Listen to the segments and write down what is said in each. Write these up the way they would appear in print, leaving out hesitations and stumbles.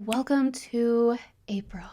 welcome to April.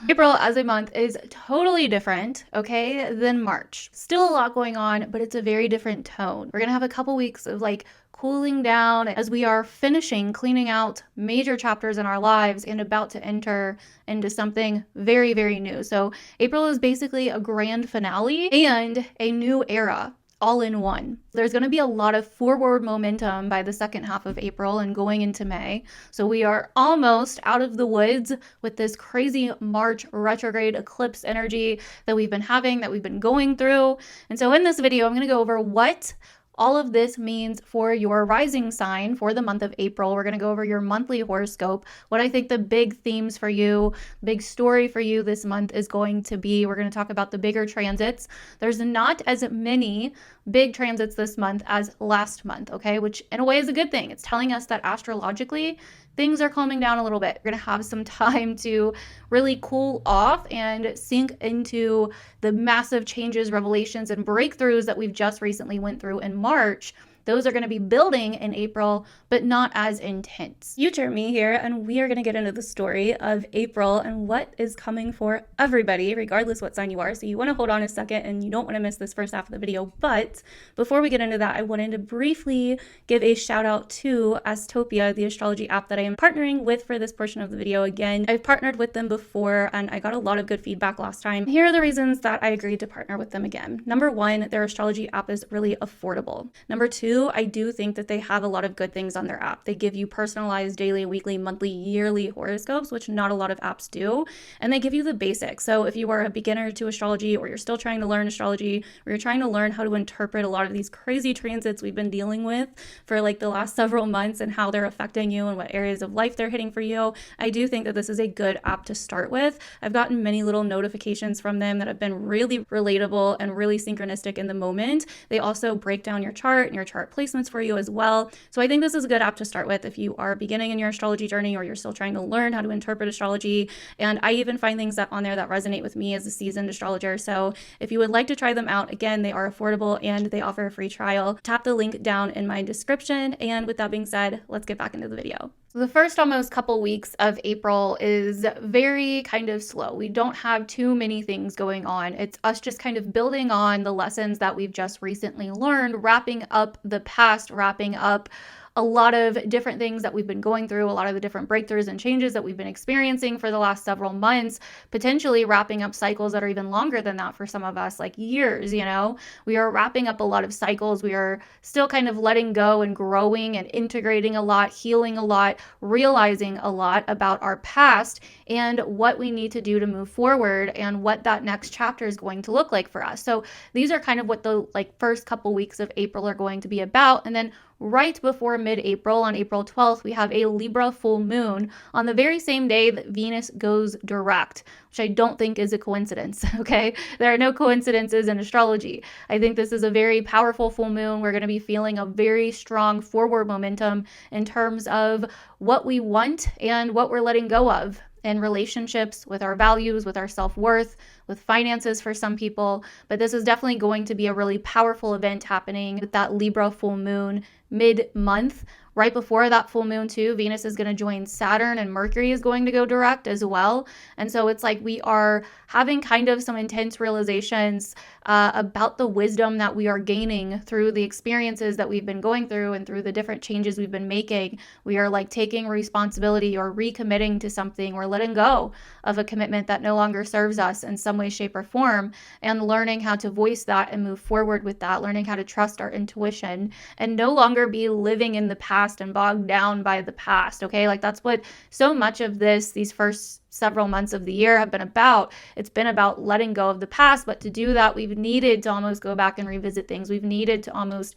April as a month is totally different, okay, than March. Still a lot going on, but it's a very different tone. We're gonna have a couple weeks of like cooling down as we are finishing cleaning out major chapters in our lives and about to enter into something very, very new. So April is basically a grand finale and a new era all in one. There's going to be a lot of forward momentum by the second half of April and going into May. So we are almost out of the woods with this crazy March retrograde eclipse energy that we've been having, that we've been going through. And so in this video, I'm going to go over what all of this means for your rising sign for the month of April. We're going to go over your monthly horoscope, what I think the big themes for you, big story for you this month is going to be. We're going to talk about the bigger transits. There's not as many big transits this month as last month, okay? Which in a way is a good thing. It's telling us that astrologically, things are calming down a little bit. We're going to have some time to really cool off and sink into the massive changes, revelations, and breakthroughs that we've just recently went through in March. Those are going to be building in April, but not as intense. Future me here, and we are going to get into the story of April and what is coming for everybody, regardless what sign you are. So you want to hold on a second and you don't want to miss this first half of the video. But before we get into that, I wanted to briefly give a shout out to Astopia, the astrology app that I am partnering with for this portion of the video. Again, I've partnered with them before and I got a lot of good feedback last time. Here are the reasons that I agreed to partner with them again. Number one, their astrology app is really affordable. Number two, I do think that they have a lot of good things on their app. They give you personalized daily, weekly, monthly, yearly horoscopes, which not a lot of apps do. And they give you the basics. So if you are a beginner to astrology, or you're still trying to learn astrology, or you're trying to learn how to interpret a lot of these crazy transits we've been dealing with for like the last several months and how they're affecting you and what areas of life they're hitting for you, I do think that this is a good app to start with. I've gotten many little notifications from them that have been really relatable and really synchronistic in the moment. They also break down your chart and your chart placements for you as well. So I think this is a good app to start with if you are beginning in your astrology journey or you're still trying to learn how to interpret astrology. And I even find things that on there that resonate with me as a seasoned astrologer. So if you would like to try them out, again, they are affordable and they offer a free trial. Tap the link down in my description. And with that being said, let's get back into the video. So the first almost couple weeks of April is very kind of slow. We don't have too many things going on. It's us just kind of building on the lessons that we've just recently learned, wrapping up the past, wrapping up a lot of different things that we've been going through, a lot of the different breakthroughs and changes that we've been experiencing for the last several months, potentially wrapping up cycles that are even longer than that for some of us, like years, you know? We are wrapping up a lot of cycles. We are still kind of letting go and growing and integrating a lot, healing a lot, realizing a lot about our past and what we need to do to move forward and what that next chapter is going to look like for us. So these are kind of what the first couple weeks of April are going to be about. And then right before mid-April, on April 12th, we have a Libra full moon on the very same day that Venus goes direct, which I don't think is a coincidence, okay? There are no coincidences in astrology. I think this is a very powerful full moon. We're going to be feeling a very strong forward momentum in terms of what we want and what we're letting go of in relationships, with our values, with our self-worth, with finances for some people. But this is definitely going to be a really powerful event happening with that Libra full moon mid-month. Right before that full moon too, Venus is going to join Saturn and Mercury is going to go direct as well. And so it's like we are having kind of some intense realizations about the wisdom that we are gaining through the experiences that we've been going through and through the different changes we've been making. We are like taking responsibility or recommitting to something. We're letting go of a commitment that no longer serves us in some way, shape, or form, and learning how to voice that and move forward with that, learning how to trust our intuition and no longer be living in the past and bogged down by the past, okay? Like that's what so much of these first several months of the year have been about. It's been about letting go of the past, but to do that, we've needed to almost go back and revisit things. We've needed to almost,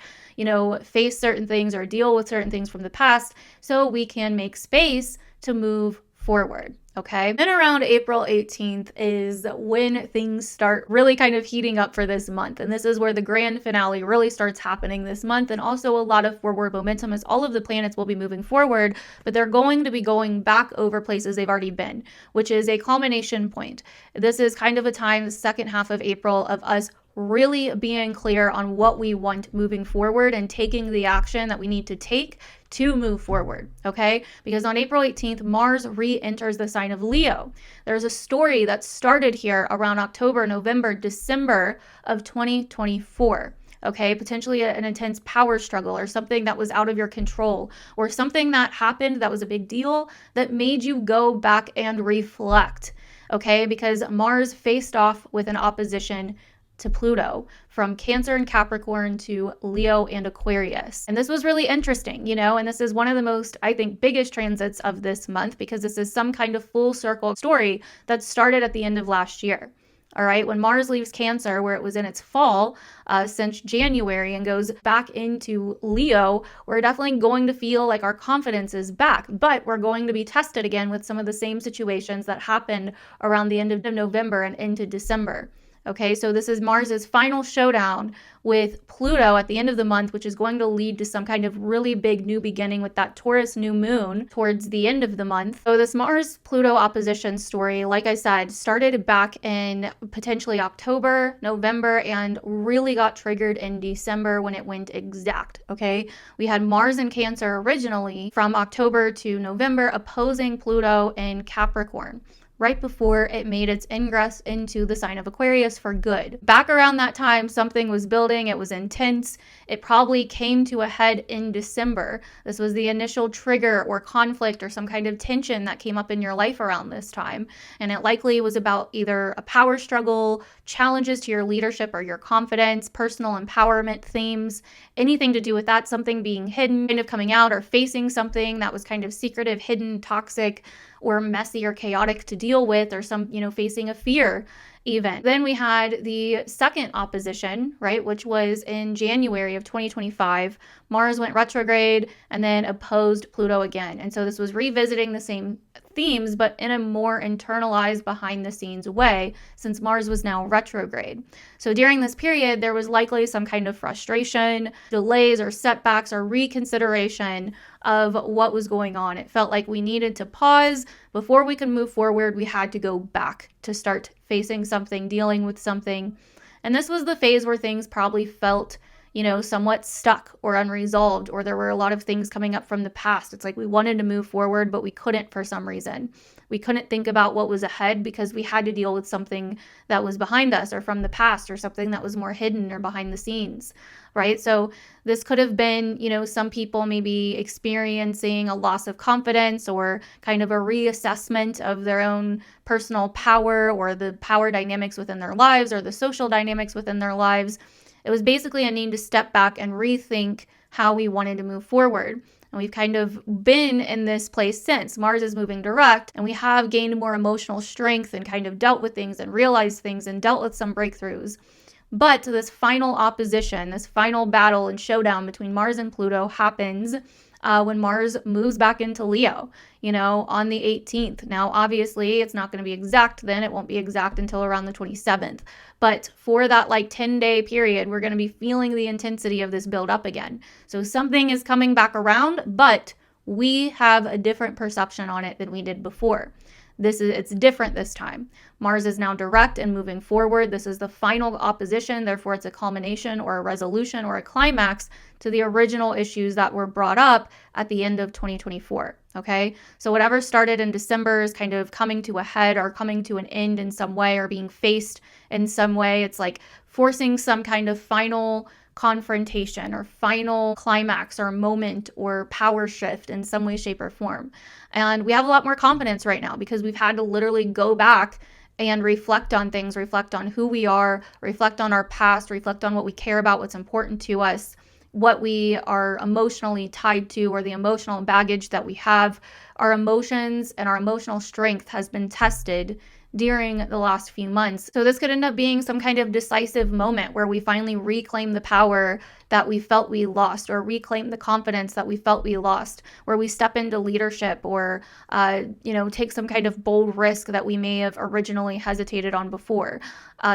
face certain things or deal with certain things from the past so we can make space to move forward. Okay. Then around April 18th is when things start really kind of heating up for this month. And this is where the grand finale really starts happening this month. And also a lot of forward momentum as all of the planets will be moving forward, but they're going to be going back over places they've already been, which is a culmination point. This is kind of a time, the second half of April, of us really being clear on what we want moving forward and taking the action that we need to take to move forward, okay? Because on April 18th, Mars re-enters the sign of Leo. There's a story that started here around October, November, December of 2024. Okay, potentially an intense power struggle or something that was out of your control or something that happened that was a big deal that made you go back and reflect. Okay, because Mars faced off with an opposition to Pluto from Cancer and Capricorn to Leo and Aquarius. And this was really interesting, and this is one of the most, I think, biggest transits of this month because this is some kind of full circle story that started at the end of last year. All right, when Mars leaves Cancer, where it was in its fall since January, and goes back into Leo, we're definitely going to feel like our confidence is back, but we're going to be tested again with some of the same situations that happened around the end of November and into December. Okay, so this is Mars's final showdown with Pluto at the end of the month, which is going to lead to some kind of really big new beginning with that Taurus new moon towards the end of the month. So this Mars-Pluto opposition story, like I said, started back in potentially October, November, and really got triggered in December when it went exact, okay? We had Mars in Cancer originally from October to November opposing Pluto in Capricorn, right before it made its ingress into the sign of Aquarius for good. Back around that time, something was building. It was intense. It probably came to a head in December. This was the initial trigger or conflict or some kind of tension that came up in your life around this time. And it likely was about either a power struggle, challenges to your leadership or your confidence, personal empowerment themes, anything to do with that, something being hidden, kind of coming out, or facing something that was kind of secretive, hidden, toxic, or messy or chaotic to deal with, or some, facing a fear even. Then we had the second opposition, right, which was in January of 2025. Mars went retrograde and then opposed Pluto again. And so this was revisiting the same themes, but in a more internalized behind the scenes way, since Mars was now retrograde. So during this period, there was likely some kind of frustration, delays or setbacks or reconsideration of what was going on. It felt like we needed to pause before we could move forward. We had to go back to start facing something, dealing with something. And this was the phase where things probably felt, somewhat stuck or unresolved, or there were a lot of things coming up from the past. It's like we wanted to move forward, but we couldn't for some reason. We couldn't think about what was ahead because we had to deal with something that was behind us or from the past or something that was more hidden or behind the scenes, right? So this could have been, some people maybe experiencing a loss of confidence or kind of a reassessment of their own personal power or the power dynamics within their lives or the social dynamics within their lives. It was basically a need to step back and rethink how we wanted to move forward. And we've kind of been in this place since. Mars is moving direct, and we have gained more emotional strength and kind of dealt with things and realized things and dealt with some breakthroughs. But this final opposition, this final battle and showdown between Mars and Pluto happens when Mars moves back into Leo, on the 18th. Now, obviously, it's not going to be exact then. It won't be exact until around the 27th. But for that 10-day period, we're going to be feeling the intensity of this build up again. So something is coming back around, but we have a different perception on it than we did before. It's different this time. Mars is now direct and moving forward. This is the final opposition. Therefore, it's a culmination or a resolution or a climax to the original issues that were brought up at the end of 2024. Okay. So whatever started in December is kind of coming to a head or coming to an end in some way or being faced in some way. It's like forcing some kind of final confrontation or final climax or moment or power shift in some way, shape, or form. And we have a lot more confidence right now because we've had to literally go back and reflect on things, reflect on who we are, reflect on our past, reflect on what we care about, what's important to us, what we are emotionally tied to, or the emotional baggage that we have. Our emotions and our emotional strength has been tested during the last few months. So this could end up being some kind of decisive moment where we finally reclaim the power that we felt we lost, or reclaim the confidence that we felt we lost, where we step into leadership or, take some kind of bold risk that we may have originally hesitated on before.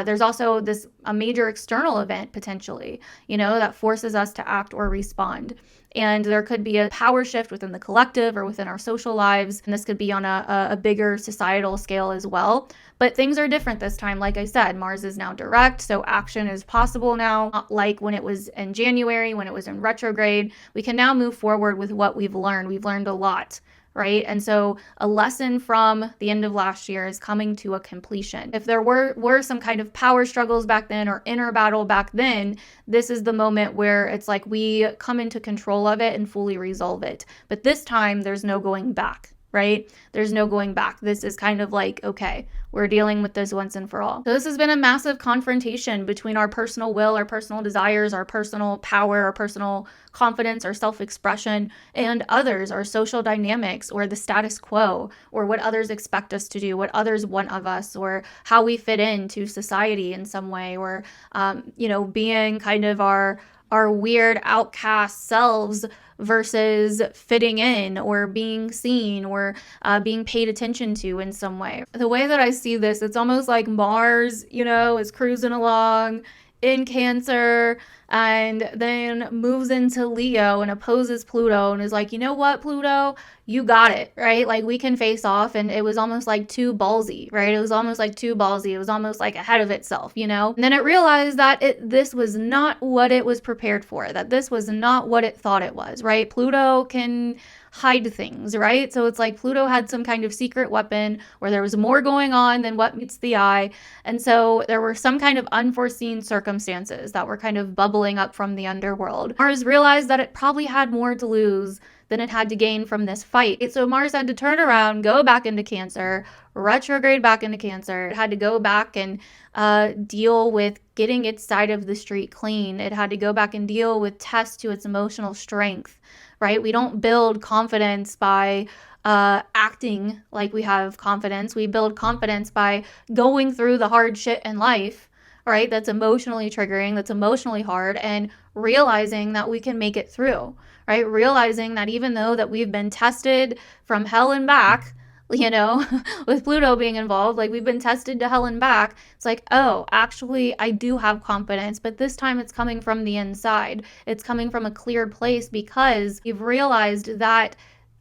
There's also a major external event potentially, that forces us to act or respond. And there could be a power shift within the collective or within our social lives. And this could be on a bigger societal scale as well. well. But things are different this time. Like I said, Mars is now direct, so action is possible now. Not like when it was in January, when it was in retrograde. We can now move forward with what we've learned. We've learned a lot, right? And so a lesson from the end of last year is coming to a completion. If there were some kind of power struggles back then or inner battle back then, this is the moment where it's like we come into control of it and fully resolve it. But this time, there's no going back, right? There's no going back. This is kind of like, okay, we're dealing with this once and for all. So this has been a massive confrontation between our personal will, our personal desires, our personal power, our personal confidence, our self-expression, and others, our social dynamics, or the status quo, or what others expect us to do, what others want of us, or how we fit into society in some way, or, being kind of our weird outcast selves versus fitting in or being seen or being paid attention to in some way. The way that I see this, it's almost like Mars, is cruising along in Cancer and then moves into Leo and opposes Pluto and is like, you know what, Pluto, you got it, right? Like we can face off. And it was almost like too ballsy, right? It was almost like too ballsy. It was almost like ahead of itself, And then it realized that this was not what it was prepared for, that this was not what it thought it was, right? Pluto can hide things, right? So it's like Pluto had some kind of secret weapon where there was more going on than what meets the eye. And so there were some kind of unforeseen circumstances that were kind of bubbling up from the underworld. Mars realized that it probably had more to lose than it had to gain from this fight. So Mars had to turn around, go back into Cancer, retrograde back into Cancer. It had to go back and deal with getting its side of the street clean. It had to go back and deal with tests to its emotional strength, right? We don't build confidence by acting like we have confidence. We build confidence by going through the hard shit in life, right? That's emotionally triggering, that's emotionally hard, and realizing that we can make it through, right? Realizing that even though that we've been tested from hell and back, with Pluto being involved, like we've been tested to hell and back. It's like, oh, actually, I do have confidence, but this time it's coming from the inside. It's coming from a clear place because you've realized that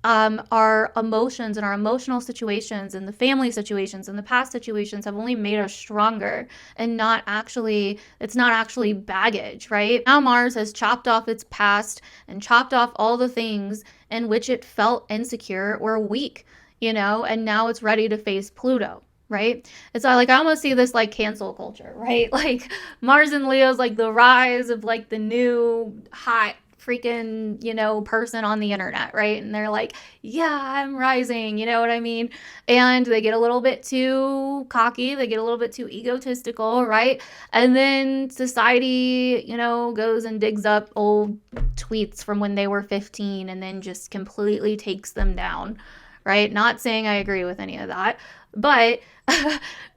our emotions and our emotional situations and the family situations and the past situations have only made us stronger and it's not actually baggage, right? Now Mars has chopped off its past and chopped off all the things in which it felt insecure or weak, and now it's ready to face Pluto, right? It's like, I almost see this like cancel culture, right? Like Mars and Leo's like the rise of like the new hot freaking, person on the internet, right? And they're like, yeah, I'm rising, you know what I mean? And they get a little bit too cocky, they get a little bit too egotistical, right? And then society, goes and digs up old tweets from when they were 15 and then just completely takes them down, right? Not saying I agree with any of that, but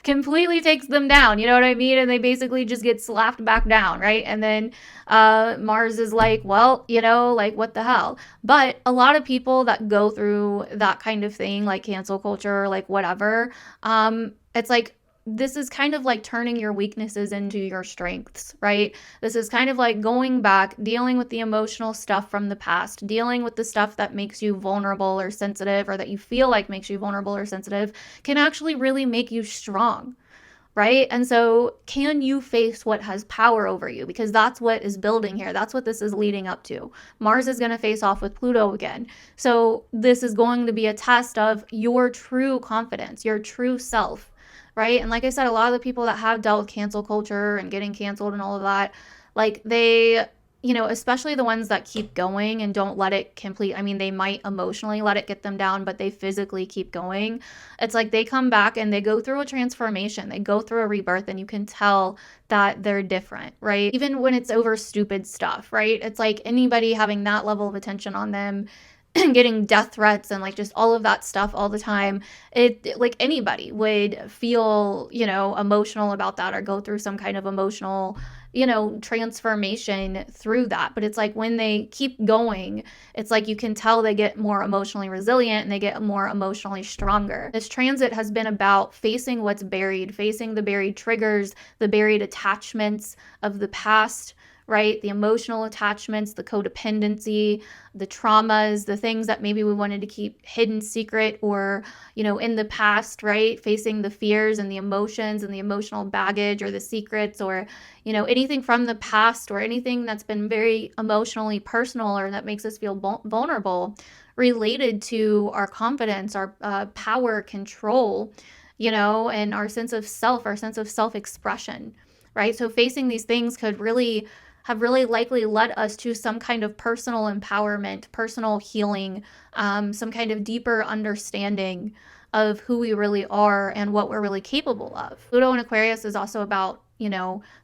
completely takes them down, you know what I mean? And they basically just get slapped back down, right? And then Mars is like, well, like what the hell? But a lot of that go through that kind of thing, like cancel culture, like whatever, it's like, this is kind of like turning your weaknesses into your strengths, right? This is kind of like going back, dealing with the emotional stuff from the past, dealing with the stuff that makes you vulnerable or sensitive, or that you feel like makes you vulnerable or sensitive, can actually really make you strong, right? And so can you face what has power over you? Because that's what is building here. That's what this is leading up to. Mars is going to face off with Pluto again. So this is going to be a test of your true confidence, your true self, right? And like I said, a lot of the people that have dealt with cancel culture and getting canceled and all of that, like they, especially the ones that keep going and don't let it complete. I mean, they might emotionally let it get them down, but they physically keep going. It's like they come back and they go through a transformation. They go through a rebirth, and you can tell that they're different, right? Even when it's over stupid stuff, right? It's like anybody having that level of attention on them and getting death threats and like just all of that stuff all the time, it like anybody would feel, emotional about that or go through some kind of emotional, transformation through that. But it's like when they keep going, it's like you can tell they get more emotionally resilient and they get more emotionally stronger. This transit has been about facing what's buried, facing the buried triggers, the buried attachments of the past, right? The emotional attachments, the codependency, the traumas, the things that maybe we wanted to keep hidden secret or, in the past, right? Facing the fears and the emotions and the emotional baggage or the secrets or, anything from the past or anything that's been very emotionally personal or that makes us feel vulnerable related to our confidence, our power, control, and our sense of self, our sense of self-expression, right? So facing these things could really have really likely led us to some kind of personal empowerment, personal healing, some kind of deeper understanding of who we really are and what we're really capable of. Pluto in Aquarius is also about,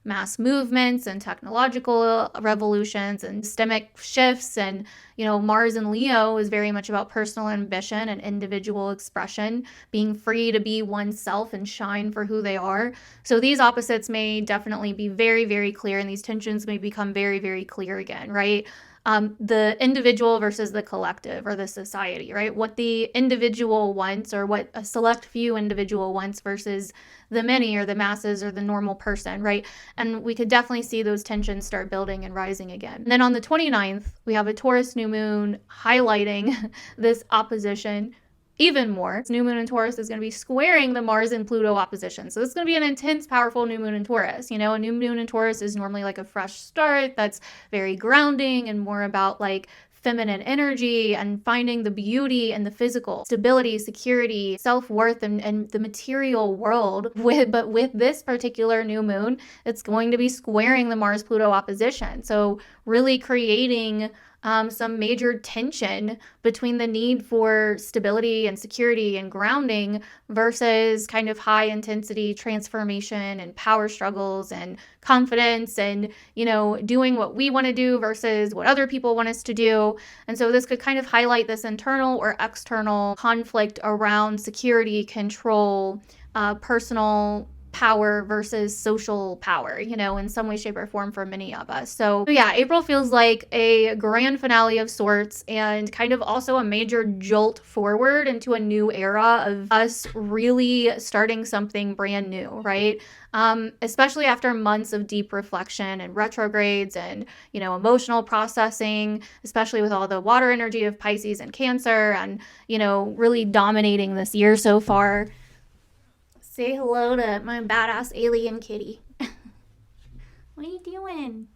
mass movements and technological revolutions and systemic shifts. And, Mars in Leo is very much about personal ambition and individual expression, being free to be oneself and shine for who they are. So these opposites may definitely be very, very clear, and these tensions may become very, very clear again, right? The individual versus the collective or the society, right? What the individual wants or what a select few individual wants versus the many or the masses or the normal person, right? And we could definitely see those tensions start building and rising again. And then on the 29th, we have a Taurus new moon highlighting this opposition even more. This new moon in Taurus is going to be squaring the Mars and Pluto opposition. So this is going to be an intense, powerful new moon in Taurus. A new moon in Taurus is normally like a fresh start that's very grounding and more about like feminine energy and finding the beauty and the physical stability, security, self-worth, and the material world. But with this particular new moon, it's going to be squaring the Mars-Pluto opposition. So really creating some major tension between the need for stability and security and grounding versus kind of high intensity transformation and power struggles and confidence and, doing what we want to do versus what other people want us to do. And so this could kind of highlight this internal or external conflict around security, control, personal power versus social power, in some way, shape, or form for many of us. So yeah, April feels like a grand finale of sorts and kind of also a major jolt forward into a new era of us really starting something brand new, right? Especially after months of deep reflection and retrogrades and, emotional processing, especially with all the water energy of Pisces and Cancer and, really dominating this year so far. Say hello to my badass alien kitty. What are you doing?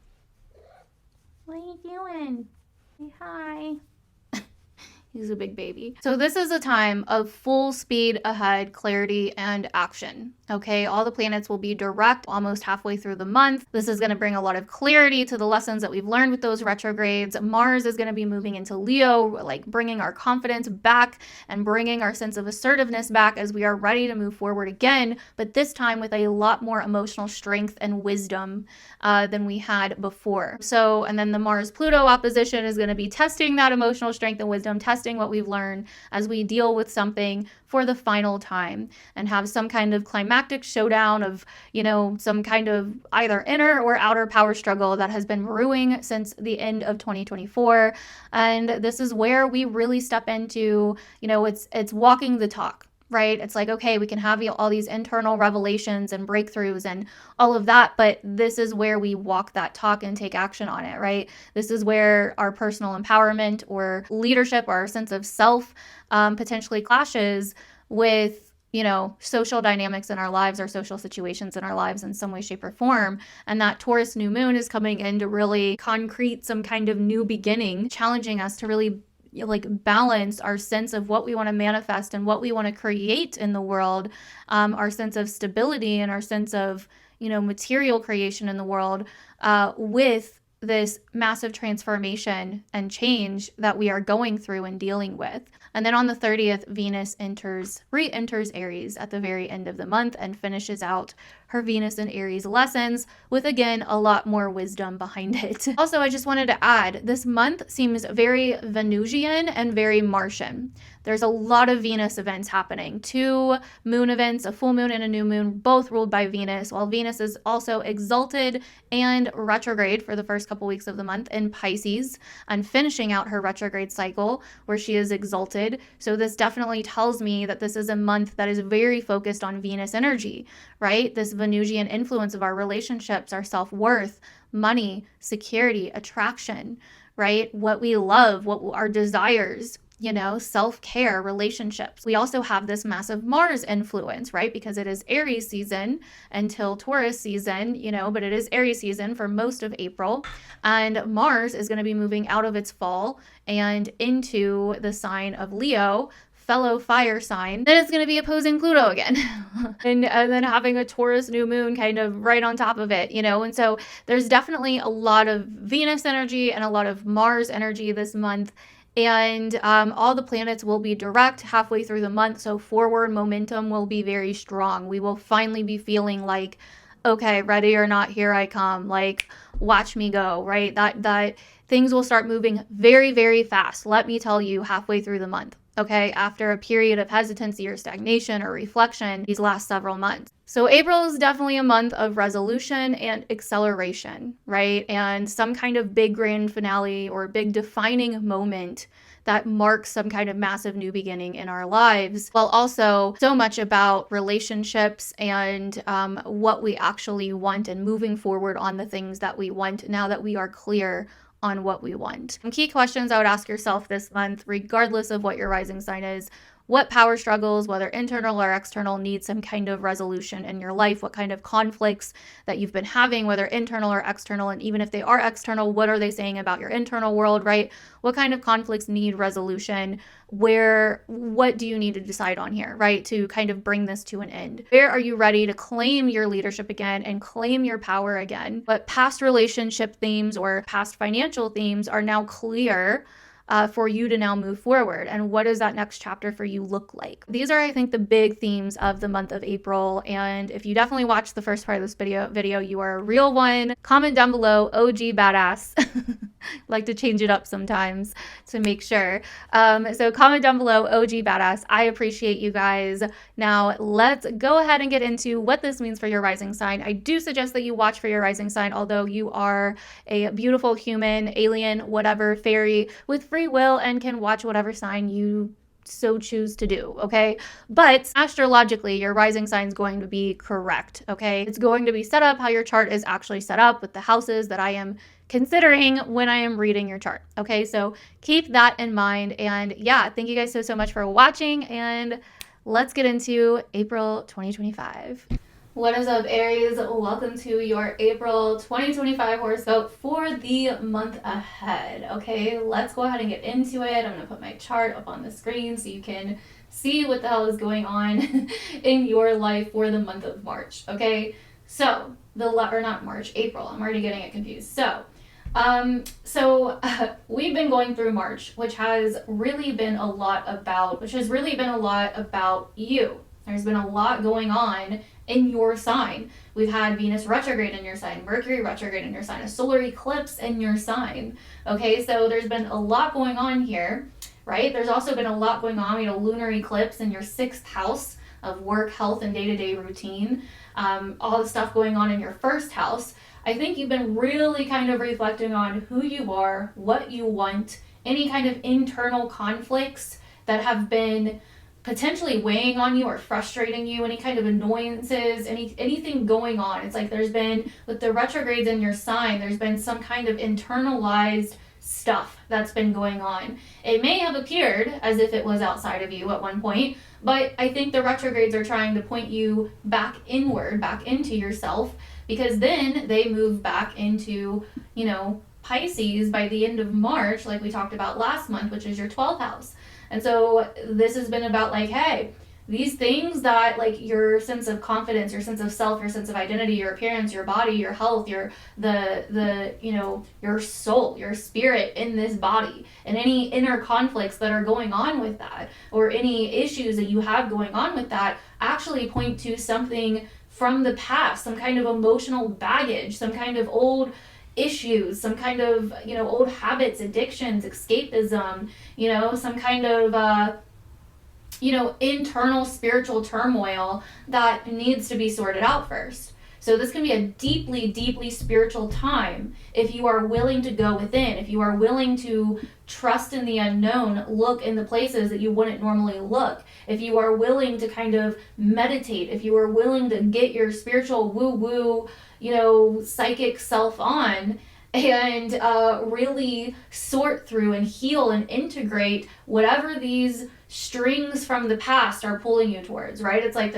What are you doing? Say hi. He's a big baby. So this is a time of full speed ahead, clarity, and action. Okay, all the planets will be direct almost halfway through the month. This is going to bring a lot of clarity to the lessons that we've learned with those retrogrades. Mars is going to be moving into Leo, like bringing our confidence back and bringing our sense of assertiveness back as we are ready to move forward again, but this time with a lot more emotional strength and wisdom than we had before. So, and then the Mars-Pluto opposition is going to be testing that emotional strength and wisdom, testing what we've learned as we deal with something for the final time and have some kind of climactic showdown of, some kind of either inner or outer power struggle that has been brewing since the end of 2024. And this is where we really step into, it's walking the talk. Right? It's like, okay, we can have all these internal revelations and breakthroughs and all of that, but this is where we walk that talk and take action on it, right? This is where our personal empowerment or leadership or our sense of self potentially clashes with, social dynamics in our lives, our social situations in our lives in some way, shape, or form. And that Taurus new moon is coming in to really concrete some kind of new beginning, challenging us to really balance our sense of what we want to manifest and what we want to create in the world, our sense of stability and our sense of, material creation in the world, with this massive transformation and change that we are going through and dealing with. And then on the 30th, Venus re-enters Aries at the very end of the month and finishes out her Venus and Aries lessons with, again, a lot more wisdom behind it. Also, I just wanted to add, this month seems very Venusian and very Martian. there's a lot of Venus events happening. 2 moon events, a full moon and a new moon, both ruled by Venus, while Venus is also exalted and retrograde for the first couple weeks of the month in Pisces and finishing out her retrograde cycle where she is exalted. So this definitely tells me that this is a month that is very focused on Venus energy, right? This Venusian influence of our relationships, our self-worth, money, security, attraction, right? What we love, what our desires, self-care, relationships. We also have this massive Mars influence, right? Because it is Aries season until Taurus season, but it is Aries season for most of April. And Mars is going to be moving out of its fall and into the sign of Leo, fellow fire sign. Then it's going to be opposing Pluto again. and then having a Taurus new moon kind of right on top of it, And so there's definitely a lot of Venus energy and a lot of Mars energy this month. And all the planets will be direct halfway through the month. So forward momentum will be very strong. We will finally be feeling like, okay, ready or not, here I come. Like, watch me go, right? That things will start moving very, very fast. Let me tell you, halfway through the month. Okay, after a period of hesitancy or stagnation or reflection these last several months. So April is definitely a month of resolution and acceleration, right? And some kind of big grand finale or big defining moment that marks some kind of massive new beginning in our lives, while also so much about relationships and what we actually want and moving forward on the things that we want now that we are clear on what we want. Some key questions I would ask yourself this month, regardless of what your rising sign is: what power struggles, whether internal or external, need some kind of resolution in your life? What kind of conflicts that you've been having, whether internal or external? And even if they are external, what are they saying about your internal world, right? What kind of conflicts need resolution? What do you need to decide on here, right? To kind of bring this to an end. Where are you ready to claim your leadership again and claim your power again? But past relationship themes or past financial themes are now clear for you to now move forward. And what does that next chapter for you look like? These are, I think, the big themes of the month of April. And if you definitely watched the first part of this video, you are a real one. Comment down below, OG badass. Like to change it up sometimes to make sure. So comment down below, OG badass. I appreciate you guys. Now let's go ahead and get into what this means for your rising sign. I do suggest that you watch for your rising sign, although you are a beautiful human, alien, whatever, fairy with free will and can watch whatever sign you so choose to do, okay? But astrologically, your rising sign is going to be correct, okay? It's going to be set up how your chart is actually set up with the houses that I am considering when I am reading your chart, okay? So keep that in mind. And yeah, thank you guys so much for watching, and let's get into April 2025. What is up, Aries? Welcome to your April 2025 horoscope for the month ahead. Okay, let's go ahead and get into it. I'm going to put my chart up on the screen so you can see what the hell is going on in your life for the month of March. Okay, so April. I'm already getting it confused. So we've been going through March, which has really been a lot about you. There's been a lot going on in your sign. We've had Venus retrograde in your sign, Mercury retrograde in your sign, a solar eclipse in your sign. Okay, so there's been a lot going on here, right? There's also been a lot going on, lunar eclipse in your 6th house of work, health, and day-to-day routine. All the stuff going on in your 1st house. I think you've been really kind of reflecting on who you are, what you want, any kind of internal conflicts that have been potentially weighing on you or frustrating you, any kind of annoyances, anything going on. It's like there's been, with the retrogrades in your sign, there's been some kind of internalized stuff that's been going on. It may have appeared as if it was outside of you at one point, but I think the retrogrades are trying to point you back inward, back into yourself, because then they move back into, Pisces by the end of March, like we talked about last month, which is your 12th house. And so this has been about hey, these things that your sense of confidence, your sense of self, your sense of identity, your appearance, your body, your health, your soul, your spirit in this body, and any inner conflicts that are going on with that, or any issues that you have going on with that, actually point to something from the past, some kind of emotional baggage, some kind of old issues, some kind of old habits, addictions, escapism, some kind of internal spiritual turmoil that needs to be sorted out first. So this can be a deeply, deeply spiritual time if you are willing to go within, if you are willing to trust in the unknown, look in the places that you wouldn't normally look, if you are willing to kind of meditate, if you are willing to get your spiritual woo-woo, psychic self on, and really sort through and heal and integrate whatever these strings from the past are pulling you towards, right? It's like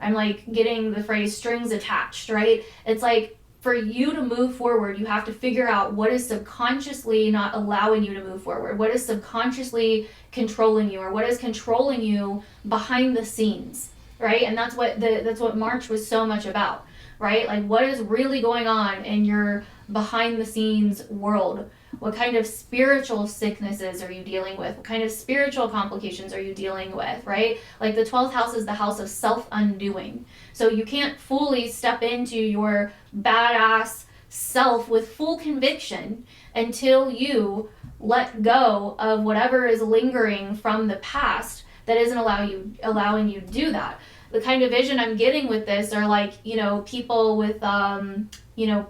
I'm getting the phrase strings attached, right? It's like for you to move forward, you have to figure out what is subconsciously not allowing you to move forward, what is subconsciously controlling you, or what is controlling you behind the scenes, right? And that's what March was so much about, right? Like what is really going on in your behind the scenes world? What kind of spiritual sicknesses are you dealing with? What kind of spiritual complications are you dealing with, right? Like the 12th house is the house of self-undoing. So you can't fully step into your badass self with full conviction until you let go of whatever is lingering from the past that isn't allowing you to do that. The kind of vision I'm getting with this are like, people with,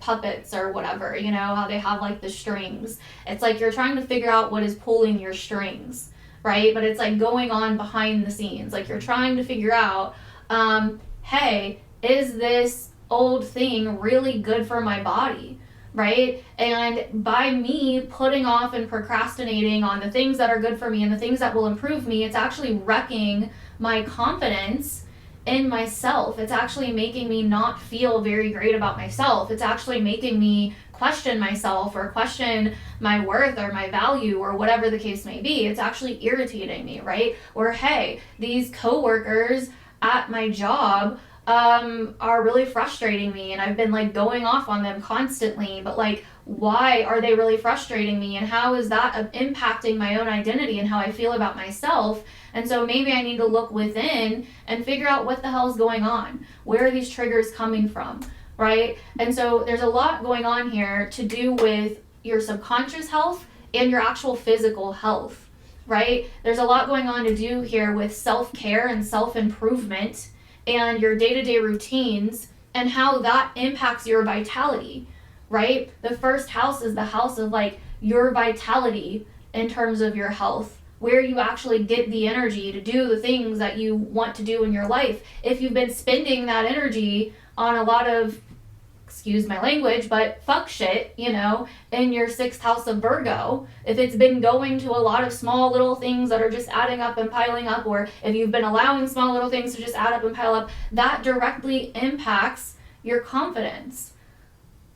puppets or whatever, how they have like the strings. It's like you're trying to figure out what is pulling your strings, right? But it's like going on behind the scenes. Like you're trying to figure out, hey, is this old thing really good for my body? Right? And by me putting off and procrastinating on the things that are good for me and the things that will improve me, it's actually wrecking my confidence in myself. It's actually making me not feel very great about myself. It's actually making me question myself or question my worth or my value or whatever the case may be. It's actually irritating me, right? Or hey, these coworkers at my job are really frustrating me and I've been like going off on them constantly, but like why are they really frustrating me and how is that impacting my own identity and how I feel about myself? And so maybe I need to look within and figure out what the hell is going on. Where are these triggers coming from, right? And so there's a lot going on here to do with your subconscious health and your actual physical health, right? There's a lot going on to do here with self-care and self-improvement and your day-to-day routines and how that impacts your vitality, right? The first house is the house of like your vitality in terms of your health, where you actually get the energy to do the things that you want to do in your life. If you've been spending that energy on a lot of, excuse my language, but fuck shit, in your 6th house of Virgo, if it's been going to a lot of small little things that are just adding up and piling up, or if you've been allowing small little things to just add up and pile up, that directly impacts your confidence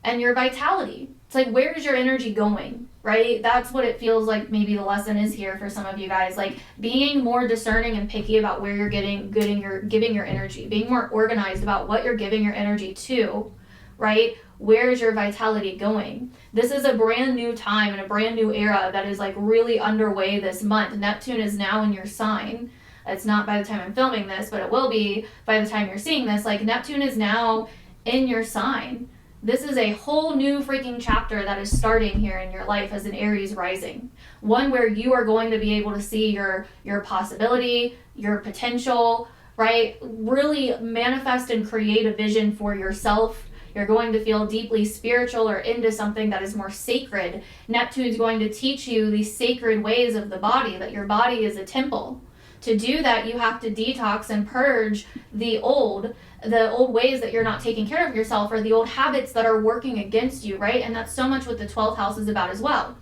and your vitality. It's like, where's your energy going, right? That's what it feels like maybe the lesson is here for some of you guys. Like being more discerning and picky about where you're giving your energy, being more organized about what you're giving your energy to, right? Where's your vitality going? This is a brand new time and a brand new era that is like really underway this month. Neptune is now in your sign. It's not by the time I'm filming this, but it will be by the time you're seeing this. Like Neptune is now in your sign. This is a whole new freaking chapter that is starting here in your life as an Aries rising. One where you are going to be able to see your possibility, your potential, right? Really manifest and create a vision for yourself. You're going to feel deeply spiritual or into something that is more sacred. Neptune is going to teach you these sacred ways of the body, that your body is a temple. To do that, you have to detox and purge the old ways that you're not taking care of yourself, or the old habits that are working against you, right? And that's so much what the 12th house is about as well.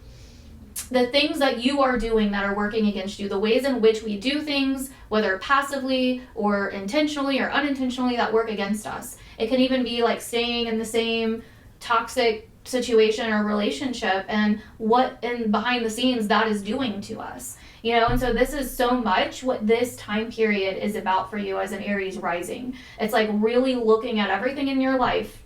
The things that you are doing that are working against you, the ways in which we do things, whether passively or intentionally or unintentionally, that work against us. It can even be like staying in the same toxic situation or relationship and what in behind the scenes that is doing to us. And so this is so much what this time period is about for you as an Aries rising. It's like really looking at everything in your life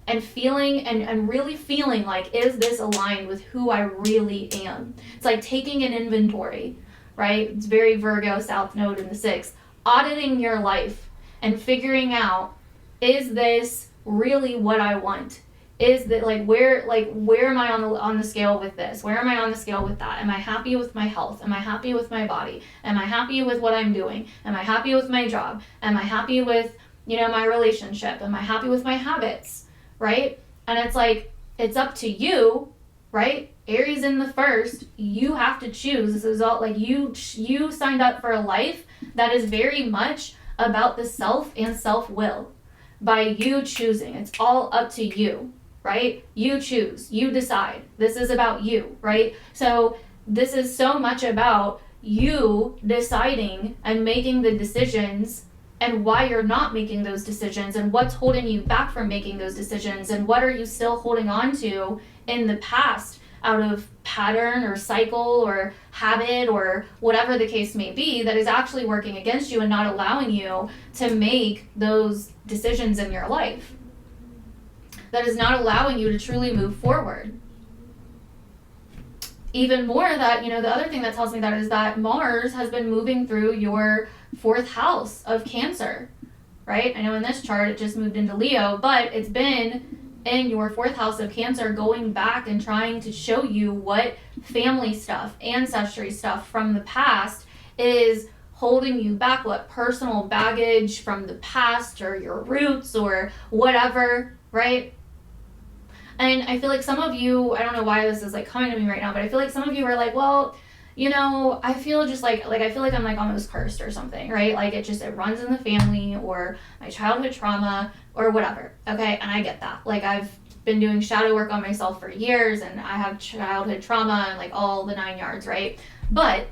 and feeling and really feeling like, is this aligned with who I really am? It's like taking an inventory, right? It's very Virgo, South Node in the 6th. Auditing your life and figuring out, is this really what I want? Is that where am I on the scale with this? Where am I on the scale with that? Am I happy with my health? Am I happy with my body? Am I happy with what I'm doing? Am I happy with my job? Am I happy with, my relationship? Am I happy with my habits? Right? And it's like, it's up to you, right? Aries in the first, you have to choose. This is all you signed up for a life that is very much about the self and self-will. By you choosing, it's all up to you, right? You choose, you decide. This is about you, right? So this is so much about you deciding and making the decisions, and why you're not making those decisions, and what's holding you back from making those decisions, and what are you still holding on to in the past out of pattern or cycle or habit or whatever the case may be that is actually working against you and not allowing you to make those decisions in your life, that is not allowing you to truly move forward. Even more, that the other thing that tells me that is that Mars has been moving through your 4th house of Cancer, right? I know in this chart it just moved into Leo, but it's been in your 4th house of Cancer, going back and trying to show you what family stuff, ancestry stuff from the past is holding you back, what personal baggage from the past or your roots or whatever, right? And I feel like some of you, I don't know why this is coming to me right now, but I feel like some of you are like, well, I feel just I feel like I'm almost cursed or something, right? It runs in the family, or my childhood trauma or whatever. Okay. And I get that. I've been doing shadow work on myself for years, and I have childhood trauma and all the 9 yards, right? But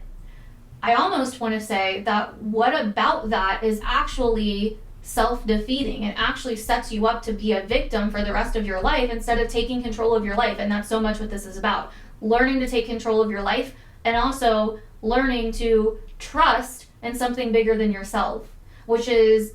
I almost want to say that what about that is actually self-defeating and actually sets you up to be a victim for the rest of your life instead of taking control of your life. And that's so much what this is about. Learning to take control of your life, and also learning to trust in something bigger than yourself, which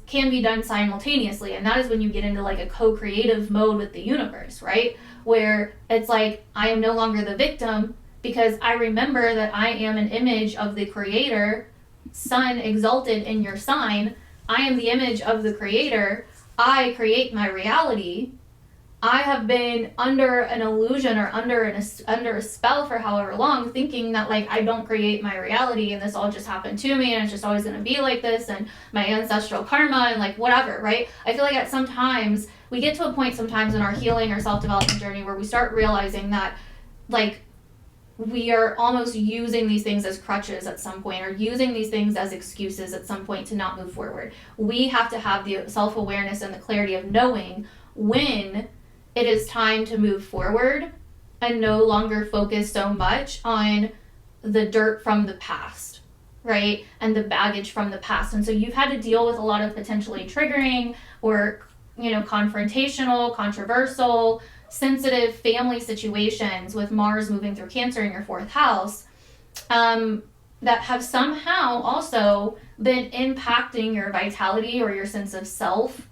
can be done simultaneously. And that is when you get into a co-creative mode with the universe, right? Where it's I am no longer the victim, because I remember that I am an image of the creator, sun exalted in your sign. I am the image of the creator. I create my reality. I have been under an illusion or under a spell for however long, thinking that I don't create my reality, and this all just happened to me, and it's just always going to be like this, and my ancestral karma, and whatever, right? I feel at sometimes we get to a point sometimes in our healing or self-development journey where we start realizing that we are almost using these things as crutches at some point, or using these things as excuses at some point to not move forward. We have to have the self-awareness and the clarity of knowing when it is time to move forward and no longer focus so much on the dirt from the past, right? And the baggage from the past. And so you've had to deal with a lot of potentially triggering or, confrontational, controversial, sensitive family situations with Mars moving through Cancer in your 4th house, that have somehow also been impacting your vitality or your sense of self.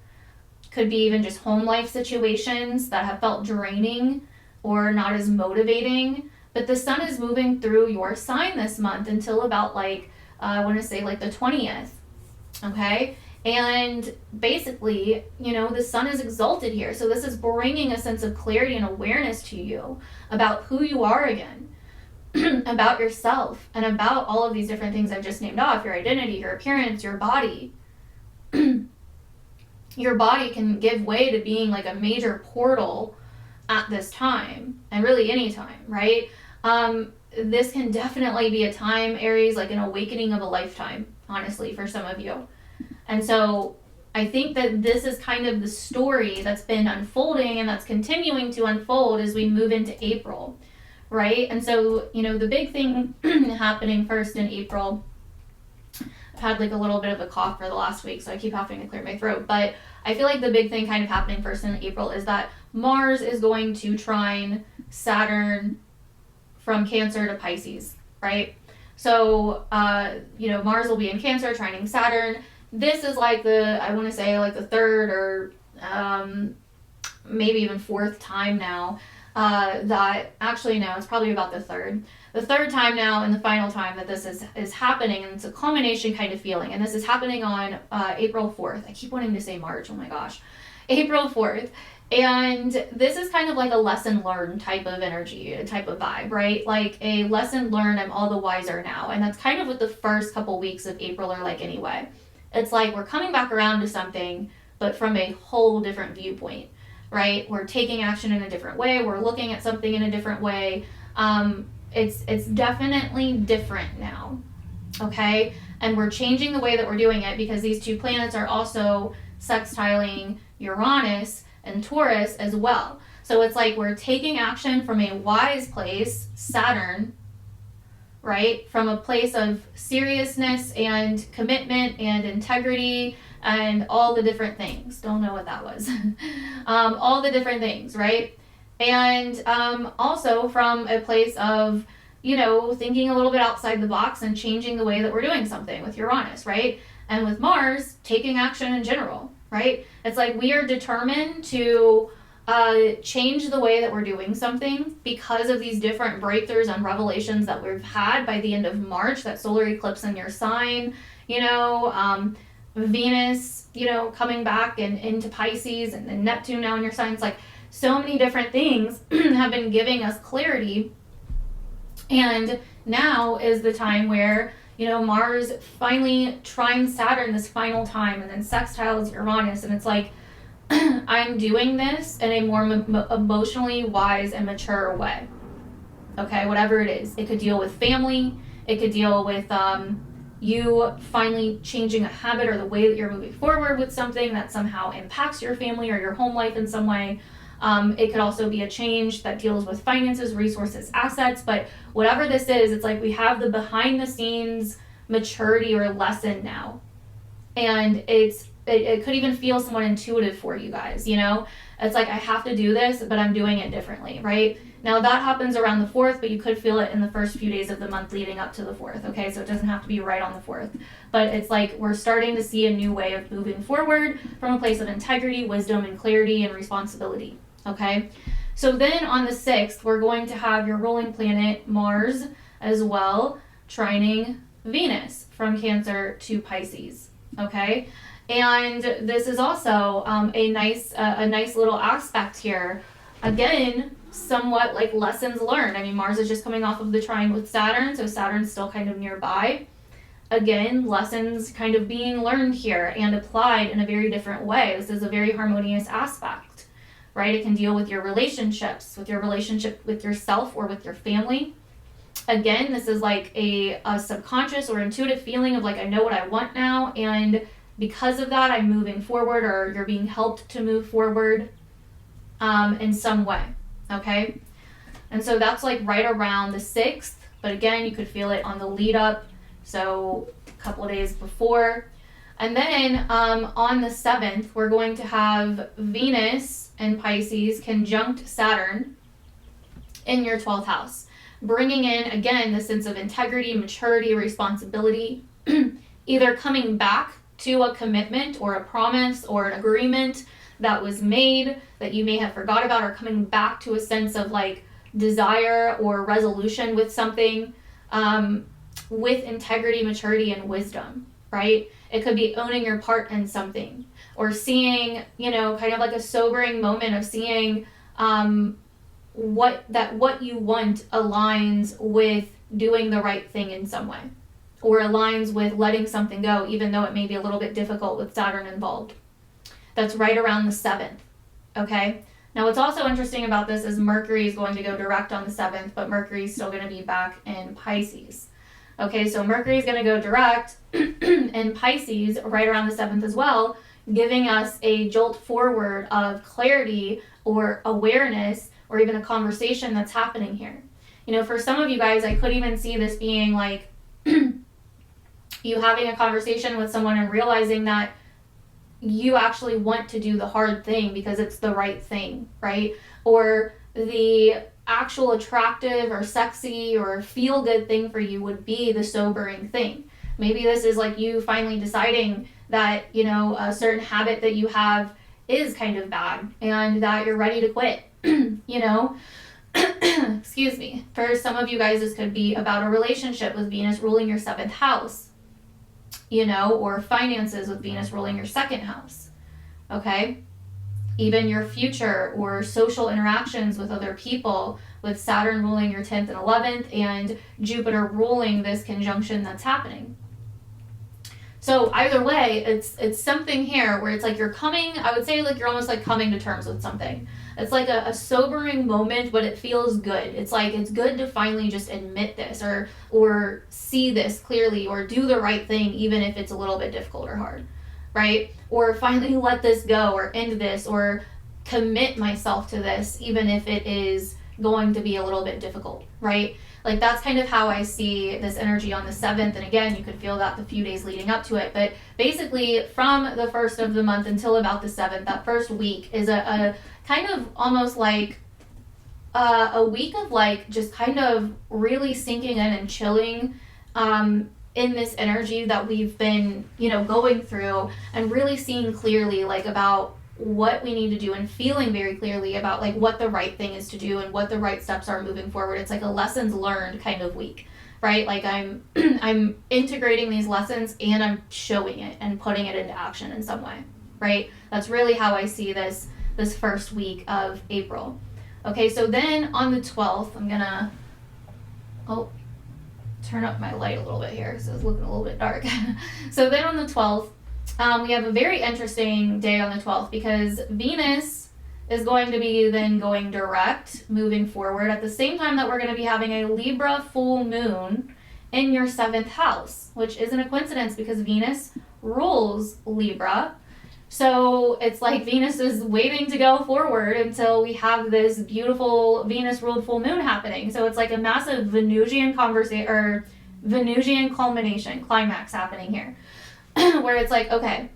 Could be even just home life situations that have felt draining or not as motivating. But the sun is moving through your sign this month until about I want to say the 20th. Okay. And basically, the sun is exalted here. So this is bringing a sense of clarity and awareness to you about who you are again, about yourself, and about all of these different things I've just named off: your identity, your appearance, your body. Your body can give way to being a major portal at this time, and really any time, right? This can definitely be a time, Aries, an awakening of a lifetime, honestly, for some of you. And so I think that this is kind of the story that's been unfolding and that's continuing to unfold as we move into April, right? And so, the big thing happening first in April, I've had a little bit of a cough for the last week, so I keep having to clear my throat. But I feel the big thing kind of happening first in April is that Mars is going to trine Saturn from Cancer to Pisces, right? So, Mars will be in Cancer, trining Saturn. This is I want to say the 3rd or maybe even 4th time now that, actually no, it's probably about the 3rd the third time now and the final time that this is happening, and it's a culmination kind of feeling. And this is happening on April 4th. I keep wanting to say March. Oh my gosh. April 4th. And this is kind of like a lesson learned type of energy, a type of vibe, right? Like a lesson learned, I'm all the wiser now. And that's kind of what the first couple weeks of April are like anyway. It's like we're coming back around to something, but from a whole different viewpoint, right? We're taking action in a different way. We're looking at something in a different way. It's definitely different now, okay? And we're changing the way that we're doing it because these two planets are also sextiling Uranus and Taurus as well. So it's like we're taking action from a wise place, Saturn, right? From a place of seriousness and commitment and integrity and all the different things. Don't know what that was. All the different things, right? And also from a place of, you know, thinking a little bit outside the box and changing the way that we're doing something with Uranus, right? And with Mars, taking action in general, right? It's like we are determined to change the way that we're doing something because of these different breakthroughs and revelations that we've had by the end of March, that solar eclipse in your sign, you know, Venus, you know, coming back and into Pisces, and then Neptune now in your sign. It's like so many different things have been giving us clarity. And now is the time where, you know, Mars finally trines Saturn this final time, and then sextiles Uranus, and it's like, I'm doing this in a more emotionally wise and mature way. Okay, whatever it is. It could deal with family. It could deal with you finally changing a habit or the way that you're moving forward with something that somehow impacts your family or your home life in some way. It could also be a change that deals with finances, resources, assets. But whatever this is, it's like we have the behind the scenes maturity or lesson now. And it could even feel somewhat intuitive for you guys, you know? It's like, I have to do this, but I'm doing it differently, right? Now that happens around the 4th, but you could feel it in the first few days of the month leading up to the 4th, okay? So it doesn't have to be right on the 4th. But it's like we're starting to see a new way of moving forward from a place of integrity, wisdom, and clarity and responsibility, okay? So then on the 6th, we're going to have your ruling planet, Mars, as well, trining Venus from Cancer to Pisces, okay? And this is also a nice little aspect here. Again, somewhat like lessons learned. I mean, Mars is just coming off of the trine with Saturn, so Saturn's still kind of nearby. Again, lessons kind of being learned here and applied in a very different way. This is a very harmonious aspect, right? It can deal with your relationships, with your relationship with yourself or with your family. Again, this is like a subconscious or intuitive feeling of like, I know what I want now, and because of that, I'm moving forward, or you're being helped to move forward in some way, okay? And so that's like right around the 6th, but again, you could feel it on the lead up, so a couple of days before. And then on the 7th, we're going to have Venus and Pisces conjunct Saturn in your 12th house, bringing in, again, the sense of integrity, maturity, responsibility, either coming back to a commitment or a promise or an agreement that was made that you may have forgot about, or coming back to a sense of like desire or resolution with something with integrity, maturity, and wisdom, right? It could be owning your part in something, or seeing, you know, kind of like a sobering moment of seeing what you want aligns with doing the right thing in some way, or aligns with letting something go, even though it may be a little bit difficult with Saturn involved. That's right around the 7th, okay? Now, what's also interesting about this is Mercury is going to go direct on the 7th, but Mercury is still going to be back in Pisces. Okay, so Mercury is going to go direct in Pisces right around the 7th as well, giving us a jolt forward of clarity or awareness, or even a conversation that's happening here. You know, for some of you guys, I could even see this being like you having a conversation with someone and realizing that you actually want to do the hard thing because it's the right thing, right? Or the actual attractive or sexy or feel good thing for you would be the sobering thing. Maybe this is like you finally deciding that, you know, a certain habit that you have is kind of bad and that you're ready to quit, you know? Excuse me. For some of you guys, this could be about a relationship with Venus ruling your 7th house, or finances with Venus ruling your 2nd house, okay? Even your future or social interactions with other people with Saturn ruling your 10th and 11th and Jupiter ruling this conjunction that's happening. So either way, it's something here where it's like you're coming, I would say like you're almost like coming to terms with something. It's like a sobering moment, but it feels good. It's like it's good to finally just admit this or see this clearly or do the right thing, even if it's a little bit difficult or hard, right? Or finally let this go or end this or commit myself to this, even if it is going to be a little bit difficult, right? Like that's kind of how I see this energy on the 7th. And again, you could feel that the few days leading up to it. But basically from the 1st of the month until about the 7th, that first week is a kind of almost like a week of like just kind of really sinking in and chilling in this energy that we've been, going through and really seeing clearly like about what we need to do and feeling very clearly about like what the right thing is to do and what the right steps are moving forward. It's like a lessons learned kind of week, right? Like I'm I'm integrating these lessons and I'm showing it and putting it into action in some way, right? That's really how I see this first week of April. Okay, so then on the 12th, I'm gonna turn up my light a little bit here so it's looking a little bit dark. So then on the 12th, we have a very interesting day on the 12th because Venus is going to be then going direct moving forward at the same time that we're going to be having a Libra full moon in your 7th house, which isn't a coincidence because Venus rules Libra. So it's like Venus is waiting to go forward until we have this beautiful Venus ruled full moon happening. So it's like a massive Venusian Venusian culmination, climax happening here. Where it's like, okay,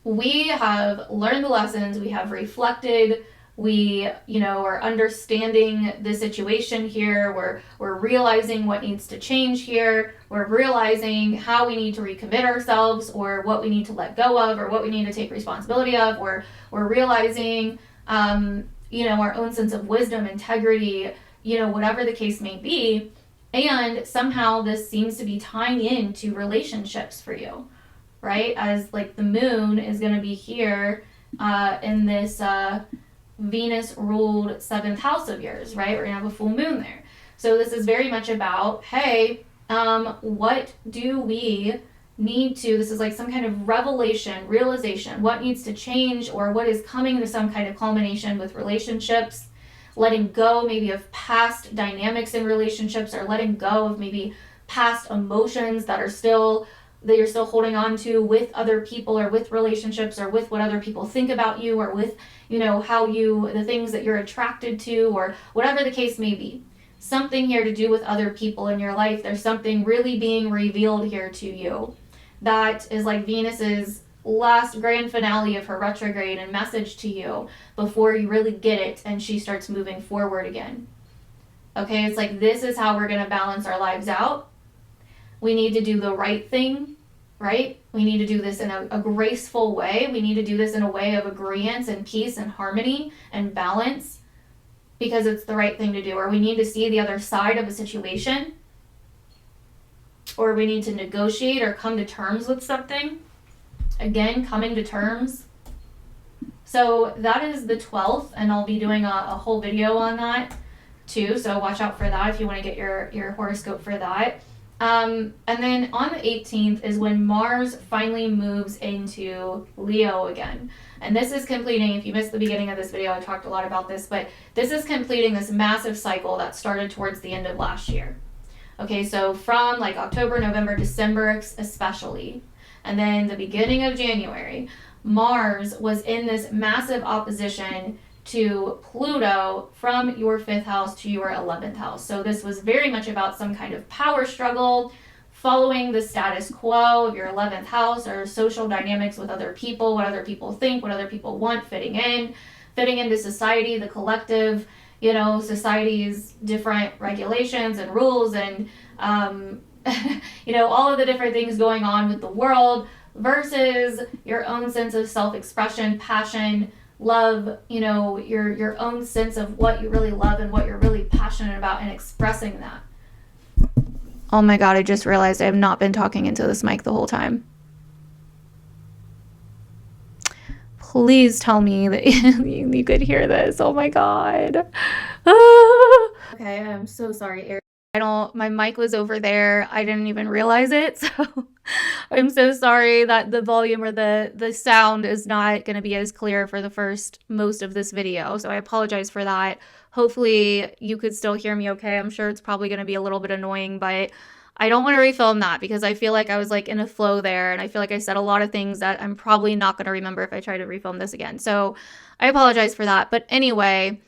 we have learned the lessons, we have reflected, we, are understanding the situation here, we're realizing what needs to change here, we're realizing how we need to recommit ourselves or what we need to let go of or what we need to take responsibility of, or we're realizing, our own sense of wisdom, integrity, whatever the case may be. And somehow this seems to be tying into relationships for you, right? As like the moon is going to be here in this Venus ruled 7th house of yours, right? We're going to have a full moon there. So this is very much about, hey, what do we need to, this is like some kind of realization, what needs to change or what is coming to some kind of culmination with relationships. Letting go maybe of past dynamics in relationships or letting go of maybe past emotions that you're still holding on to with other people or with relationships or with what other people think about you or with, the things that you're attracted to or whatever the case may be. Something here to do with other people in your life. There's something really being revealed here to you that is like Venus's last grand finale of her retrograde and message to you before you really get it and she starts moving forward again. Okay, it's like this is how we're going to balance our lives out. We need to do the right thing, right? We need to do this in a graceful way. We need to do this in a way of agreement and peace and harmony and balance because it's the right thing to do. Or we need to see the other side of a situation, or we need to negotiate or come to terms with something. Again, coming to terms. So that is the 12th, and I'll be doing a whole video on that too. So watch out for that if you want to get your horoscope for that. And then on the 18th is when Mars finally moves into Leo again. And this is completing, if you missed the beginning of this video, I talked a lot about this, but this is completing this massive cycle that started towards the end of last year. Okay, so from like October, November, December especially, and then the beginning of January, Mars was in this massive opposition to Pluto from your 5th house to your 11th house. So this was very much about some kind of power struggle, following the status quo of your 11th house or social dynamics with other people, what other people think, what other people want, fitting into society, the collective, society's different regulations and rules and, all of the different things going on with the world versus your own sense of self-expression, passion, love, you know, your own sense of what you really love and what you're really passionate about and expressing that. Oh my God, I just realized I have not been talking into this mic the whole time. Please tell me that you could hear this. Oh my God. Okay, I'm so sorry, Aries. My mic was over there. I didn't even realize it. So I'm so sorry that the volume or the sound is not going to be as clear for the most of this video. So I apologize for that. Hopefully you could still hear me okay. I'm sure it's probably going to be a little bit annoying, but I don't want to refilm that because I feel like I was like in a flow there, and I feel like I said a lot of things that I'm probably not going to remember if I try to refilm this again. So I apologize for that. But anyway,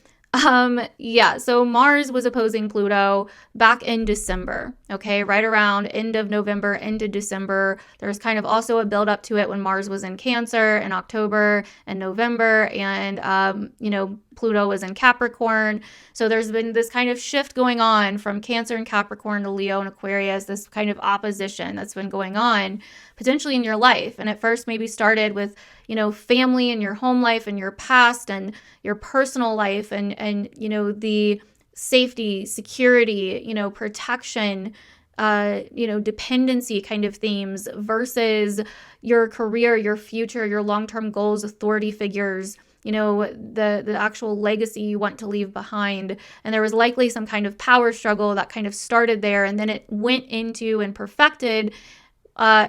yeah, so Mars was opposing Pluto back in December, okay, right around end of November into December. There's kind of also a build up to it when Mars was in Cancer in October and November, and you know, Pluto was in Capricorn. So there's been this kind of shift going on from Cancer and Capricorn to Leo and Aquarius, this kind of opposition that's been going on potentially in your life. And at first maybe started with, you know, family and your home life and your past and your personal life and you know, the safety, security, you know, protection, you know, dependency kind of themes versus your career, your future, your long-term goals, authority figures, you know, the actual legacy you want to leave behind. And there was likely some kind of power struggle that kind of started there, and then it went into and perfected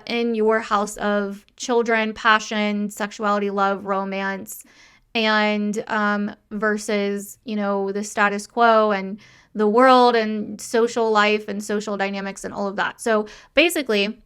in your house of children, passion, sexuality, love, romance, and versus, you know, the status quo and the world and social life and social dynamics and all of that. So basically,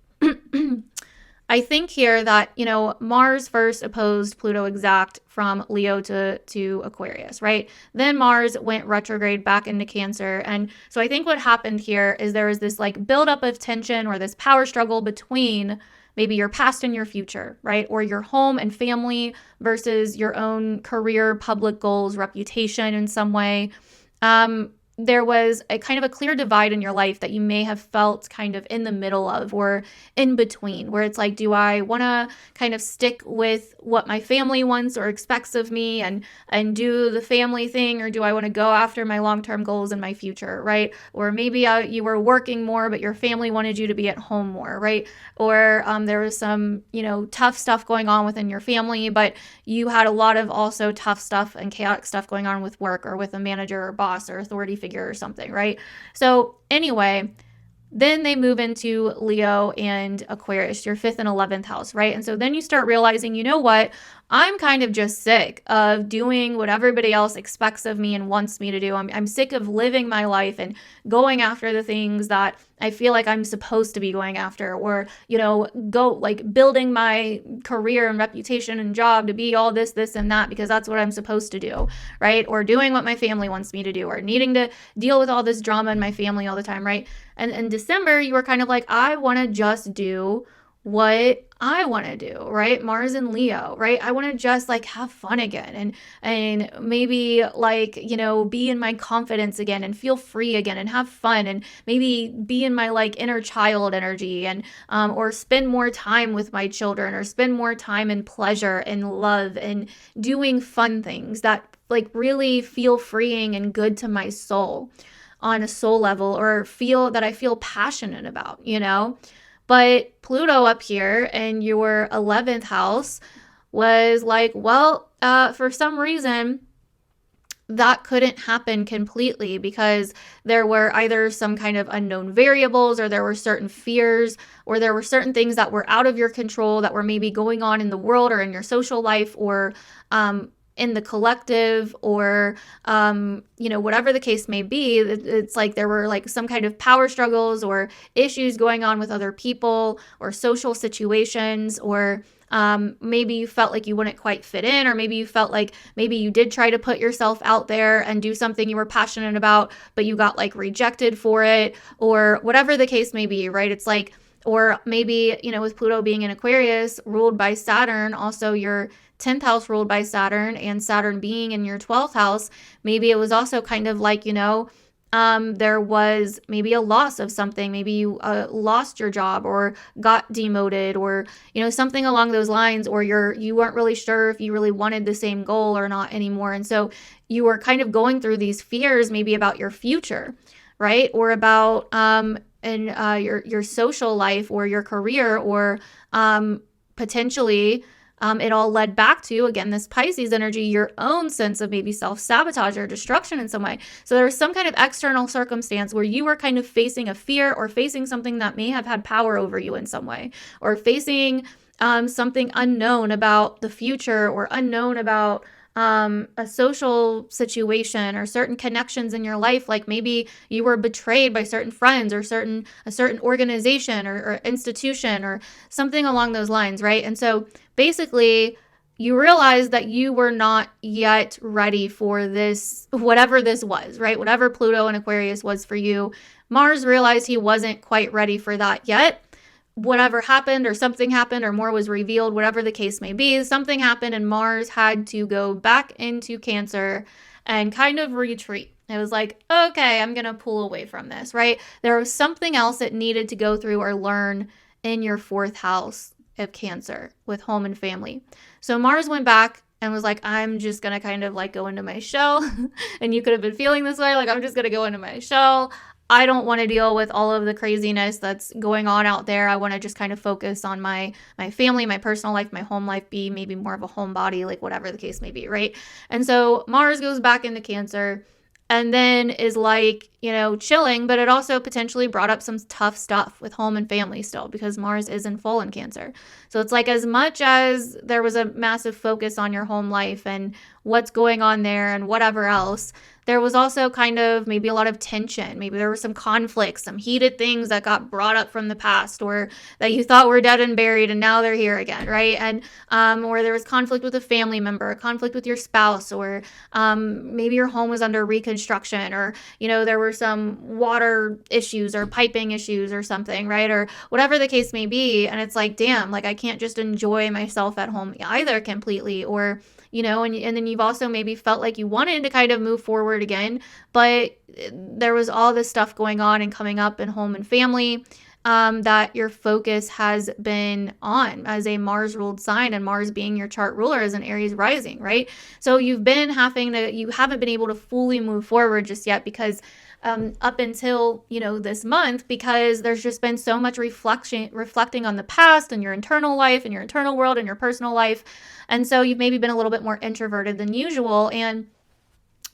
I think here that, you know, Mars first opposed Pluto exact from Leo to Aquarius, right? Then Mars went retrograde back into Cancer. And so I think what happened here is there is this like buildup of tension or this power struggle between maybe your past and your future, right? Or your home and family versus your own career, public goals, reputation in some way. There was a kind of a clear divide in your life that you may have felt kind of in the middle of or in between, where it's like, do I want to kind of stick with what my family wants or expects of me and do the family thing, or do I want to go after my long-term goals and my future, right? Or maybe you were working more, but your family wanted you to be at home more, right? Or there was some, you know, tough stuff going on within your family, but you had a lot of also tough stuff and chaotic stuff going on with work or with a manager or boss or authority figure or something, right? So anyway, then they move into Leo and Aquarius, your 5th and 11th house, right? And so then you start realizing, you know what? I'm kind of just sick of doing what everybody else expects of me and wants me to do. I'm sick of living my life and going after the things that I feel like I'm supposed to be going after, or, you know, go like building my career and reputation and job to be all this, and that, because that's what I'm supposed to do, right? Or doing what my family wants me to do, or needing to deal with all this drama in my family all the time, right? And in December, you were kind of like, I want to just do what I want to do, right? Mars and Leo, right? I want to just like have fun again and maybe like, you know, be in my confidence again and feel free again and have fun and maybe be in my like inner child energy and or spend more time with my children or spend more time in pleasure and love and doing fun things that like really feel freeing and good to my soul on a soul level, or feel that I feel passionate about, you know? But Pluto up here in your 11th house was like, well, for some reason, that couldn't happen completely because there were either some kind of unknown variables, or there were certain fears, or there were certain things that were out of your control that were maybe going on in the world or in your social life, or in the collective, or you know, whatever the case may be. It's like there were like some kind of power struggles or issues going on with other people or social situations, or maybe you felt like you wouldn't quite fit in, or maybe you felt like maybe you did try to put yourself out there and do something you were passionate about, but you got like rejected for it, or whatever the case may be, right? It's like, or maybe, you know, with Pluto being in Aquarius, ruled by Saturn, also your 10th house ruled by Saturn, and Saturn being in your 12th house, maybe it was also kind of like, you know, there was maybe a loss of something. Maybe you lost your job or got demoted, or something along those lines, or you weren't really sure if you really wanted the same goal or not anymore. And so you were kind of going through these fears maybe about your future, right? Or about your social life or your career, or potentially it all led back to, again, this Pisces energy, your own sense of maybe self-sabotage or destruction in some way. So there was some kind of external circumstance where you were kind of facing a fear or facing something that may have had power over you in some way, or facing something unknown about the future, or unknown about a social situation or certain connections in your life. Like maybe you were betrayed by certain friends or a certain organization or institution or something along those lines, right? And so basically you realize that you were not yet ready for this, whatever this was, right? Whatever Pluto and Aquarius was for you. Mars realized he wasn't quite ready for that yet. Whatever happened, or something happened, or more was revealed, whatever the case may be, something happened and Mars had to go back into Cancer and kind of retreat. It was like, okay, I'm going to pull away from this, right? There was something else it needed to go through or learn in your 4th house of Cancer with home and family. So Mars went back and was like, I'm just going to kind of like go into my shell. And you could have been feeling this way, like, I'm just going to go into my shell. I don't want to deal with all of the craziness that's going on out there. I want to just kind of focus on my family, my personal life, my home life, be maybe more of a homebody, like whatever the case may be, right? And so Mars goes back into Cancer and then is like, chilling, but it also potentially brought up some tough stuff with home and family still, because Mars is in full in Cancer. So it's like, as much as there was a massive focus on your home life and what's going on there and whatever else, there was also kind of maybe a lot of tension. Maybe there were some conflicts, some heated things that got brought up from the past, or that you thought were dead and buried and now they're here again, right? And or there was conflict with a family member, conflict with your spouse, or maybe your home was under reconstruction, or there were some water issues or piping issues or something, right? Or whatever the case may be. And it's like, damn, like I can't just enjoy myself at home either completely, or and then you've also maybe felt like you wanted to kind of move forward again, but there was all this stuff going on and coming up in home and family that your focus has been on as a Mars ruled sign, and Mars being your chart ruler as an Aries rising, right? So you haven't been able to fully move forward just yet, because up until this month, because there's just been so much reflecting on the past and your internal life and your internal world and your personal life. And so you've maybe been a little bit more introverted than usual.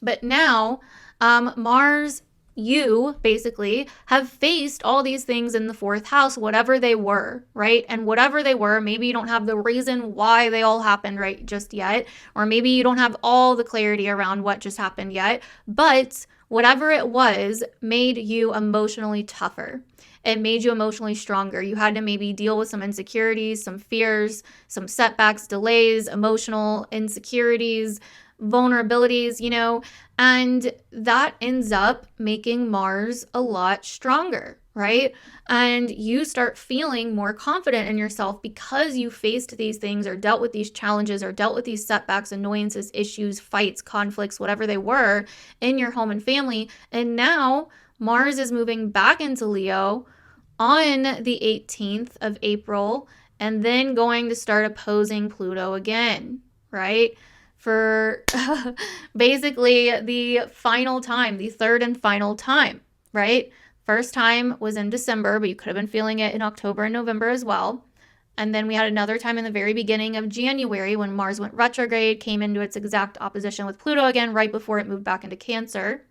But now Mars, you basically have faced all these things in the 4th house, whatever they were, right? And whatever they were, maybe you don't have the reason why they all happened right just yet, or maybe you don't have all the clarity around what just happened yet, but whatever it was made you emotionally tougher. It made you emotionally stronger. You had to maybe deal with some insecurities, some fears, some setbacks, delays, emotional insecurities, vulnerabilities, and that ends up making Mars a lot stronger, right? And you start feeling more confident in yourself because you faced these things or dealt with these challenges or dealt with these setbacks, annoyances, issues, fights, conflicts, whatever they were in your home and family. And now Mars is moving back into Leo on the 18th of April, and then going to start opposing Pluto again, right? For basically the final time, the third and final time, right? First time was in December, but you could have been feeling it in October and November as well. And then we had another time in the very beginning of January when Mars went retrograde, came into its exact opposition with Pluto again, right before it moved back into Cancer.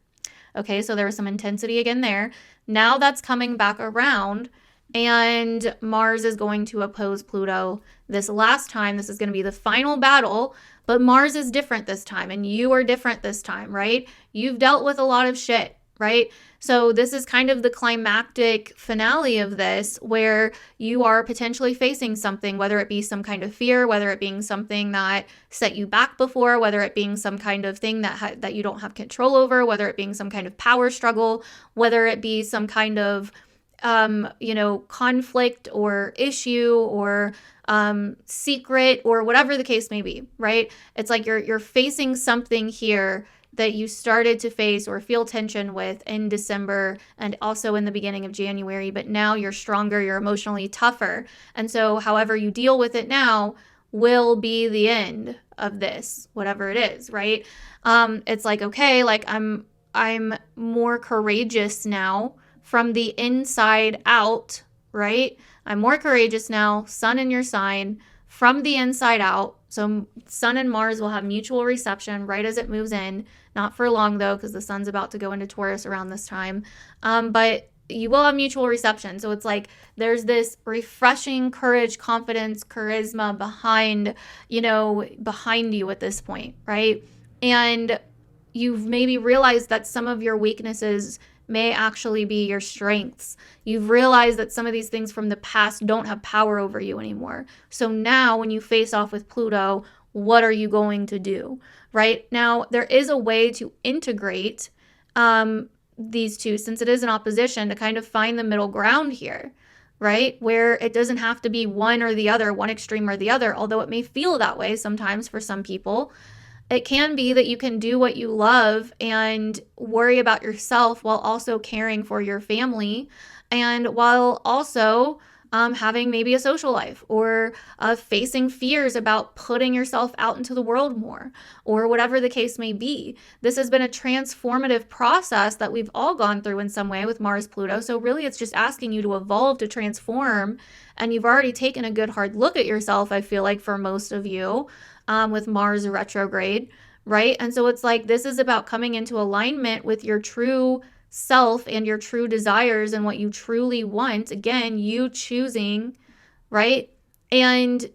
Okay, so there was some intensity again there. Now that's coming back around, and Mars is going to oppose Pluto this last time. This is going to be the final battle, but Mars is different this time, and you are different this time, right? You've dealt with a lot of shit, right? So this is kind of the climactic finale of this, where you are potentially facing something, whether it be some kind of fear, whether it being something that set you back before, whether it being some kind of thing that you don't have control over, whether it being some kind of power struggle, whether it be some kind of conflict or issue or secret or whatever the case may be, right? It's like you're facing something here that you started to face or feel tension with in December and also in the beginning of January, but now you're stronger, you're emotionally tougher. And so however you deal with it now will be the end of this, whatever it is, right? It's like, okay, like I'm more courageous now from the inside out, right? I'm more courageous now, sun in your sign, from the inside out. So sun and Mars will have mutual reception right as it moves in. Not for long though, because the sun's about to go into Taurus around this time. But you will have mutual reception. So it's like there's this refreshing courage, confidence, charisma behind you at this point, right? And you've maybe realized that some of your weaknesses may actually be your strengths. You've realized that some of these things from the past don't have power over you anymore. So now when you face off with Pluto, what are you going to do? Right? Now, there is a way to integrate these two, since it is an opposition, to kind of find the middle ground here, right? Where it doesn't have to be one or the other, one extreme or the other, although it may feel that way sometimes for some people. It can be that you can do what you love and worry about yourself while also caring for your family, and while also having maybe a social life, or facing fears about putting yourself out into the world more, or whatever the case may be. This has been a transformative process that we've all gone through in some way with Mars Pluto. So really it's just asking you to evolve, to transform. And you've already taken a good hard look at yourself, I feel like, for most of you, with Mars retrograde, right? And so it's like, this is about coming into alignment with your true self and your true desires and what you truly want. Again, you choosing, right? And,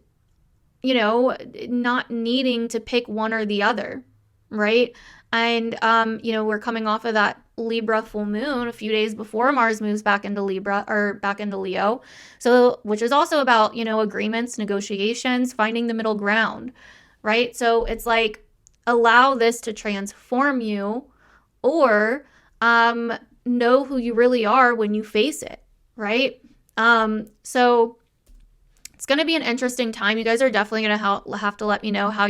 not needing to pick one or the other, right? And, we're coming off of that Libra full moon a few days before Mars moves back into Libra, or back into Leo. So, which is also about, agreements, negotiations, finding the middle ground, right? So it's like, allow this to transform you, or know who you really are when you face it, right? So it's going to be an interesting time. You guys are definitely going to have to let me know how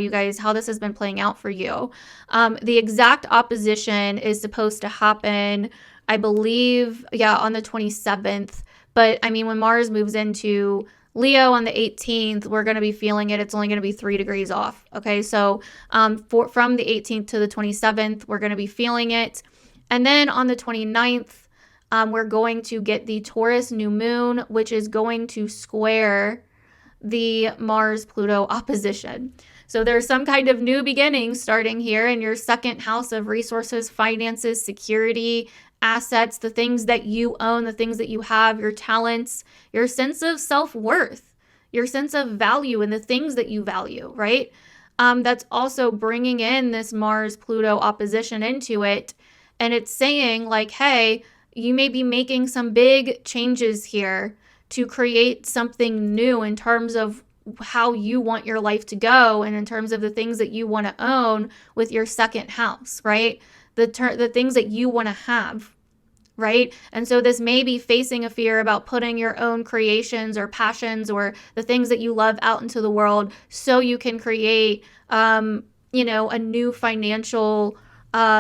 this has been playing out for you. The exact opposition is supposed to happen, I believe, on the 27th. But I mean, when Mars moves into Leo on the 18th, we're going to be feeling it. It's only going to be 3 degrees off. Okay. So from the 18th to the 27th, we're going to be feeling it. And then on the 29th, we're going to get the Taurus new moon, which is going to square the Mars-Pluto opposition. So there's some kind of new beginning starting here in your second house of resources, finances, security, assets, the things that you own, the things that you have, your talents, your sense of self-worth, your sense of value and the things that you value, right? That's also bringing in this Mars-Pluto opposition into it. And it's saying like, hey, you may be making some big changes here to create something new in terms of how you want your life to go, and in terms of the things that you want to own with your second house, right? The things that you want to have, right? And so this may be facing a fear about putting your own creations or passions or the things that you love out into the world, so you can create, a new financial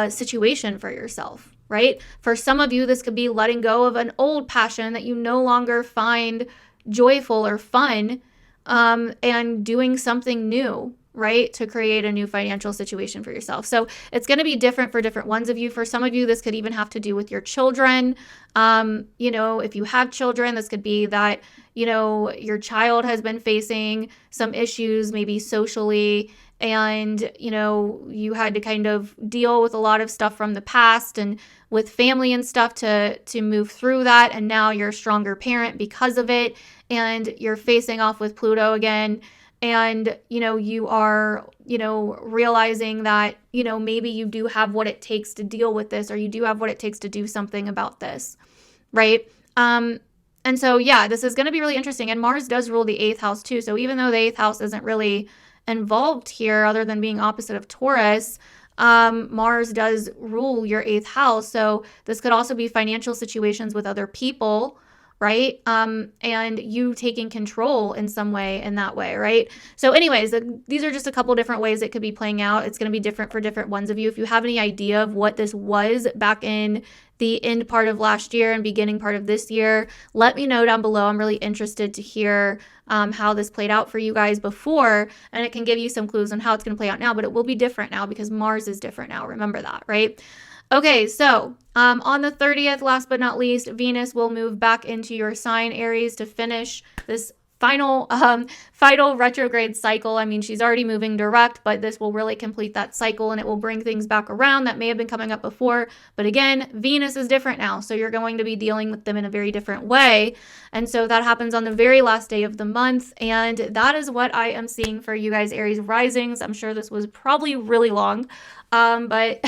situation for yourself, right? For some of you, this could be letting go of an old passion that you no longer find joyful or fun, and doing something new, right? To create a new financial situation for yourself. So it's going to be different for different ones of you. For some of you, this could even have to do with your children. If you have children, this could be that, your child has been facing some issues, maybe socially, and, you had to kind of deal with a lot of stuff from the past and with family and stuff to move through that. And now you're a stronger parent because of it. And you're facing off with Pluto again. And, you are, realizing that, maybe you do have what it takes to deal with this, or you do have what it takes to do something about this, right? And so, this is going to be really interesting. And Mars does rule the 8th house too. So even though the 8th house isn't really involved here, other than being opposite of Taurus, Mars does rule your 8th house. So this could also be financial situations with other people, right? And you taking control in some way in that way, right? So anyways, these are just a couple different ways it could be playing out. It's going to be different for different ones of you. If you have any idea of what this was back in the end part of last year and beginning part of this year, let me know down below. I'm really interested to hear how this played out for you guys before, and it can give you some clues on how it's going to play out now, but it will be different now because Mars is different now. Remember that, right? Okay, so on the 30th, last but not least, Venus will move back into your sign, Aries, to finish this final retrograde cycle. I mean, she's already moving direct, but this will really complete that cycle, and it will bring things back around that may have been coming up before. But again, Venus is different now, so you're going to be dealing with them in a very different way. And so that happens on the very last day of the month, and that is what I am seeing for you guys, Aries risings. I'm sure this was probably really long, but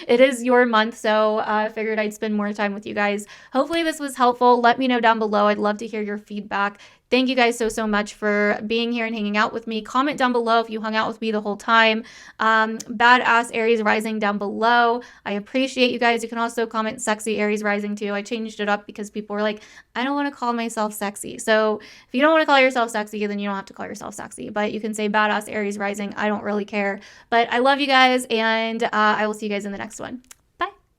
it is your month, so I figured I'd spend more time with you guys. Hopefully this was helpful. Let me know down below. I'd love to hear your feedback. Thank you guys so much for being here and hanging out with me. Comment down below if you hung out with me the whole time. Badass Aries rising down below. I appreciate you guys. You can also comment sexy Aries rising too. I changed it up because people were like, I don't want to call myself sexy. So if you don't want to call yourself sexy, then you don't have to call yourself sexy. But you can say badass Aries rising. I don't really care. But I love you guys, and I will see you guys in the next one.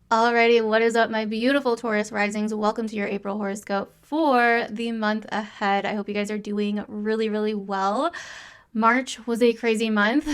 Alrighty, what is up, my beautiful Taurus risings? Welcome to your April horoscope for the month ahead. I hope you guys are doing really, really well. March was a crazy month.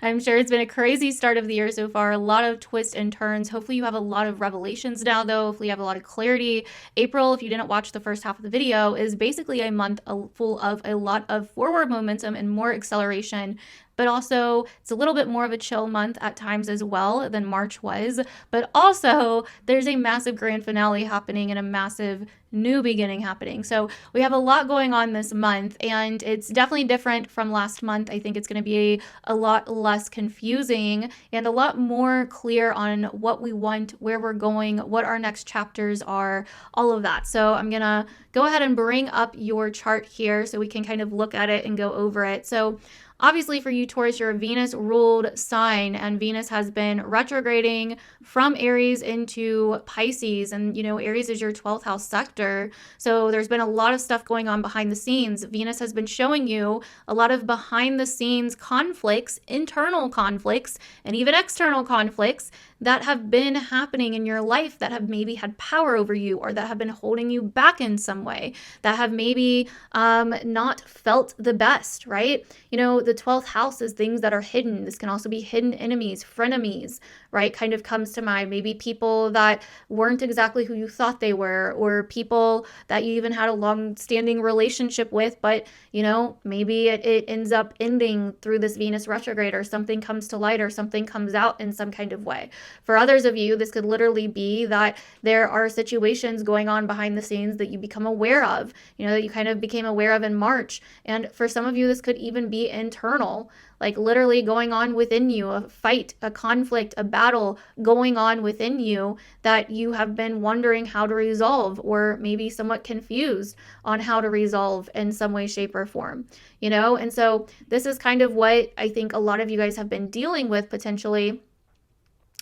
I'm sure it's been a crazy start of the year so far. A lot of twists and turns. Hopefully you have a lot of revelations now, though. Hopefully you have a lot of clarity. April, if you didn't watch the first half of the video, is basically a month full of a lot of forward momentum and more acceleration. But also, it's a little bit more of a chill month at times as well than March was. But also, there's a massive grand finale happening and a massive new beginning happening. So we have a lot going on this month, and it's definitely different from last month. I think it's going to be a lot less confusing and a lot more clear on what we want, where we're going, what our next chapters are, all of that. So I'm going to go ahead and bring up your chart here so we can kind of look at it and go over it. So obviously for you, Taurus, you're a Venus-ruled sign, and Venus has been retrograding from Aries into Pisces, and, you know, Aries is your 12th house sector, so there's been a lot of stuff going on behind the scenes. Venus has been showing you a lot of behind-the-scenes conflicts, internal conflicts, and even external conflicts that have been happening in your life that have maybe had power over you, or that have been holding you back in some way, that have maybe not felt the best, right? You know, the 12th house is things that are hidden. This can also be hidden enemies, frenemies, right? Kind of comes to mind. Maybe people that weren't exactly who you thought they were, or people that you even had a long-standing relationship with, but, you know, maybe it ends up ending through this Venus retrograde, or something comes to light, or something comes out in some kind of way. For others of you, this could literally be that there are situations going on behind the scenes that you become aware of, you know, that you kind of became aware of in March. And for some of you, this could even be internal, like literally going on within you, a fight, a conflict, a battle going on within you that you have been wondering how to resolve, or maybe somewhat confused on how to resolve in some way, shape, or form, you know? And so this is kind of what I think a lot of you guys have been dealing with potentially.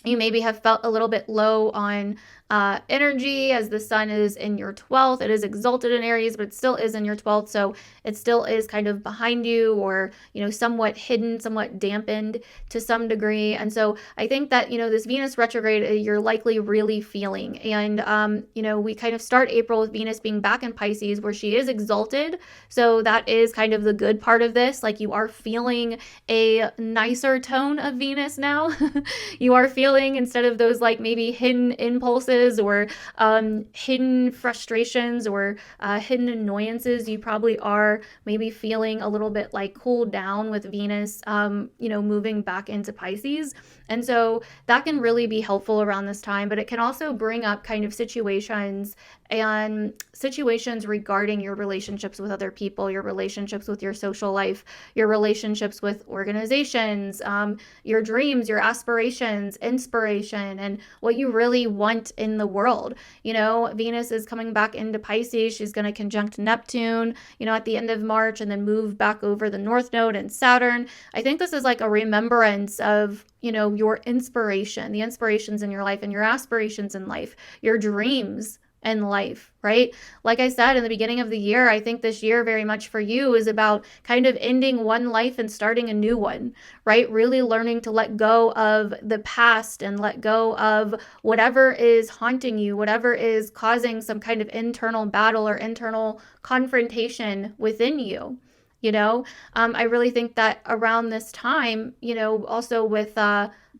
You maybe have felt a little bit low on energy as the sun is in your 12th. It is exalted in Aries, but it still is in your 12th. So it still is kind of behind you, or, you know, somewhat hidden, somewhat dampened to some degree. And so I think that, you know, this Venus retrograde, you're likely really feeling. And, you know, we kind of start April with Venus being back in Pisces, where she is exalted. So that is kind of the good part of this. Like, you are feeling a nicer tone of Venus now. You are feeling, instead of those like maybe hidden impulses, or hidden frustrations, or hidden annoyances, you probably are maybe feeling a little bit like cooled down with Venus, you know, moving back into Pisces. And so that can really be helpful around this time, but it can also bring up kind of situations regarding your relationships with other people, your relationships with your social life, your relationships with organizations, your dreams, your aspirations, inspiration, and what you really want in the world. You know, Venus is coming back into Pisces. She's going to conjunct Neptune, you know, at the end of March, and then move back over the North Node and Saturn. I think this is like a remembrance of, you know, your inspiration, the inspirations in your life and your aspirations in life, your dreams, in life, right? Like I said in the beginning of the year, I think this year very much for you is about kind of ending one life and starting a new one, right? Really learning to let go of the past and let go of whatever is haunting you, whatever is causing some kind of internal battle or internal confrontation within you. I really think that around this time, also with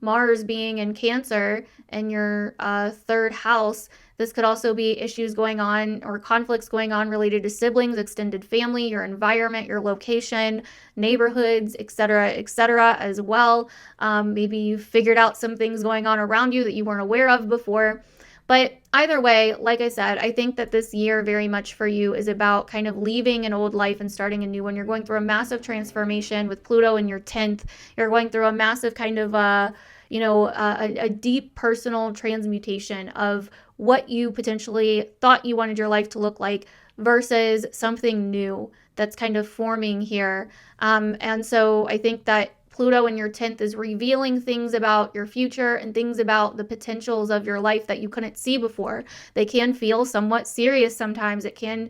Mars being in Cancer in your third house, this could also be issues going on or conflicts going on related to siblings, extended family, your environment, your location, neighborhoods, etc., as well. Maybe you figured out some things going on around you that you weren't aware of before. But either way, like I said, I think that this year very much for you is about kind of leaving an old life and starting a new one. You're going through a massive transformation with Pluto in your 10th. You're going through a massive kind of, a deep personal transmutation of what you potentially thought you wanted your life to look like versus something new that's kind of forming here. And so I think that Pluto in your 10th is revealing things about your future and things about the potentials of your life that you couldn't see before. They can feel somewhat serious sometimes. It can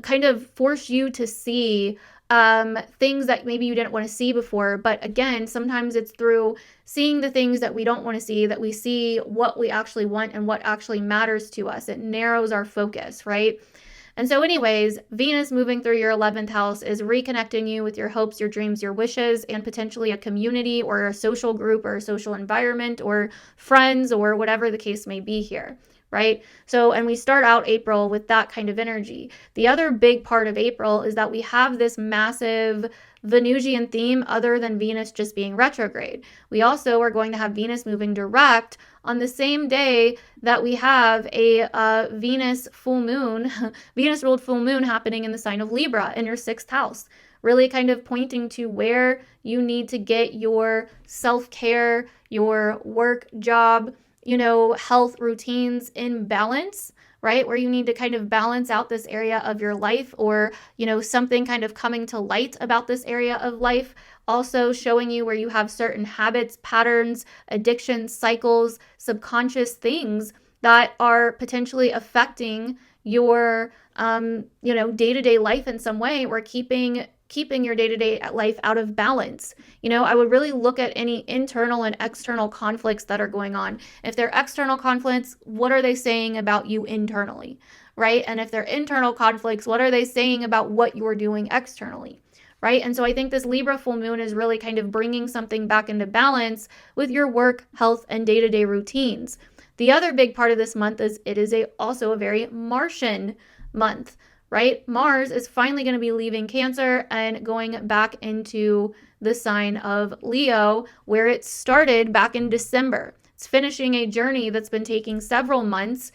kind of force you to see things that maybe you didn't want to see before. But again, sometimes it's through seeing the things that we don't want to see that we see what we actually want and what actually matters to us. It narrows our focus, right? And so anyways, Venus moving through your 11th house is reconnecting you with your hopes, your dreams, your wishes, and potentially a community or a social group or a social environment or friends or whatever the case may be here, right? So, and we start out April with that kind of energy. The other big part of April is that we have this massive Venusian theme other than Venus just being retrograde. We also are going to have Venus moving direct on the same day that we have a Venus full moon, Venus ruled full moon happening in the sign of Libra in your 6th house, really kind of pointing to where you need to get your self-care, your work, job, health routines in balance, right? Where you need to kind of balance out this area of your life or, something kind of coming to light about this area of life. Also showing you where you have certain habits, patterns, addictions, cycles, subconscious things that are potentially affecting your, day-to-day life in some way or keeping your day-to-day life out of balance. I would really look at any internal and external conflicts that are going on. If they're external conflicts, what are they saying about you internally, right? And if they're internal conflicts, what are they saying about what you're doing externally, right? And so I think this Libra full moon is really kind of bringing something back into balance with your work, health, and day-to-day routines. The other big part of this month is it is also a very Martian month, right? Mars is finally going to be leaving Cancer and going back into the sign of Leo, where it started back in December. It's finishing a journey that's been taking several months,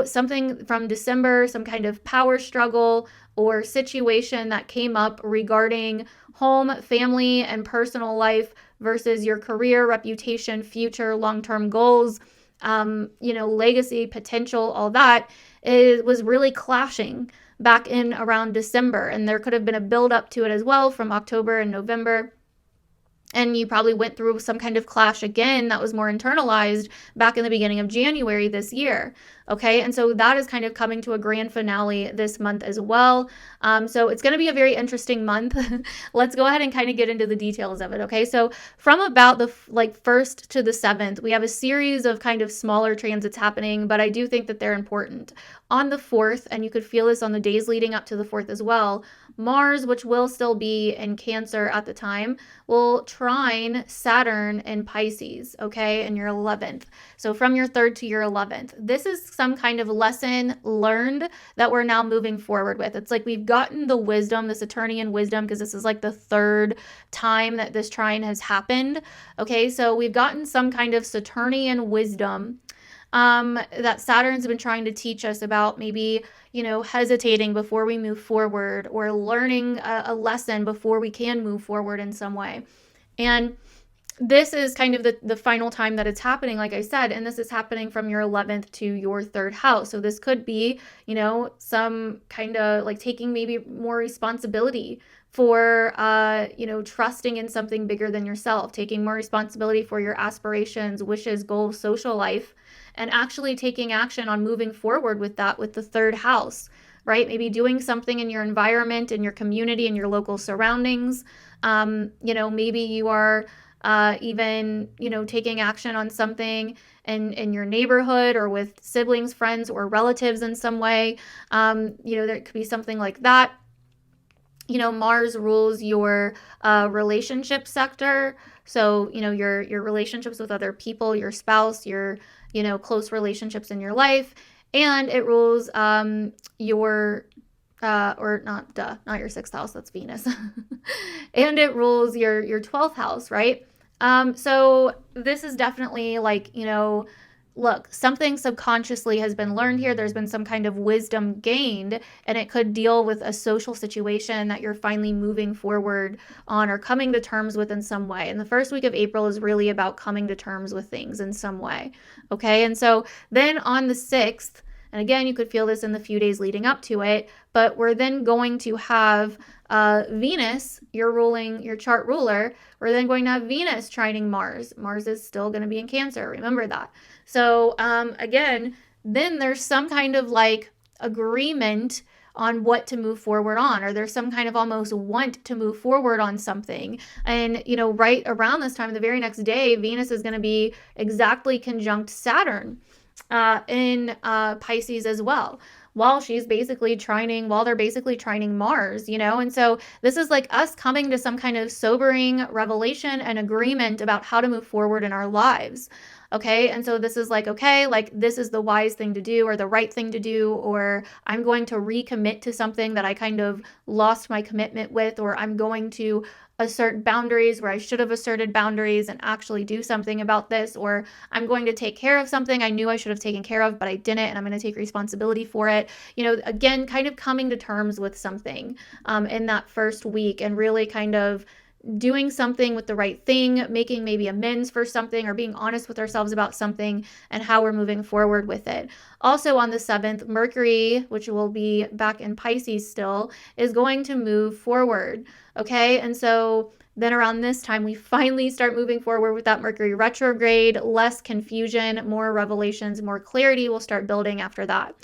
something from December, some kind of power struggle or situation that came up regarding home, family, and personal life versus your career, reputation, future, long-term goals, legacy, potential, all that. It was really clashing back in around December, and there could have been a build up to it as well from October and November. And you probably went through some kind of clash again that was more internalized back in the beginning of January this year. Okay. And so that is kind of coming to a grand finale this month as well. So it's going to be a very interesting month. Let's go ahead and kind of get into the details of it. Okay. So from about the 1st to the 7th, we have a series of kind of smaller transits happening, but I do think that they're important. On the 4th, and you could feel this on the days leading up to the 4th as well, Mars, which will still be in Cancer at the time, will trine Saturn in Pisces, okay, in your 11th. So from your 3rd to your 11th. This is some kind of lesson learned that we're now moving forward with. It's like we've gotten the wisdom, this Saturnian wisdom, because this is like the 3rd time that this trine has happened. Okay, so we've gotten some kind of Saturnian wisdom that Saturn's been trying to teach us about maybe, hesitating before we move forward or learning a lesson before we can move forward in some way. And this is kind of the final time that it's happening, like I said, and this is happening from your 11th to your 3rd house. So this could be, some kind of like taking maybe more responsibility for, trusting in something bigger than yourself, taking more responsibility for your aspirations, wishes, goals, social life, and actually taking action on moving forward with that with the third house, right? Maybe doing something in your environment, in your community, in your local surroundings. Maybe you are even, taking action on something in your neighborhood or with siblings, friends, or relatives in some way. There could be something like that. Mars rules your relationship sector. So, your relationships with other people, your spouse, your, close relationships in your life. And it rules your or not your sixth house, that's Venus. And it rules your 12th house, right? So this is definitely like, look, something subconsciously has been learned here. There's been some kind of wisdom gained, and it could deal with a social situation that you're finally moving forward on or coming to terms with in some way. And the first week of April is really about coming to terms with things in some way. Okay. And so then on the 6th, and again, you could feel this in the few days leading up to it, but we're then going to have Venus, your chart ruler, we're then going to have Venus trining Mars. Mars is still going to be in Cancer. Remember that. So again, then there's some kind of like agreement on what to move forward on, or there's some kind of almost want to move forward on something. And, right around this time, the very next day, Venus is going to be exactly conjunct Saturn in Pisces as well, while they're basically trining Mars, and so this is like us coming to some kind of sobering revelation and agreement about how to move forward in our lives. Okay. And so this is like, okay, like this is the wise thing to do or the right thing to do, or I'm going to recommit to something that I kind of lost my commitment with, or I'm going to assert boundaries where I should have asserted boundaries and actually do something about this, or I'm going to take care of something I knew I should have taken care of, but I didn't, and I'm going to take responsibility for it. Again, kind of coming to terms with something in that first week and really kind of doing something with the right thing, making maybe amends for something, or being honest with ourselves about something and how we're moving forward with it. Also on the 7th, Mercury, which will be back in Pisces still, is going to move forward. Okay. And so then around this time, we finally start moving forward with that Mercury retrograde, less confusion, more revelations, more clarity will start building after that.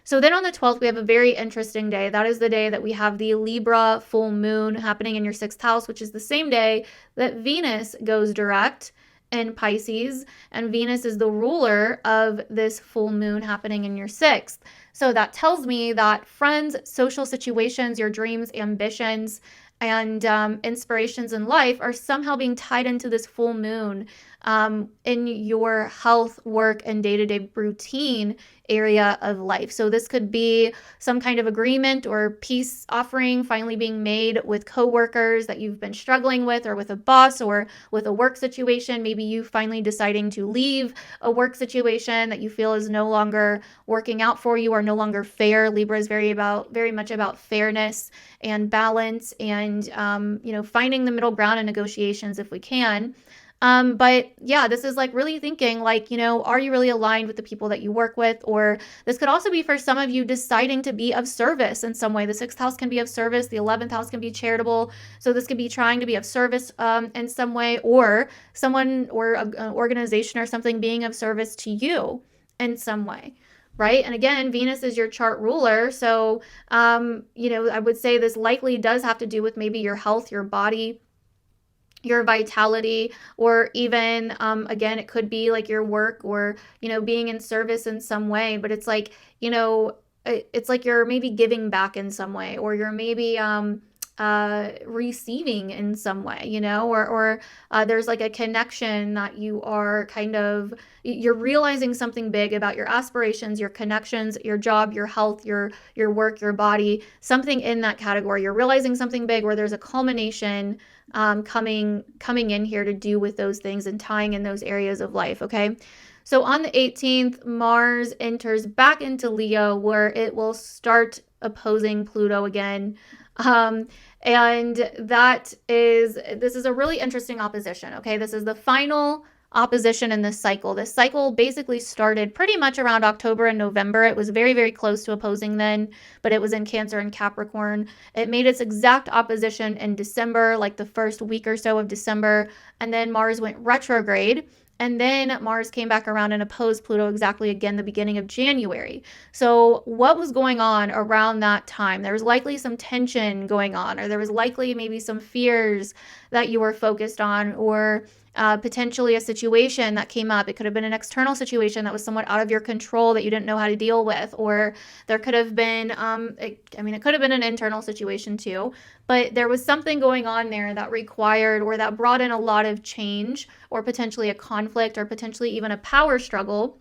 So then on the 12th, we have a very interesting day. That is the day that we have the Libra full moon happening in your 6th house, which is the same day that Venus goes direct in Pisces, and Venus is the ruler of this full moon happening in your 6th. So that tells me that friends, social situations, your dreams, ambitions, and inspirations in life are somehow being tied into this full moon in your health, work, and day-to-day routine area of life. So this could be some kind of agreement or peace offering finally being made with coworkers that you've been struggling with, or with a boss, or with a work situation. Maybe you finally deciding to leave a work situation that you feel is no longer working out for you or no longer fair. Libra is very much about fairness and balance and finding the middle ground in negotiations if we can. But yeah, this is like really thinking like, are you really aligned with the people that you work with? Or this could also be for some of you deciding to be of service in some way. The 6th house can be of service. The 11th house can be charitable. So this could be trying to be of service in some way, or someone or an organization or something being of service to you in some way. Right. And again, Venus is your chart ruler. So, I would say this likely does have to do with maybe your health, your body, your vitality, or even, again, it could be like your work or, being in service in some way, but it's like, it's like you're maybe giving back in some way, or you're maybe, receiving in some way, or there's like a connection that you are you're realizing something big about your aspirations, your connections, your job, your health, your work, your body, something in that category. You're realizing something big where there's a culmination coming in here to do with those things and tying in those areas of life. Okay. So on the 18th, Mars enters back into Leo, where it will start opposing Pluto again. And this is a really interesting opposition. Okay. This is the final opposition in this cycle. This cycle basically started pretty much around October and November. It was very, very close to opposing then, but it was in Cancer and Capricorn. It made its exact opposition in December, like the first week or so of December, and then Mars went retrograde. And then Mars came back around and opposed Pluto exactly again the beginning of January. So what was going on around that time? There was likely some tension going on, or there was likely maybe some fears that you were focused on, or potentially a situation that came up. It could have been an external situation that was somewhat out of your control that you didn't know how to deal with, or there could have been, it could have been an internal situation too, but there was something going on there that required, or that brought in a lot of change, or potentially a conflict, or potentially even a power struggle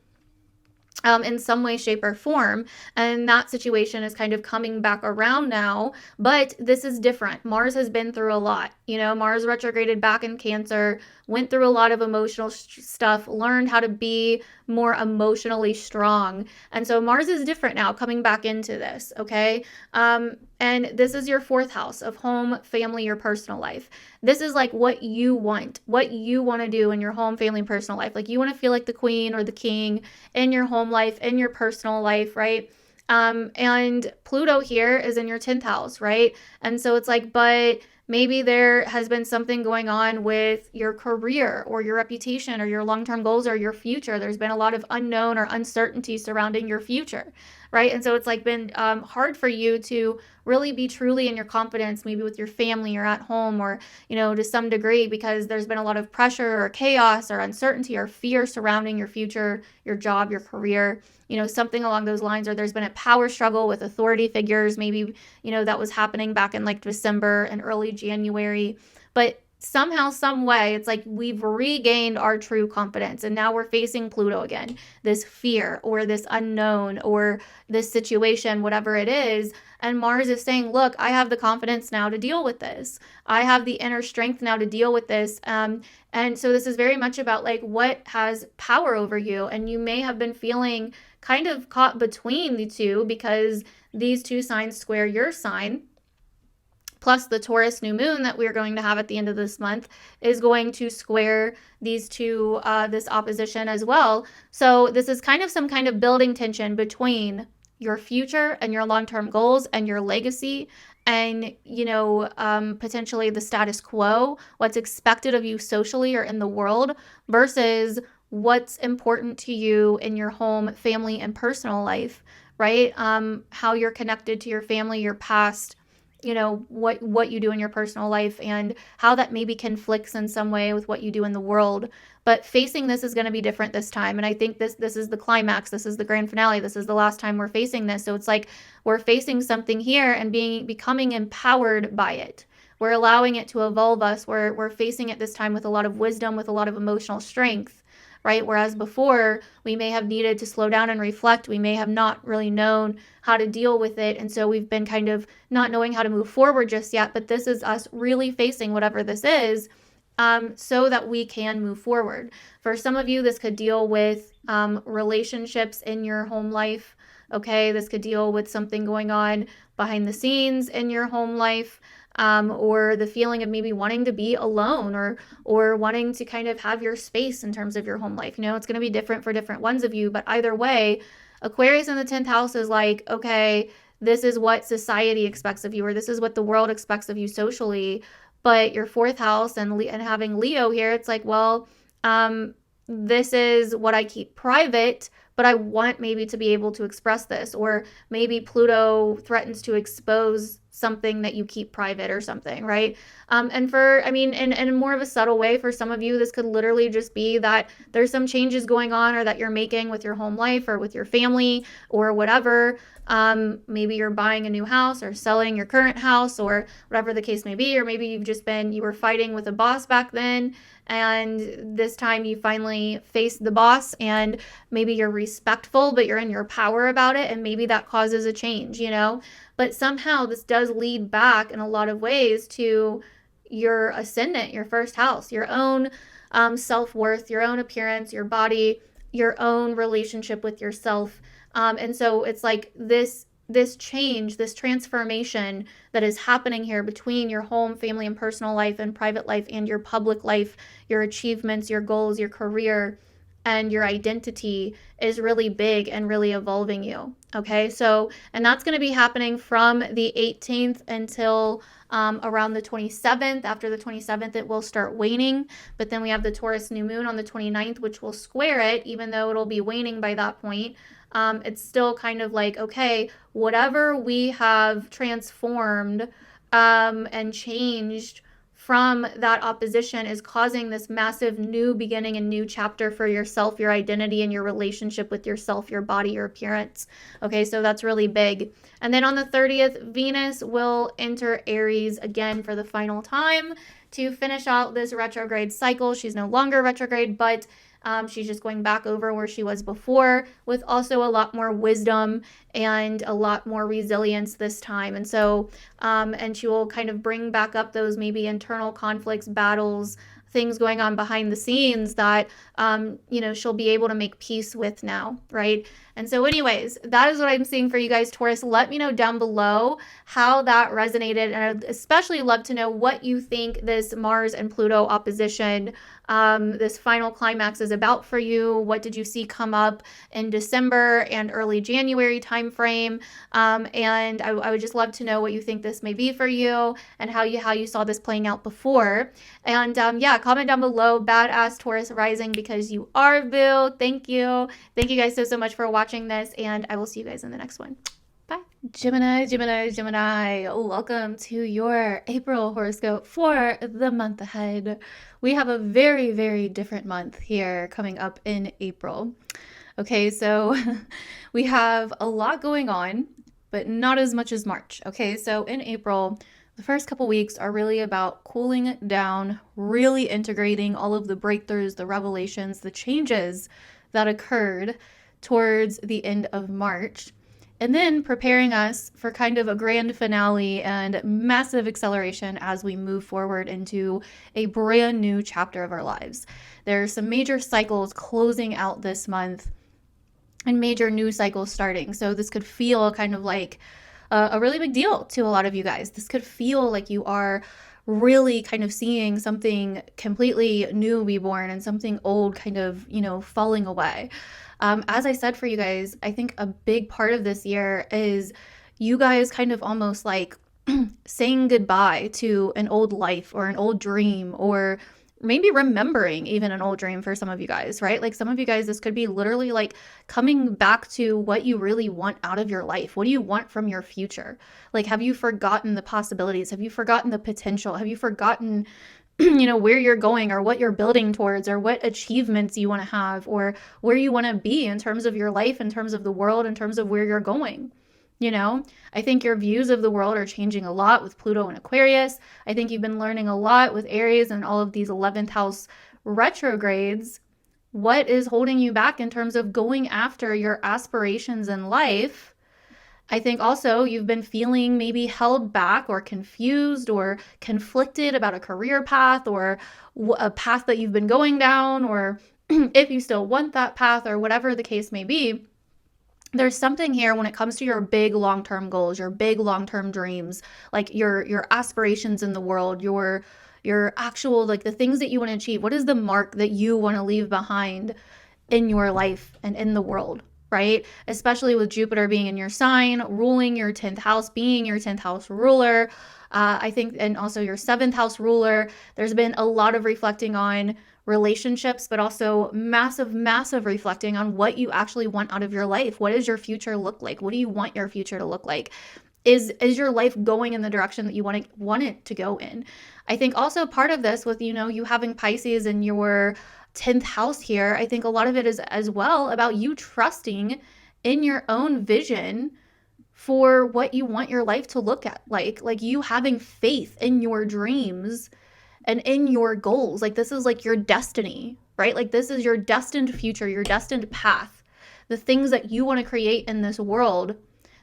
in some way, shape, or form. And that situation is kind of coming back around now, but this is different. Mars has been through a lot. Mars retrograded back in Cancer, went through a lot of emotional stuff, learned how to be more emotionally strong. And so Mars is different now, coming back into this, okay? And this is your 4th house of home, family, your personal life. This is like what you want to do in your home, family, and personal life. Like, you want to feel like the queen or the king in your home life, in your personal life, right? And Pluto here is in your 10th house, right? And so it's like, but maybe there has been something going on with your career or your reputation or your long-term goals or your future. There's been a lot of unknown or uncertainty surrounding your future, right? And so it's like been hard for you to really be truly in your confidence, maybe with your family or at home, or, to some degree, because there's been a lot of pressure or chaos or uncertainty or fear surrounding your future, your job, your career, something along those lines. Or there's been a power struggle with authority figures, maybe, that was happening back in like December and early January. But somehow, some way, it's like we've regained our true confidence, and now we're facing Pluto again, this fear or this unknown or this situation, whatever it is. And Mars is saying, look, I have the confidence now to deal with this. I have the inner strength now to deal with this. And so this is very much about like what has power over you. And you may have been feeling kind of caught between the two, because these two signs square your sign. Plus the Taurus new moon that we're going to have at the end of this month is going to square these two, this opposition as well. So this is kind of some kind of building tension between your future and your long-term goals and your legacy and, potentially the status quo, what's expected of you socially or in the world, versus what's important to you in your home, family, and personal life, right? How you're connected to your family, your past, what you do in your personal life, and how that maybe conflicts in some way with what you do in the world. But facing this is going to be different this time. And I think this is the climax. This is the grand finale. This is the last time we're facing this. So it's like we're facing something here and becoming empowered by it. We're allowing it to evolve us. We're facing it this time with a lot of wisdom, with a lot of emotional strength, right? Whereas before, we may have needed to slow down and reflect. We may have not really known how to deal with it. And so we've been kind of not knowing how to move forward just yet. But this is us really facing whatever this is, so that we can move forward. For some of you, this could deal with relationships in your home life. Okay, this could deal with something going on behind the scenes in your home life. Or the feeling of maybe wanting to be alone, or wanting to kind of have your space in terms of your home life. It's going to be different for different ones of you, but either way, Aquarius in the 10th house is like, okay, this is what society expects of you, or this is what the world expects of you socially. But your 4th house and having Leo here, it's like, well, this is what I keep private, but I want maybe to be able to express this. Or maybe Pluto threatens to expose something that you keep private or something, right? In more of a subtle way, for some of you, this could literally just be that there's some changes going on, or that you're making with your home life or with your family or whatever. Maybe you're buying a new house or selling your current house or whatever the case may be. Or maybe you were fighting with a boss back then, and this time you finally face the boss, and maybe you're respectful, but you're in your power about it. And maybe that causes a change, But somehow this does lead back in a lot of ways to your ascendant, your 1st house, your own self-worth, your own appearance, your body, your own relationship with yourself. And so it's like this this change, this transformation that is happening here between your home, family, and personal life and private life and your public life, your achievements, your goals, your career, and your identity is really big and really evolving you. Okay, so, and that's going to be happening from the 18th until around the 27th. After the 27th, it will start waning, but then we have the Taurus new moon on the 29th, which will square it, even though it'll be waning by that point. It's still kind of like, okay, whatever we have transformed and changed from that opposition is causing this massive new beginning and new chapter for yourself, your identity, and your relationship with yourself, your body, your appearance. Okay, so that's really big. And then on the 30th, Venus will enter Aries again for the final time to finish out this retrograde cycle. She's no longer retrograde, but she's just going back over where she was before, with also a lot more wisdom and a lot more resilience this time. And so, and she will kind of bring back up those maybe internal conflicts, battles, things going on behind the scenes that, she'll be able to make peace with now, right? And so anyways, that is what I'm seeing for you guys, Taurus. Let me know down below how that resonated. And I'd especially love to know what you think this Mars and Pluto opposition, this final climax is about for you. What did you see come up in December and early January timeframe? And I would just love to know what you think this may be for you and how you saw this playing out before. And comment down below, badass Taurus rising, because you are, boo. Thank you. Thank you guys so much for watching this, and I will see you guys in the next one. Bye. Gemini, welcome to your April horoscope for the month ahead. We have a very, very different month here coming up in April. Okay, so we have a lot going on, but not as much as March. Okay, so in April, the first couple weeks are really about cooling down, really integrating all of the breakthroughs, the revelations, the changes that occurred towards the end of March, and then preparing us for kind of a grand finale and massive acceleration as we move forward into a brand new chapter of our lives. There are some major cycles closing out this month and major new cycles starting. So this could feel kind of like a really big deal to a lot of you guys. This could feel like you are really kind of seeing something completely new be born and something old kind of, falling away. As I said for you guys, I think a big part of this year is you guys kind of almost like saying goodbye to an old life or an old dream, or maybe remembering even an old dream for some of you guys, right? Like some of you guys, this could be literally like coming back to what you really want out of your life. What do you want from your future? Like, have you forgotten the possibilities? Have you forgotten the potential? Have you forgotten where you're going or what you're building towards, or what achievements you want to have, or where you want to be in terms of your life, in terms of the world, in terms of where you're going? I think your views of the world are changing a lot with Pluto and Aquarius. I think you've been learning a lot with Aries and all of these 11th house retrogrades. What is holding you back in terms of going after your aspirations in life? I think also you've been feeling maybe held back or confused or conflicted about a career path or a path that you've been going down, or if you still want that path, or whatever the case may be. There's something here when it comes to your big long-term goals, your big long-term dreams, like your aspirations in the world, your actual, like the things that you want to achieve. What is the mark that you want to leave behind in your life and in the world? Right? Especially with Jupiter being in your sign, ruling your 10th house, being your 10th house ruler. I think, and also your 7th house ruler. There's been a lot of reflecting on relationships, but also massive, massive reflecting on what you actually want out of your life. What does your future look like? What do you want your future to look like? Is your life going in the direction that you want it to go in? I think also part of this with, you having Pisces in your 10th house here, I think a lot of it is as well about you trusting in your own vision for what you want your life to look at, like you having faith in your dreams and in your goals. Like this is like your destiny, right? Like this is your destined future, your destined path, the things that you want to create in this world,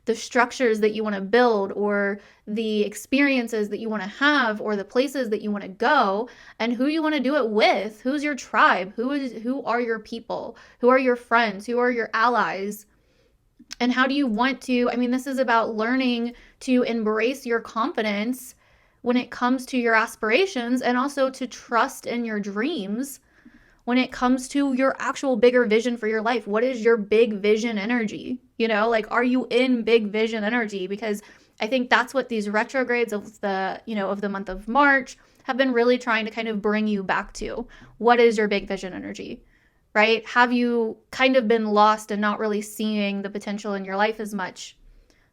the structures that you want to build, or the experiences that you want to have, or the places that you want to go, and who you want to do it with. Who's your tribe? Who are your people? Who are your friends? Who are your allies? And how do you want to, this is about learning to embrace your confidence when it comes to your aspirations, and also to trust in your dreams when it comes to your actual bigger vision for your life. What is your big vision energy? Like, are you in big vision energy? Because I think that's what these retrogrades of the month of March have been really trying to kind of bring you back to. What is your big vision energy, right? Have you kind of been lost and not really seeing the potential in your life as much?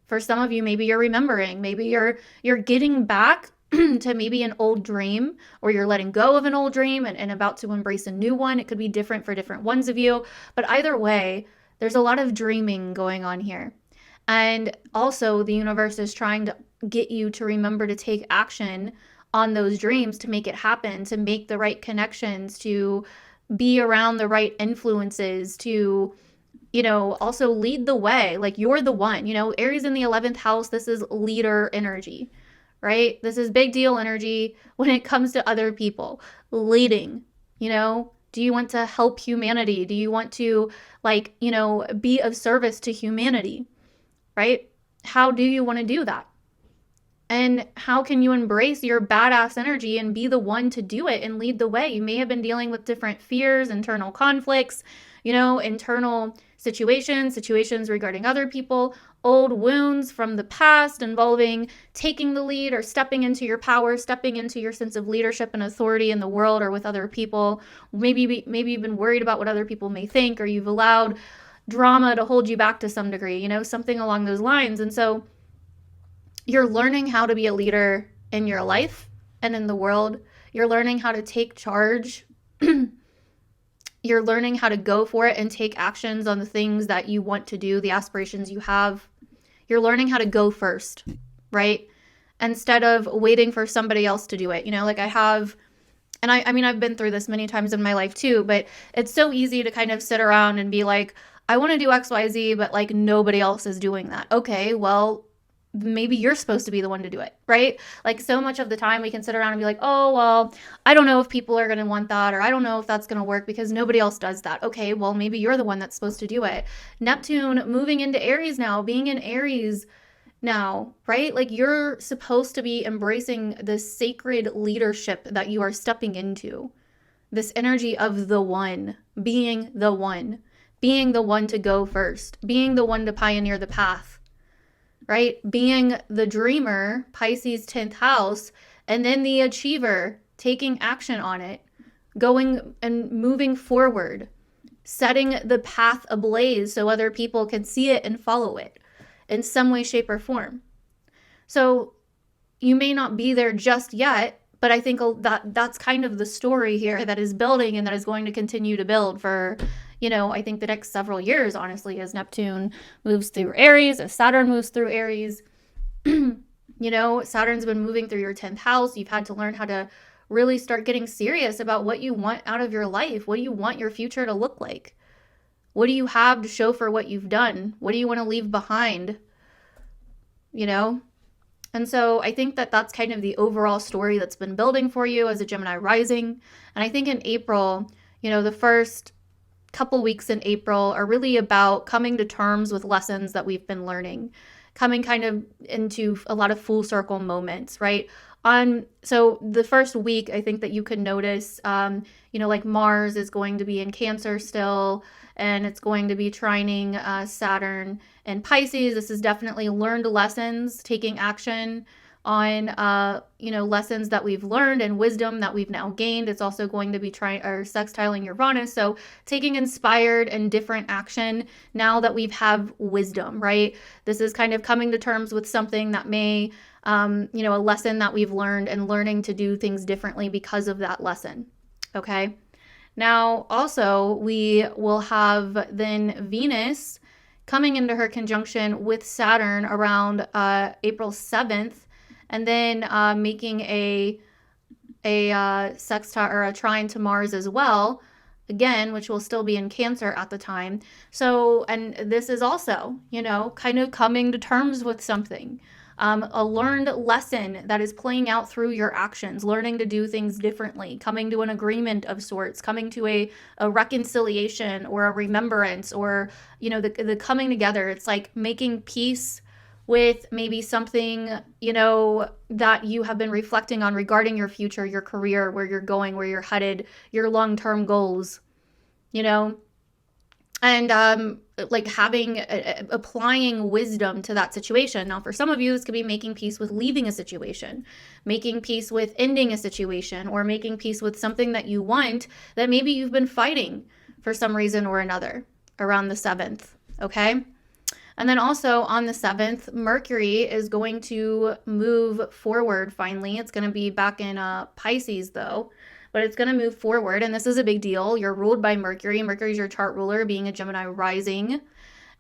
For some of you, maybe you're remembering, maybe you're getting back to maybe an old dream, or you're letting go of an old dream and about to embrace a new one. It could be different for different ones of you, but either way, there's a lot of dreaming going on here. And also the universe is trying to get you to remember to take action on those dreams, to make it happen, to make the right connections, to be around the right influences, to also lead the way. Like, you're the one. Aries in the 11th house, this is leader energy, right? This is big deal energy when it comes to other people. Leading, do you want to help humanity? Do you want to, be of service to humanity, right? How do you want to do that? And how can you embrace your badass energy and be the one to do it and lead the way? You may have been dealing with different fears, internal conflicts, internal situations regarding other people, old wounds from the past involving taking the lead or stepping into your power, stepping into your sense of leadership and authority in the world or with other people. Maybe you've been worried about what other people may think, or you've allowed drama to hold you back to some degree, something along those lines. And so you're learning how to be a leader in your life and in the world. You're learning how to take charge. You're learning how to go for it and take actions on the things that you want to do, the aspirations you have. You're learning how to go first, right? Instead of waiting for somebody else to do it. Like I have, and I've been through this many times in my life too, but it's so easy to kind of sit around and be like, I want to do X, Y, Z, but like nobody else is doing that. Okay, well, maybe you're supposed to be the one to do it, right? Like, so much of the time we can sit around and be like, oh, well, I don't know if people are going to want that, or I don't know if that's going to work because nobody else does that. Okay, well, maybe you're the one that's supposed to do it. Neptune moving into Aries now, being in Aries now, right? Like, you're supposed to be embracing this sacred leadership that you are stepping into. This energy of the one, being the one to go first, being the one to pioneer the path. Right? Being the dreamer, Pisces 10th house, and then the achiever, taking action on it, going and moving forward, setting the path ablaze so other people can see it and follow it in some way, shape, or form. So you may not be there just yet, but I think that's kind of the story here that is building and that is going to continue to build for, I think the next several years, honestly, as Neptune moves through Aries, as Saturn moves through Aries. Saturn's been moving through your 10th house. You've had to learn how to really start getting serious about what you want out of your life. What do you want your future to look like? What do you have to show for what you've done? What do you want to leave behind? And so I think that that's kind of the overall story that's been building for you as a Gemini rising. And I think in April, the first couple weeks in April are really about coming to terms with lessons that we've been learning, coming kind of into a lot of full circle moments, right? So the first week, I think that you can notice, like Mars is going to be in Cancer still, and it's going to be trining Saturn and Pisces. This is definitely learned lessons, taking action on, lessons that we've learned and wisdom that we've now gained. It's also going to be sextiling Uranus. So taking inspired and different action now that we've have wisdom, right? This is kind of coming to terms with something that may, a lesson that we've learned and learning to do things differently because of that lesson. Okay. Now, also, we will have then Venus coming into her conjunction with Saturn around April 7th. And then making a sextile or a trine to Mars as well, again, which will still be in Cancer at the time. So, and this is also, kind of coming to terms with something. a learned lesson that is playing out through your actions, learning to do things differently, coming to an agreement of sorts, coming to a reconciliation or a remembrance, or, you know, the coming together. It's like making peace with maybe something, you know, that you have been reflecting on regarding your future, your career, where you're going, where you're headed, your long-term goals, you know, and like applying wisdom to that situation. Now, for some of you, this could be making peace with leaving a situation, making peace with ending a situation, or making peace with something that you want that maybe you've been fighting for some reason or another around the 7th, okay? And then also on the 7th, Mercury is going to move forward finally. It's going to be back in Pisces though, but it's going to move forward. And this is a big deal. You're ruled by Mercury. Mercury is your chart ruler, being a Gemini rising. It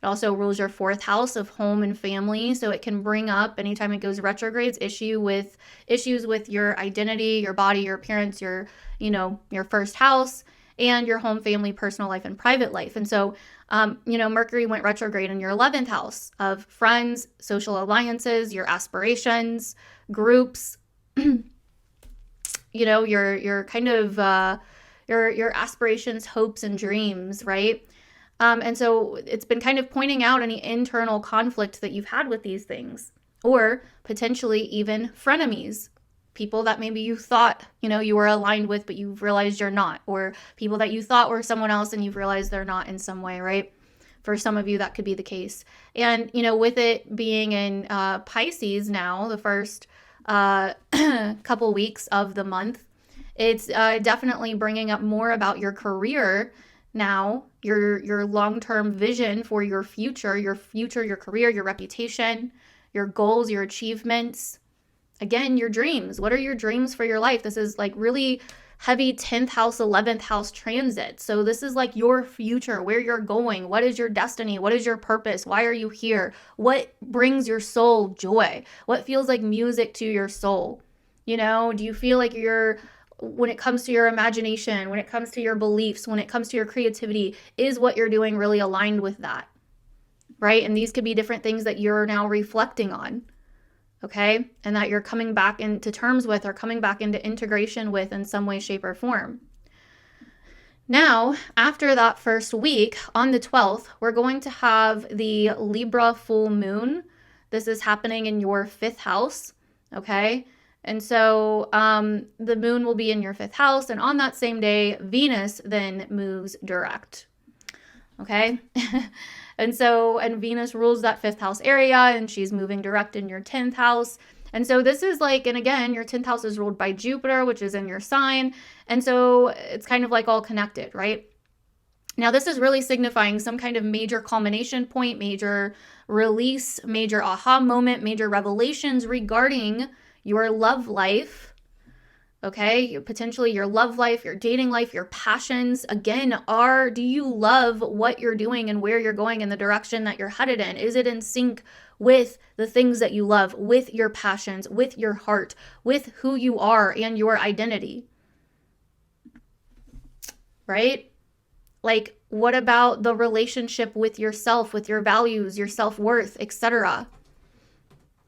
also rules your 4th house of home and family. So it can bring up, anytime it goes retrogrades, issues with your identity, your body, your appearance, your, you know, your 1st house, and your home, family, personal life, and private life. And so, you know, Mercury went retrograde in your 11th house of friends, social alliances, your aspirations, groups, you know, your kind of, your aspirations, hopes, and dreams, right? And so it's been kind of pointing out any internal conflict that you've had with these things, or potentially even frenemies. People that maybe you thought, you know, you were aligned with, but you've realized you're not, or people that you thought were someone else and you've realized they're not in some way, right? For some of you, that could be the case. And, you know, with it being in Pisces now, the first couple weeks of the month, it's definitely bringing up more about your career now, your long-term vision for your future, your career, your reputation, your goals, your achievements. Again, your dreams. What are your dreams for your life? This is like really heavy 10th house, 11th house transit. So this is like your future, where you're going. What is your destiny? What is your purpose? Why are you here? What brings your soul joy? What feels like music to your soul? You know, do you feel like when it comes to your imagination, when it comes to your beliefs, when it comes to your creativity, is what you're doing really aligned with that? Right? And these could be different things that you're now reflecting on. Okay, and that you're coming back into terms with, or coming back into integration with in some way, shape, or form. Now, after that first week, on the 12th, we're going to have the Libra full moon. This is happening in your 5th house, okay? And so the moon will be in your 5th house, and on that same day, Venus then moves direct, okay? And Venus rules that 5th house area, and she's moving direct in your 10th house. And so this is like, and again, your 10th house is ruled by Jupiter, which is in your sign. And so it's kind of like all connected, right? Now, this is really signifying some kind of major culmination point, major release, major aha moment, major revelations regarding your love life. Okay, potentially your love life, your dating life, your passions. Again, do you love what you're doing and where you're going in the direction that you're headed in? Is it in sync with the things that you love, with your passions, with your heart, with who you are and your identity? Right? Like, what about the relationship with yourself, with your values, your self-worth, etc.?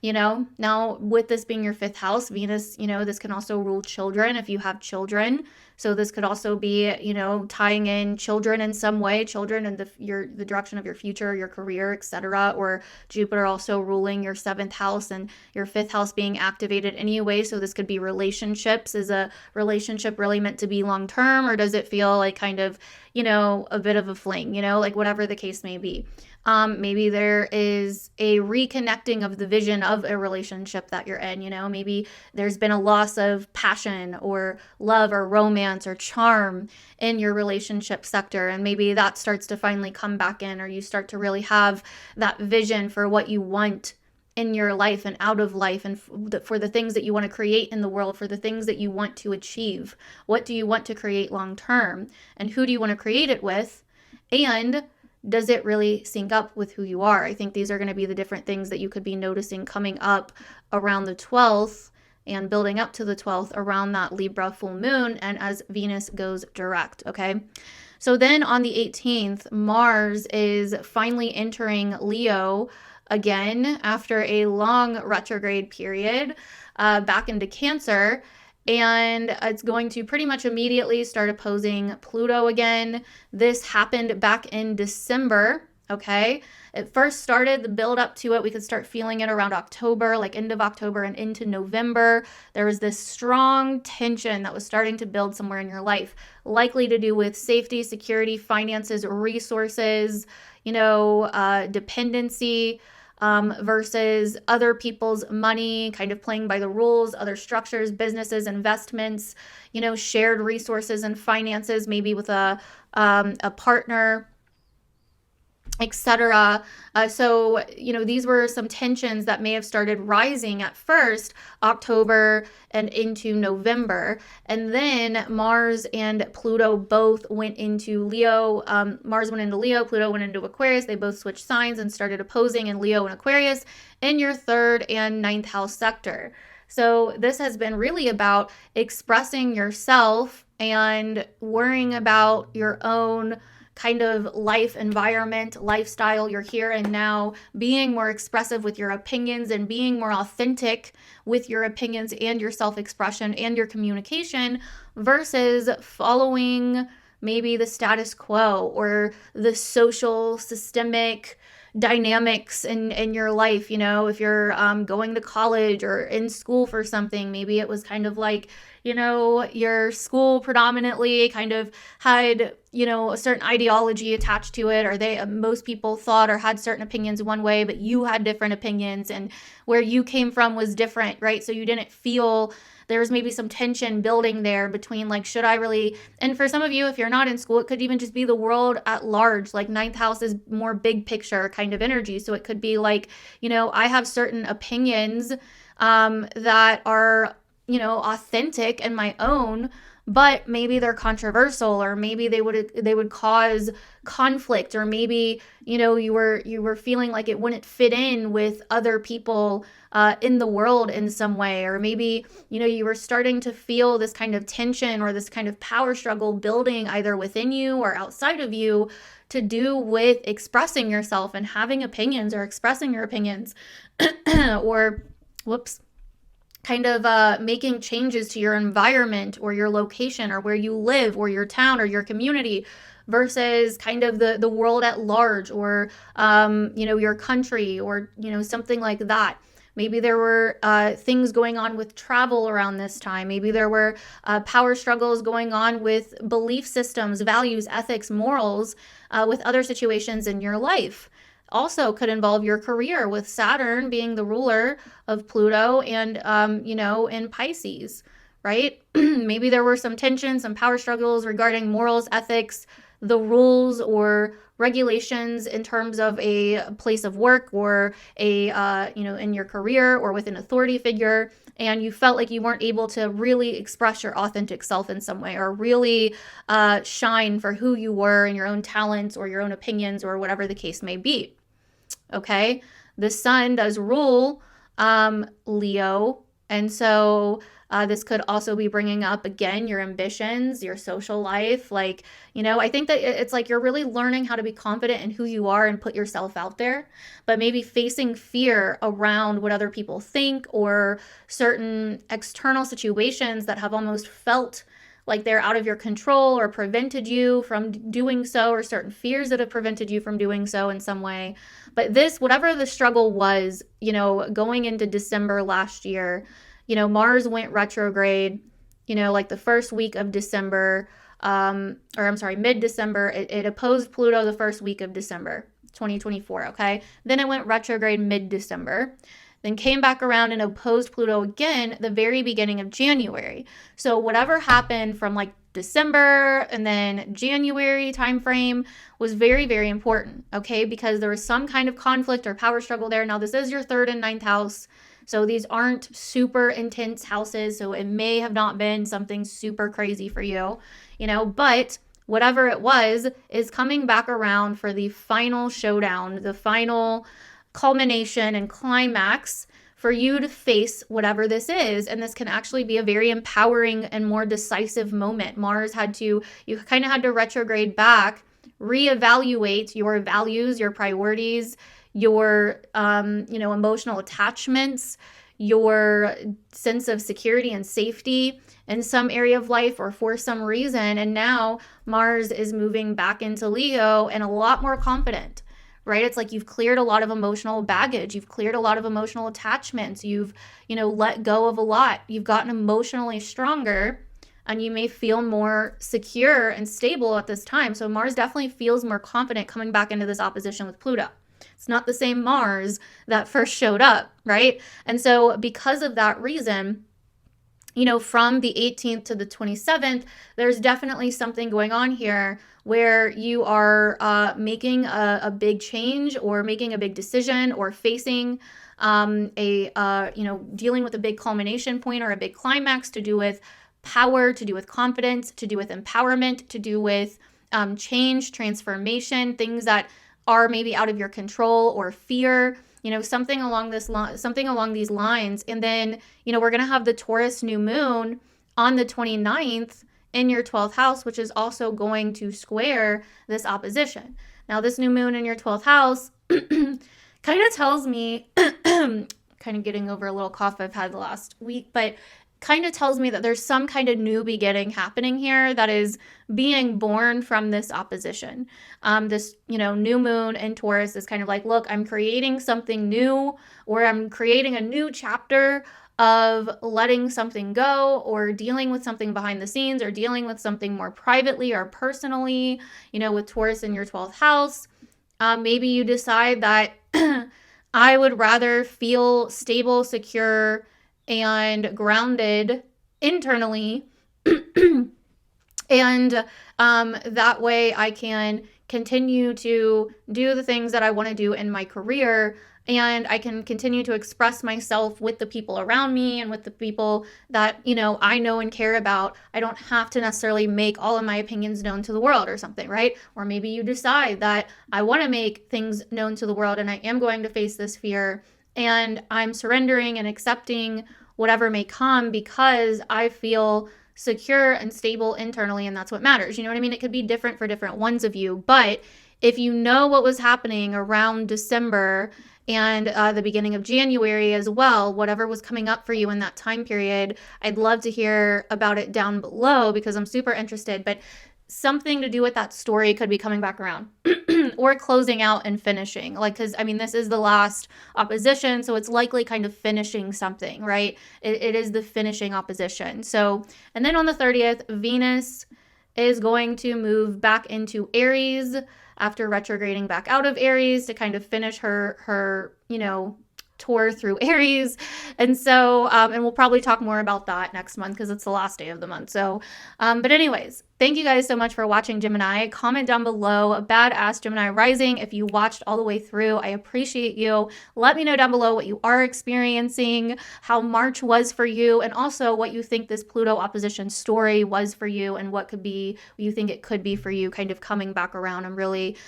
You know, now with this being your 5th house, Venus, you know, this can also rule children if you have children. So this could also be, you know, tying in children in some way, children in the direction of your future, your career, etc. Or Jupiter also ruling your 7th house and your 5th house being activated anyway. So this could be relationships. Is a relationship really meant to be long term, or does it feel like kind of, you know, a bit of a fling, you know, like whatever the case may be. Maybe there is a reconnecting of the vision of a relationship that you're in, you know, maybe there's been a loss of passion or love or romance or charm in your relationship sector. And maybe that starts to finally come back in, or you start to really have that vision for what you want in your life and out of life, and for the things that you want to create in the world, for the things that you want to achieve. What do you want to create long term? And who do you want to create it with? And does it really sync up with who you are? I think these are going to be the different things that you could be noticing coming up around the 12th and building up to the 12th around that Libra full moon, and as Venus goes direct, okay? So then on the 18th, Mars is finally entering Leo again after a long retrograde period back into Cancer. And it's going to pretty much immediately start opposing Pluto again. This happened back in December, okay? It first started, the build up to it, we could start feeling it around October, like end of October and into November. There was this strong tension that was starting to build somewhere in your life, likely to do with safety, security, finances, resources, dependency. Versus other people's money, kind of playing by the rules, other structures, businesses, investments, shared resources and finances, maybe with a partner, etc. So, these were some tensions that may have started rising at first, October and into November. And then Mars and Pluto both went into Leo. Mars went into Leo, Pluto went into Aquarius. They both switched signs and started opposing in Leo and Aquarius in your 3rd and 9th house sector. So this has been really about expressing yourself and worrying about your own kind of life, environment, lifestyle, your here and now, being more expressive with your opinions and being more authentic with your opinions and your self-expression and your communication versus following maybe the status quo or the social systemic dynamics in your life. If you're going to college or in school for something, maybe it was kind of like, your school predominantly kind of had, a certain ideology attached to it, or most people thought or had certain opinions one way, but you had different opinions, and where you came from was different, right? So you didn't feel there was maybe some tension building there between like, should I really, and for some of you, if you're not in school, it could even just be the world at large. Like 9th house is more big picture kind of energy. So it could be like, I have certain opinions that are, authentic and my own, but maybe they're controversial, or maybe they would cause conflict, or maybe you were feeling like it wouldn't fit in with other people in the world in some way, or maybe you were starting to feel this kind of tension or this kind of power struggle building either within you or outside of you to do with expressing yourself and having opinions or expressing your opinions or kind of making changes to your environment or your location or where you live or your town or your community versus kind of the world at large, or your country, or something like that. Maybe there were things going on with travel around this time. Maybe there were power struggles going on with belief systems, values, ethics, morals with other situations in your life. Also could involve your career, with Saturn being the ruler of Pluto and, in Pisces, right? Maybe there were some tensions, some power struggles regarding morals, ethics, the rules or regulations in terms of a place of work, or in your career or with an authority figure. And you felt like you weren't able to really express your authentic self in some way, or really shine for who you were and your own talents or your own opinions or whatever the case may be. Okay, the sun does rule Leo, and so this could also be bringing up again your ambitions, your social life. Like, I think that it's like you're really learning how to be confident in who you are and put yourself out there, but maybe facing fear around what other people think, or certain external situations that have almost felt like they're out of your control or prevented you from doing so, or certain fears that have prevented you from doing so in some way. But this, whatever the struggle was, going into December last year, Mars went retrograde, like the first week of December, mid-December. It opposed Pluto the first week of December 2024, okay? Then it went retrograde mid-December. Then came back around and opposed Pluto again the very beginning of January. So whatever happened from like December and then January timeframe was very, very important, okay? Because there was some kind of conflict or power struggle there. Now, this is your 3rd and 9th house. So these aren't super intense houses. So it may have not been something super crazy for you, but whatever it was is coming back around for the final showdown, the final culmination and climax for you to face whatever this is. And this can actually be a very empowering and more decisive moment. You kind of had to retrograde back, reevaluate your values, your priorities, your, emotional attachments, your sense of security and safety in some area of life or for some reason. And now Mars is moving back into Leo and a lot more confident, right? It's like you've cleared a lot of emotional baggage. You've cleared a lot of emotional attachments. You've, let go of a lot. You've gotten emotionally stronger, and you may feel more secure and stable at this time. So Mars definitely feels more confident coming back into this opposition with Pluto. It's not the same Mars that first showed up, right? And so because of that reason, from the 18th to the 27th, there's definitely something going on here where you are making a big change or making a big decision or facing dealing with a big culmination point or a big climax to do with power, to do with confidence, to do with empowerment, to do with change, transformation, things that are maybe out of your control or fear, something along these lines. And then, we're going to have the Taurus new moon on the 29th in your 12th house, which is also going to square this opposition. Now, this new moon in your 12th house kind of tells me, kind of getting over a little cough I've had the last week, but kind of tells me that there's some kind of new beginning happening here that is being born from this opposition. This, new moon in Taurus is kind of like, look, I'm creating something new, or I'm creating a new chapter of letting something go or dealing with something behind the scenes or dealing with something more privately or personally, with Taurus in your 12th house. Maybe you decide that I would rather feel stable, secure, and grounded internally. And that way I can continue to do the things that I want to do in my career, and I can continue to express myself with the people around me and with the people that, I know and care about. I don't have to necessarily make all of my opinions known to the world or something, right? Or maybe you decide that I want to make things known to the world and I am going to face this fear, and I'm surrendering and accepting whatever may come because I feel secure and stable internally, and that's what matters. You know what I mean? It could be different for different ones of you, but if you know what was happening around December and the beginning of January as well, whatever was coming up for you in that time period, I'd love to hear about it down below because I'm super interested. But something to do with that story could be coming back around or closing out and finishing. Because this is the last opposition, so it's likely kind of finishing something, right? It is the finishing opposition. So, and then on the 30th, Venus is going to move back into Aries after retrograding back out of Aries to kind of finish her tour through Aries. And so, and we'll probably talk more about that next month because it's the last day of the month. So, but anyways, thank you guys so much for watching, Gemini. Comment down below a badass Gemini rising if you watched all the way through. I appreciate you. Let me know down below what you are experiencing, how March was for you, and also what you think this Pluto opposition story was for you and what you think it could be for you kind of coming back around. I'm really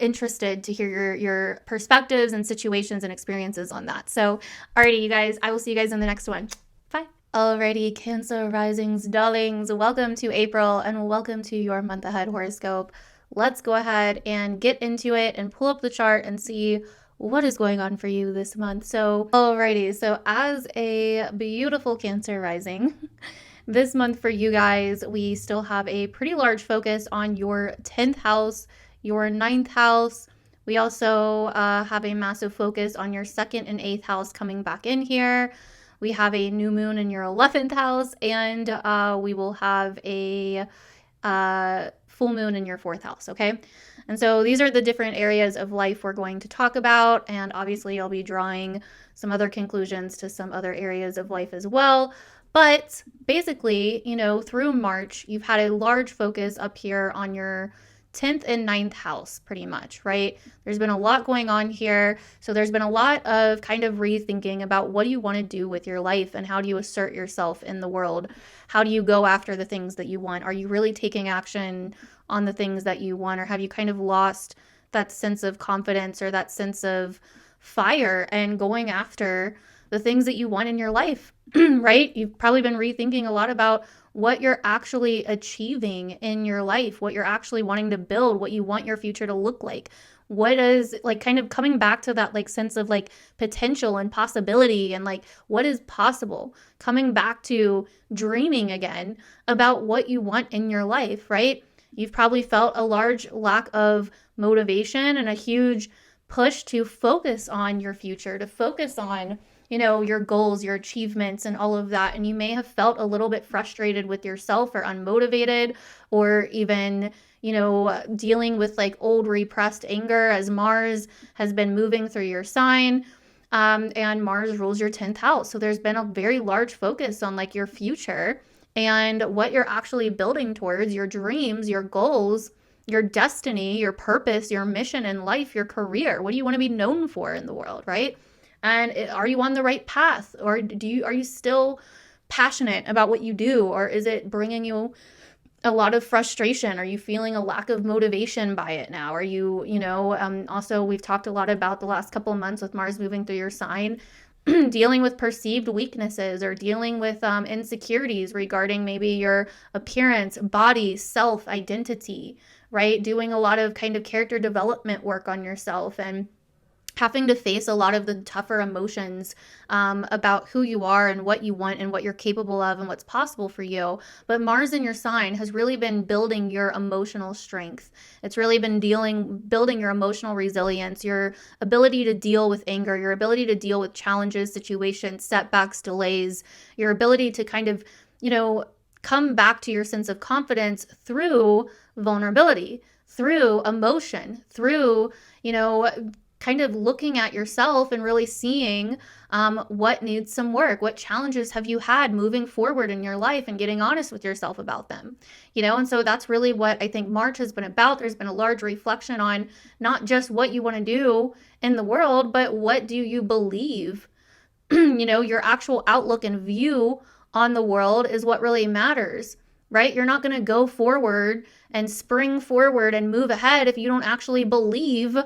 interested to hear your perspectives and situations and experiences on that. So, alrighty, you guys, I will see you guys in the next one. Bye. Alrighty, Cancer risings, darlings, welcome to April and welcome to your month ahead horoscope. Let's go ahead and get into it and pull up the chart and see what is going on for you this month. So, alrighty, so as a beautiful Cancer rising, this month for you guys, we still have a pretty large focus on your 10th house, your 9th house. We also have a massive focus on your 2nd and 8th house coming back in here. We have a new moon in your 11th house, and we will have a full moon in your 4th house, okay? And so these are the different areas of life we're going to talk about, and obviously I'll be drawing some other conclusions to some other areas of life as well. But basically, through March, you've had a large focus up here on your 10th and 9th house, pretty much, right? There's been a lot going on here. So there's been a lot of kind of rethinking about what do you want to do with your life and how do you assert yourself in the world? How do you go after the things that you want? Are you really taking action on the things that you want, or have you kind of lost that sense of confidence or that sense of fire and going after the things that you want in your life, right? You've probably been rethinking a lot about what you're actually achieving in your life, what you're actually wanting to build, what you want your future to look like. What is like kind of coming back to that like sense of like potential and possibility and like what is possible, coming back to dreaming again about what you want in your life, right? You've probably felt a large lack of motivation and a huge push to focus on your future, to focus on, you know, your goals, your achievements, and all of that. And you may have felt a little bit frustrated with yourself or unmotivated, or even, you know, dealing with like old repressed anger as Mars has been moving through your sign. And Mars rules your 10th house. So there's been a very large focus on like your future and what you're actually building towards, your dreams, your goals, your destiny, your purpose, your mission in life, your career. What do you want to be known for in the world, right? And are you on the right path, or are you still passionate about what you do, or is it bringing you a lot of frustration? Are you feeling a lack of motivation by it now? Are you, also we've talked a lot about the last couple of months with Mars moving through your sign, dealing with perceived weaknesses or dealing with insecurities regarding maybe your appearance, body, self, identity, right? Doing a lot of kind of character development work on yourself and having to face a lot of the tougher emotions about who you are and what you want and what you're capable of and what's possible for you. But Mars in your sign has really been building your emotional strength. It's really been building your emotional resilience, your ability to deal with anger, your ability to deal with challenges, situations, setbacks, delays, your ability to kind of, come back to your sense of confidence through vulnerability, through emotion, through, kind of looking at yourself and really seeing what needs some work, what challenges have you had moving forward in your life, and getting honest with yourself about them, and so that's really what I think March has been about. There's been a large reflection on not just what you want to do in the world, but what do you believe, your actual outlook and view on the world is what really matters, right? You're not going to go forward and spring forward and move ahead if you don't actually believe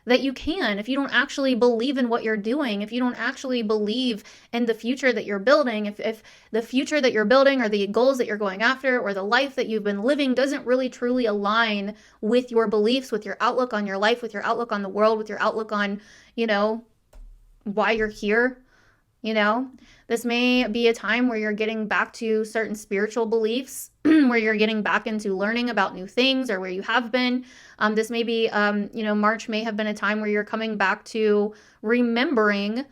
that you can, if you don't actually believe in what you're doing, if you don't actually believe in the future that you're building, if the future that you're building or the goals that you're going after or the life that you've been living doesn't really truly align with your beliefs, with your outlook on your life, with your outlook on the world, with your outlook on, why you're here, this may be a time where you're getting back to certain spiritual beliefs, where you're getting back into learning about new things, or where you have been. This may be, March may have been a time where you're coming back to remembering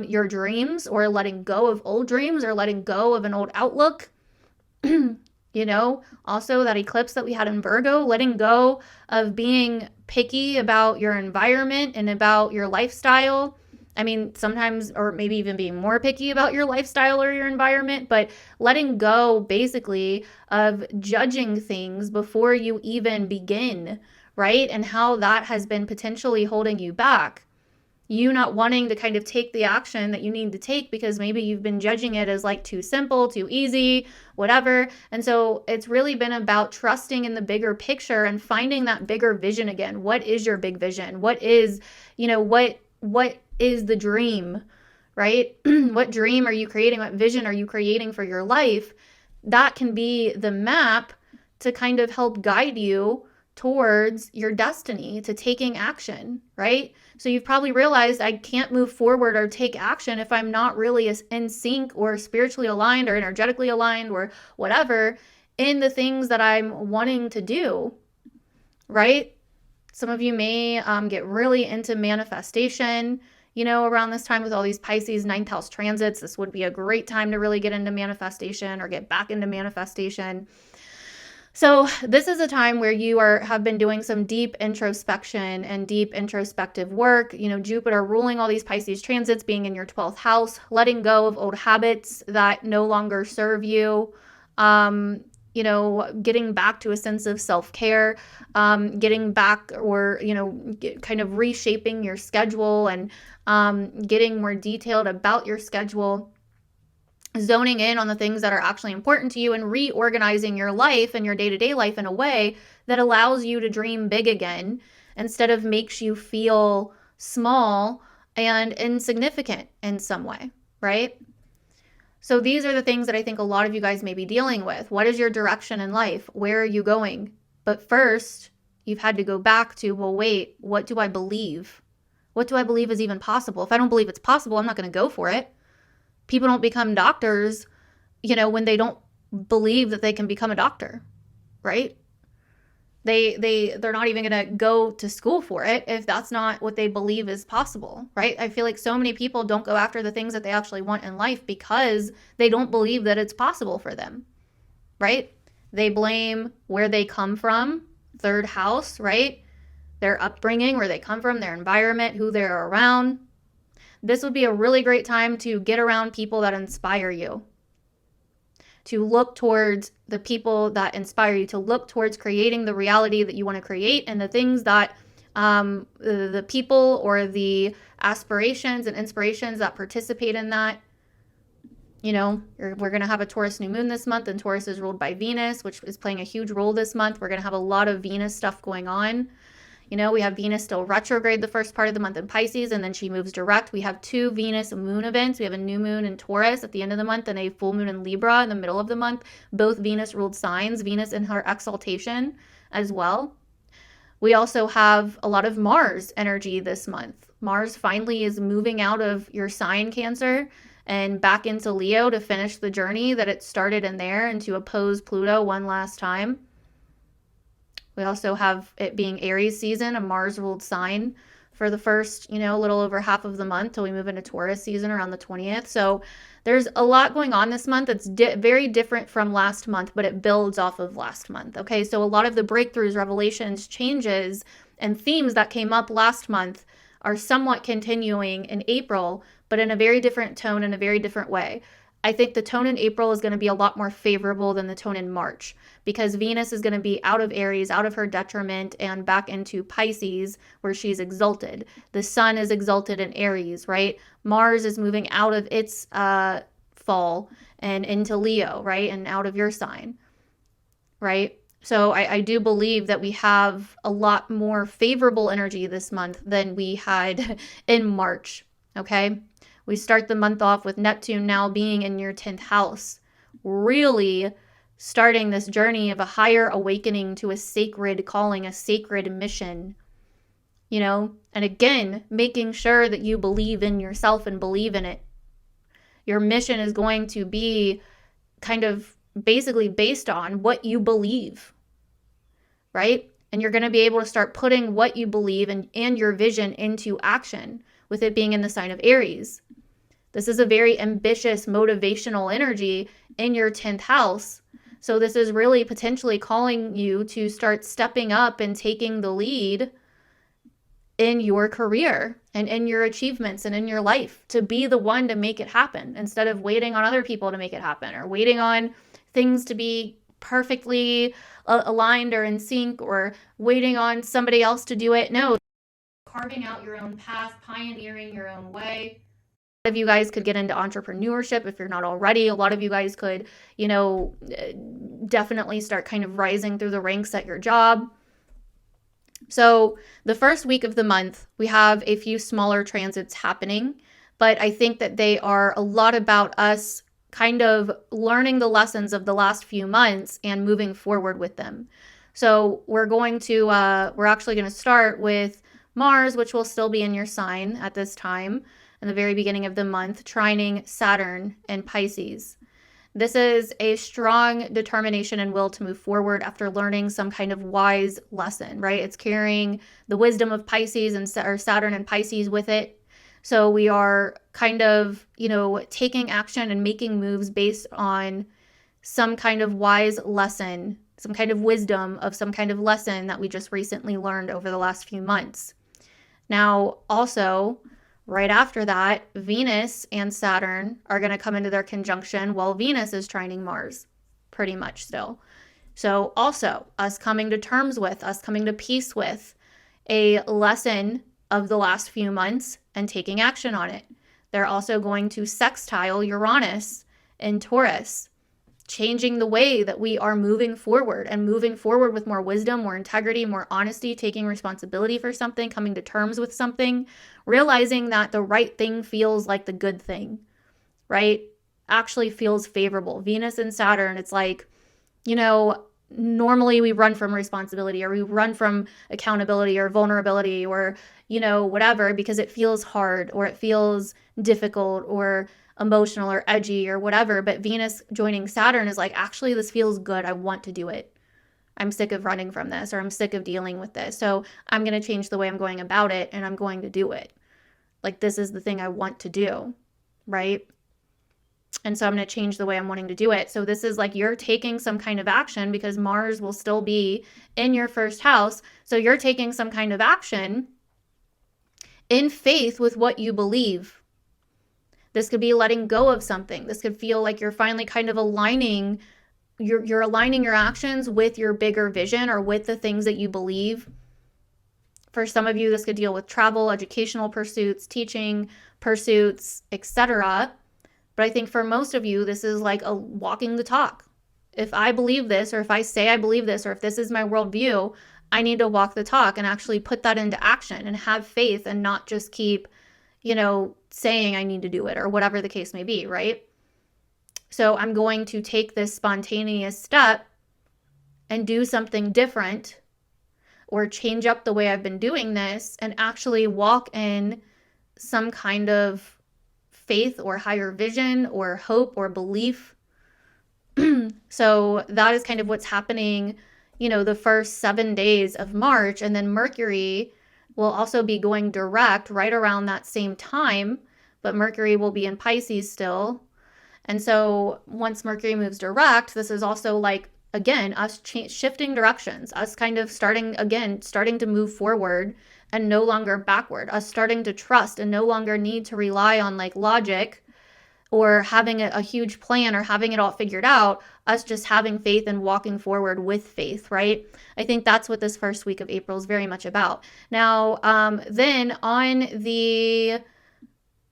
your dreams, or letting go of old dreams, or letting go of an old outlook. Also that eclipse that we had in Virgo, letting go of being picky about your environment and about your lifestyle. I mean, sometimes, or maybe even being more picky about your lifestyle or your environment, but letting go basically of judging things before you even begin, right? And how that has been potentially holding you back. You not wanting to kind of take the action that you need to take because maybe you've been judging it as like too simple, too easy, whatever. And so it's really been about trusting in the bigger picture and finding that bigger vision again. What is your big vision? What is, what is the dream, right? What dream are you creating? What vision are you creating for your life? That can be the map to kind of help guide you towards your destiny, to taking action, right? So you've probably realized I can't move forward or take action if I'm not really in sync or spiritually aligned or energetically aligned or whatever in the things that I'm wanting to do, right? Some of you may get really into manifestation, around this time with all these Pisces 9th house transits. This would be a great time to really get into manifestation or get back into manifestation. So this is a time where you have been doing some deep introspection and deep introspective work. Jupiter ruling all these Pisces transits, being in your 12th house, letting go of old habits that no longer serve you. Getting back to a sense of self-care, getting back or, kind of reshaping your schedule and getting more detailed about your schedule, zoning in on the things that are actually important to you and reorganizing your life and your day-to-day life in a way that allows you to dream big again instead of makes you feel small and insignificant in some way, right? So these are the things that I think a lot of you guys may be dealing with. What is your direction in life? Where are you going? But first, you've had to go back to, well, wait, what do I believe? What do I believe is even possible? If I don't believe it's possible, I'm not going to go for it. People don't become doctors, when they don't believe that they can become a doctor, right? They're not even going to go to school for it if that's not what they believe is possible, right? I feel like so many people don't go after the things that they actually want in life because they don't believe that it's possible for them, right? They blame where they come from, third house, right? Their upbringing, where they come from, their environment, who they're around. This would be a really great time to get around people that inspire you, to look towards the people that inspire you, to look towards creating the reality that you want to create, and the things that the people or the aspirations and inspirations that participate in that. We're going to have a Taurus new moon this month, and Taurus is ruled by Venus, which is playing a huge role this month. We're going to have a lot of Venus stuff going on. We have Venus still retrograde the first part of the month in Pisces, and then she moves direct. We have 2 Venus moon events. We have a new moon in Taurus at the end of the month and a full moon in Libra in the middle of the month. Both Venus ruled signs, Venus in her exaltation as well. We also have a lot of Mars energy this month. Mars finally is moving out of your sign, Cancer, and back into Leo to finish the journey that it started in there and to oppose Pluto one last time. We also have it being Aries season, a Mars-ruled sign for the first, little over half of the month till we move into Taurus season around the 20th. So there's a lot going on this month that's very different from last month, but it builds off of last month. Okay, so a lot of the breakthroughs, revelations, changes, and themes that came up last month are somewhat continuing in April, but in a very different tone, in a very different way. I think the tone in April is going to be a lot more favorable than the tone in March, because Venus is going to be out of Aries, out of her detriment, and back into Pisces, where she's exalted. The sun is exalted in Aries, right? Mars is moving out of its fall and into Leo, right? And out of your sign, right? So I do believe that we have a lot more favorable energy this month than we had in March, okay? We start the month off with Neptune now being in your 10th house, really starting this journey of a higher awakening to a sacred calling, a sacred mission, and again, making sure that you believe in yourself and believe in it. Your mission is going to be kind of basically based on what you believe, right? And you're going to be able to start putting what you believe and your vision into action, with it being in the sign of Aries. This is a very ambitious, motivational energy in your 10th house. So this is really potentially calling you to start stepping up and taking the lead in your career and in your achievements and in your life, to be the one to make it happen instead of waiting on other people to make it happen, or waiting on things to be perfectly aligned or in sync, or waiting on somebody else to do it. No, carving out your own path, pioneering your own way. A lot of you guys could get into entrepreneurship if you're not already. A lot of you guys could, definitely start kind of rising through the ranks at your job. So the first week of the month, we have a few smaller transits happening, but I think that they are a lot about us kind of learning the lessons of the last few months and moving forward with them. So we're actually going to start with Mars, which will still be in your sign at this time, in the very beginning of the month, trining Saturn and Pisces. This is a strong determination and will to move forward after learning some kind of wise lesson, right? It's carrying the wisdom of Pisces or Saturn and Pisces with it. So we are kind of, taking action and making moves based on some kind of wise lesson, some kind of wisdom of some kind of lesson that we just recently learned over the last few months. Now, also, right after that, Venus and Saturn are going to come into their conjunction while Venus is trining Mars, pretty much still. So also, us coming to terms with, us coming to peace with a lesson of the last few months and taking action on it. They're also going to sextile Uranus in Taurus, changing the way that we are moving forward, and moving forward with more wisdom, more integrity, more honesty, taking responsibility for something, coming to terms with something, realizing that the right thing feels like the good thing, right? actually feels favorable. Venus and Saturn, it's like, you know, normally we run from responsibility, or we run from accountability or vulnerability, or, you know, whatever, because it feels hard or it feels difficult or emotional or edgy or whatever. But Venus joining Saturn is like, actually, this feels good. I want to do it. I'm sick of running from this, or I'm sick of dealing with this. So I'm going to change the way I'm going about it, and I'm going to do it. Like, this is the thing I want to do, right? And so I'm going to change the way I'm wanting to do it. So this is like you're taking some kind of action, because Mars will still be in your first house. So you're taking some kind of action in faith with what you believe. This could be letting go of something. This could feel like you're finally kind of aligning, you're aligning your actions with your bigger vision, or with the things that you believe. For some of you, this could deal with travel, educational pursuits, teaching pursuits, etc. But I think for most of you, this is like a walking the talk. If I believe this, or if I say I believe this, or if this is my worldview, I need to walk the talk and actually put that into action and have faith, and not just keep, you know, saying I need to do it, or whatever the case may be, right? So I'm going to take this spontaneous step and do something different, or change up the way I've been doing this, and actually walk in some kind of faith or higher vision or hope or belief. So that is kind of what's happening, you know, the first 7 days of March. And then Mercury will also be going direct right around that same time, but Mercury will be in Pisces still. And so once Mercury moves direct, this is also like, again, us shifting directions, us kind of starting to move forward and no longer backward, us starting to trust and no longer need to rely on like logic or having a huge plan or having it all figured out, us just having faith and walking forward with faith, right? I think that's what this first week of April is very much about. Now, then on the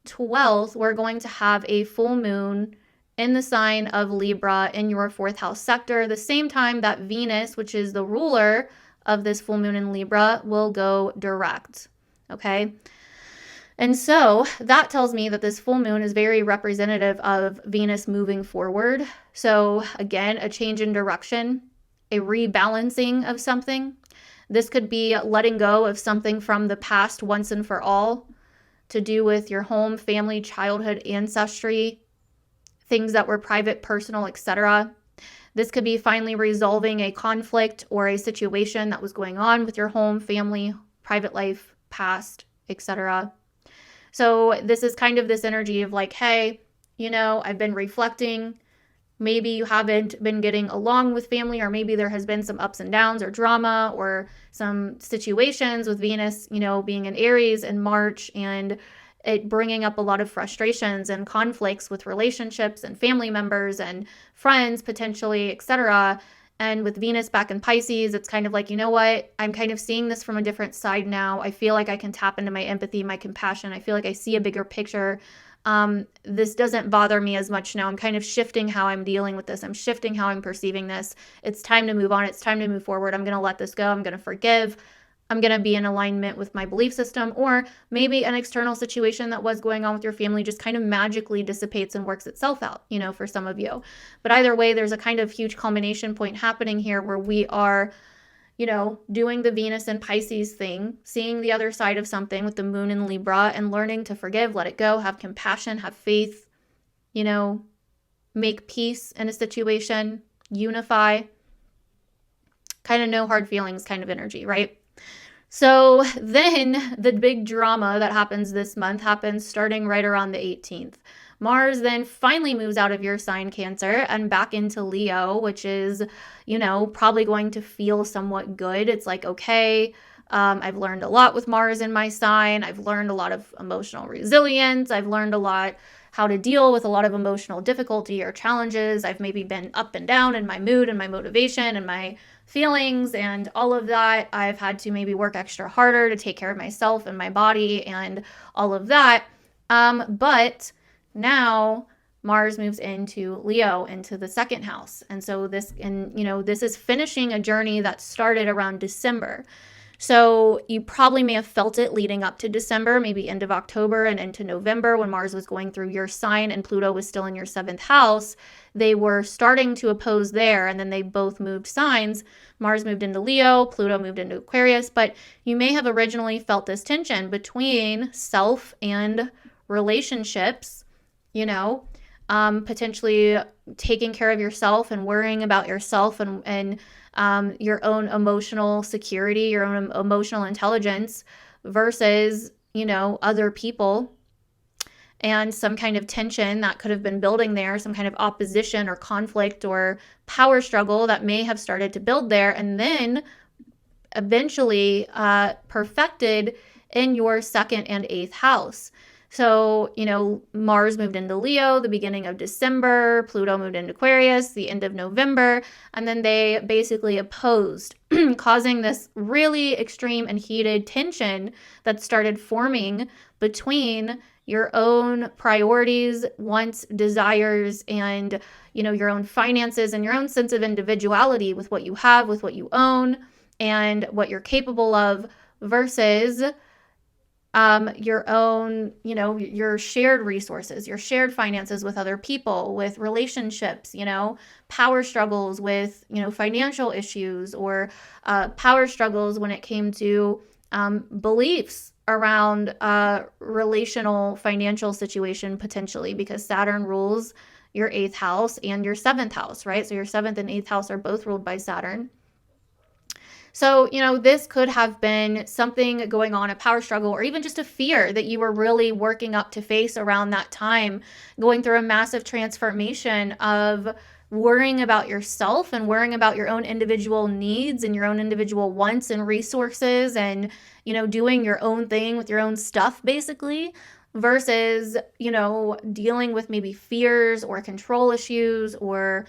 12th, we're going to have a full moon in the sign of Libra in your 4th house sector, the same time that Venus, which is the ruler of this full moon in Libra, will go direct, okay? And so that tells me that this full moon is very representative of Venus moving forward. So again, a change in direction, a rebalancing of something. This could be letting go of something from the past once and for all, to do with your home, family, childhood, ancestry, things that were private, personal, etc. This could be finally resolving a conflict or a situation that was going on with your home, family, private life, past, etc. So this is kind of this energy of like, hey, you know, I've been reflecting. Maybe you haven't been getting along with family, or maybe there has been some ups and downs or drama or some situations with Venus, you know, being in Aries in March, and it bringing up a lot of frustrations and conflicts with relationships and family members and friends potentially, etc. And with Venus back in Pisces, it's kind of like, you know what? I'm kind of seeing this from a different side now. I feel like I can tap into my empathy, my compassion. I feel like I see a bigger picture. This doesn't bother me as much now. I'm kind of shifting how I'm dealing with this. I'm shifting how I'm perceiving this. It's time to move on. It's time to move forward. I'm going to let this go. I'm going to forgive. I'm going to be in alignment with my belief system. Or maybe an external situation that was going on with your family just kind of magically dissipates and works itself out, you know, for some of you. But either way, there's a kind of huge culmination point happening here where we are, you know, doing the Venus and Pisces thing, seeing the other side of something with the moon in Libra, and learning to forgive, let it go, have compassion, have faith, you know, make peace in a situation, unify, kind of no hard feelings kind of energy, right? So then the big drama that happens this month happens starting right around the 18th. Mars then finally moves out of your sign, Cancer, and back into Leo, which is, you know, probably going to feel somewhat good. It's like, okay, I've learned a lot with Mars in my sign. I've learned a lot of emotional resilience. I've learned a lot how to deal with a lot of emotional difficulty or challenges. I've maybe been up and down in my mood and my motivation and my feelings and all of that. I've had to maybe work extra harder to take care of myself and my body and all of that. But now Mars moves into Leo, into the 2nd house. And so this is finishing a journey that started around December. So you probably may have felt it leading up to December, maybe end of October and into November when Mars was going through your sign and Pluto was still in your 7th house. They were starting to oppose there, and then they both moved signs. Mars moved into Leo, Pluto moved into Aquarius, but you may have originally felt this tension between self and relationships, potentially taking care of yourself and worrying about yourself and your own emotional security, your own emotional intelligence versus, other people, and some kind of tension that could have been building there, some kind of opposition or conflict or power struggle that may have started to build there and then eventually perfected in your 2nd and 8th house. So, Mars moved into Leo the beginning of December, Pluto moved into Aquarius the end of November, and then they basically opposed, causing this really extreme and heated tension that started forming between your own priorities, wants, desires, and, your own finances and your own sense of individuality with what you have, with what you own, and what you're capable of versus your own, your shared resources, your shared finances with other people, with relationships, power struggles with, financial issues or power struggles when it came to beliefs around relational financial situation potentially, because Saturn rules your 8th house and your 7th house, right? So your 7th and 8th house are both ruled by Saturn. So, this could have been something going on, a power struggle, or even just a fear that you were really working up to face around that time, going through a massive transformation of worrying about yourself and worrying about your own individual needs and your own individual wants and resources and, doing your own thing with your own stuff, basically, versus, dealing with maybe fears or control issues or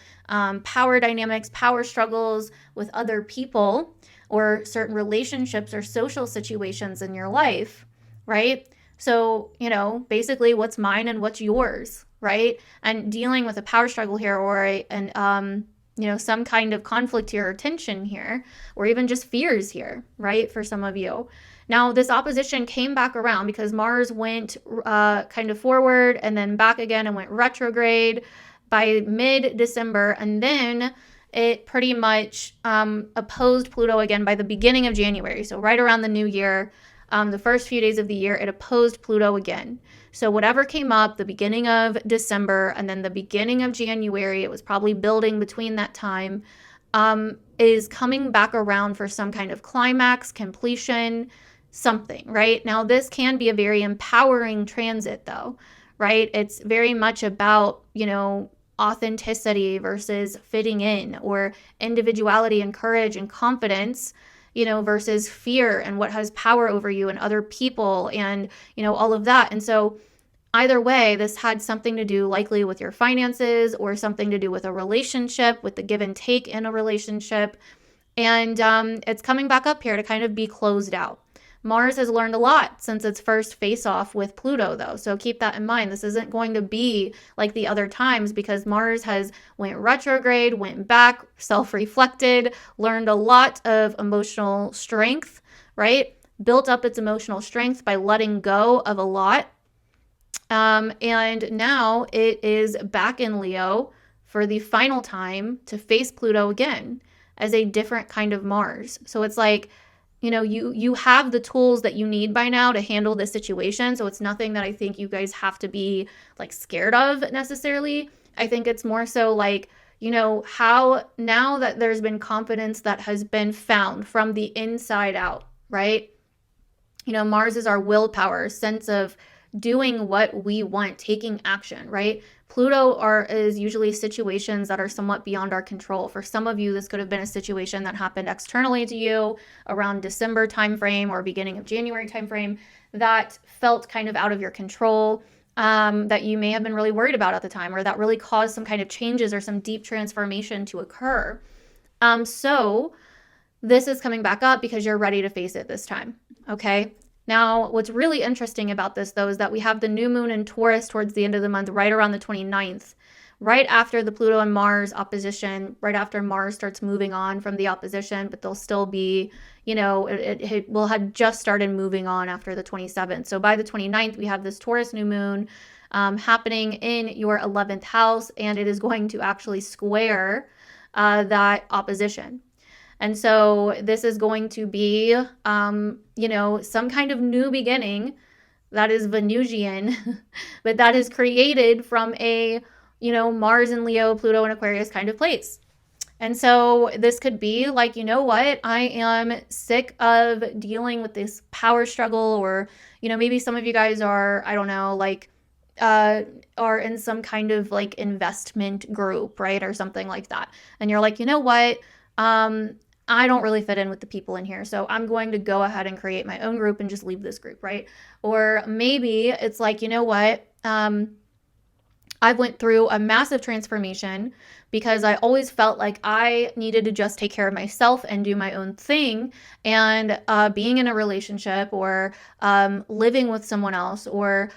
power dynamics, power struggles with other people, or certain relationships or social situations in your life, right? So, basically what's mine and what's yours, right? And dealing with a power struggle here or some kind of conflict here or tension here, or even just fears here, right? For some of you. Now, this opposition came back around because Mars went kind of forward and then back again and went retrograde by mid-December, and then it pretty much opposed Pluto again by the beginning of January. So right around the new year, the first few days of the year, it opposed Pluto again. So whatever came up the beginning of December and then the beginning of January, it was probably building between that time, is coming back around for some kind of climax, completion, something, right? Now, this can be a very empowering transit though, right? It's very much about, authenticity versus fitting in, or individuality and courage and confidence, versus fear and what has power over you and other people and, all of that. And so either way, this had something to do likely with your finances or something to do with a relationship, with the give and take in a relationship. And it's coming back up here to kind of be closed out. Mars has learned a lot since its first face-off with Pluto, though. So keep that in mind. This isn't going to be like the other times because Mars has went retrograde, went back, self-reflected, learned a lot of emotional strength, right? Built up its emotional strength by letting go of a lot. And now it is back in Leo for the final time to face Pluto again as a different kind of Mars. So it's like, you have the tools that you need by now to handle this situation. So it's nothing that I think you guys have to be like scared of necessarily. I think it's more so like, how now that there's been confidence that has been found from the inside out, right? Mars is our willpower, sense of doing what we want, taking action, right? Pluto is usually situations that are somewhat beyond our control. For some of you, this could have been a situation that happened externally to you around December timeframe or beginning of January timeframe that felt kind of out of your control, that you may have been really worried about at the time, or that really caused some kind of changes or some deep transformation to occur. So this is coming back up because you're ready to face it this time, okay? Now, what's really interesting about this, though, is that we have the new moon in Taurus towards the end of the month, right around the 29th, right after the Pluto and Mars opposition, right after Mars starts moving on from the opposition, but they'll still be, it will have just started moving on after the 27th. So by the 29th, we have this Taurus new moon happening in your 11th house, and it is going to actually square that opposition. And so this is going to be, some kind of new beginning that is Venusian, but that is created from a, Mars and Leo, Pluto and Aquarius kind of place. And so this could be like, you know what, I am sick of dealing with this power struggle, or, maybe some of you guys are, I don't know, like, are in some kind of like investment group, right? Or something like that. And you're like, you know what, I don't really fit in with the people in here, so I'm going to go ahead and create my own group and just leave this group, right? Or maybe it's like, you know what, I went through a massive transformation because I always felt like I needed to just take care of myself and do my own thing. And being in a relationship, or living with someone else, or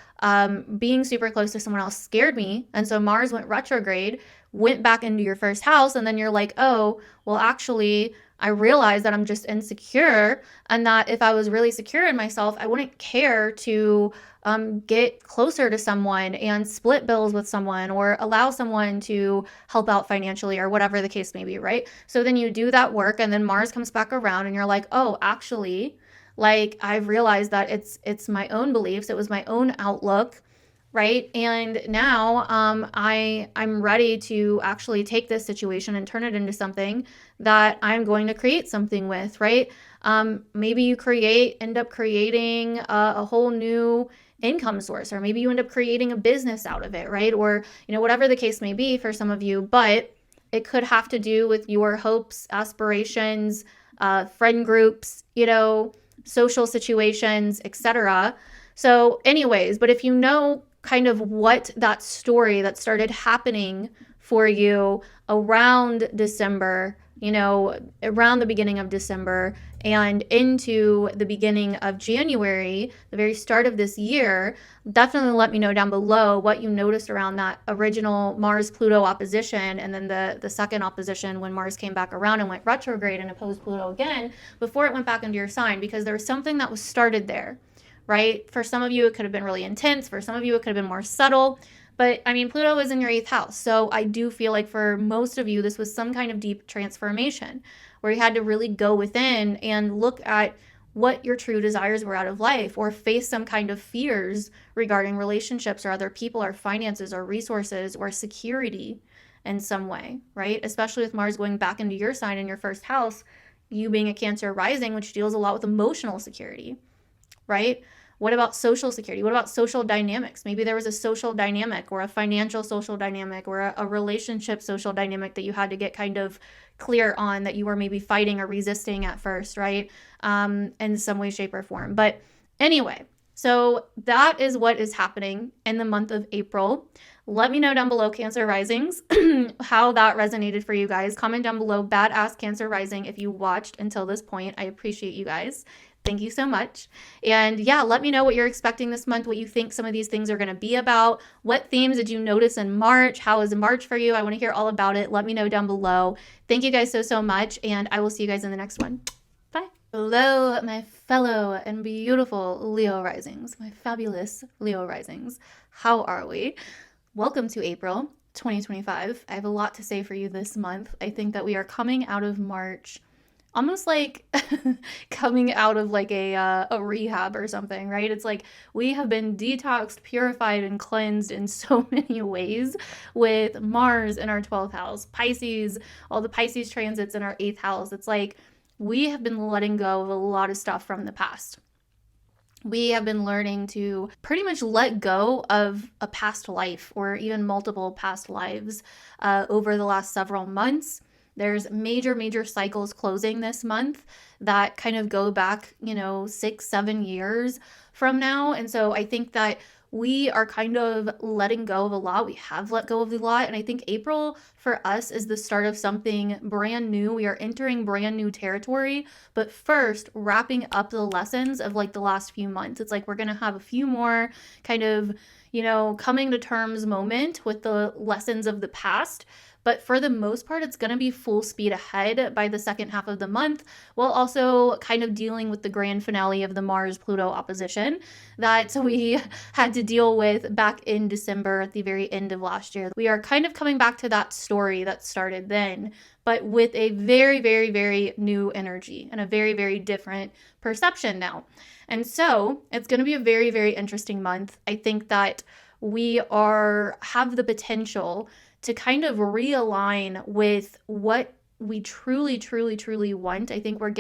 being super close to someone else scared me. And so Mars went retrograde, went back into your first house, and then you're like, oh, well, actually, I realized that I'm just insecure, and that if I was really secure in myself, I wouldn't care to get closer to someone and split bills with someone, or allow someone to help out financially, or whatever the case may be, right? So then you do that work, and then Mars comes back around, and you're like, oh, actually, like, I've realized that it's my own beliefs, it was my own outlook, right? And now I'm ready to actually take this situation and turn it into something that I'm going to create something with, right? Maybe you end up creating a whole new income source, or maybe you end up creating a business out of it, right? Or, whatever the case may be for some of you, but it could have to do with your hopes, aspirations, friend groups, social situations, etc. So anyways, but if you know kind of what that story that started happening for you around December, around the beginning of December and into the beginning of January, the very start of this year, definitely let me know down below what you noticed around that original Mars-Pluto opposition, and then the second opposition when Mars came back around and went retrograde and opposed Pluto again before it went back into your sign, because there was something that was started there. Right? For some of you, it could have been really intense. For some of you, it could have been more subtle. But I mean, Pluto is in your 8th house. So I do feel like for most of you, this was some kind of deep transformation where you had to really go within and look at what your true desires were out of life, or face some kind of fears regarding relationships or other people or finances or resources or security in some way, right? Especially with Mars going back into your sign in your 1st house, you being a Cancer rising, which deals a lot with emotional security, right? What about social security? What about social dynamics? Maybe there was a social dynamic, or a financial social dynamic, or a relationship social dynamic that you had to get kind of clear on, that you were maybe fighting or resisting at first, right? In some way, shape, or form. But anyway, so that is what is happening in the month of April. Let me know down below, Cancer risings, how that resonated for you guys. Comment down below, badass Cancer rising, if you watched until this point. I appreciate you guys. Thank you so much. And yeah, let me know what you're expecting this month, what you think some of these things are going to be about. What themes did you notice in March? How is March for you? I want to hear all about it. Let me know down below. Thank you guys so much, and I will see you guys in the next one. Bye. Hello, my fellow and beautiful Leo risings, my fabulous Leo risings. How are we? Welcome to April 2025. I have a lot to say for you this month. I think that we are coming out of March almost like coming out of like a rehab or something, right? It's like we have been detoxed, purified, and cleansed in so many ways with Mars in our 12th house, Pisces, all the Pisces transits in our 8th house. It's like we have been letting go of a lot of stuff from the past. We have been learning to pretty much let go of a past life, or even multiple past lives over the last several months. There's major cycles closing this month that kind of go back, 6-7 years from now. And so I think that we are kind of letting go of a lot. We have let go of a lot. And I think April for us is the start of something brand new. We are entering brand new territory, but first wrapping up the lessons of like the last few months. It's like we're going to have a few more kind of, coming to terms moment with the lessons of the past. But for the most part, it's going to be full speed ahead by the second half of the month, while also kind of dealing with the grand finale of the Mars-Pluto opposition that we had to deal with back in December at the very end of last year. We are kind of coming back to that story that started then, but with a very, very, very new energy and a very, very different perception now. And so it's going to be a very, very interesting month. I think that we have the potential to kind of realign with what we truly, truly, truly want. I think we're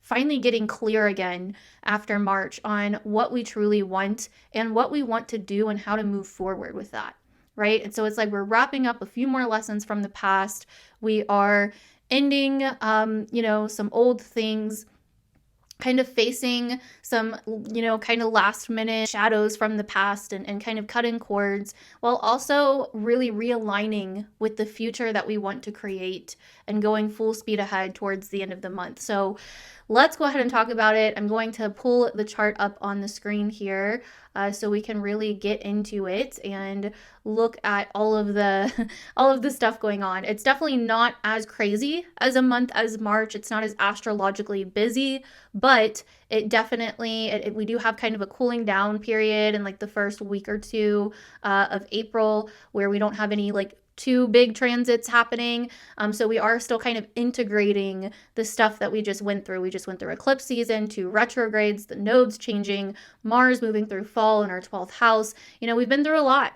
finally getting clear again after March on what we truly want and what we want to do and how to move forward with that, right? And so it's like we're wrapping up a few more lessons from the past. We are ending, some old things, kind of facing some, kind of last minute shadows from the past and kind of cutting cords, while also really realigning with the future that we want to create and going full speed ahead towards the end of the month. So let's go ahead and talk about it. I'm going to pull the chart up on the screen here so we can really get into it and look at all of the stuff going on. It's definitely not as crazy as a month as March. It's not as astrologically busy, but it definitely, we do have kind of a cooling down period in like the first week or two of April where we don't have any like two big transits happening. So we are still kind of integrating the stuff that we just went through. We just went through eclipse season, 2 retrogrades, the nodes changing, Mars moving through fall in our 12th house. We've been through a lot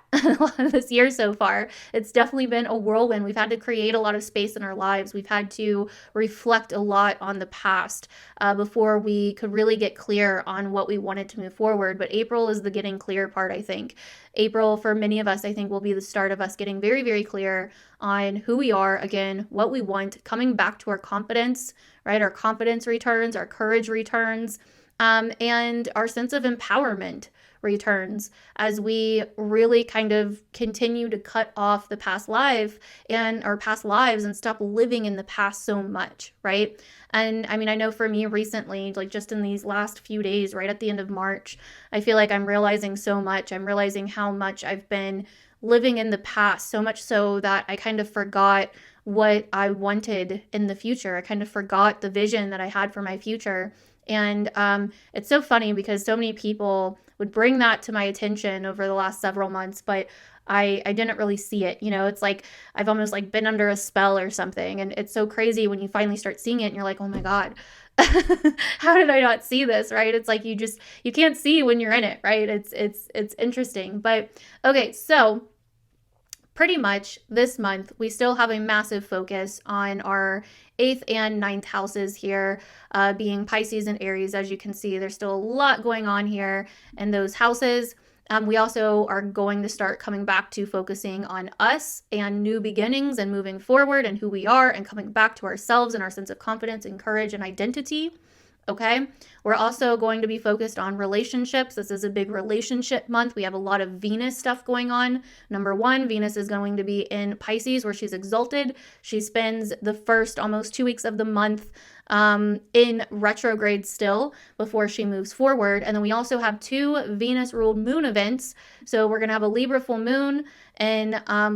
this year so far. It's definitely been a whirlwind. We've had to create a lot of space in our lives. We've had to reflect a lot on the past before we could really get clear on what we wanted to move forward. But April is the getting clear part, I think. April, for many of us, I think will be the start of us getting very, very clear on who we are, again, what we want, coming back to our confidence, right? Our confidence returns, our courage returns, and our sense of empowerment returns as we really kind of continue to cut off the past life and our past lives and stop living in the past so much, right? And I mean, I know for me recently, like just in these last few days, right at the end of March, I feel like I'm realizing so much. I'm realizing how much I've been living in the past, so much so that I kind of forgot what I wanted in the future. I kind of forgot the vision that I had for my future. And it's so funny because so many people would bring that to my attention over the last several months, but I didn't really see it. It's like I've almost like been under a spell or something. And it's so crazy when you finally start seeing it and you're like, oh my God, how did I not see this, right? It's like you can't see when you're in it, right? It's interesting. But okay, so pretty much this month, we still have a massive focus on our 8th and 9th houses here, being Pisces and Aries. As you can see, there's still a lot going on here in those houses. We also are going to start coming back to focusing on us and new beginnings and moving forward and who we are and coming back to ourselves and our sense of confidence and courage and identity. Okay, we're also going to be focused on relationships. This is a big relationship month. We have a lot of Venus stuff going on. Number one, Venus is going to be in Pisces where she's exalted. She spends the first almost 2 weeks of the month in retrograde still before she moves forward. And then we also have 2 Venus-ruled moon events. So we're going to have a Libra full moon,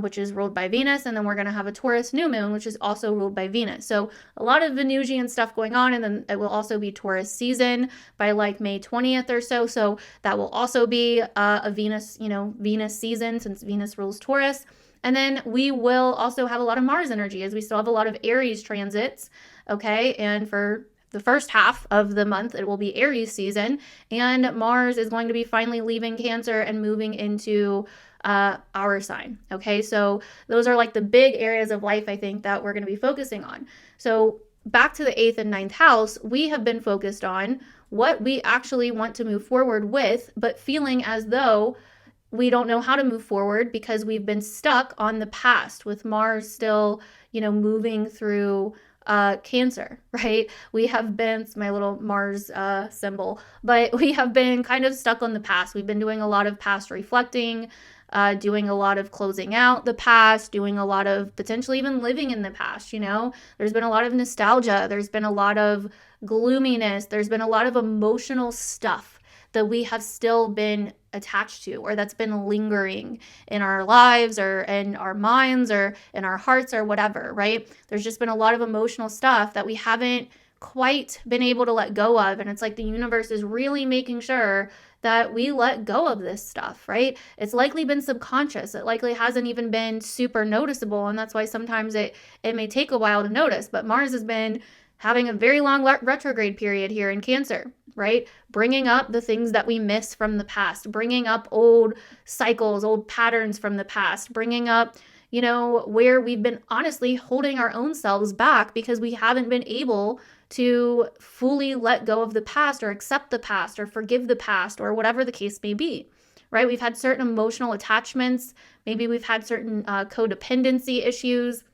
which is ruled by Venus, and then we're going to have a Taurus new moon, which is also ruled by Venus. So a lot of Venusian stuff going on, and then it will also be Taurus season by like May 20th or so. So that will also be a Venus season since Venus rules Taurus. And then we will also have a lot of Mars energy as we still have a lot of Aries transits, okay? And for the first half of the month, it will be Aries season, and Mars is going to be finally leaving Cancer and moving into our sign, okay? So those are like the big areas of life, I think, that we're going to be focusing on. So back to the 8th and 9th house, we have been focused on what we actually want to move forward with, but feeling as though we don't know how to move forward because we've been stuck on the past with Mars still, moving through Cancer, right? We have been, it's my little Mars symbol, but we have been kind of stuck on the past. We've been doing a lot of past reflecting, doing a lot of closing out the past, doing a lot of potentially even living in the past. There's been a lot of nostalgia. There's been a lot of gloominess. There's been a lot of emotional stuff that we have still been attached to, or that's been lingering in our lives or in our minds or in our hearts or whatever, right? There's just been a lot of emotional stuff that we haven't quite been able to let go of. And it's like the universe is really making sure that we let go of this stuff, right? It's likely been subconscious. It likely hasn't even been super noticeable. And that's why sometimes it may take a while to notice. But Mars has been having a very long retrograde period here in Cancer, right? Bringing up the things that we miss from the past, bringing up old cycles, old patterns from the past, bringing up, where we've been honestly holding our own selves back because we haven't been able to fully let go of the past or accept the past or forgive the past or whatever the case may be, right? We've had certain emotional attachments. Maybe we've had certain codependency issues,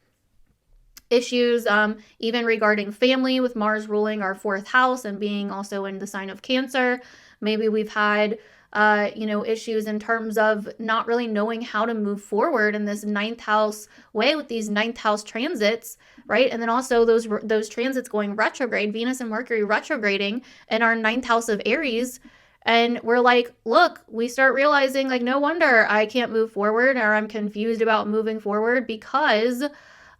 even regarding family with Mars ruling our 4th house and being also in the sign of Cancer. Maybe we've had, issues in terms of not really knowing how to move forward in this 9th house way with these 9th house transits, right? And then also those transits going retrograde, Venus and Mercury retrograding in our 9th house of Aries. And we're like, look, we start realizing like, no wonder I can't move forward, or I'm confused about moving forward because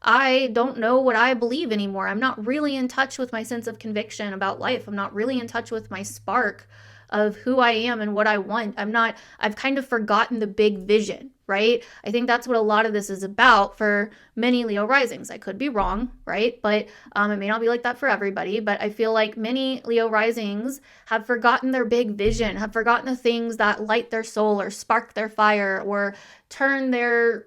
I don't know what I believe anymore. I'm not really in touch with my sense of conviction about life. I'm not really in touch with my spark of who I am and what I want. I've kind of forgotten the big vision, right? I think that's what a lot of this is about for many Leo risings. I could be wrong, right? But it may not be like that for everybody, but I feel like many Leo risings have forgotten their big vision, have forgotten the things that light their soul or spark their fire or turn their,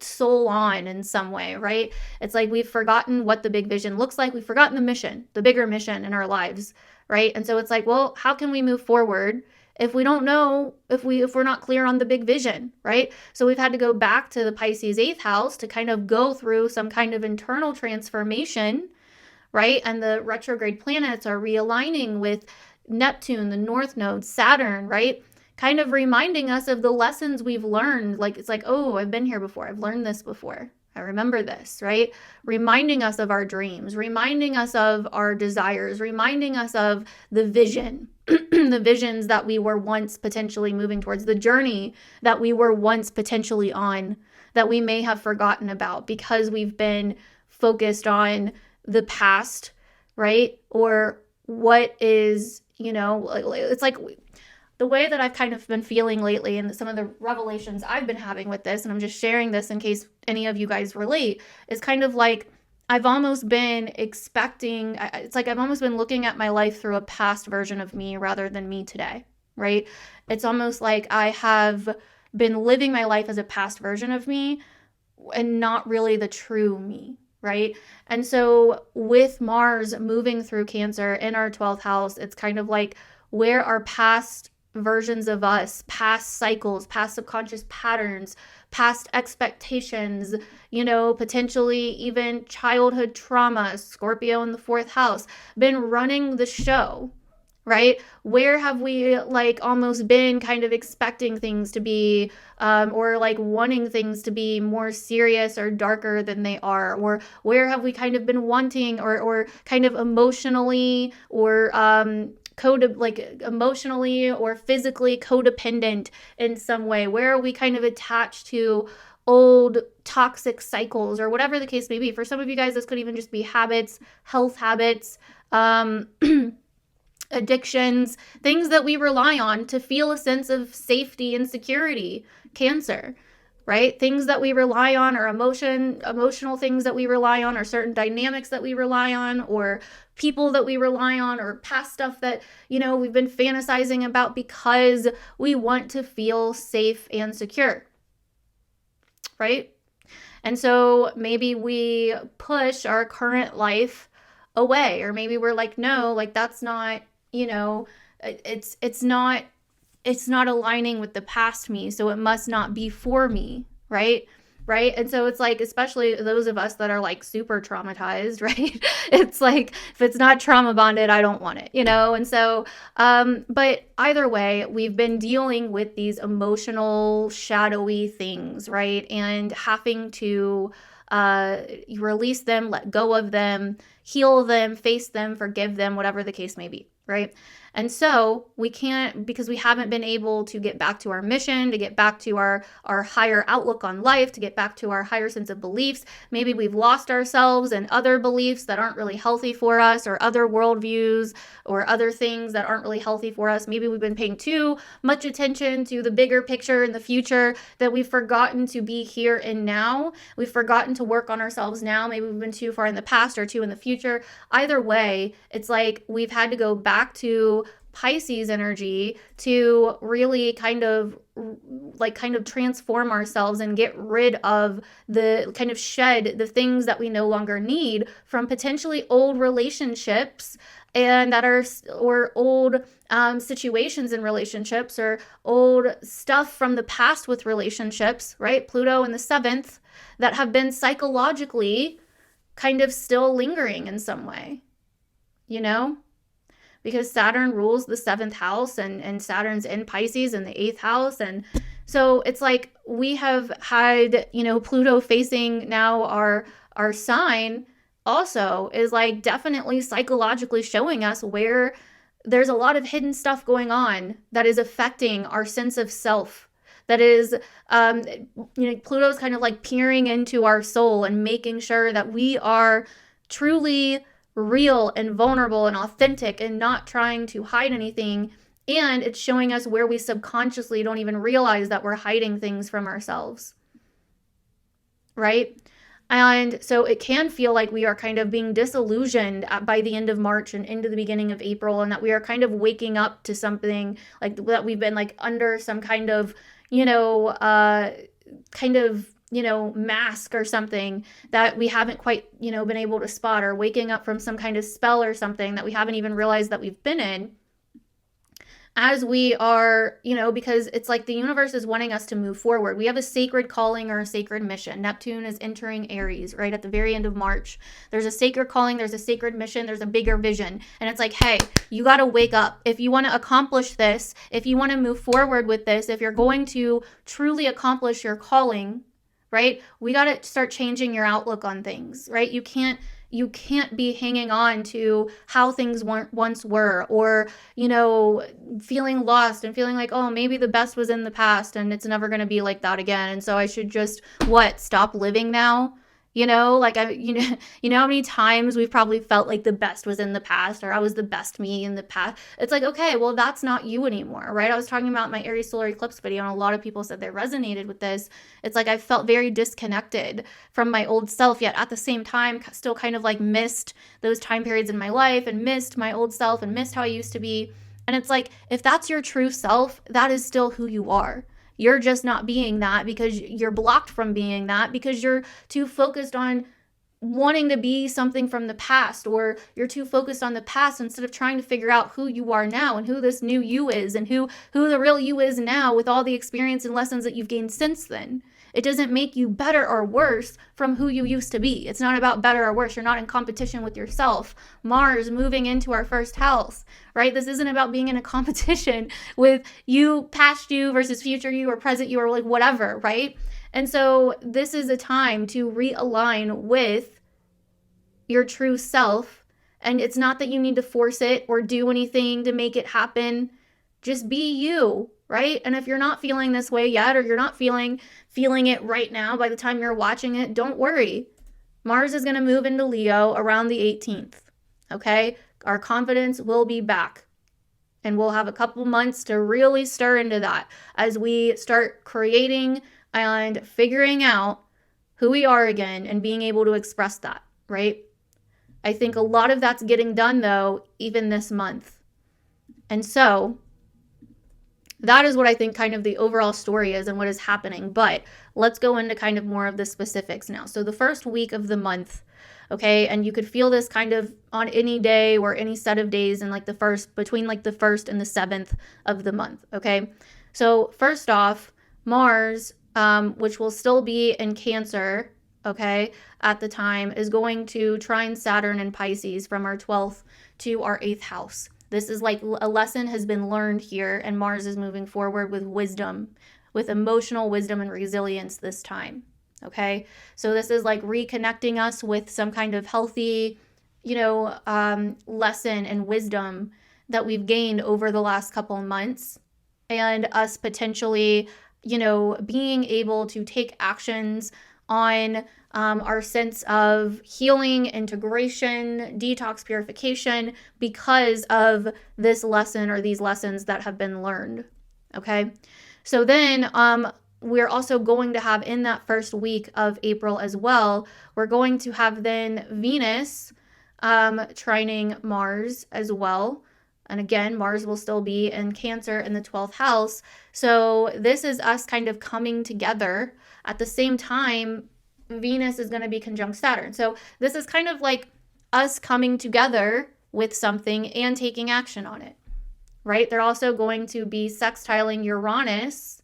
soul on in some way, right? It's like we've forgotten what the big vision looks like. We've forgotten the mission, the bigger mission in our lives, right? And so it's like, well, how can we move forward if we don't know, if we're not clear on the big vision, right? So we've had to go back to the Pisces 8th house to kind of go through some kind of internal transformation, right? And the retrograde planets are realigning with Neptune, the North Node, Saturn, right? Kind of reminding us of the lessons we've learned. Like, it's like, oh, I've been here before. I've learned this before. I remember this, right? Reminding us of our dreams, reminding us of our desires, reminding us of the vision, the visions that we were once potentially moving towards, the journey that we were once potentially on that we may have forgotten about because we've been focused on the past, right? Or what is, it's like the way that I've kind of been feeling lately and some of the revelations I've been having with this, and I'm just sharing this in case any of you guys relate, is kind of like I've almost been expecting, it's like I've almost been looking at my life through a past version of me rather than me today, right? It's almost like I have been living my life as a past version of me and not really the true me, right? And so with Mars moving through Cancer in our 12th house, it's kind of like where our past versions of us, past cycles, past subconscious patterns, past expectations, potentially even childhood trauma, Scorpio in the 4th house, been running the show, right? Where have we like almost been kind of expecting things to be, or like wanting things to be more serious or darker than they are? Or where have we kind of been wanting or kind of emotionally or, emotionally or physically codependent in some way? Where are we kind of attached to old toxic cycles or whatever the case may be? For some of you guys, this could even just be habits, health habits, addictions, things that we rely on to feel a sense of safety and security. Cancer, right? Things that we rely on, or emotional things that we rely on, or certain dynamics that we rely on, or people that we rely on, or past stuff that, we've been fantasizing about because we want to feel safe and secure, right? And so maybe we push our current life away, or maybe we're like, no, like that's not, it's not aligning with the past me, so it must not be for me, right? right? And so it's like, especially those of us that are like super traumatized, right? It's like, if it's not trauma bonded, I don't want it, you know? And so, but either way, we've been dealing with these emotional, shadowy things, right? And having to release them, let go of them, heal them, face them, forgive them, whatever the case may be, right? And so we can't, because we haven't been able to get back to our mission, to get back to our higher outlook on life, to get back to our higher sense of beliefs. Maybe we've lost ourselves in other beliefs that aren't really healthy for us, or other worldviews, or other things that aren't really healthy for us. Maybe we've been paying too much attention to the bigger picture in the future, that we've forgotten to be here and now. We've forgotten to work on ourselves now. Maybe we've been too far in the past or too in the future. Either way, it's like we've had to go back to Pisces energy to really kind of transform ourselves and get rid of shed the things that we no longer need from potentially old relationships, and that are, or old situations in relationships, or old stuff from the past with relationships, right? Pluto in the 7th, that have been psychologically kind of still lingering in some way, you know? Because Saturn rules the 7th house, and Saturn's in Pisces in the 8th house. And so it's like we have had, Pluto facing now our sign also is like definitely psychologically showing us where there's a lot of hidden stuff going on that is affecting our sense of self. That is, Pluto's kind of like peering into our soul and making sure that we are truly real and vulnerable and authentic and not trying to hide anything. And it's showing us where we subconsciously don't even realize that we're hiding things from ourselves, right? And so it can feel like we are kind of being disillusioned by the end of March and into the beginning of April, and that we are kind of waking up to something like that we've been like under some kind of, mask or something that we haven't quite, been able to spot, or waking up from some kind of spell or something that we haven't even realized that we've been in, as we are, because it's like the universe is wanting us to move forward. We have a sacred calling or a sacred mission. Neptune is entering Aries right at the very end of March. There's a sacred calling, there's a sacred mission, there's a bigger vision. And it's like, hey, you got to wake up. If you want to accomplish this, if you want to move forward with this, if you're going to truly accomplish your calling, right? We got to start changing your outlook on things, right? You can't be hanging on to how things once were, or, feeling lost and feeling like, oh, maybe the best was in the past and it's never going to be like that again. And so I should just, stop living now? Like how many times we've probably felt like the best was in the past, or I was the best me in the past. It's like, okay, well, that's not you anymore, right? I was talking about my Aries solar eclipse video, and a lot of people said they resonated with this. It's like I felt very disconnected from my old self, yet at the same time, still kind of like missed those time periods in my life, and missed my old self, and missed how I used to be. And it's like, if that's your true self, that is still who you are. You're just not being that because you're blocked from being that because you're too focused on wanting to be something from the past, or you're too focused on the past instead of trying to figure out who you are now and who this new you is, and who the real you is now with all the experience and lessons that you've gained since then. It doesn't make you better or worse from who you used to be. It's not about better or worse. You're not in competition with yourself. Mars moving into our 1st house, right? This isn't about being in a competition with you, past you versus future you, or present you, or like whatever, right? And so this is a time to realign with your true self. And it's not that you need to force it or do anything to make it happen. Just be you, right? And if you're not feeling this way yet, or you're not feeling it right now, by the time you're watching it, don't worry. Mars is going to move into Leo around the 18th, okay? Our confidence will be back. And we'll have a couple months to really stir into that as we start creating and figuring out who we are again and being able to express that, right? I think a lot of that's getting done, though, even this month. And so that is what I think kind of the overall story is and what is happening. But let's go into kind of more of the specifics now. So the first week of the month, okay, and you could feel this kind of on any day or any set of days in like between like the 1st and the 7th of the month, okay? So first off, Mars which will still be in Cancer, okay, at the time, is going to trine Saturn in Pisces from our 12th to our 8th house. This is like a lesson has been learned here, and Mars is moving forward with wisdom, with emotional wisdom and resilience this time. Okay, so this is like reconnecting us with some kind of healthy, lesson and wisdom that we've gained over the last couple of months, and us potentially, being able to take actions on our sense of healing, integration, detox, purification because of this lesson or these lessons that have been learned. Okay, so then we're also going to have in that first week of April as well, we're going to have then Venus trining Mars as well. And again, Mars will still be in Cancer in the 12th house. So this is us kind of coming together. At the same time, Venus is going to be conjunct Saturn. So this is kind of like us coming together with something and taking action on it, right? They're also going to be sextiling Uranus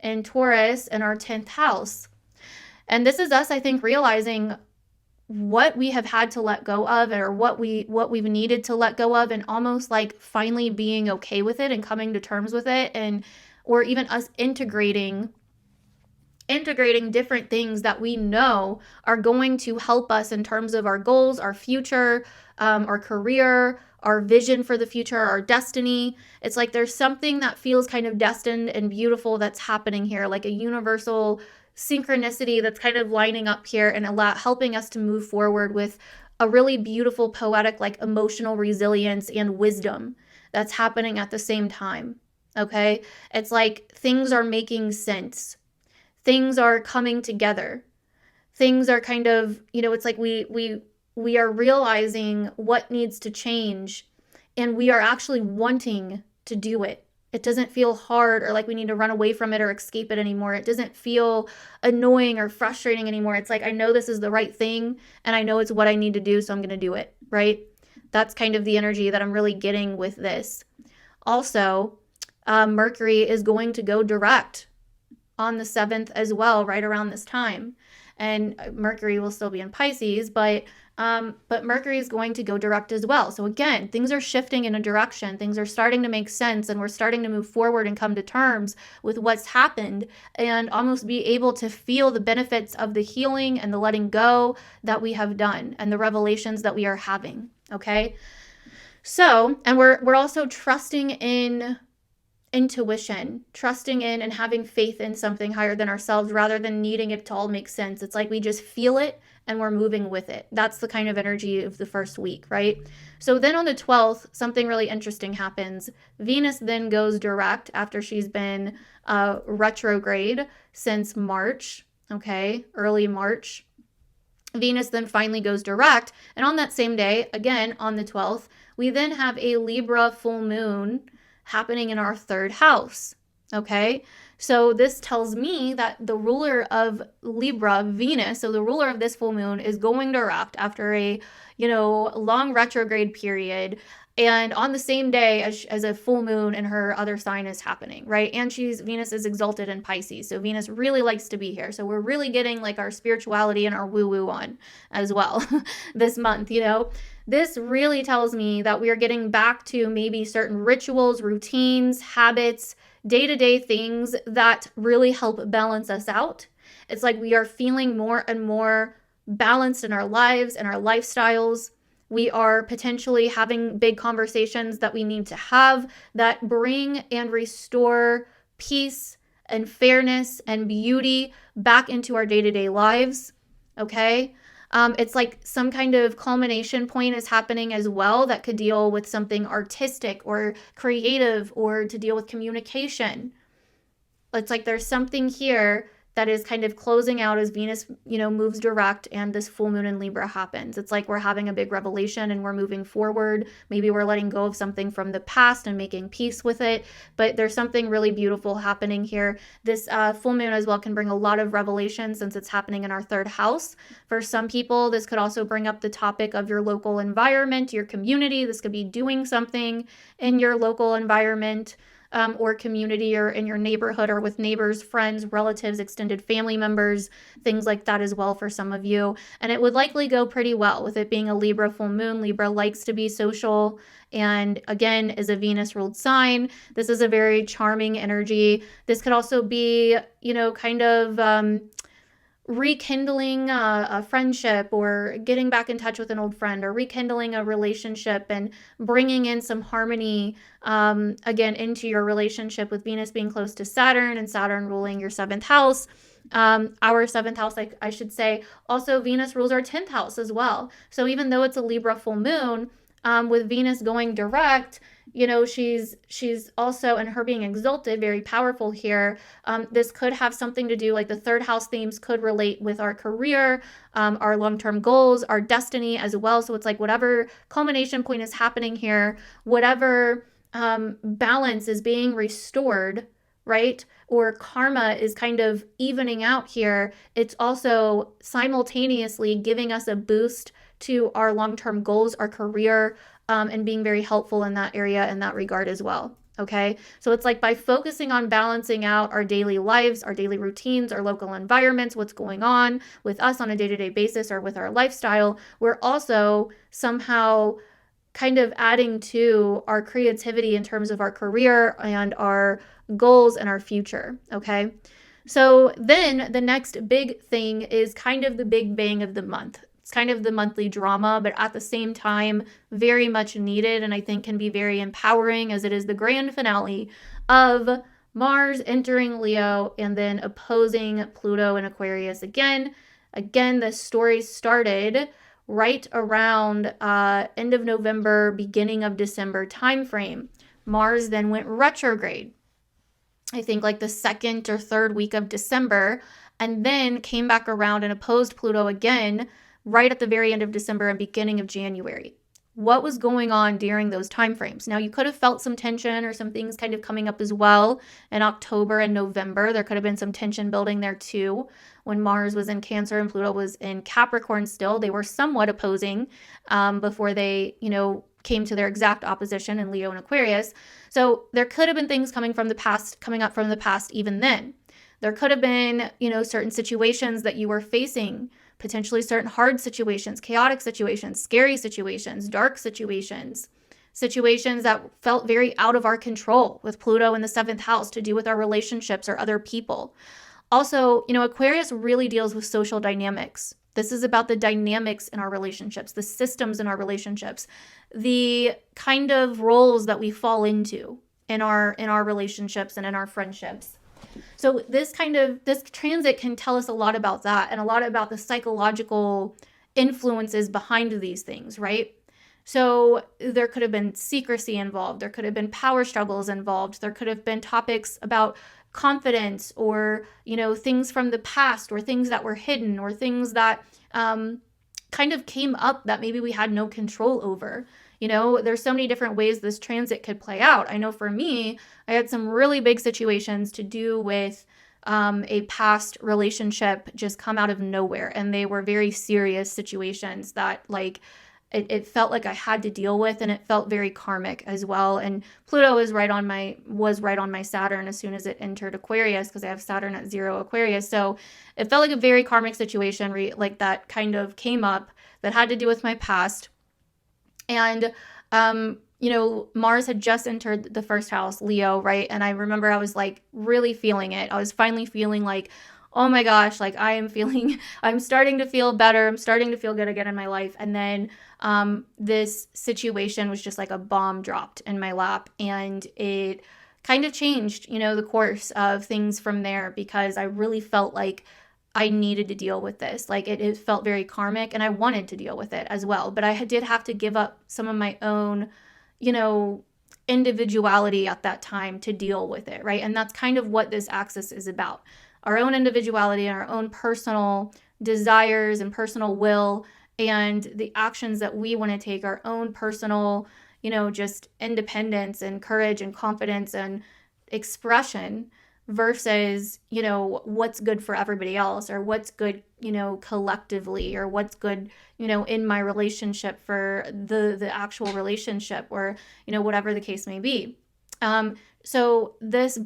and Taurus in our 10th house. And this is us, I think, realizing what we have had to let go of, or what we've needed to let go of, and almost like finally being okay with it and coming to terms with it, and or even us integrating different things that we know are going to help us in terms of our goals, our future, our career, our vision for the future, our destiny. It's like there's something that feels kind of destined and beautiful that's happening here, like a universal synchronicity that's kind of lining up here and helping us to move forward with a really beautiful, poetic, like emotional resilience and wisdom that's happening at the same time. Okay, it's like things are making sense. Things are coming together. Things are kind of, it's like we are realizing what needs to change, and we are actually wanting to do it. It doesn't feel hard or like we need to run away from it or escape it anymore. It doesn't feel annoying or frustrating anymore. It's like, I know this is the right thing and I know it's what I need to do, so I'm going to do it, right? That's kind of the energy that I'm really getting with this. Also, Mercury is going to go direct on the 7th as well, right around this time. And Mercury will still be in Pisces, but Mercury is going to go direct as well. So again, things are shifting in a direction. Things are starting to make sense, and we're starting to move forward and come to terms with what's happened, and almost be able to feel the benefits of the healing and the letting go that we have done, and the revelations that we are having. Okay. So, and we're also trusting in intuition, trusting in and having faith in something higher than ourselves, rather than needing it to all make sense. It's like we just feel it and we're moving with it. That's the kind of energy of the first week, right? So then on the 12th, something really interesting happens. Venus then goes direct after she's been retrograde since March, okay, early March. Venus then finally goes direct. And on that same day, again on the 12th, we then have a Libra full moon happening in our 3rd house. Okay, so this tells me that the ruler of Libra, Venus, so the ruler of this full moon, is going direct after a long retrograde period, and on the same day as a full moon in her other sign is happening, right? And Venus is exalted in Pisces, so Venus really likes to be here. So we're really getting like our spirituality and our woo-woo on as well this month. This really tells me that we are getting back to maybe certain rituals, routines, habits, day-to-day things that really help balance us out. It's like we are feeling more and more balanced in our lives and our lifestyles. We are potentially having big conversations that we need to have that bring and restore peace and fairness and beauty back into our day-to-day lives. Okay? It's like some kind of culmination point is happening as well that could deal with something artistic or creative, or to deal with communication. It's like there's something here that is kind of closing out as Venus, moves direct and this full moon in Libra happens. It's like we're having a big revelation and we're moving forward. Maybe we're letting go of something from the past and making peace with it, but there's something really beautiful happening here. This full moon as well can bring a lot of revelation since it's happening in our 3rd house. For some people, this could also bring up the topic of your local environment, your community. This could be doing something in your local environment. or community, or in your neighborhood, or with neighbors, friends, relatives, extended family members, things like that as well for some of you. And it would likely go pretty well with it being a Libra full moon. Libra likes to be social, and again, is a Venus ruled sign. This is a very charming energy. This could also be, kind of rekindling a friendship, or getting back in touch with an old friend, or rekindling a relationship and bringing in some harmony again into your relationship, with Venus being close to Saturn, and Saturn ruling your 7th house. Our 7th house, I should say. Also, Venus rules our 10th house as well. So even though it's a Libra full moon, with Venus going direct, she's also, and her being exalted, very powerful here. This could have something to do, like the 3rd house themes could relate with our career, our long-term goals, our destiny as well. So it's like whatever culmination point is happening here, whatever balance is being restored, right? Or karma is kind of evening out here. It's also simultaneously giving us a boost to our long-term goals, our career, and being very helpful in that area, in that regard as well. Okay. So it's like by focusing on balancing out our daily lives, our daily routines, our local environments, what's going on with us on a day-to-day basis, or with our lifestyle, we're also somehow kind of adding to our creativity in terms of our career and our goals and our future. Okay. So then the next big thing is kind of the big bang of the month. It's kind of the monthly drama, but at the same time, very much needed, and I think can be very empowering, as it is the grand finale of Mars entering Leo and then opposing Pluto in Aquarius again. Again, the story started right around end of November, beginning of December timeframe. Mars then went retrograde, I think like the 2nd or 3rd week of December, and then came back around and opposed Pluto again right at the very end of December and beginning of January. What was going on during those time frames? Now, you could have felt some tension or some things kind of coming up as well in October and November. There could have been some tension building there too. When Mars was in Cancer and Pluto was in Capricorn still, they were somewhat opposing before they, came to their exact opposition in Leo and Aquarius. So there could have been things coming up from the past even then. There could have been, certain situations that you were facing, potentially certain hard situations, chaotic situations, scary situations, dark situations that felt very out of our control, with Pluto in the 7th house, to do with our relationships or other people. Also, Aquarius really deals with social dynamics. This is about the dynamics in our relationships, the systems in our relationships, the kind of roles that we fall into in our relationships and in our friendships. So this transit can tell us a lot about that, and a lot about the psychological influences behind these things, right? So there could have been secrecy involved. There could have been power struggles involved. There could have been topics about confidence, or, things from the past, or things that were hidden, or things that kind of came up that maybe we had no control over. There's so many different ways this transit could play out. I know for me, I had some really big situations to do with a past relationship just come out of nowhere. And they were very serious situations that it felt like I had to deal with, and it felt very karmic as well. And Pluto was right on my Saturn as soon as it entered Aquarius, because I have Saturn at 0 Aquarius. So it felt like a very karmic situation that kind of came up that had to do with my past. And, Mars had just entered the 1st house, Leo, right? And I remember I was really feeling it. I was finally feeling oh my gosh, I'm starting to feel better. I'm starting to feel good again in my life. And then this situation was just like a bomb dropped in my lap, and it kind of changed, the course of things from there, because I really felt like I needed to deal with this. It felt very karmic, and I wanted to deal with it as well. But I did have to give up some of my own, individuality at that time to deal with it, right? And that's kind of what this axis is about. Our own individuality and our own personal desires and personal will, and the actions that we want to take, our own personal, just independence and courage and confidence and expression, versus, what's good for everybody else, or what's good, collectively, or what's good, in my relationship for the actual relationship, or, whatever the case may be. So this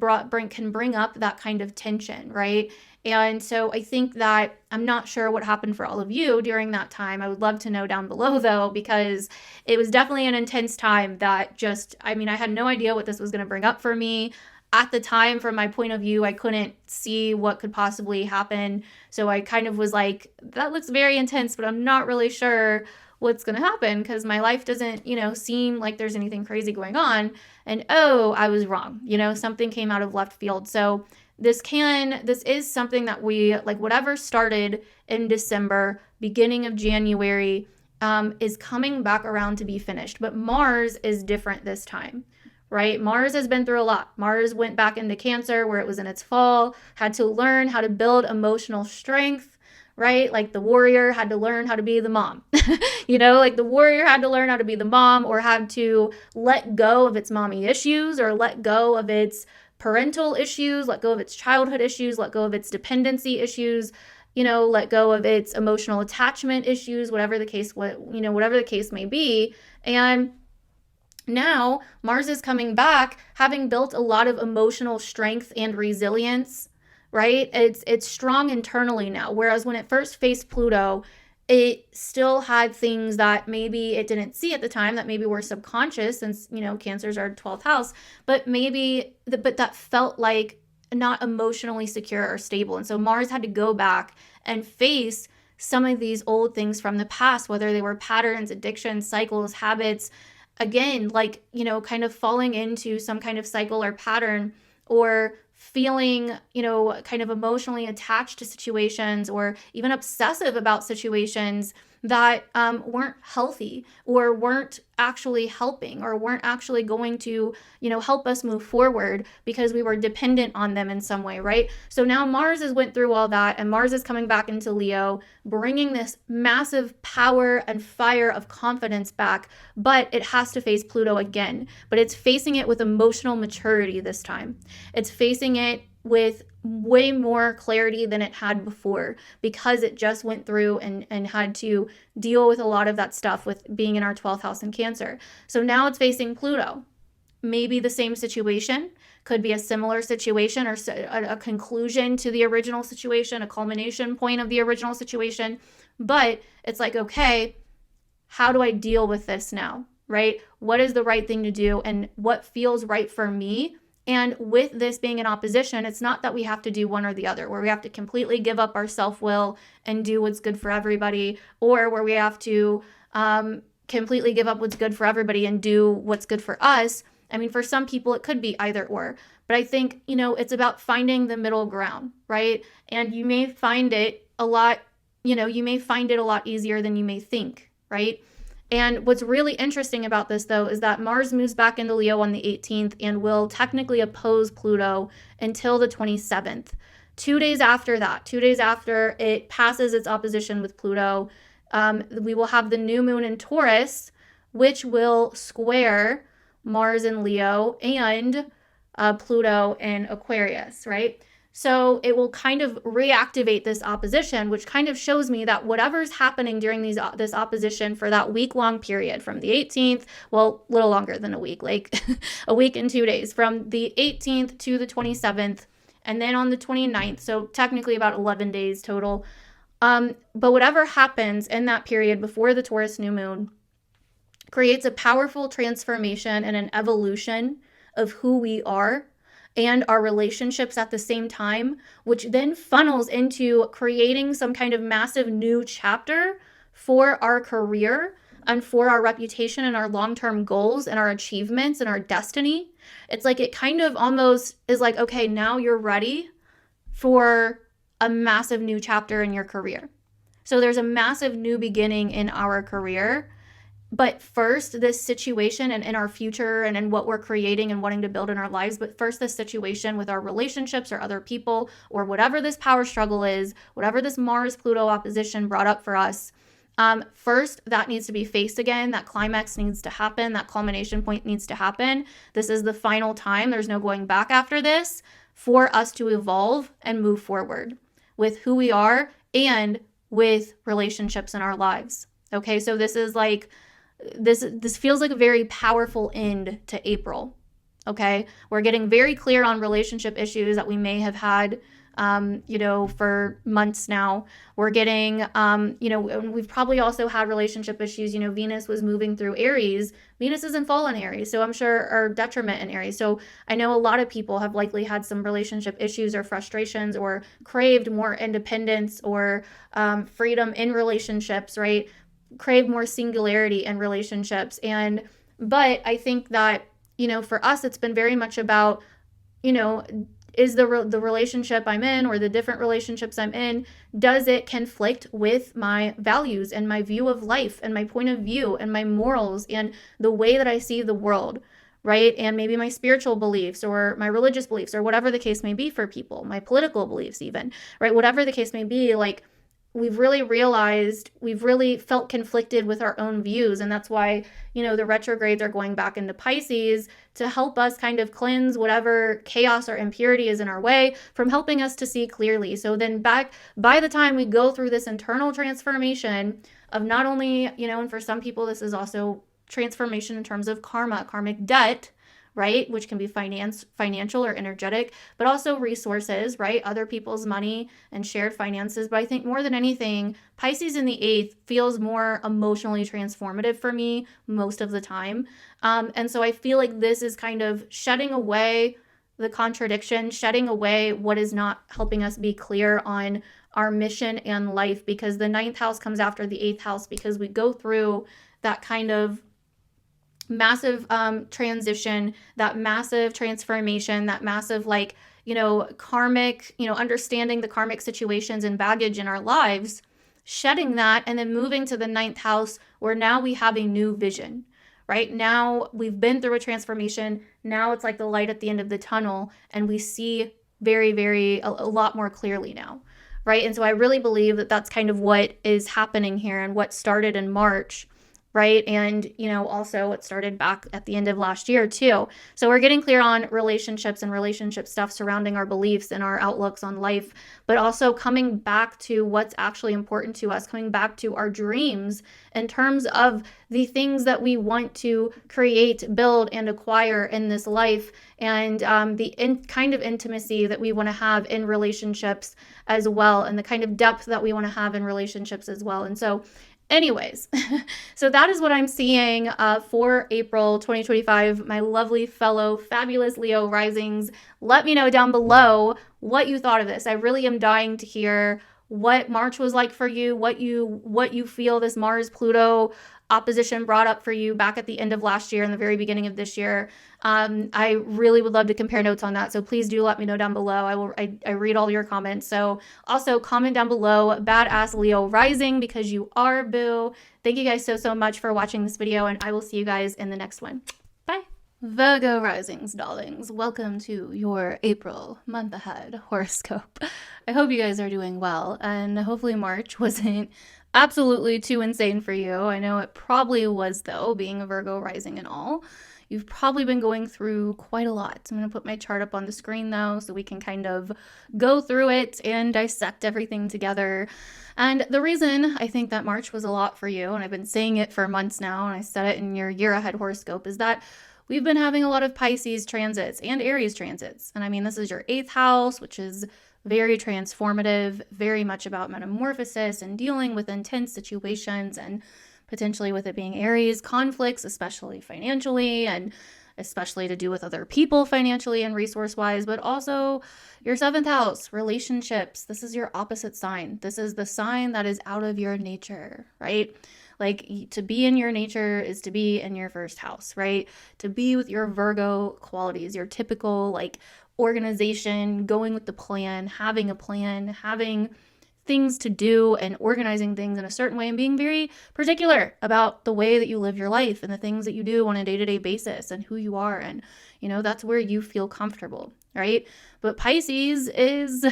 can bring up that kind of tension, right? And so I think that I'm not sure what happened for all of you during that time. I would love to know down below though, because it was definitely an intense time that I had no idea what this was going to bring up for me. At the time, from my point of view, I couldn't see what could possibly happen. So I kind of was like, that looks very intense, but I'm not really sure what's going to happen because my life doesn't, seem like there's anything crazy going on. And I was wrong. Something came out of left field. So this is something that we, like, whatever started in December, beginning of January, is coming back around to be finished. But Mars is different this time, right? Mars has been through a lot. Mars went back into Cancer where it was in its fall, had to learn how to build emotional strength, right? Like the warrior had to learn how to be the mom. Like the warrior had to learn how to be the mom, or had to let go of its mommy issues, or let go of its parental issues, let go of its childhood issues, let go of its dependency issues, let go of its emotional attachment issues, whatever the case may be. And now Mars is coming back having built a lot of emotional strength and resilience, right? It's strong internally now. Whereas when it first faced Pluto, it still had things that maybe it didn't see at the time, that maybe were subconscious, since, Cancer's our 12th house, but that felt like not emotionally secure or stable. And so Mars had to go back and face some of these old things from the past, whether they were patterns, addictions, cycles, habits, again, like, kind of falling into some kind of cycle or pattern, or feeling, kind of emotionally attached to situations, or even obsessive about situations that weren't healthy, or weren't actually helping, or weren't actually going to, help us move forward because we were dependent on them in some way, right? So now Mars has went through all that, and Mars is coming back into Leo, bringing this massive power and fire of confidence back, but it has to face Pluto again. But it's facing it with emotional maturity this time. It's facing it with way more clarity than it had before, because it just went through and had to deal with a lot of that stuff with being in our 12th house in Cancer. So now it's facing Pluto. Maybe the same situation, could be a similar situation, or a conclusion to the original situation, a culmination point of the original situation. But it's like, okay, how do I deal with this now, right? What is the right thing to do, and what feels right for me? And with this being in opposition, it's not that we have to do one or the other, where we have to completely give up our self-will and do what's good for everybody, or where we have to completely give up what's good for everybody and do what's good for us. I mean, for some people, it could be either or. But I think, it's about finding the middle ground, right? And you may find it a lot easier than you may think, right? And what's really interesting about this, though, is that Mars moves back into Leo on the 18th and will technically oppose Pluto until the 27th. 2 days after that, 2 days after it passes its opposition with Pluto, we will have the new moon in Taurus, which will square Mars in Leo and Pluto in Aquarius, right? So it will kind of reactivate this opposition, which kind of shows me that whatever's happening during this opposition for that week-long period from the 18th, well, a little longer than a week, like a week and 2 days, from the 18th to the 27th, and then on the 29th, so technically about 11 days total. But whatever happens in that period before the Taurus new moon creates a powerful transformation and an evolution of who we are and our relationships at the same time, which then funnels into creating some kind of massive new chapter for our career and for our reputation and our long-term goals and our achievements and our destiny. It's like it kind of almost is like, okay, now you're ready for a massive new chapter in your career. So there's a massive new beginning in our career. But first, this situation and in our future and in what we're creating and wanting to build in our lives, but first this situation with our relationships or other people or whatever this power struggle is, whatever this Mars-Pluto opposition brought up for us, first, that needs to be faced again. That climax needs to happen. That culmination point needs to happen. This is the final time. There's no going back after this for us to evolve and move forward with who we are and with relationships in our lives. Okay, so this is like... This feels like a very powerful end to April, Okay. We're getting very clear on relationship issues that we may have had, for months now. We're getting, we've probably also had relationship issues. Venus was moving through Aries. Venus is in fall in Aries, so I'm sure, or detriment in Aries. So I know a lot of people have likely had some relationship issues or frustrations or craved more independence or freedom in relationships, right? Crave more singularity in relationships. But I think that, for us, it's been very much about, is the relationship I'm in or the different relationships I'm in, does it conflict with my values and my view of life and my point of view and my morals and the way that I see the world, right? And maybe my spiritual beliefs or my religious beliefs or whatever the case may be for people, my political beliefs even, right? Whatever the case may be, like, we've really felt conflicted with our own views. And that's why, the retrogrades are going back into Pisces to help us kind of cleanse whatever chaos or impurity is in our way, from helping us to see clearly. So then by the time we go through this internal transformation of not only, and for some people, this is also transformation in terms of karmic debt, right? Which can be financial or energetic, but also resources, right? Other people's money and shared finances. But I think more than anything, Pisces in the 8th feels more emotionally transformative for me most of the time. And so I feel like this is kind of shedding away the contradiction, shedding away what is not helping us be clear on our mission and life, because the 9th house comes after the 8th house, because we go through that kind of massive transition, that massive transformation, that massive karmic, understanding the karmic situations and baggage in our lives, shedding that, and then moving to the 9th house, where now we have a new vision. Right now we've been through a transformation. Now it's like the light at the end of the tunnel, and we see very, very a lot more clearly now. Right. And so I really believe that that's kind of what is happening here and what started in March. Right. And, also it started back at the end of last year too. So we're getting clear on relationships and relationship stuff surrounding our beliefs and our outlooks on life, but also coming back to what's actually important to us, coming back to our dreams in terms of the things that we want to create, build, and acquire in this life, and the kind of intimacy that we want to have in relationships as well, and the kind of depth that we want to have in relationships as well. And so anyways, so that is what I'm seeing for April 2025, my lovely fellow fabulous Leo risings. Let me know down below what you thought of this. I really am dying to hear what March was like for you, what you feel this Mars-Pluto opposition brought up for you back at the end of last year and the very beginning of this year. I really would love to compare notes on that. So please do let me know down below. I read all your comments. So also comment down below, badass Leo rising, because you are, boo. Thank you guys so much for watching this video, and I will see you guys in the next one. Bye. Virgo risings, darlings. Welcome to your April month ahead horoscope. I hope you guys are doing well, and hopefully March wasn't absolutely too insane for you. I know it probably was, though, being a Virgo rising and all. You've probably been going through quite a lot. I'm going to put my chart up on the screen, though, so we can kind of go through it and dissect everything together. And the reason I think that March was a lot for you, and I've been saying it for months now, and I said it in your year ahead horoscope, is that we've been having a lot of Pisces transits and Aries transits. And I mean, this is your 8th house, which is very transformative, very much about metamorphosis and dealing with intense situations, and potentially with it being Aries, conflicts, especially financially, and especially to do with other people financially and resource-wise, but also your 7th house, relationships. This is your opposite sign. This is the sign that is out of your nature, right? Like, to be in your nature is to be in your 1st house, right? To be with your Virgo qualities, your typical organization, going with the plan, having things to do and organizing things in a certain way, and being very particular about the way that you live your life and the things that you do on a day-to-day basis and who you are. And, that's where you feel comfortable, right? But Pisces is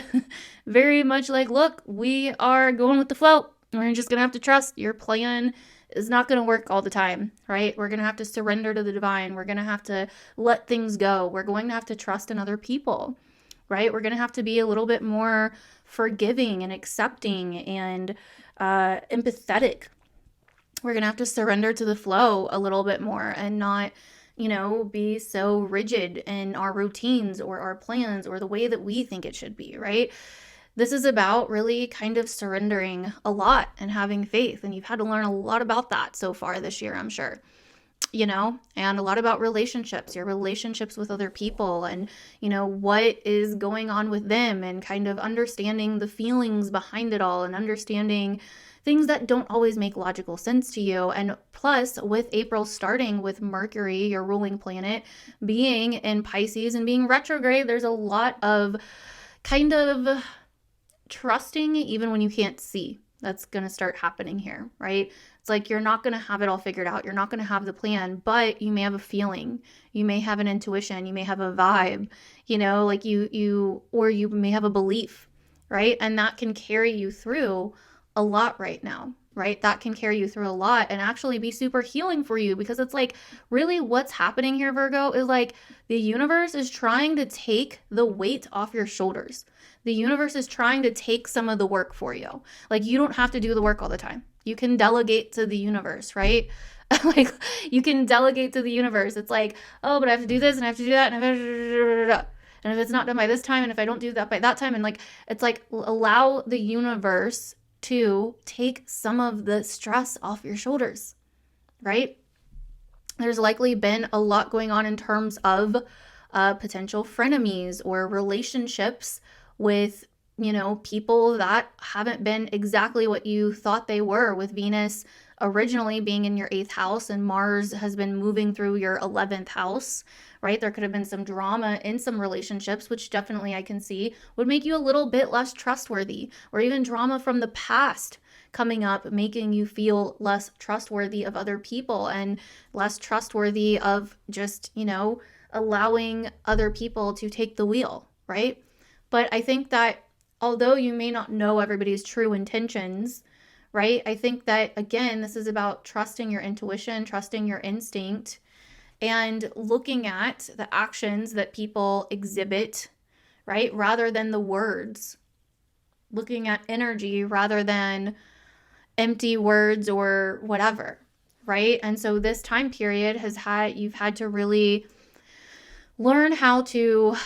very much like, look, we are going with the flow. We're just going to have to trust your plan is not going to work all the time, right? We're going to have to surrender to the divine. We're going to have to let things go. We're going to have to trust in other people, right? We're going to have to be a little bit more forgiving and accepting and empathetic. We're going to have to surrender to the flow a little bit more and not be so rigid in our routines or our plans or the way that we think it should be, right? This is about really kind of surrendering a lot and having faith. And you've had to learn a lot about that so far this year, I'm sure. And a lot about relationships, your relationships with other people, and, what is going on with them, and kind of understanding the feelings behind it all, and understanding things that don't always make logical sense to you. And plus, with April starting with Mercury, your ruling planet, being in Pisces and being retrograde, there's a lot of kind of trusting even when you can't see. That's going to start happening here, right? It's like you're not going to have it all figured out. You're not going to have the plan, but you may have a feeling. You may have an intuition. You may have a vibe, like or you may have a belief, right? And that can carry you through a lot right now, right? That can carry you through a lot and actually be super healing for you, because it's like really what's happening here, Virgo, is like the universe is trying to take the weight off your shoulders. The universe is trying to take some of the work for you. Like, you don't have to do the work all the time. You can delegate to the universe, right? Like, you can delegate to the universe. It's like, oh, but I have to do this and I have to do that. And if it's not done by this time, and if I don't do that by that time, and like, it's like, allow the universe to take some of the stress off your shoulders, right? There's likely been a lot going on in terms of potential frenemies or relationships with, people that haven't been exactly what you thought they were, with Venus originally being in your 8th house and Mars has been moving through your 11th house, right? There could have been some drama in some relationships, which definitely I can see would make you a little bit less trustworthy, or even drama from the past coming up, making you feel less trustworthy of other people and less trustworthy of just, allowing other people to take the wheel, right? But I think that although you may not know everybody's true intentions, right? I think that, again, this is about trusting your intuition, trusting your instinct, and looking at the actions that people exhibit, right? Rather than the words. Looking at energy rather than empty words or whatever, right? And so this time period you've had to really learn how to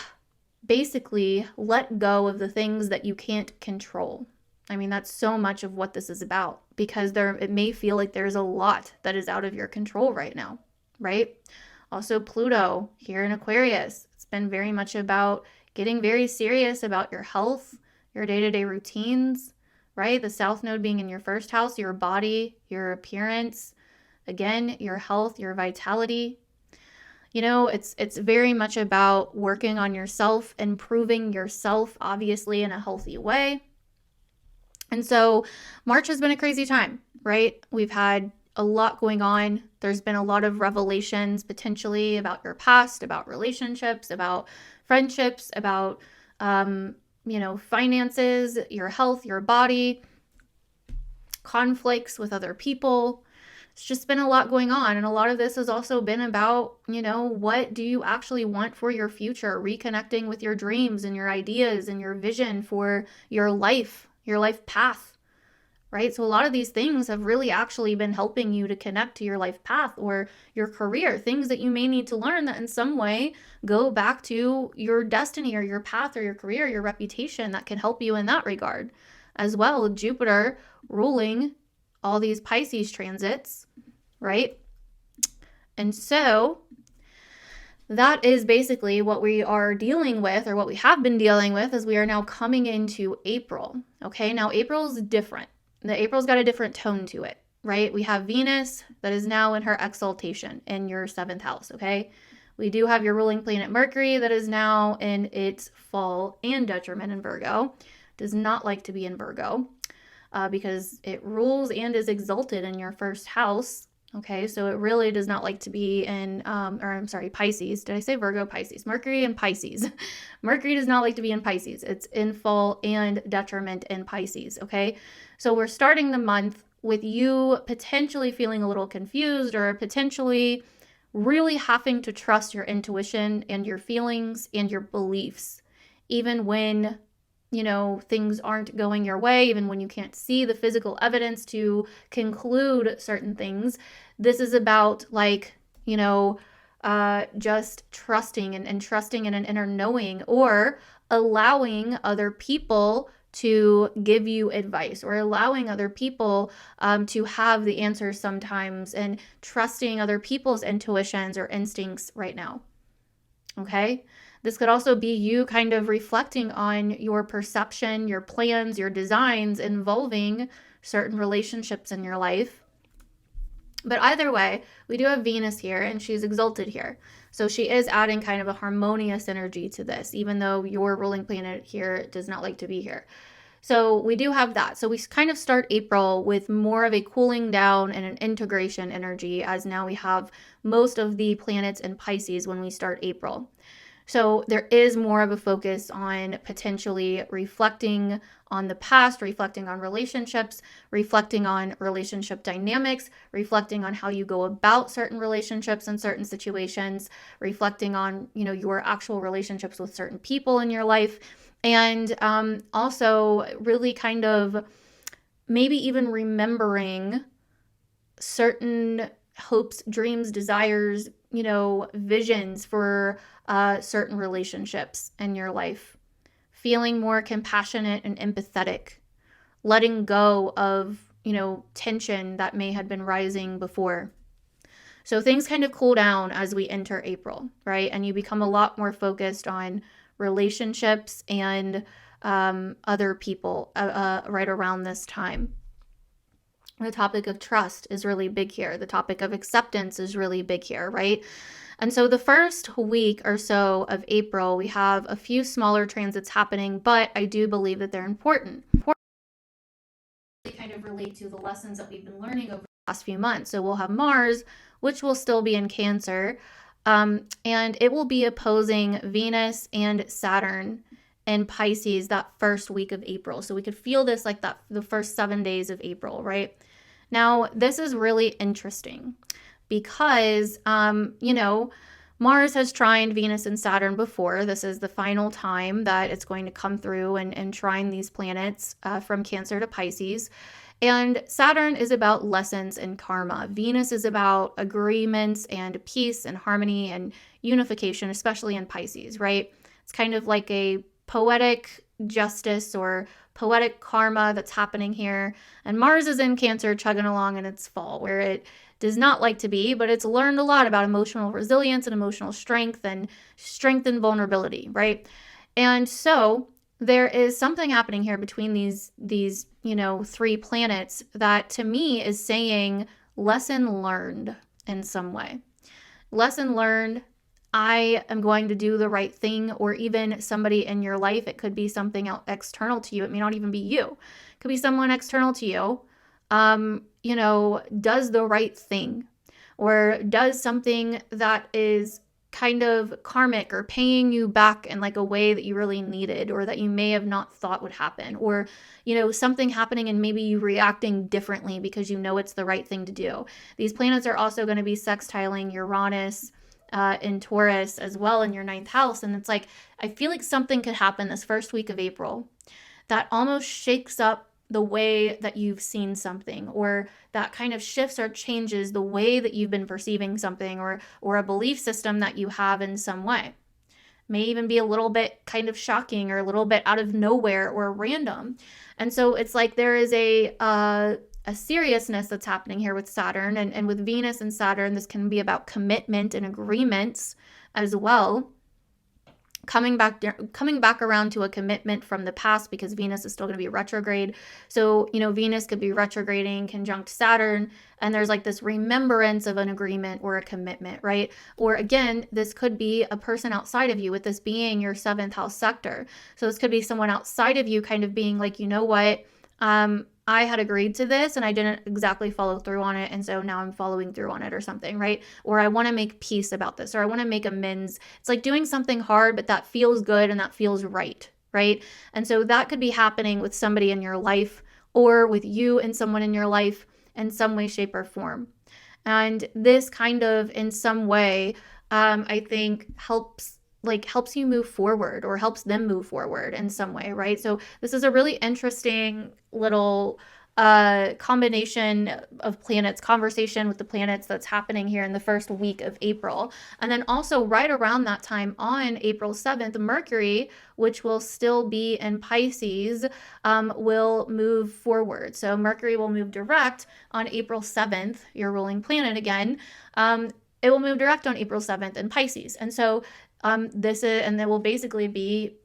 basically let go of the things that you can't control. I mean, that's so much of what this is about, because it may feel like there's a lot that is out of your control right now, right? Also, Pluto here in Aquarius. It's been very much about getting very serious about your health, your day-to-day routines, right? The South Node being in your 1st house, your body, your appearance, again, your health, your vitality. It's very much about working on yourself, improving yourself, obviously, in a healthy way. And so March has been a crazy time, right? We've had a lot going on. There's been a lot of revelations potentially about your past, about relationships, about friendships, about, finances, your health, your body, conflicts with other people. It's just been a lot going on. And a lot of this has also been about, what do you actually want for your future? Reconnecting with your dreams and your ideas and your vision for your life path, right? So a lot of these things have really actually been helping you to connect to your life path or your career, things that you may need to learn that in some way go back to your destiny or your path or your career, your reputation, that can help you in that regard as well. With Jupiter ruling all these Pisces transits, right? And so that is basically what we are dealing with, or what we have been dealing with, as we are now coming into April. Okay, now April's different. April's got a different tone to it, right? We have Venus that is now in her exaltation in your 7th house, okay? We do have your ruling planet Mercury that is now in its fall and detriment in Virgo. Does not like to be in Virgo. Because it rules and is exalted in your 1st house. Okay, so it really does not like to be in, Pisces. Did I say Virgo? Pisces. Mercury and Pisces. Mercury does not like to be in Pisces. It's in fall and detriment in Pisces. Okay, so we're starting the month with you potentially feeling a little confused, or potentially really having to trust your intuition and your feelings and your beliefs, even when things aren't going your way, even when you can't see the physical evidence to conclude certain things. This is about just trusting and trusting in an inner knowing, or allowing other people to give you advice, or allowing other people to have the answers sometimes, and trusting other people's intuitions or instincts right now. Okay? This could also be you kind of reflecting on your perception, your plans, your designs involving certain relationships in your life. But either way, we do have Venus here, and she's exalted here. So she is adding kind of a harmonious energy to this, even though your ruling planet here does not like to be here. So we do have that. So we kind of start April with more of a cooling down and an integration energy, as now we have most of the planets in Pisces when we start April. So there is more of a focus on potentially reflecting on the past, reflecting on relationships, reflecting on relationship dynamics, reflecting on how you go about certain relationships and certain situations, reflecting on, your actual relationships with certain people in your life, and also really kind of maybe even remembering certain hopes, dreams, desires, visions for certain relationships in your life. Feeling more compassionate and empathetic, letting go of, tension that may have been rising before. So things kind of cool down as we enter April, right? And you become a lot more focused on relationships and other people right around this time. The topic of trust is really big here. The topic of acceptance is really big here, right? And so the first week or so of April, we have a few smaller transits happening, but I do believe that they're important. They kind of relate to the lessons that we've been learning over the last few months. So we'll have Mars, which will still be in Cancer, and it will be opposing Venus and Saturn in Pisces that first week of April. So we could feel this like that the first 7 days of April, right? Now, this is really interesting because, Mars has trined Venus and Saturn before. This is the final time that it's going to come through and trine these planets from Cancer to Pisces. And Saturn is about lessons and karma. Venus is about agreements and peace and harmony and unification, especially in Pisces, right? It's kind of like a poetic justice or poetic karma that's happening here. And Mars is in Cancer chugging along in its fall, where it does not like to be, but it's learned a lot about emotional resilience and emotional strength and vulnerability, right? And so there is something happening here between these three planets that to me is saying lesson learned in some way. Lesson learned, I am going to do the right thing, or even somebody in your life. It could be something external to you. It may not even be you. It could be someone external to you, does the right thing, or does something that is kind of karmic or paying you back in like a way that you really needed, or that you may have not thought would happen, or, something happening and maybe you reacting differently because it's the right thing to do. These planets are also going to be sextiling Uranus in Taurus as well in your 9th house. And it's like, I feel like something could happen this first week of April that almost shakes up the way that you've seen something, or that kind of shifts or changes the way that you've been perceiving something, or a belief system that you have in some way. May even be a little bit kind of shocking, or a little bit out of nowhere or random. And so it's like there is a seriousness that's happening here with Saturn, and with Venus and Saturn, this can be about commitment and agreements as well. Coming back around to a commitment from the past, because Venus is still going to be retrograde. So, Venus could be retrograding conjunct Saturn, and there's like this remembrance of an agreement or a commitment, right? Or again, this could be a person outside of you, with this being your 7th house sector. So this could be someone outside of you kind of being like, what, I had agreed to this and I didn't exactly follow through on it, and so now I'm following through on it, or something, right? Or I want to make peace about this, or I want to make amends. It's like doing something hard, but that feels good and that feels right? And so that could be happening with somebody in your life, or with you and someone in your life in some way, shape, or form. And this kind of, in some way, I think helps you move forward, or helps them move forward in some way, right? So this is a really interesting little combination of planets, conversation with the planets that's happening here in the first week of April. And then also right around that time on April 7th, Mercury, which will still be in Pisces, will move forward. So Mercury will move direct on April 7th, your ruling planet again. It will move direct on April 7th in Pisces. And so this is, and it will basically be,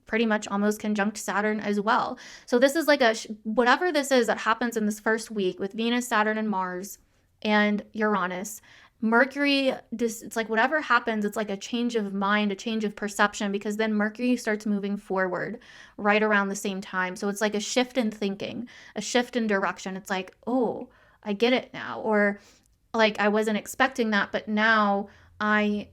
pretty much almost conjunct Saturn as well. So this is like whatever this is that happens in this first week with Venus, Saturn, and Mars and Uranus. Mercury, it's like whatever happens, it's like a change of mind, a change of perception, because then Mercury starts moving forward right around the same time. So it's like a shift in thinking, a shift in direction. It's like, oh, I get it now. Or like, I wasn't expecting that, but now I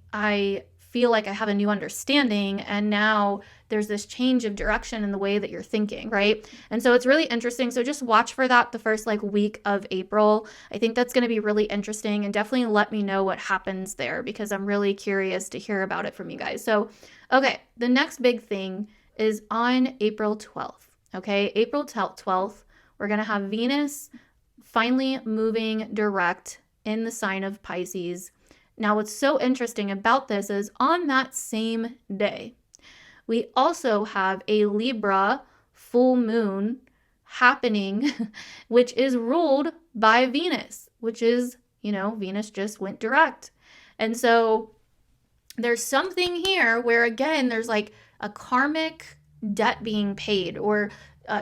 feel like I have a new understanding, and now there's this change of direction in the way that you're thinking, right? And so it's really interesting. So just watch for that the first week of April. I think that's going to be really interesting, and definitely let me know what happens there, because I'm really curious to hear about it from you guys. So, okay, the next big thing is on April 12th, okay? April 12th, we're going to have Venus finally moving direct in the sign of Pisces. Now, what's so interesting about this is on that same day, we also have a Libra full moon happening, which is ruled by Venus, which is, Venus just went direct. And so there's something here where, again, there's like a karmic debt being paid, or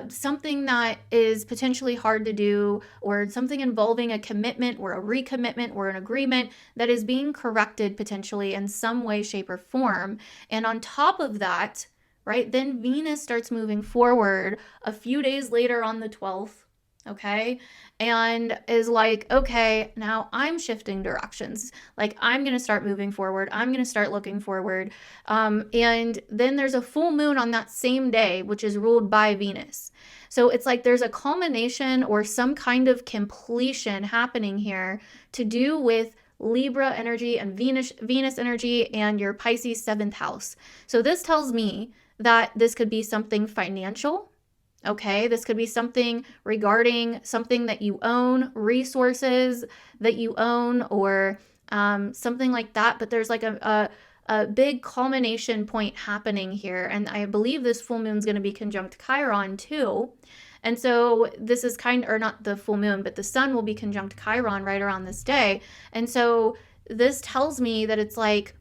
something that is potentially hard to do, or something involving a commitment or a recommitment or an agreement that is being corrected potentially in some way, shape, or form. And on top of that, right, then Venus starts moving forward a few days later on the 12th, okay, and is like, okay, now I'm shifting directions. Like, I'm going to start moving forward. I'm going to start looking forward. And then there's a full moon on that same day, which is ruled by Venus. So it's like there's a culmination or some kind of completion happening here to do with Libra energy and Venus energy and your Pisces 7th house. So this tells me that this could be something financial. Okay, this could be something regarding something that you own, resources that you own, or something like that. But there's like a big culmination point happening here. And I believe this full moon is going to be conjunct Chiron too. And so this is or not the full moon, but the sun will be conjunct Chiron right around this day. And so this tells me that it's like,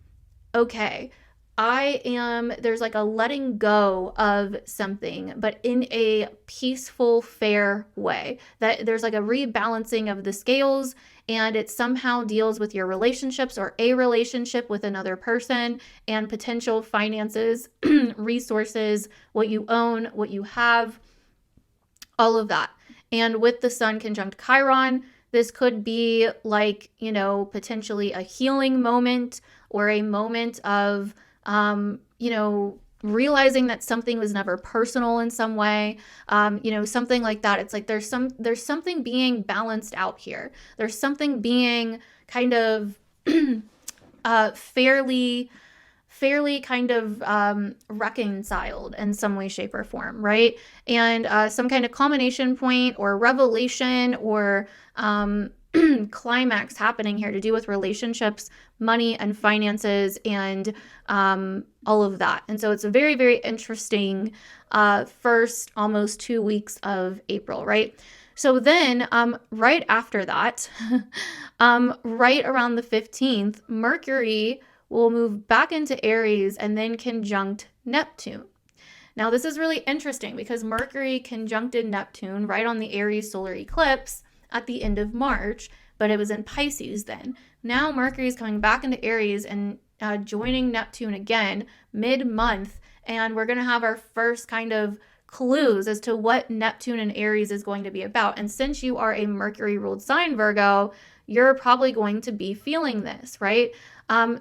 okay, there's like a letting go of something, but in a peaceful, fair way. That there's like a rebalancing of the scales, and it somehow deals with your relationships or a relationship with another person, and potential finances, resources, what you own, what you have, all of that. And with the sun conjunct Chiron, this could be like, potentially a healing moment, or a moment of realizing that something was never personal in some way, something like that. It's like there's something being balanced out here. There's something being kind of fairly kind of reconciled in some way, shape, or form, right? And some kind of culmination point or revelation or climax happening here to do with relationships, money, and finances, and all of that. And so it's a very, very interesting first almost 2 weeks of April, right? So then right after that, right around the 15th, Mercury will move back into Aries and then conjunct Neptune. Now, this is really interesting because Mercury conjuncted Neptune right on the Aries solar eclipse at the end of March, but it was in Pisces then. Now Mercury is coming back into Aries and joining Neptune again mid-month, and we're going to have our first kind of clues as to what Neptune and Aries is going to be about. And since you are a Mercury-ruled sign, Virgo, you're probably going to be feeling this, right?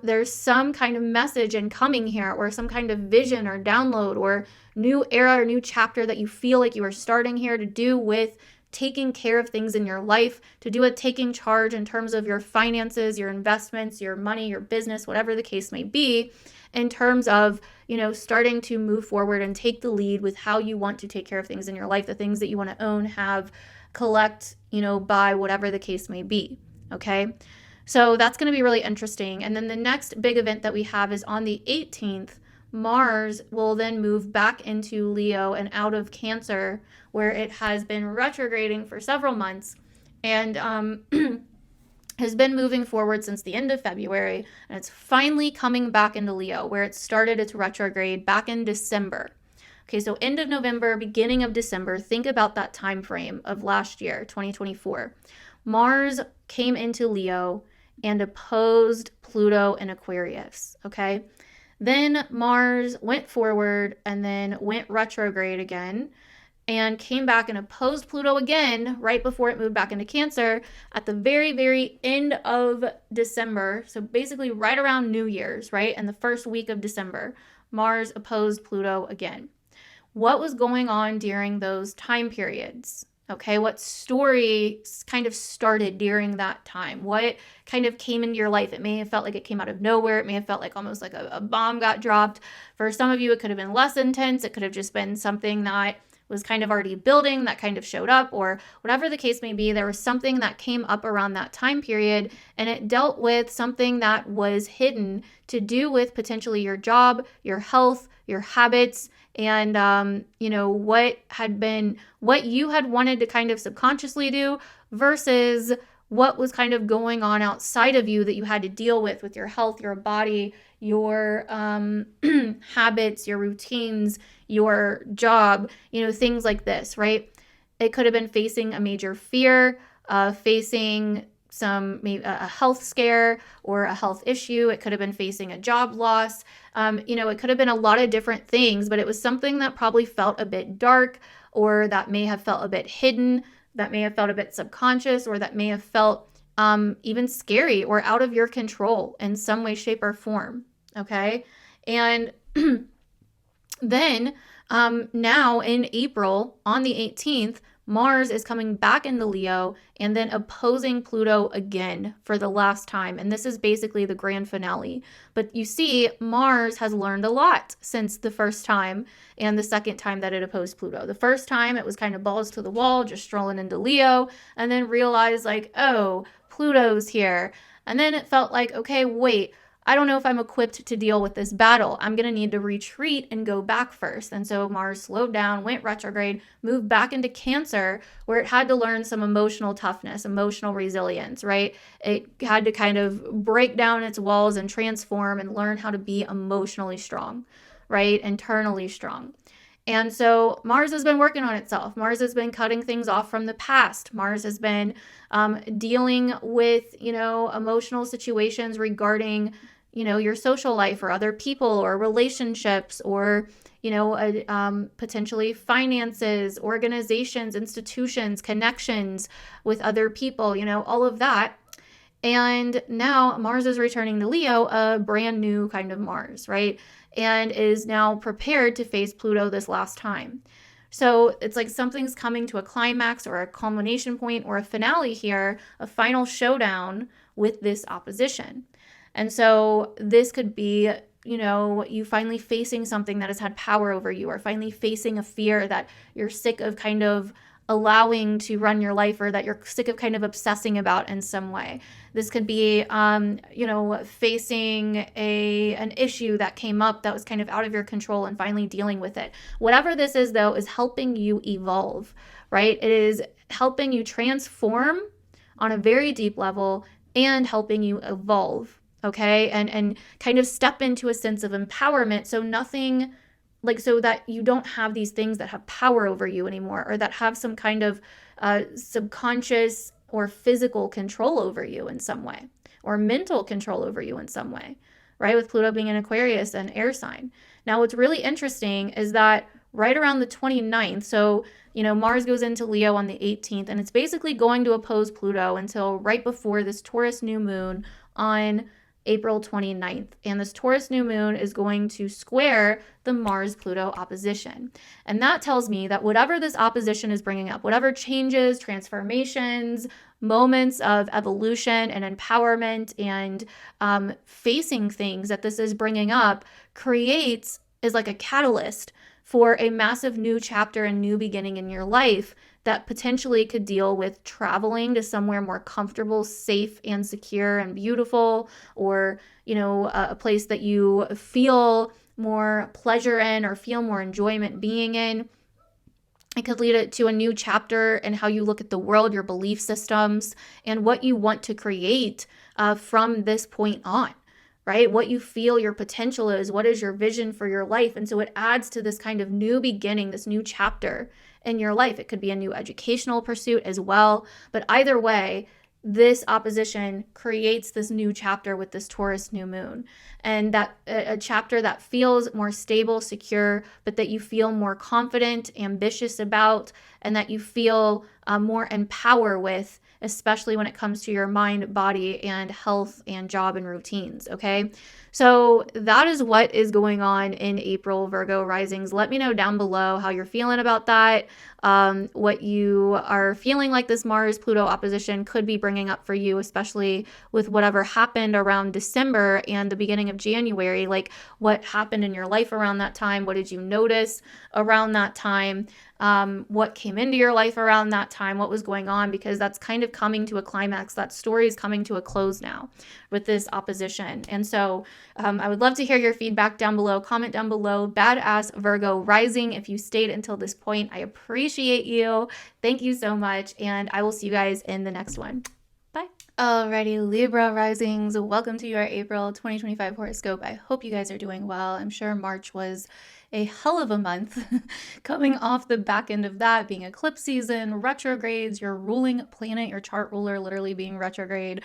There's some kind of message incoming here, or some kind of vision or download or new era or new chapter that you feel like you are starting here to do with taking care of things in your life, to do a taking charge in terms of your finances, your investments, your money, your business, whatever the case may be, in terms of, starting to move forward and take the lead with how you want to take care of things in your life, the things that you want to own, have, collect, buy, whatever the case may be. Okay. So that's going to be really interesting. And then the next big event that we have is on the 18th. Mars will then move back into Leo and out of Cancer, where it has been retrograding for several months and has been moving forward since the end of February. And it's finally coming back into Leo, where it started its retrograde back in December. Okay, so end of November, beginning of December, think about that time frame of last year, 2024. Mars came into Leo and opposed Pluto and Aquarius, okay? Then Mars went forward and then went retrograde again and came back and opposed Pluto again right before it moved back into Cancer at the very, very end of December. So basically right around New Year's, right? And the first week of December, Mars opposed Pluto again. What was going on during those time periods? Okay, what story kind of started during that time? What kind of came into your life? It may have felt like it came out of nowhere. It may have felt like almost like a bomb got dropped. For some of you, it could have been less intense. It could have just been something that was kind of already building that kind of showed up, or whatever the case may be. There was something that came up around that time period, and it dealt with something that was hidden to do with potentially your job, your health, your habits, and what you had wanted to kind of subconsciously do versus what was kind of going on outside of you that you had to deal with your health, your body, your habits, your routines, your job, things like this, right? It could have been facing a major fear, facing maybe a health scare or a health issue. It could have been facing a job loss. It could have been a lot of different things, but it was something that probably felt a bit dark, or that may have felt a bit hidden, that may have felt a bit subconscious, or that may have felt even scary or out of your control in some way, shape, or form. Okay. And then now in April, on the 18th, Mars is coming back into Leo and then opposing Pluto again for the last time. And this is basically the grand finale. But you see, Mars has learned a lot since the first time and the second time that it opposed Pluto. The first time it was kind of balls to the wall, just strolling into Leo, and then realized like, oh, Pluto's here. And then it felt like, okay, wait, I don't know if I'm equipped to deal with this battle. I'm going to need to retreat and go back first. And so Mars slowed down, went retrograde, moved back into Cancer, where it had to learn some emotional toughness, emotional resilience, right? It had to kind of break down its walls and transform and learn how to be emotionally strong, right? Internally strong. And so Mars has been working on itself. Mars has been cutting things off from the past. Mars has been dealing with, emotional situations regarding, your social life or other people or relationships or, potentially finances, organizations, institutions, connections with other people, all of that. And now Mars is returning to Leo, a brand new kind of Mars, right? And is now prepared to face Pluto this last time. So it's like something's coming to a climax or a culmination point or a finale here, a final showdown with this opposition. And so this could be, you finally facing something that has had power over you, or finally facing a fear that you're sick of kind of allowing to run your life, or that you're sick of kind of obsessing about in some way. This could be, facing an issue that came up that was kind of out of your control and finally dealing with it. Whatever this is, though, is helping you evolve, right? It is helping you transform on a very deep level and helping you evolve, okay? And kind of step into a sense of empowerment. So that you don't have these things that have power over you anymore, or that have some kind of subconscious or physical control over you in some way, or mental control over you in some way, right? With Pluto being an Aquarius and air sign. Now, what's really interesting is that right around the 29th, so, Mars goes into Leo on the 18th, and it's basically going to oppose Pluto until right before this Taurus new moon on April 29th. And this Taurus new moon is going to square the Mars-Pluto opposition. And that tells me that whatever this opposition is bringing up, whatever changes, transformations, moments of evolution and empowerment and facing things that this is bringing up is like a catalyst for a massive new chapter and new beginning in your life that potentially could deal with traveling to somewhere more comfortable, safe, and secure and beautiful, or, a place that you feel more pleasure in or feel more enjoyment being in. It could lead it to a new chapter in how you look at the world, your belief systems, and what you want to create from this point on, right? What you feel your potential is, what is your vision for your life? And so it adds to this kind of new beginning, this new chapter in your life. It could be a new educational pursuit as well. But either way, this opposition creates this new chapter with this Taurus new moon, and that a chapter that feels more stable, secure, but that you feel more confident, ambitious about, and that you feel more in power with, especially when it comes to your mind, body, and health and job and routines. Okay. So that is what is going on in April, Virgo risings. Let me know down below how you're feeling about that. What you are feeling like this Mars-Pluto opposition could be bringing up for you, especially with whatever happened around December and the beginning of January. Like, what happened in your life around that time? What did you notice around that time? What came into your life around that time? What was going on? Because that's kind of coming to a climax. That story is coming to a close now with this opposition. And so I would love to hear your feedback down below. Comment down below, badass Virgo rising. If you stayed until this point, I appreciate you. Thank you so much. And I will see you guys in the next one. Bye. Alrighty, Libra risings. Welcome to your April 2025 horoscope. I hope you guys are doing well. I'm sure March was a hell of a month coming off the back end of that being eclipse season, retrogrades, your ruling planet, your chart ruler literally being retrograde.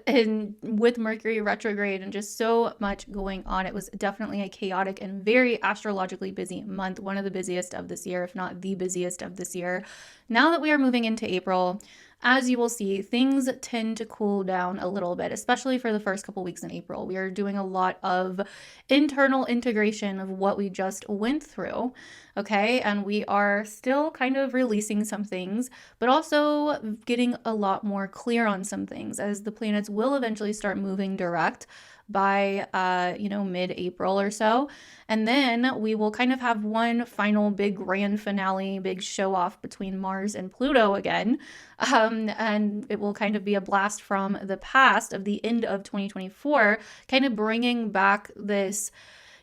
And with Mercury retrograde and just so much going on, it was definitely a chaotic and very astrologically busy month, one of the busiest of this year, if not the busiest of this year. Now that we are moving into April, as you will see, things tend to cool down a little bit, especially for the first couple weeks in April. We are doing a lot of internal integration of what we just went through, okay? And we are still kind of releasing some things, but also getting a lot more clear on some things, as the planets will eventually start moving direct by mid-April or so. And then we will kind of have one final big grand finale, big show off between Mars and Pluto again. And it will kind of be a blast from the past of the end of 2024, kind of bringing back this,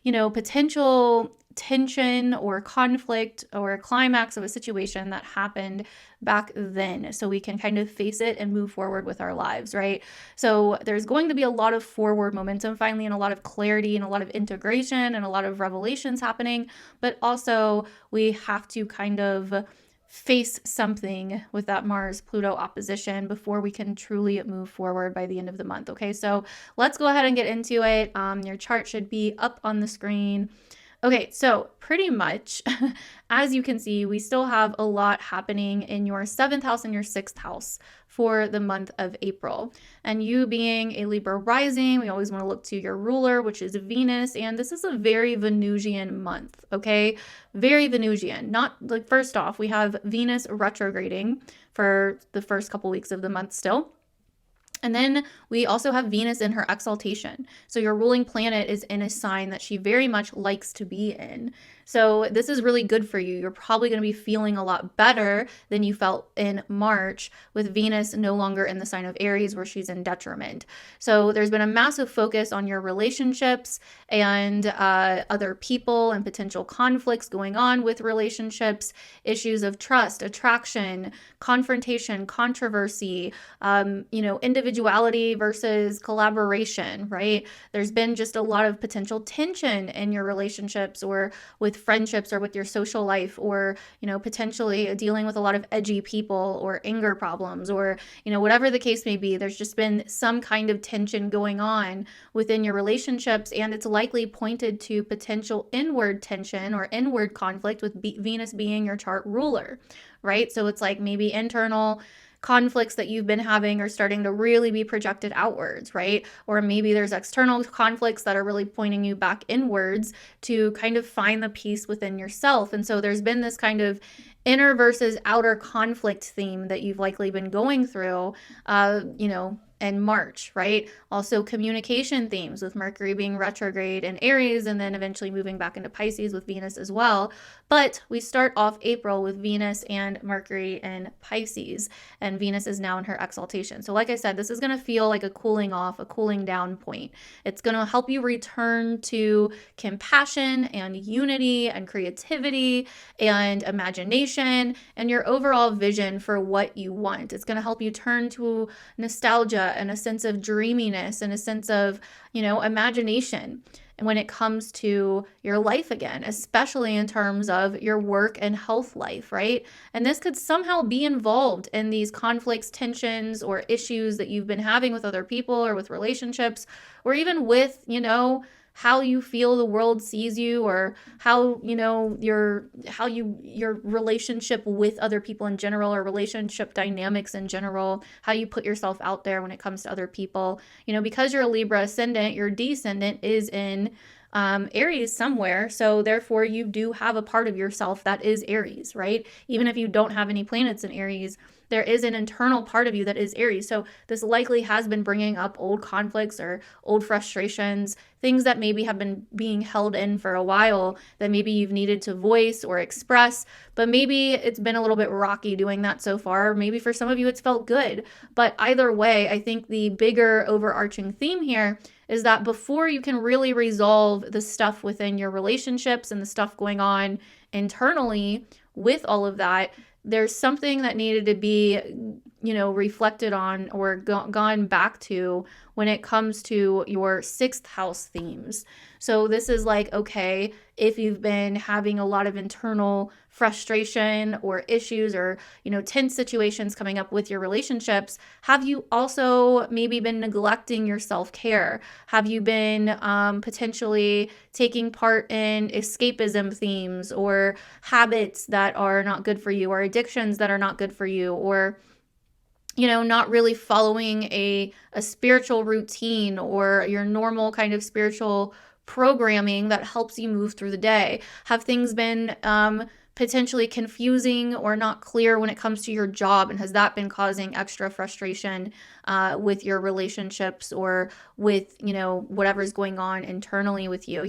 potential tension or conflict or climax of a situation that happened back then, so we can kind of face it and move forward with our lives, right? So there's going to be a lot of forward momentum finally, and a lot of clarity and a lot of integration and a lot of revelations happening, but also we have to kind of face something with that Mars-Pluto opposition before we can truly move forward by the end of the month. Okay, so let's go ahead and get into it. Your chart should be up on the screen. Okay, so pretty much, as you can see, we still have a lot happening in your 7th house and your 6th house for the month of April. And you being a Libra rising, we always want to look to your ruler, which is Venus. And this is a very Venusian month, okay? Very Venusian. Not like, first off, we have Venus retrograding for the first couple weeks of the month still. And then we also have Venus in her exaltation. So your ruling planet is in a sign that she very much likes to be in. So this is really good for you. You're probably going to be feeling a lot better than you felt in March, with Venus no longer in the sign of Aries, where she's in detriment. So there's been a massive focus on your relationships and other people and potential conflicts going on with relationships, issues of trust, attraction, confrontation, controversy, individuality versus collaboration, right? There's been just a lot of potential tension in your relationships or with friendships or with your social life, or, potentially dealing with a lot of edgy people or anger problems, or, whatever the case may be. There's just been some kind of tension going on within your relationships, and it's likely pointed to potential inward tension or inward conflict with Venus being your chart ruler, right? So it's like maybe internal conflicts that you've been having are starting to really be projected outwards, right? Or maybe there's external conflicts that are really pointing you back inwards to kind of find the peace within yourself. And so there's been this kind of inner versus outer conflict theme that you've likely been going through, in March, right? Also communication themes with Mercury being retrograde in Aries and then eventually moving back into Pisces with Venus as well. But we start off April with Venus and Mercury in Pisces, and Venus is now in her exaltation. So like I said, this is going to feel like a cooling off, a cooling down point. It's going to help you return to compassion and unity and creativity and imagination and your overall vision for what you want. It's going to help you turn to nostalgia and a sense of dreaminess and a sense of, imagination when it comes to your life again, especially in terms of your work and health life, right? And this could somehow be involved in these conflicts, tensions, or issues that you've been having with other people or with relationships, or even with, how you feel the world sees you, or how your relationship with other people in general, or relationship dynamics in general, how you put yourself out there when it comes to other people. Because you're a Libra ascendant, your descendant is in Aries somewhere, so therefore you do have a part of yourself that is Aries, right? Even if you don't have any planets in Aries, there is an internal part of you that is Aries. So this likely has been bringing up old conflicts or old frustrations, things that maybe have been being held in for a while that maybe you've needed to voice or express, but maybe it's been a little bit rocky doing that so far. Maybe for some of you it's felt good. But either way, I think the bigger overarching theme here is that before you can really resolve the stuff within your relationships and the stuff going on internally with all of that, there's something that needed to be, reflected on or gone back to when it comes to your sixth house themes. So this is like, okay, if you've been having a lot of internal frustration or issues or, tense situations coming up with your relationships, have you also maybe been neglecting your self-care? Have you been potentially taking part in escapism themes or habits that are not good for you, or addictions that are not good for you, or not really following a spiritual routine or your normal kind of spiritual programming that helps you move through the day? Have things been potentially confusing or not clear when it comes to your job? And has that been causing extra frustration with your relationships or with, whatever's going on internally with you?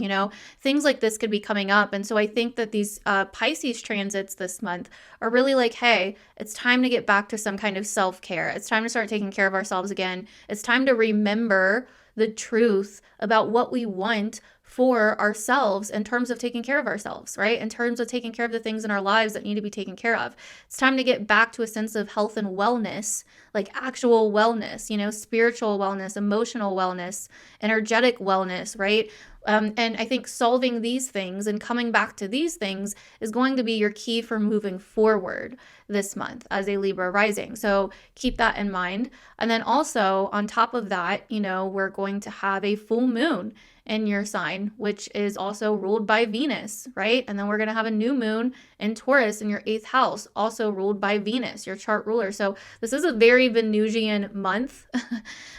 Things like this could be coming up. And so I think that these Pisces transits this month are really like, hey, it's time to get back to some kind of self-care. It's time to start taking care of ourselves again. It's time to remember the truth about what we want for ourselves in terms of taking care of ourselves, right? In terms of taking care of the things in our lives that need to be taken care of. It's time to get back to a sense of health and wellness, like actual wellness, spiritual wellness, emotional wellness, energetic wellness, right? And I think solving these things and coming back to these things is going to be your key for moving forward this month as a Libra rising. So keep that in mind. And then also on top of that, we're going to have a full moon in your sign, which is also ruled by Venus, right? And then we're going to have a new moon in Taurus in your 8th house, also ruled by Venus, your chart ruler. So this is a very Venusian month.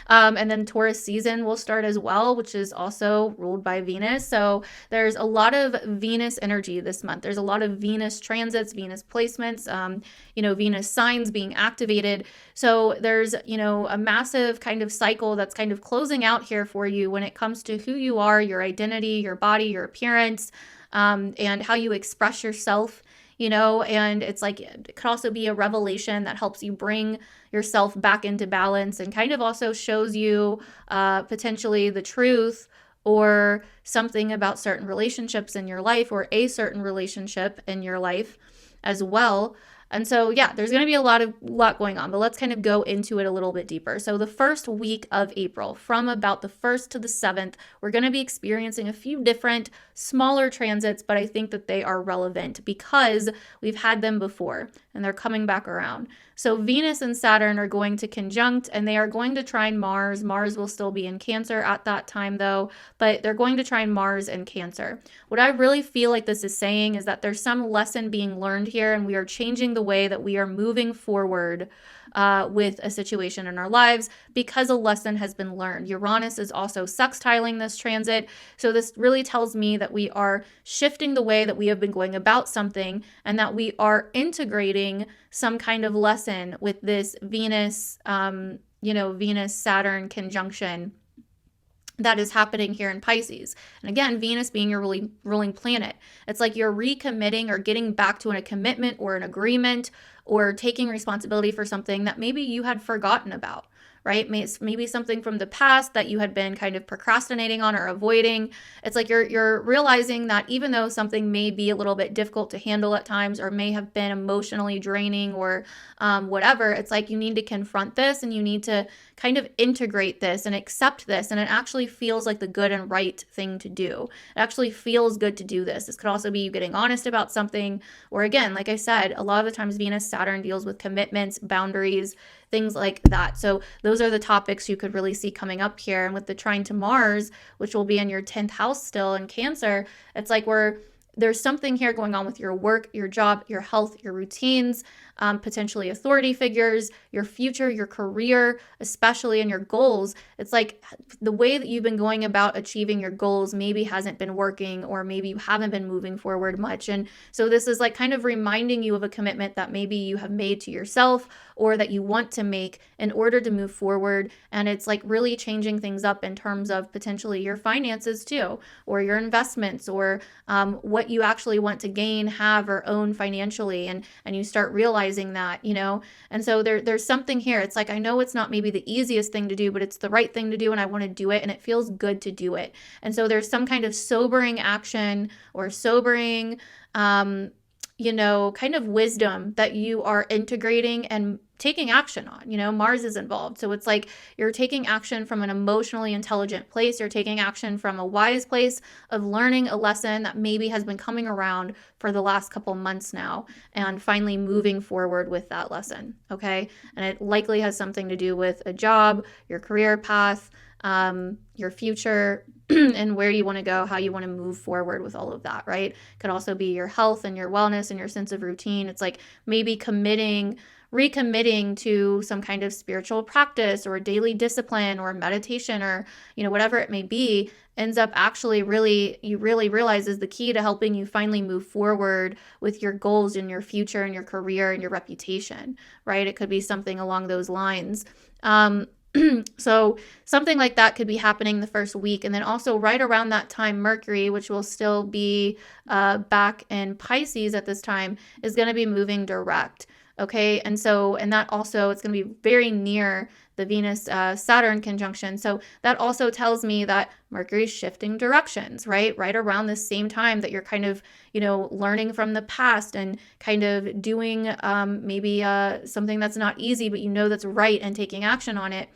And then Taurus season will start as well, which is also ruled by Venus. So there's a lot of Venus energy this month. There's a lot of Venus transits, Venus placements, Venus signs being activated. So there's, a massive kind of cycle that's kind of closing out here for you when it comes to who you are, your identity, your body, your appearance, and how you express yourself, and it's like, it could also be a revelation that helps you bring yourself back into balance and kind of also shows you potentially the truth or something about certain relationships in your life or a certain relationship in your life as well. And so, yeah, there's going to be a lot going on, but let's kind of go into it a little bit deeper. So the first week of April, from about the 1st to the 7th, we're going to be experiencing a few different smaller transits, but I think that they are relevant because we've had them before and they're coming back around. So Venus and Saturn are going to conjunct and they are going to trine Mars. Mars will still be in Cancer at that time though, but they're going to trine Mars in Cancer. What I really feel like this is saying is that there's some lesson being learned here and we are changing the way that we are moving forward with a situation in our lives because a lesson has been learned. Uranus is also sextiling this transit. So this really tells me that we are shifting the way that we have been going about something and that we are integrating some kind of lesson with this Venus, Venus-Saturn conjunction that is happening here in Pisces. And again, Venus being your ruling planet, it's like you're recommitting or getting back to a commitment or an agreement or taking responsibility for something that maybe you had forgotten about, right? Maybe something from the past that you had been kind of procrastinating on or avoiding. It's like you're realizing that even though something may be a little bit difficult to handle at times or may have been emotionally draining or whatever, it's like you need to confront this and you need to kind of integrate this and accept this. And it actually feels like the good and right thing to do. It actually feels good to do this. This could also be you getting honest about something. Or again, like I said, a lot of the times Venus, Saturn deals with commitments, boundaries, things like that. So those are the topics you could really see coming up here. And with the trine to Mars, which will be in your 10th house still in Cancer, it's like there's something here going on with your work, your job, your health, your routines, potentially authority figures, your future, your career, especially in your goals. It's like the way that you've been going about achieving your goals maybe hasn't been working, or maybe you haven't been moving forward much. And so this is like kind of reminding you of a commitment that maybe you have made to yourself or that you want to make in order to move forward. And it's like really changing things up in terms of potentially your finances too, or your investments, or what you actually want to gain, have, or own financially. And you start realizing that, and so there's something here. It's like, I know it's not maybe the easiest thing to do, but it's the right thing to do. And I want to do it. And it feels good to do it. And so there's some kind of sobering action or sobering, kind of wisdom that you are integrating and taking action on. Mars is involved. So it's like you're taking action from an emotionally intelligent place. You're taking action from a wise place of learning a lesson that maybe has been coming around for the last couple months now, and finally moving forward with that lesson. Okay. And it likely has something to do with a job, your career path, your future, and where you want to go, how you want to move forward with all of that, right? Could also be your health and your wellness and your sense of routine. It's like maybe recommitting to some kind of spiritual practice or daily discipline or meditation or, whatever it may be, ends up actually you really realize is the key to helping you finally move forward with your goals and your future and your career and your reputation, right? It could be something along those lines. So something like that could be happening the first week. And then also right around that time, Mercury, which will still be back in Pisces at this time, is going to be moving direct. Okay. And that also, it's going to be very near the Venus Saturn conjunction. So that also tells me that Mercury's shifting directions, right? Right around the same time that you're kind of, learning from the past and kind of doing maybe something that's not easy, but that's right, and taking action on it.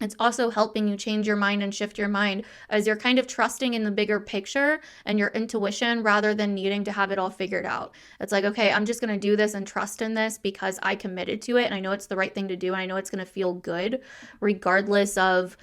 It's also helping you change your mind and shift your mind as you're kind of trusting in the bigger picture and your intuition rather than needing to have it all figured out. It's like, okay, I'm just going to do this and trust in this because I committed to it and I know it's the right thing to do and I know it's going to feel good regardless of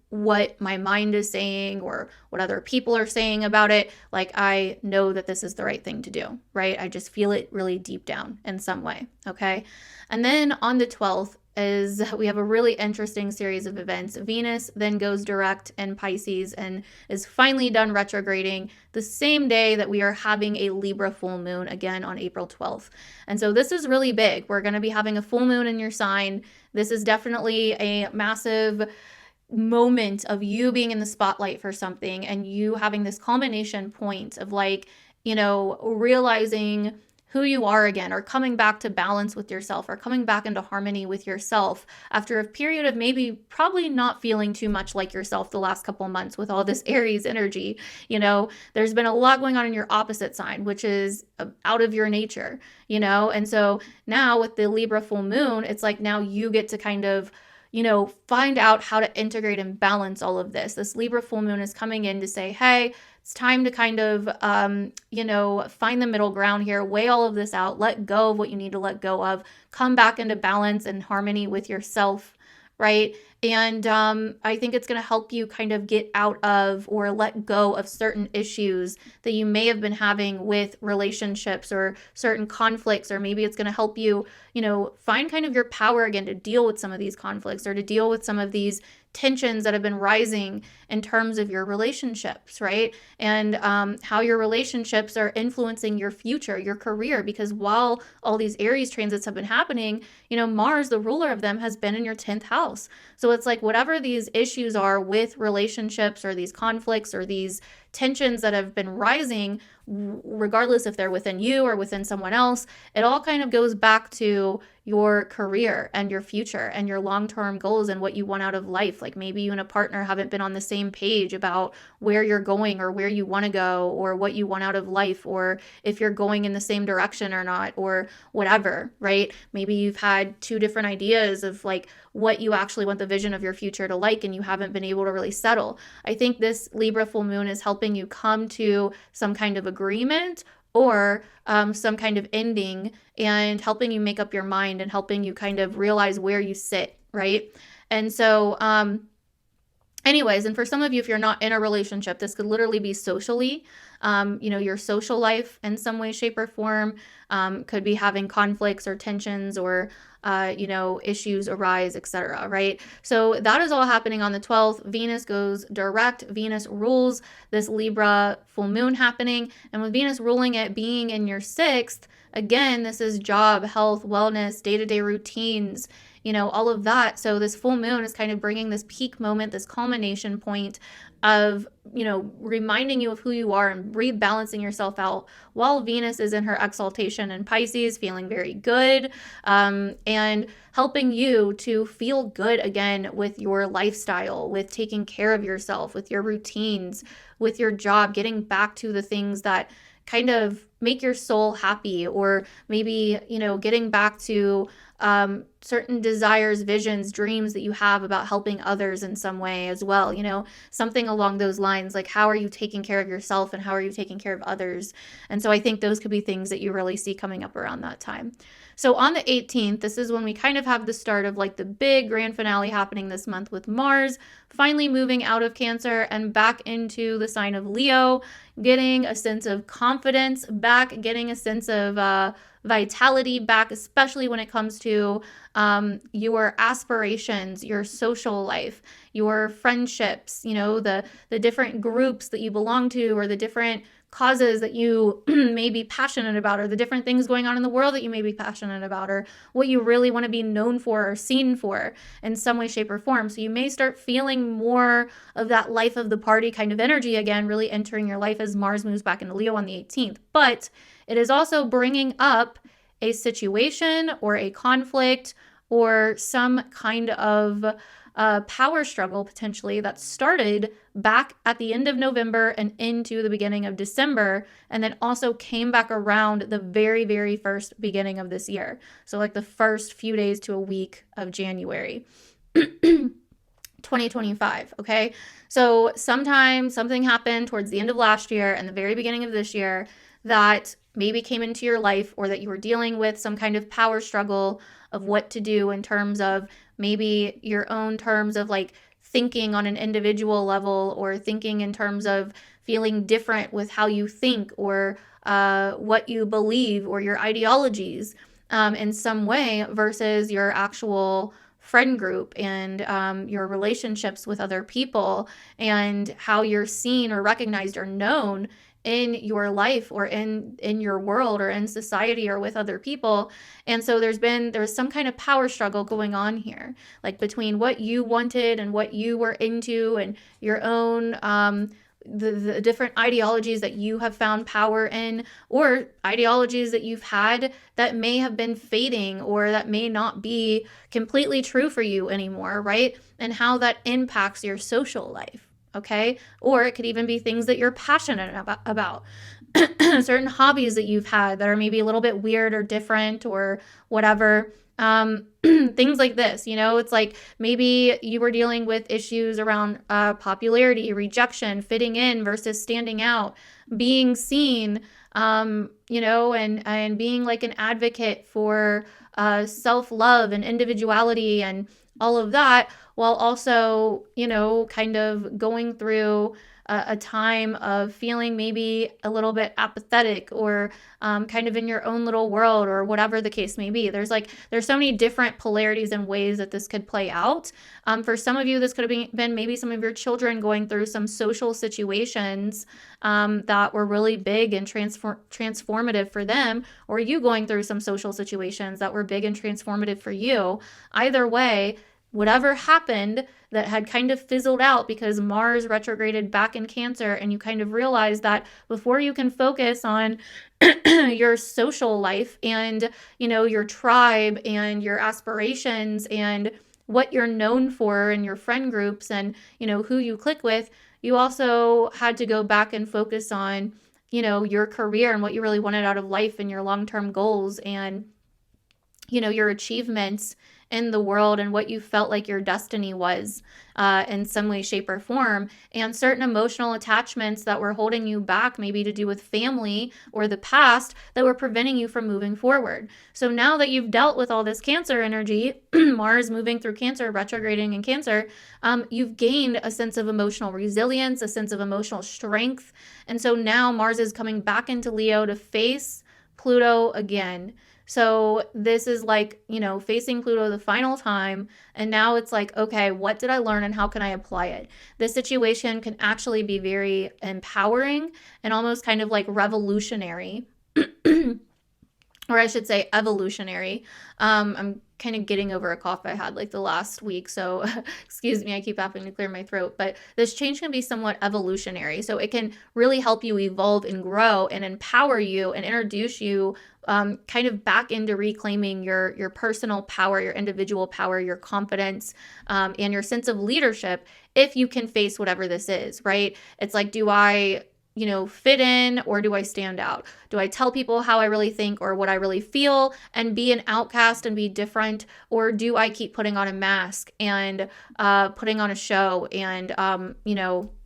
what my mind is saying or what other people are saying about it. Like, I know that this is the right thing to do, right? I just feel it really deep down in some way, okay? And then on the 12th, we have a really interesting series of events. Venus then goes direct in Pisces and is finally done retrograding the same day that we are having a Libra full moon again on April 12th. And so this is really big. We're going to be having a full moon in your sign. This is definitely a massive moment of you being in the spotlight for something and you having this culmination point of realizing who you are again, or coming back to balance with yourself, or coming back into harmony with yourself after a period of maybe probably not feeling too much like yourself the last couple months with all this Aries energy. There's been a lot going on in your opposite sign, which is out of your nature, and so now with the Libra full moon, it's like now you get to kind of find out how to integrate and balance all of this. This Libra full moon is coming in to say, hey, it's time to kind of, find the middle ground here, weigh all of this out, let go of what you need to let go of, come back into balance and harmony with yourself, right? And I think it's going to help you kind of get out of or let go of certain issues that you may have been having with relationships or certain conflicts, or maybe it's going to help you, find kind of your power again to deal with some of these conflicts or to deal with some of these tensions that have been rising in terms of your relationships, right? And how your relationships are influencing your future, your career, because while all these Aries transits have been happening, Mars, the ruler of them, has been in your 10th house. So it's like whatever these issues are with relationships or these conflicts or these tensions that have been rising, regardless if they're within you or within someone else, it all kind of goes back to your career and your future and your long-term goals and what you want out of life. Like maybe you and a partner haven't been on the same page about where you're going or where you want to go or what you want out of life, or if you're going in the same direction or not, or whatever, right? Maybe you've had two different ideas of like what you actually want the vision of your future to like, and you haven't been able to really settle. I think this Libra full moon is helping you come to some kind of agreement or some kind of ending, and helping you make up your mind and helping you kind of realize where you sit, right? And so anyways, and for some of you, if you're not in a relationship, this could literally be socially, your social life in some way, shape, or form, could be having conflicts or tensions or, issues arise, etc. Right? So that is all happening on the 12th. Venus goes direct. Venus rules this Libra full moon happening. And with Venus ruling it, being in your 6th, again, this is job, health, wellness, day-to-day routines, all of that. So this full moon is kind of bringing this peak moment, this culmination point of, reminding you of who you are and rebalancing yourself out, while Venus is in her exaltation in Pisces, feeling very good, and helping you to feel good again with your lifestyle, with taking care of yourself, with your routines, with your job, getting back to the things that kind of make your soul happy, or maybe, getting back to certain desires, visions, dreams that you have about helping others in some way as well, something along those lines. Like, how are you taking care of yourself and how are you taking care of others? And so I think those could be things that you really see coming up around that time. So on the 18th, this is when we kind of have the start of like the big grand finale happening this month, with Mars finally moving out of Cancer and back into the sign of Leo, getting a sense of confidence back, getting a sense of vitality back, especially when it comes to your aspirations, your social life, your friendships, the different groups that you belong to, or the different causes that you may be passionate about, or the different things going on in the world that you may be passionate about, or what you really want to be known for or seen for in some way, shape, or form. So you may start feeling more of that life of the party kind of energy again, really entering your life as Mars moves back into Leo on the 18th. But it is also bringing up a situation or a conflict or some kind of power struggle potentially that started back at the end of November and into the beginning of December, and then also came back around the very, very first beginning of this year. So like the first few days to a week of January 2025. Okay. So sometime something happened towards the end of last year and the very beginning of this year that maybe came into your life, or that you were dealing with some kind of power struggle of what to do in terms of maybe your own terms of like thinking on an individual level, or thinking in terms of feeling different with how you think, or what you believe, or your ideologies in some way, versus your actual friend group and your relationships with other people, and how you're seen or recognized or known in your life, or in your world, or in society, or with other people. And so there's some kind of power struggle going on here, like between what you wanted and what you were into, and your own the different ideologies that you have found power in, or ideologies that you've had that may have been fading, or that may not be completely true for you anymore, right? And how that impacts your social life. Okay. Or it could even be things that you're passionate about. Certain hobbies that you've had that are maybe a little bit weird or different or whatever. Things like this, it's like maybe you were dealing with issues around popularity, rejection, fitting in versus standing out, being seen, and being like an advocate for self-love and individuality, and all of that, while also, kind of going through a time of feeling maybe a little bit apathetic, or kind of in your own little world, or whatever the case may be. There's so many different polarities and ways that this could play out. For some of you, this could have been maybe some of your children going through some social situations that were really big and transformative for them, or you going through some social situations that were big and transformative for you. Either way, whatever happened that had kind of fizzled out because Mars retrograded back in Cancer, and you kind of realized that before you can focus on your social life and, your tribe and your aspirations and what you're known for and your friend groups and, who you click with, you also had to go back and focus on, your career and what you really wanted out of life and your long-term goals and, your achievements in the world and what you felt like your destiny was in some way, shape, or form, and certain emotional attachments that were holding you back, maybe to do with family or the past, that were preventing you from moving forward. So now that you've dealt with all this Cancer energy, Mars moving through Cancer, retrograding in Cancer, you've gained a sense of emotional resilience, a sense of emotional strength. And so now Mars is coming back into Leo to face Pluto again. So this is like, facing Pluto the final time. And now it's like, okay, what did I learn and how can I apply it? This situation can actually be very empowering and almost kind of like revolutionary, or I should say evolutionary. I'm kind of getting over a cough I had like the last week, so excuse me, I keep having to clear my throat. But this change can be somewhat evolutionary, so it can really help you evolve and grow and empower you and introduce you kind of back into reclaiming your personal power, your individual power, your confidence, and your sense of leadership, if you can face whatever this is, right? It's like, do I fit in, or do I stand out? Do I tell people how I really think or what I really feel and be an outcast and be different? Or do I keep putting on a mask and putting on a show and,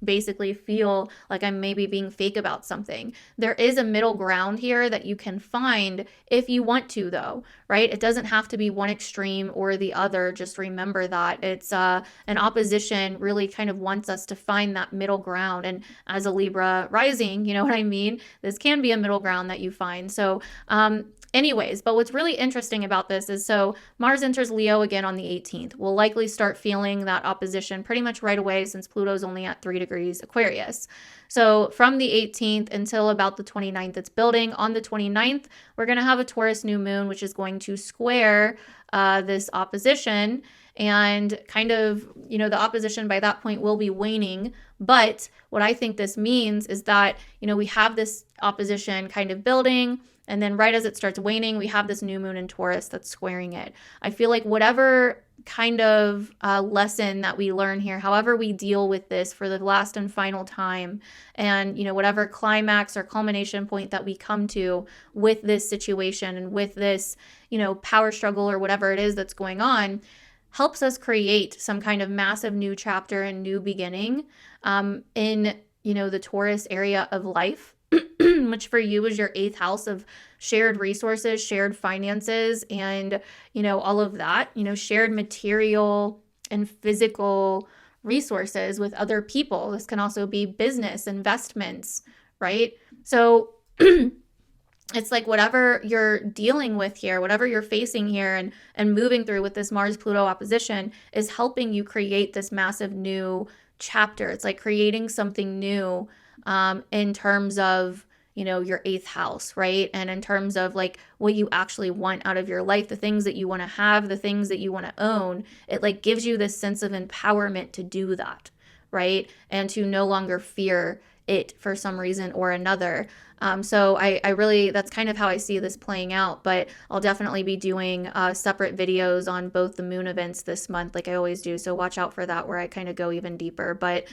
basically feel like I'm maybe being fake about something? There is a middle ground here that you can find if you want to, though, right? It doesn't have to be one extreme or the other. Just remember that it's an opposition really kind of wants us to find that middle ground. And as a Libra rising, you know what I mean? This can be a middle ground that you find. So, anyways, but what's really interesting about this is, so Mars enters Leo again on the 18th. We'll likely start feeling that opposition pretty much right away, since Pluto's only at 3 degrees Aquarius. So from the 18th until about the 29th, it's building. On the 29th, we're going to have a Taurus new moon, which is going to square this opposition. And kind of, the opposition by that point will be waning. But what I think this means is that, we have this opposition kind of building, and then right as it starts waning, we have this new moon in Taurus that's squaring it. I feel like whatever kind of lesson that we learn here, however we deal with this for the last and final time, and, whatever climax or culmination point that we come to with this situation and with this, power struggle or whatever it is that's going on, helps us create some kind of massive new chapter and new beginning in, the Taurus area of life, which for you is your 8th house of shared resources, shared finances, and, all of that, shared material and physical resources with other people. This can also be business, investments, right? So it's like whatever you're dealing with here, whatever you're facing here and moving through with this Mars-Pluto opposition is helping you create this massive new chapter. It's like creating something new in terms of, your 8th house, right? And in terms of like what you actually want out of your life, the things that you want to have, the things that you want to own, it like gives you this sense of empowerment to do that, right? And to no longer fear it for some reason or another. So I really, that's kind of how I see this playing out, but I'll definitely be doing separate videos on both the moon events this month, like I always do. So watch out for that, where I kind of go even deeper. But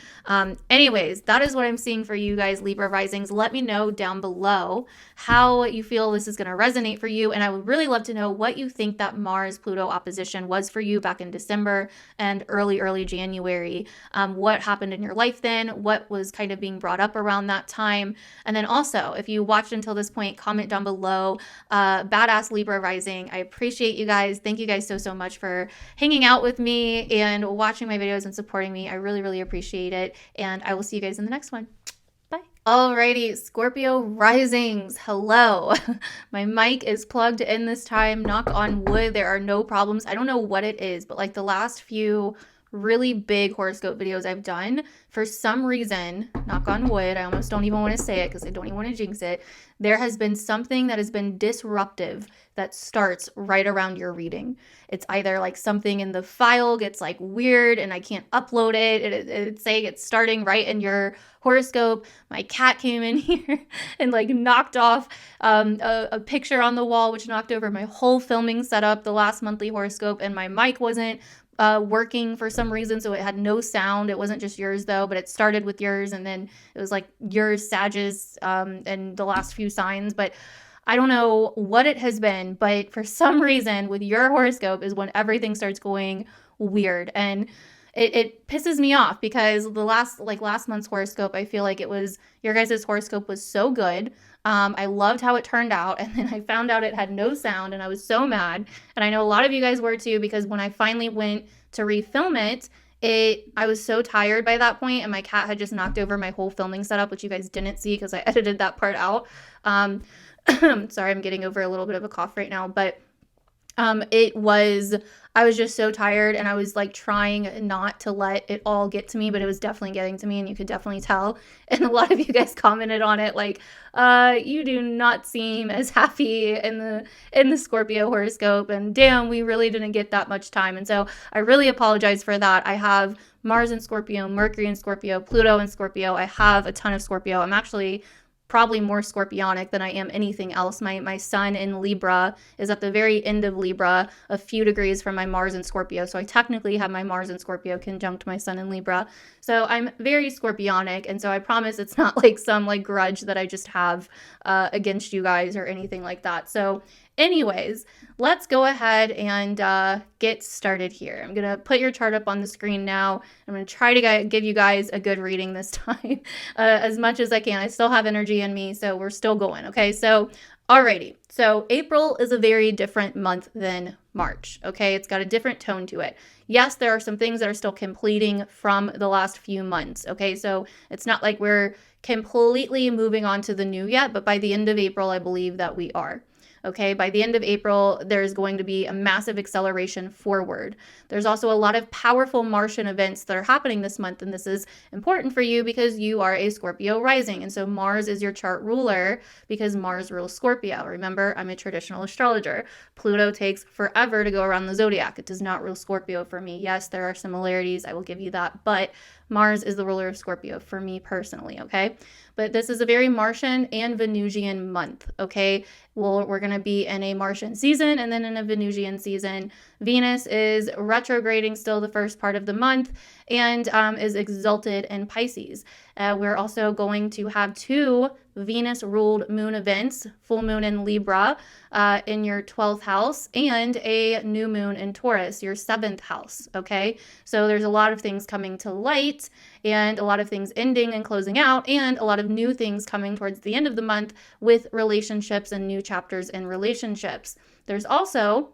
anyways, that is what I'm seeing for you guys, Libra risings. Let me know down below how you feel this is going to resonate for you. And I would really love to know what you think that Mars-Pluto opposition was for you back in December and early January. What happened in your life then? What was kind of being brought up around that time? And then also, If you watched until this point, comment down below. Badass Libra rising. I appreciate you guys. Thank you guys so much for hanging out with me and watching my videos and supporting me. I really appreciate it. And I will see you guys in the next one. Bye. Alrighty, Scorpio risings. Hello. My mic is plugged in this time. Knock on wood. There are no problems. I don't know what it is, but like the last few really big horoscope videos I've done, for some reason, knock on wood, I almost don't even want to say it because I don't even want to jinx it, there has been something that has been disruptive that starts right around your reading. It's either like something in the file gets like weird and I can't upload it. It's saying it's starting right in your horoscope. My cat came in here and like knocked off a picture on the wall, which knocked over my whole filming setup, the last monthly horoscope, and my mic wasn't working for some reason, so it had no sound. It wasn't just yours though, but it started with yours and then it was like yours, Sagittarius, and the last few signs. But I don't know what it has been, but for some reason with your horoscope is when everything starts going weird, and it pisses me off because the last month's horoscope, I feel like your guys' horoscope was so good. I loved how it turned out, and then I found out it had no sound and I was so mad. And I know a lot of you guys were too, because when I finally went to refilm it, I was so tired by that point, and my cat had just knocked over my whole filming setup, which you guys didn't see because I edited that part out. Sorry, I'm getting over a little bit of a cough right now, but I was just so tired, and I was like trying not to let it all get to me, but it was definitely getting to me, and you could definitely tell. And a lot of you guys commented on it like, you do not seem as happy in the Scorpio horoscope, and damn, we really didn't get that much time. And so I really apologize for that. I have Mars in Scorpio, Mercury in Scorpio, Pluto in Scorpio. I have a ton of Scorpio. I'm actually probably more scorpionic than I am anything else. My sun in Libra is at the very end of Libra, a few degrees from my Mars in Scorpio. So I technically have my Mars in Scorpio conjunct my sun in Libra. So I'm very scorpionic. And so I promise it's not like some like grudge that I just have against you guys or anything like that. So anyways, let's go ahead and get started here. I'm going to put your chart up on the screen now. I'm going to try to give you guys a good reading this time as much as I can. I still have energy in me, so we're still going. Okay, so alrighty. So April is a very different month than March. Okay, it's got a different tone to it. Yes, there are some things that are still completing from the last few months. Okay, so it's not like we're completely moving on to the new yet, but by the end of April, I believe that we are. Okay, by the end of April, there's going to be a massive acceleration forward. There's also a lot of powerful Martian events that are happening this month, and this is important for you because you are a Scorpio rising, and so Mars is your chart ruler because Mars rules Scorpio. Remember, I'm a traditional astrologer. Pluto takes forever to go around the zodiac. It does not rule Scorpio for me. Yes, there are similarities. I will give you that, but Mars is the ruler of Scorpio for me personally, okay? But this is a very Martian and Venusian month, okay? Well, we're going to be in a Martian season and then in a Venusian season. Venus is retrograding still the first part of the month and is exalted in Pisces. We're also going to have 2 Venus-ruled moon events, full moon in Libra in your 12th house and a new moon in Taurus, your 7th house, okay? So there's a lot of things coming to light and a lot of things ending and closing out and a lot of new things coming towards the end of the month with relationships and new chapters in relationships. There's also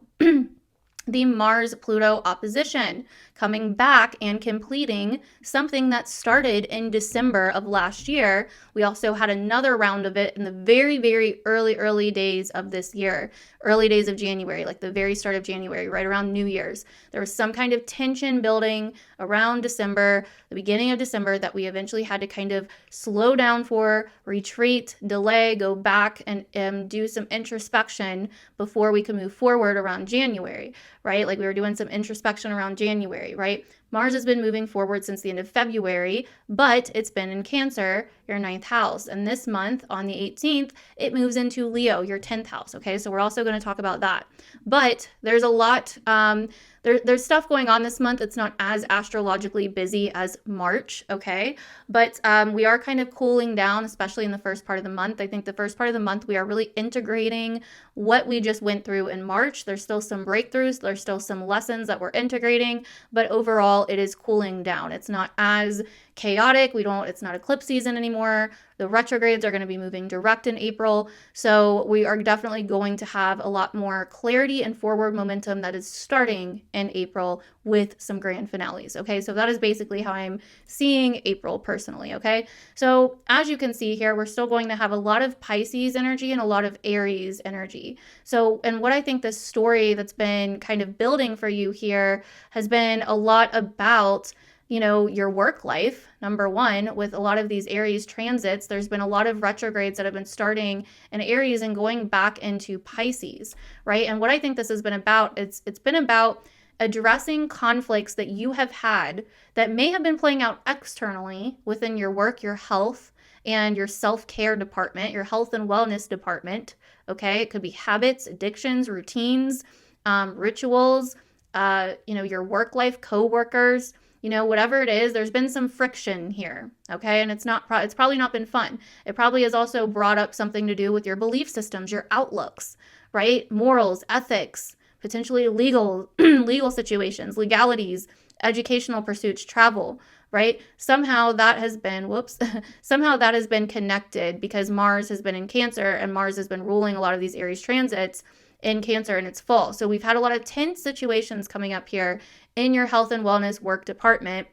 the Mars-Pluto opposition coming back and completing something that started in December of last year. We also had another round of it in the very early days of this year, early days of January, like the very start of January, right around New Year's. There was some kind of tension building around December, the beginning of December, that we eventually had to kind of slow down for, retreat, delay, go back and do some introspection before we could move forward around January, right? Like we were doing some introspection around January, right? Mars has been moving forward since the end of February, but it's been in Cancer, your 9th house. And this month on the 18th, it moves into Leo, your 10th house. Okay, so we're also going to talk about that. But there's a lot, there's stuff going on this month. It's not as astrologically busy as March, okay? But we are kind of cooling down, especially in the first part of the month. I think the first part of the month, we are really integrating what we just went through in March. There's still some breakthroughs. There's still some lessons that we're integrating, but overall, it is cooling down. It's not as chaotic. It's not eclipse season anymore. The retrogrades are going to be moving direct in April. So we are definitely going to have a lot more clarity and forward momentum that is starting in April with some grand finales. Okay, so that is basically how I'm seeing April personally. Okay, so as you can see here, we're still going to have a lot of Pisces energy and a lot of Aries energy. So, and what I think this story that's been kind of building for you here has been a lot about your work life, number one, with a lot of these Aries transits. There's been a lot of retrogrades that have been starting in Aries and going back into Pisces, right? And what I think this has been about, it's been about addressing conflicts that you have had that may have been playing out externally within your work, your health, and your self-care department, your health and wellness department, okay? It could be habits, addictions, routines, rituals, your work life, co-workers, whatever it is, there's been some friction here, okay? And it's probably not been fun. It probably has also brought up something to do with your belief systems, your outlooks, right? Morals, ethics, potentially legal situations, legalities, educational pursuits, travel, right? Somehow that has been connected because Mars has been in Cancer and Mars has been ruling a lot of these Aries transits in Cancer and it's full. So we've had a lot of tense situations coming up here in your health and wellness work department.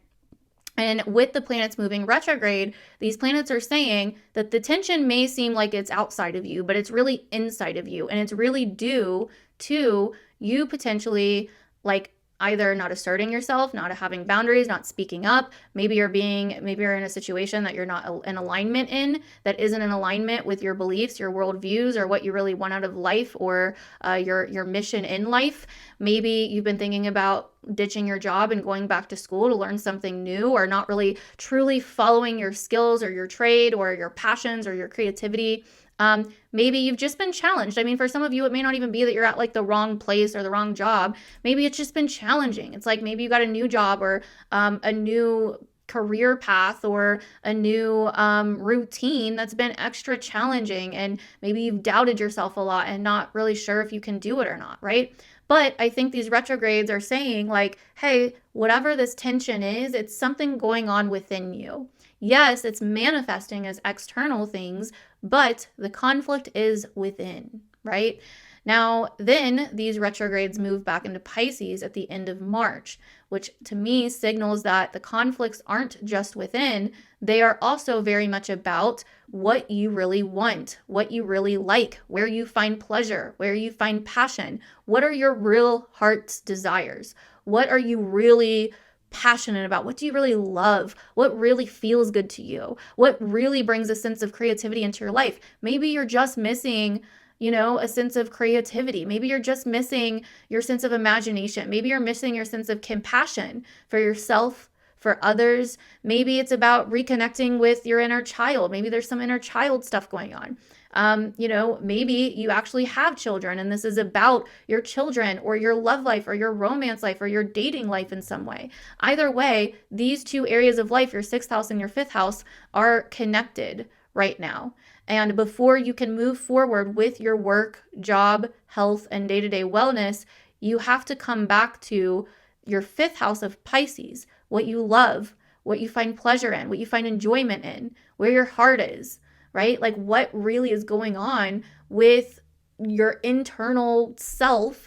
And with the planets moving retrograde, these planets are saying that the tension may seem like it's outside of you, but it's really inside of you. And it's really due to you potentially either not asserting yourself, not having boundaries, not speaking up. Maybe you're in a situation that you're not in alignment in, that isn't in alignment with your beliefs, your worldviews, or what you really want out of life, or your mission in life. Maybe you've been thinking about ditching your job and going back to school to learn something new, or not really truly following your skills or your trade or your passions or your creativity. Maybe you've just been challenged. I mean, for some of you, it may not even be that you're at the wrong place or the wrong job. Maybe it's just been challenging. It's like maybe you got a new job or a new career path or a new routine that's been extra challenging, and maybe you've doubted yourself a lot and not really sure if you can do it or not, right? But I think these retrogrades are saying hey, whatever this tension is, it's something going on within you. Yes, it's manifesting as external things, but the conflict is within, right? Now, then these retrogrades move back into Pisces at the end of March, which to me signals that the conflicts aren't just within, they are also very much about what you really want, what you really like, where you find pleasure, where you find passion. What are your real heart's desires? What are you really passionate about? What do you really love? What really feels good to you? What really brings a sense of creativity into your life? Maybe you're just missing a sense of creativity. Maybe you're just missing your sense of imagination. Maybe you're missing your sense of compassion for yourself, for others. Maybe it's about reconnecting with your inner child. Maybe there's some inner child stuff going on. Maybe you actually have children and this is about your children or your love life or your romance life or your dating life in some way. Either way, these two areas of life, your 6th house and your 5th house, are connected right now. And before you can move forward with your work, job, health, and day-to-day wellness, you have to come back to your 5th house of Pisces, what you love, what you find pleasure in, what you find enjoyment in, where your heart is, right? What really is going on with your internal self.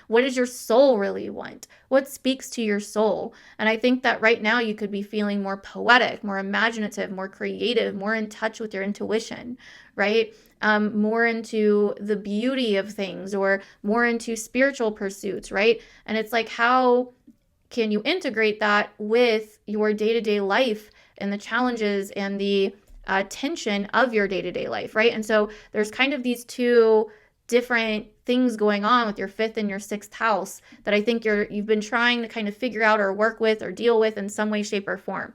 What does your soul really want? What speaks to your soul? And I think that right now you could be feeling more poetic, more imaginative, more creative, more in touch with your intuition, right? More into the beauty of things or more into spiritual pursuits, right? And it's how can you integrate that with your day-to-day life and the challenges and the tension of your day-to-day life, right? And so there's kind of these two different things going on with your 5th and your 6th house that I think you've been trying to kind of figure out or work with or deal with in some way, shape, or form.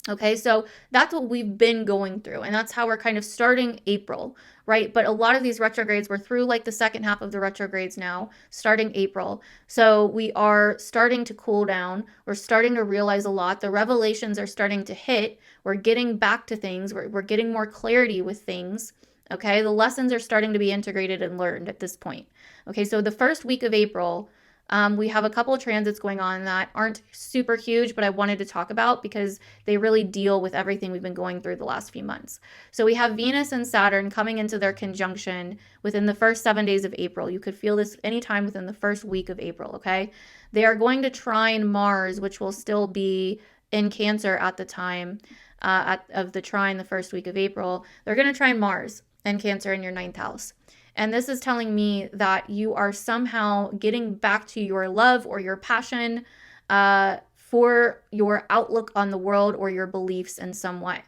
Okay, so that's what we've been going through, and that's how we're kind of starting April, right? But a lot of these retrogrades, we're through the second half of the retrogrades now, starting April. So we are starting to cool down. We're starting to realize a lot. The revelations are starting to hit. We're getting back to things. We're getting more clarity with things. Okay, the lessons are starting to be integrated and learned at this point. Okay, so the first week of April, We have a couple of transits going on that aren't super huge, but I wanted to talk about because they really deal with everything we've been going through the last few months. So we have Venus and Saturn coming into their conjunction within the first 7 days of April. You could feel this anytime within the first week of April, okay? They are going to trine Mars, which will still be in Cancer at the time of the trine, the first week of April. They're going to trine Mars and Cancer in your 9th house. And this is telling me that you are somehow getting back to your love or your passion for your outlook on the world or your beliefs in some way.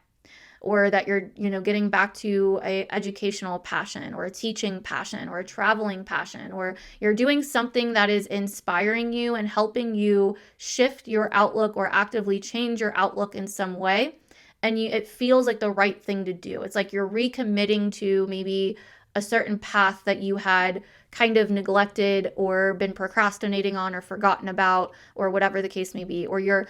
Or that you're, getting back to a educational passion or a teaching passion or a traveling passion, or you're doing something that is inspiring you and helping you shift your outlook or actively change your outlook in some way. And it feels like the right thing to do. It's like you're recommitting to maybe a certain path that you had kind of neglected or been procrastinating on or forgotten about, or whatever the case may be. Or you're,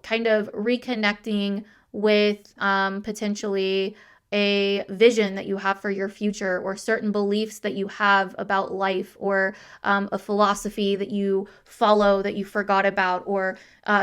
kind of reconnecting with potentially a vision that you have for your future, or certain beliefs that you have about life, or a philosophy that you follow that you forgot about, or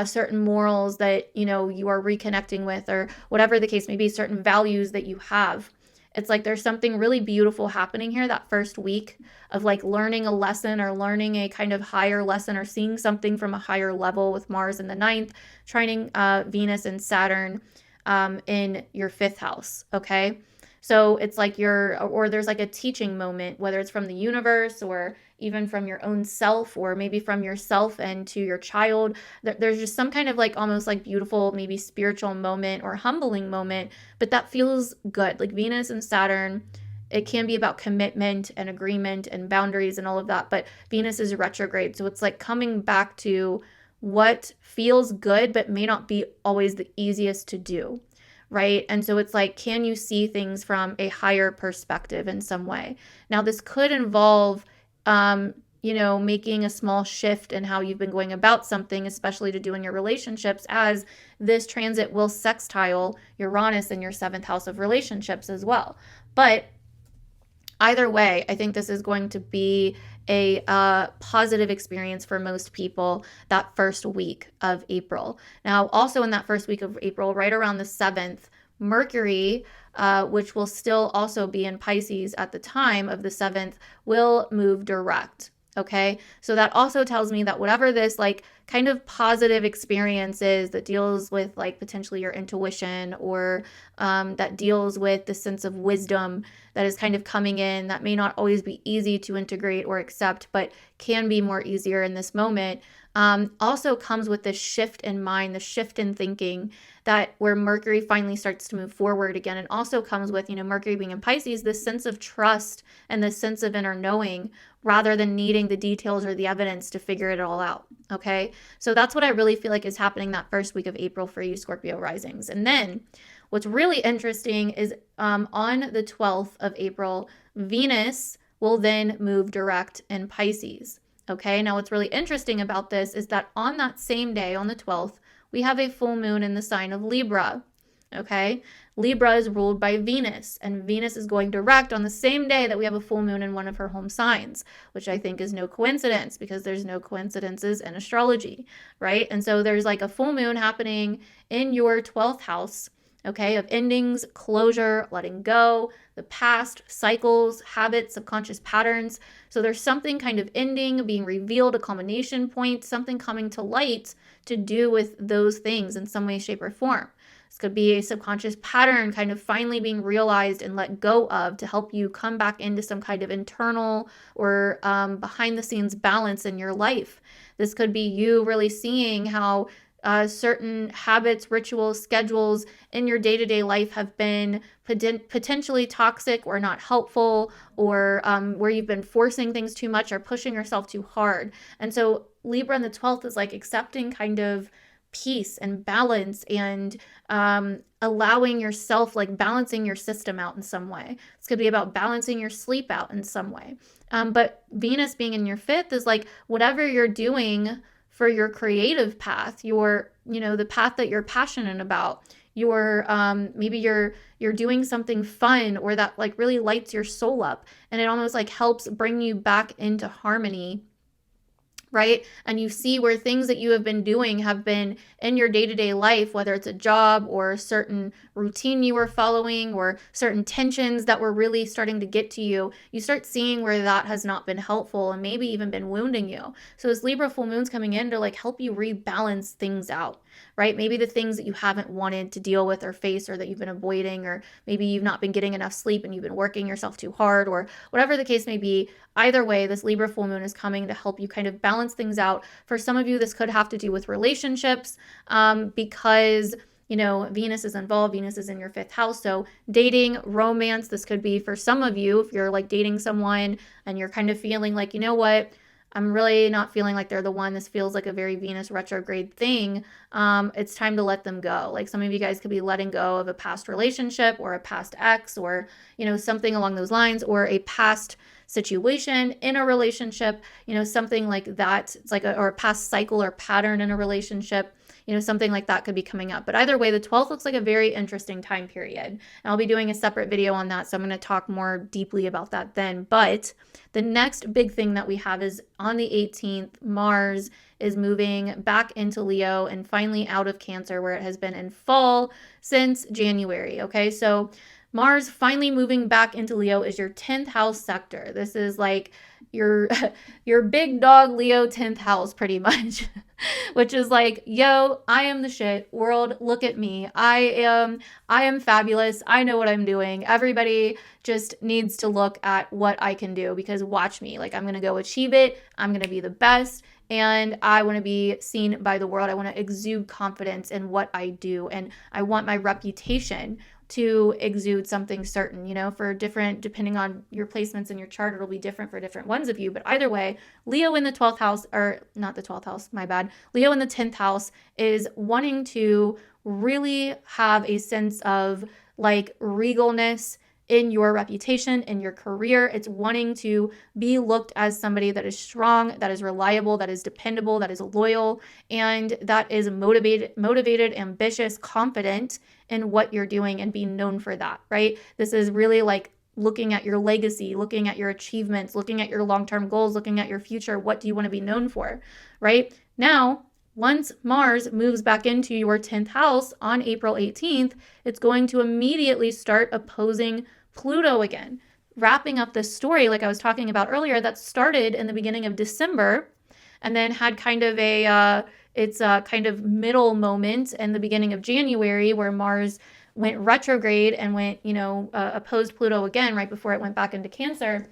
certain morals that you are reconnecting with, or whatever the case may be, certain values that you have. It's like there's something really beautiful happening here that first week of like learning a lesson or learning a kind of higher lesson or seeing something from a higher level with Mars in the 9th, trining Venus and Saturn in your 5th house, okay? So it's like or there's like a teaching moment, whether it's from the universe or even from your own self, or maybe from yourself and to your child. There's just some kind of like almost like beautiful, maybe spiritual moment or humbling moment, but that feels good. Like Venus and Saturn, it can be about commitment and agreement and boundaries and all of that, but Venus is retrograde. So it's like coming back to what feels good, but may not be always the easiest to do. Right? And so it's like, can you see things from a higher perspective in some way? Now, this could involve, making a small shift in how you've been going about something, especially to do in your relationships, as this transit will sextile Uranus in your 7th house of relationships as well. But either way, I think this is going to be a positive experience for most people that first week of April. Now, also in that first week of April, right around the 7th, Mercury, which will still also be in Pisces at the time of the 7th, will move direct. Okay, so that also tells me that whatever this like kind of positive experience is that deals with like potentially your intuition, or that deals with the sense of wisdom that is kind of coming in, that may not always be easy to integrate or accept, but can be more easier in this moment, also comes with this shift in mind, the shift in thinking, that where Mercury finally starts to move forward again. And also comes with, Mercury being in Pisces, this sense of trust and this sense of inner knowing, rather than needing the details or the evidence to figure it all out. Okay, so that's what I really feel like is happening that first week of April for you Scorpio risings. And then what's really interesting is on the 12th of April, Venus will then move direct in Pisces. Okay, now what's really interesting about this is that on that same day, on the 12th, we have a full moon in the sign of Libra. Okay, Libra is ruled by Venus, and Venus is going direct on the same day that we have a full moon in one of her home signs, which I think is no coincidence, because there's no coincidences in astrology, right? And so there's like a full moon happening in your 12th house, okay, of endings, closure, letting go, the past, cycles, habits, subconscious patterns. So there's something kind of ending, being revealed, a culmination point, something coming to light to do with those things in some way, shape, or form. This could be a subconscious pattern kind of finally being realized and let go of, to help you come back into some kind of internal or behind the scenes balance in your life. This could be you really seeing how certain habits, rituals, schedules in your day-to-day life have been potentially toxic or not helpful, or where you've been forcing things too much or pushing yourself too hard. And so Libra in the 12th is like accepting kind of peace and balance, and allowing yourself, like balancing your system out in some way. It's going to be about balancing your sleep out in some way. But Venus being in your 5th is like whatever you're doing for your creative path, your, the path that you're passionate about, your maybe you're doing something fun or that like really lights your soul up, and it almost like helps bring you back into harmony right? And you see where things that you have been doing have been in your day-to-day life, whether it's a job or a certain routine you were following or certain tensions that were really starting to get to you, you start seeing where that has not been helpful and maybe even been wounding you. So this Libra full moon's coming in to like help you rebalance things out, right? Maybe the things that you haven't wanted to deal with or face, or that you've been avoiding, or maybe you've not been getting enough sleep and you've been working yourself too hard, or whatever the case may be. Either way, this Libra full moon is coming to help you kind of balance things out. For some of you, this could have to do with relationships, because Venus is involved. Venus is in your 5th house. So dating, romance, this could be for some of you, if you're like dating someone and you're kind of feeling like, you know what, I'm really not feeling like they're the one. This feels like a very Venus retrograde thing. It's time to let them go. Like some of you guys could be letting go of a past relationship or a past ex, or, something along those lines, or a past situation in a relationship, something like that. It's like or a past cycle or pattern in a relationship. Something like that could be coming up. But either way, the 12th looks like a very interesting time period. And I'll be doing a separate video on that, so I'm going to talk more deeply about that then. But the next big thing that we have is on the 18th, Mars is moving back into Leo and finally out of Cancer, where it has been in fall since January. Okay, so Mars finally moving back into Leo is your 10th house sector. This is like your big dog Leo 10th house, pretty much, which is like, yo, I am the shit. World, look at me. I am fabulous. I know what I'm doing. Everybody just needs to look at what I can do, because watch me. Like, I'm going to go achieve it. I'm going to be the best. And I want to be seen by the world. I want to exude confidence in what I do. And I want my reputation to exude something certain, for different, depending on your placements in your chart, it'll be different for different ones of you. But either way, Leo in the 12th house, or not the 12th house, my bad. Leo in the 10th house is wanting to really have a sense of like regalness in your reputation, in your career. It's wanting to be looked as somebody that is strong, that is reliable, that is dependable, that is loyal, and that is motivated, ambitious, confident in what you're doing, and being known for that, right? This is really like looking at your legacy, looking at your achievements, looking at your long-term goals, looking at your future. What do you want to be known for, right? Now, once Mars moves back into your 10th house on April 18th, it's going to immediately start opposing Pluto again, wrapping up this story like I was talking about earlier that started in the beginning of December and then had kind of its kind of middle moment in the beginning of January, where Mars went retrograde and went, opposed Pluto again right before it went back into Cancer.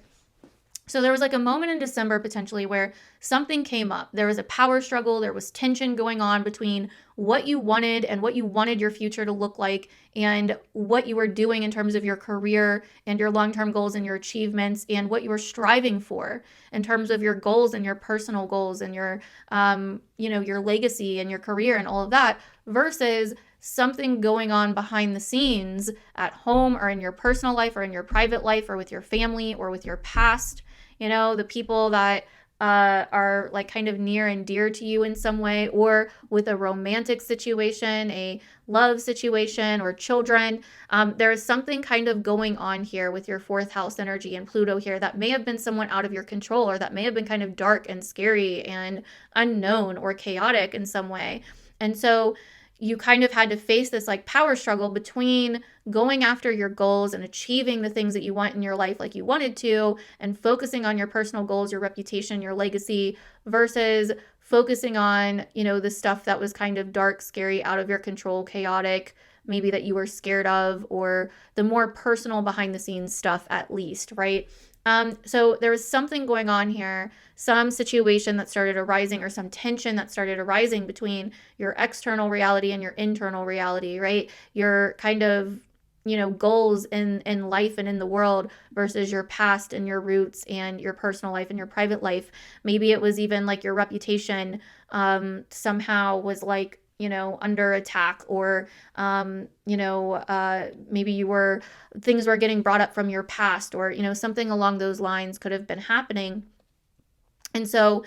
So there was like a moment in December potentially where something came up. There was a power struggle. There was tension going on between what you wanted and what you wanted your future to look like, and what you were doing in terms of your career and your long-term goals and your achievements, and what you were striving for in terms of your goals and your personal goals and your, your legacy and your career and all of that, versus something going on behind the scenes at home or in your personal life or in your private life or with your family or with your past. The people that are like kind of near and dear to you in some way, or with a romantic situation, a love situation, or children. There is something kind of going on here with your 4th house energy and Pluto here that may have been somewhat out of your control, or that may have been kind of dark and scary and unknown or chaotic in some way. And so you kind of had to face this like power struggle between going after your goals and achieving the things that you want in your life like you wanted to, and focusing on your personal goals, your reputation, your legacy, versus focusing on, the stuff that was kind of dark, scary, out of your control, chaotic, maybe that you were scared of, or the more personal behind the scenes stuff at least, right? So there was something going on here, some situation that started arising, or some tension that started arising between your external reality and your internal reality, right? Your kind of, goals in life and in the world versus your past and your roots and your personal life and your private life. Maybe it was even like your reputation somehow was like, under attack, or, maybe things were getting brought up from your past, or, something along those lines could have been happening. And so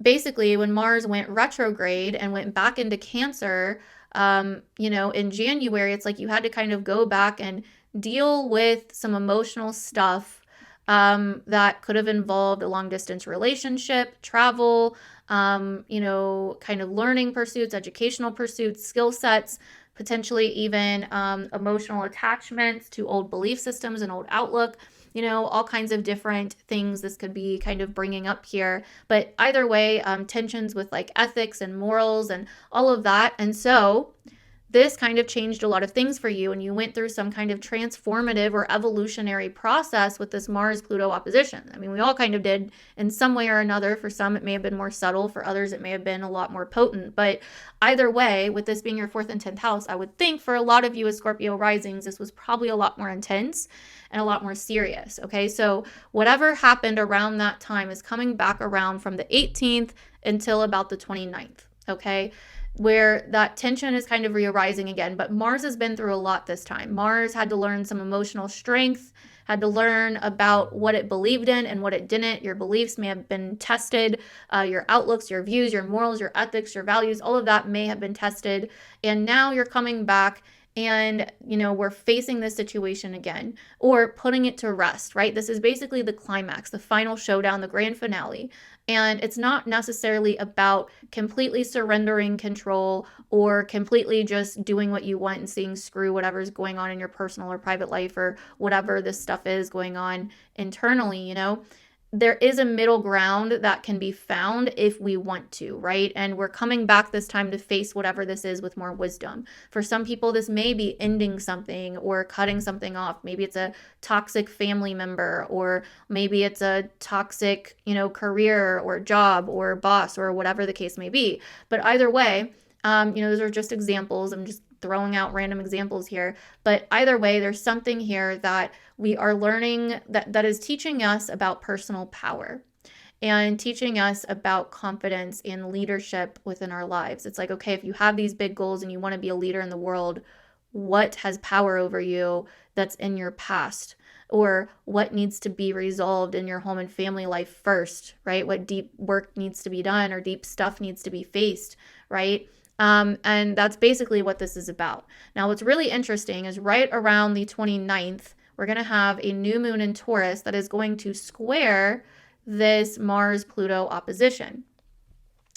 basically when Mars went retrograde and went back into Cancer, in January, it's like you had to kind of go back and deal with some emotional stuff that could have involved a long distance relationship, travel, kind of learning pursuits, educational pursuits, skill sets, potentially even emotional attachments to old belief systems and old outlook, all kinds of different things this could be kind of bringing up here. But either way, tensions with like ethics and morals and all of that. And so this kind of changed a lot of things for you, and you went through some kind of transformative or evolutionary process with this Mars-Pluto opposition. I mean, we all kind of did in some way or another. For some, it may have been more subtle. For others, it may have been a lot more potent. But either way, with this being your 4th and 10th house, I would think for a lot of you as Scorpio risings, this was probably a lot more intense and a lot more serious. Okay, so whatever happened around that time is coming back around from the 18th until about the 29th. Okay, where that tension is kind of re-arising again. But Mars has been through a lot this time. Mars had to learn some emotional strength, had to learn about what it believed in and what it didn't. Your beliefs may have been tested. Your outlooks, your views, your morals, your ethics, your values, all of that may have been tested. And now you're coming back and, we're facing this situation again, or putting it to rest, right? This is basically the climax, the final showdown, the grand finale. And it's not necessarily about completely surrendering control or completely just doing what you want and seeing screw whatever's going on in your personal or private life or whatever this stuff is going on internally, There is a middle ground that can be found if we want to, right? And we're coming back this time to face whatever this is with more wisdom. For some people, this may be ending something or cutting something off. Maybe it's a toxic family member, or maybe it's a toxic, career or job or boss or whatever the case may be. But either way, those are just examples. I'm just throwing out random examples here. But either way, there's something here that we are learning that is teaching us about personal power and teaching us about confidence and leadership within our lives. It's like, okay, if you have these big goals and you want to be a leader in the world, what has power over you that's in your past? Or what needs to be resolved in your home and family life first, right? What deep work needs to be done or deep stuff needs to be faced, right? And that's basically what this is about. Now, what's really interesting is right around the 29th, we're going to have a new moon in Taurus that is going to square this Mars-Pluto opposition.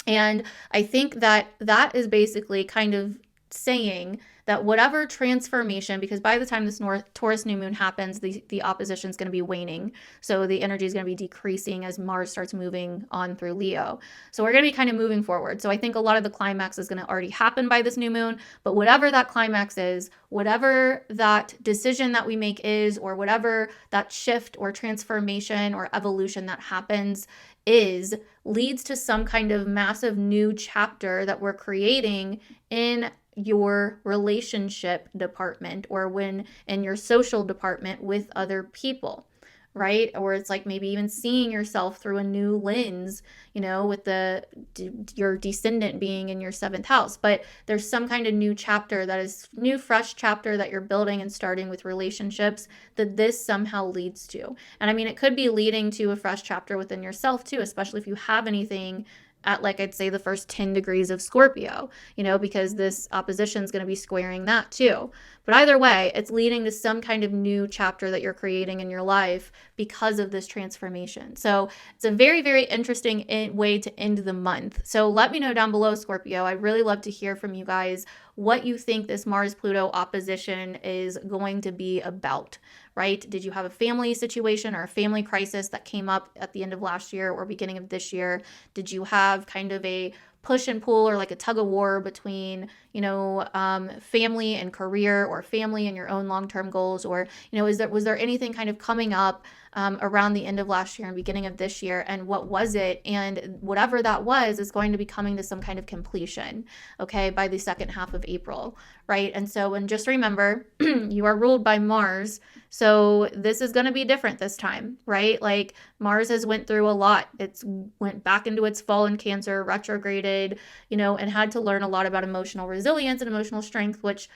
And I think that is basically kind of saying that whatever transformation, because by the time this Taurus new moon happens, the opposition is going to be waning. So the energy is going to be decreasing as Mars starts moving on through Leo. So we're going to be kind of moving forward. So I think a lot of the climax is going to already happen by this new moon. But whatever that climax is, whatever that decision that we make is, or whatever that shift or transformation or evolution that happens leads to some kind of massive new chapter that we're creating in your relationship department or when in your social department with other people, right? Or it's like maybe even seeing yourself through a new lens, with your descendant being in your 7th house. But there's some kind of new chapter that is new, fresh chapter that you're building and starting with relationships that this somehow leads to. And I mean, it could be leading to a fresh chapter within yourself too, especially if you have anything at, like, I'd say the first 10 degrees of Scorpio, because this opposition is going to be squaring that too. But either way, it's leading to some kind of new chapter that you're creating in your life because of this transformation. So it's a very, very interesting way to end the month. So let me know down below, Scorpio. I'd really love to hear from you guys what you think this Mars-Pluto opposition is going to be about, right? Did you have a family situation or a family crisis that came up at the end of last year or beginning of this year? Did you have kind of a push and pull or like a tug of war between, family and career, or family and your own long-term goals? Or, was there anything kind of coming up around the end of last year and beginning of this year? And what was it? And whatever that was is going to be coming to some kind of completion, okay, by the second half of April, right? And just remember, you are ruled by Mars. So this is going to be different this time, right? Like Mars has went through a lot. It's went back into its fall in Cancer, retrograded, and had to learn a lot about emotional resilience and emotional strength, which,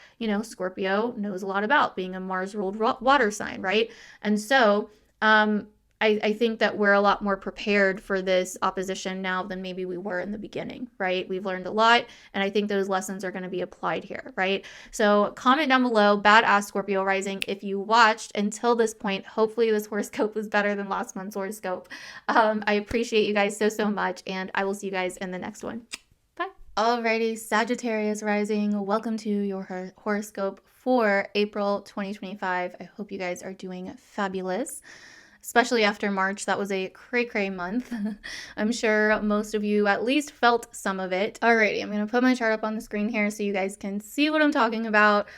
Scorpio knows a lot about, being a Mars ruled water sign, right? And so, I I think that we're a lot more prepared for this opposition now than maybe we were in the beginning, right? We've learned a lot, and I think those lessons are going to be applied here, right? So comment down below, badass Scorpio rising, if you watched until this point. Hopefully this horoscope was better than last month's horoscope. I appreciate you guys so much, and I will see you guys in the next one. Bye. Alrighty, Sagittarius rising, welcome to your horoscope for April 2025. I hope you guys are doing fabulous, especially after March. That was a cray-cray month. I'm sure most of you at least felt some of it. Alrighty, I'm going to put my chart up on the screen here so you guys can see what I'm talking about.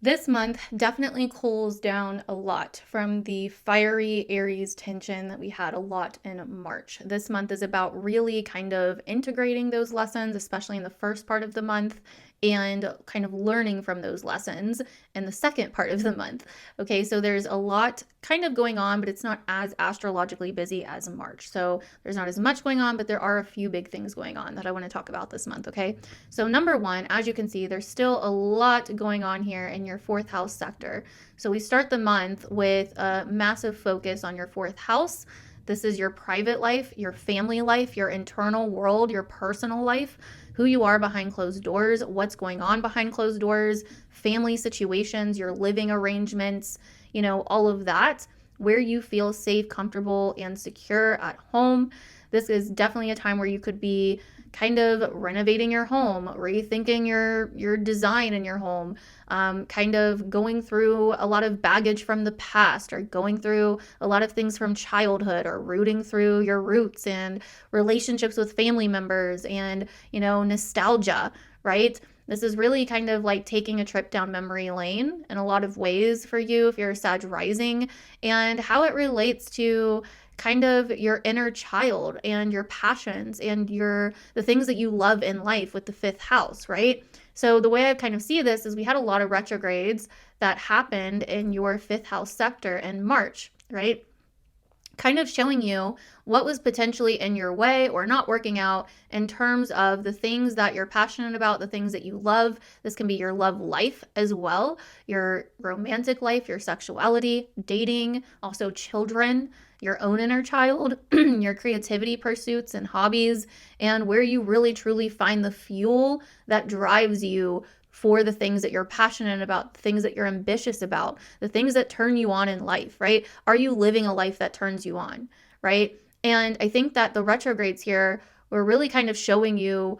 This month definitely cools down a lot from the fiery Aries tension that we had a lot in March. This month is about really kind of integrating those lessons, especially in the first part of the month, and kind of learning from those lessons in the second part of the month. Okay, so there's a lot kind of going on, but it's not as astrologically busy as March. So there's not as much going on, but there are a few big things going on that I want to talk about this month, okay? So number one, as you can see, there's still a lot going on here in your fourth house sector. So we start the month with a massive focus on your fourth house. This is your private life, your family life, your internal world, your personal life, who you are behind closed doors, what's going on behind closed doors, family situations, your living arrangements, you know, all of that, where you feel safe, comfortable, and secure at home. This is definitely a time where you could be kind of renovating your home, rethinking your design in your home, kind of going through a lot of baggage from the past, or going through a lot of things from childhood, or rooting through your roots and relationships with family members and, you know, nostalgia, right? This is really kind of like taking a trip down memory lane in a lot of ways for you if you're a Sag rising, and how it relates to kind of your inner child and your passions and the things that you love in life with the fifth house, right? So the way I kind of see this is we had a lot of retrogrades that happened in your fifth house sector in March, right? Kind of showing you what was potentially in your way or not working out in terms of the things that you're passionate about, the things that you love. This can be your love life as well, your romantic life, your sexuality, dating, also children, your own inner child, your creativity pursuits and hobbies, and where you really truly find the fuel that drives you for the things that you're passionate about, the things that you're ambitious about, the things that turn you on in life, right? Are you living a life that turns you on, right? And I think that the retrogrades here were really kind of showing you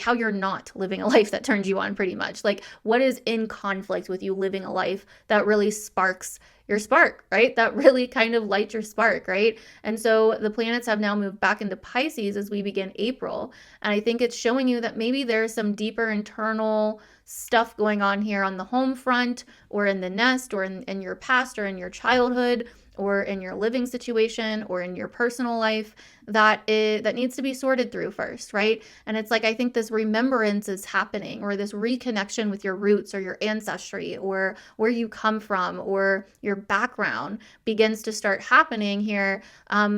how you're not living a life that turns you on, pretty much. Like, what is in conflict with you living a life that really sparks your spark, right? That really kind of lights your spark, right? And so the planets have now moved back into Pisces as we begin April. And I think it's showing you that maybe there's some deeper internal stuff going on here on the home front, or in the nest, or in your past, or in your childhood, or in your living situation, or in your personal life that needs to be sorted through first, right? And it's like, I think this remembrance is happening, or this reconnection with your roots or your ancestry or where you come from or your background begins to start happening here,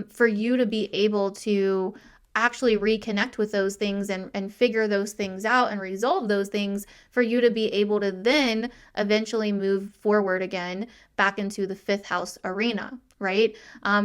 for you to be able to actually reconnect with those things and figure those things out and resolve those things, for you to be able to then eventually move forward again back into the fifth house arena, right?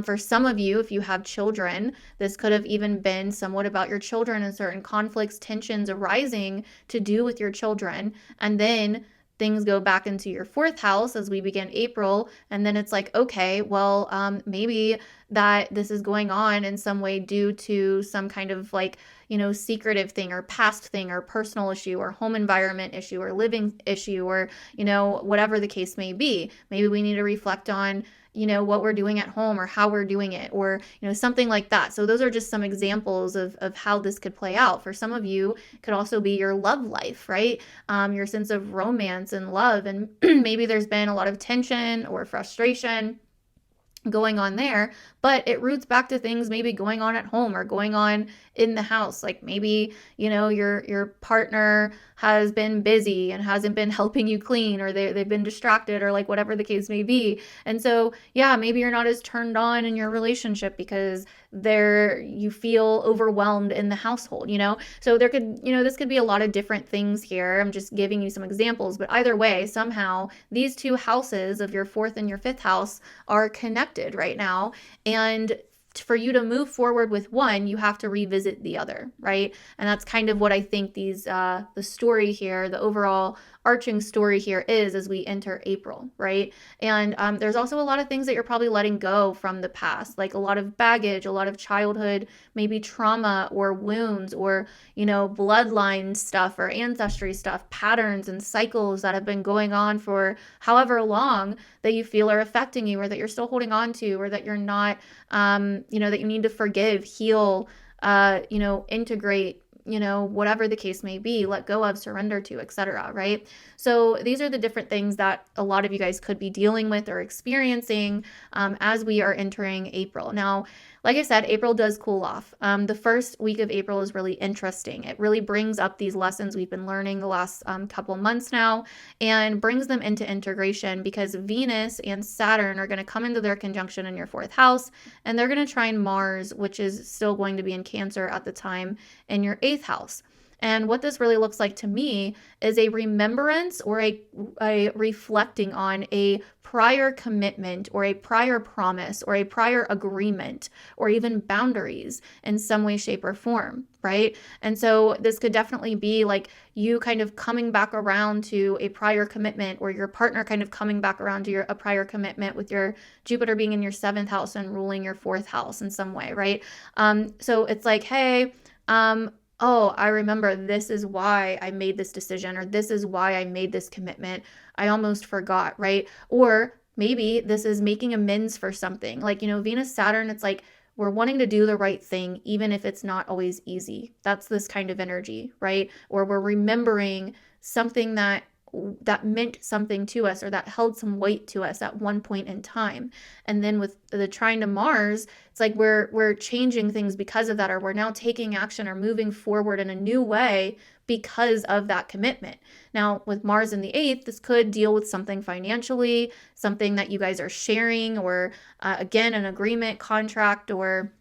For some of you, if you have children, this could have even been somewhat about your children and certain conflicts, tensions arising to do with your children. And then things go back into your fourth house as we begin April. And then it's like, okay, well, maybe that this is going on in some way due to some kind of secretive thing or past thing or personal issue or home environment issue or living issue or, whatever the case may be. Maybe we need to reflect on, what we're doing at home or how we're doing it or, something like that. So those are just some examples of how this could play out. For some of you, it could also be your love life, right? Your sense of romance and love. And maybe there's been a lot of tension or frustration going on there, but it roots back to things maybe going on at home or going on in the house. Like maybe, your partner has been busy and hasn't been helping you clean, or they've been distracted, or whatever the case may be. And so, yeah, maybe you're not as turned on in your relationship because you feel overwhelmed in the household, So there could, this could be a lot of different things here. I'm just giving you some examples, but either way, somehow these two houses of your fourth and your fifth house are connected connected right now. And for you to move forward with one, you have to revisit the other, right? And that's kind of what I think the story here, the overall arching story here is as we enter April, right? And there's also a lot of things that you're probably letting go from the past, like a lot of baggage, a lot of childhood, maybe trauma or wounds or, bloodline stuff or ancestry stuff, patterns and cycles that have been going on for however long that you feel are affecting you, or that you're still holding on to, or that you're not, that you need to forgive, heal, integrate, whatever the case may be, let go of, surrender to, etc. Right? So these are the different things that a lot of you guys could be dealing with or experiencing as we are entering April. Now, like I said, April does cool off. The first week of April is really interesting. It really brings up these lessons we've been learning the last couple months now and brings them into integration, because Venus and Saturn are going to come into their conjunction in your 4th house, and they're going to trine Mars, which is still going to be in Cancer at the time, in your 8th house. And what this really looks like to me is a remembrance or a reflecting on a prior commitment or a prior promise or a prior agreement or even boundaries in some way, shape, or form, right? And so this could definitely be like you kind of coming back around to a prior commitment, or your partner kind of coming back around to a prior commitment, with your Jupiter being in your 7th house and ruling your 4th house in some way, right? So it's like, hey, oh, I remember this is why I made this decision, or this is why I made this commitment. I almost forgot, right? Or maybe this is making amends for something. Like, Venus, Saturn, it's like we're wanting to do the right thing, even if it's not always easy. That's this kind of energy, right? Or we're remembering something that meant something to us, or that held some weight to us at one point in time. And then with the trine to Mars, it's like we're changing things because of that, or we're now taking action or moving forward in a new way because of that commitment. Now, with Mars in the 8th, this could deal with something financially, something that you guys are sharing, or again, an agreement, contract, or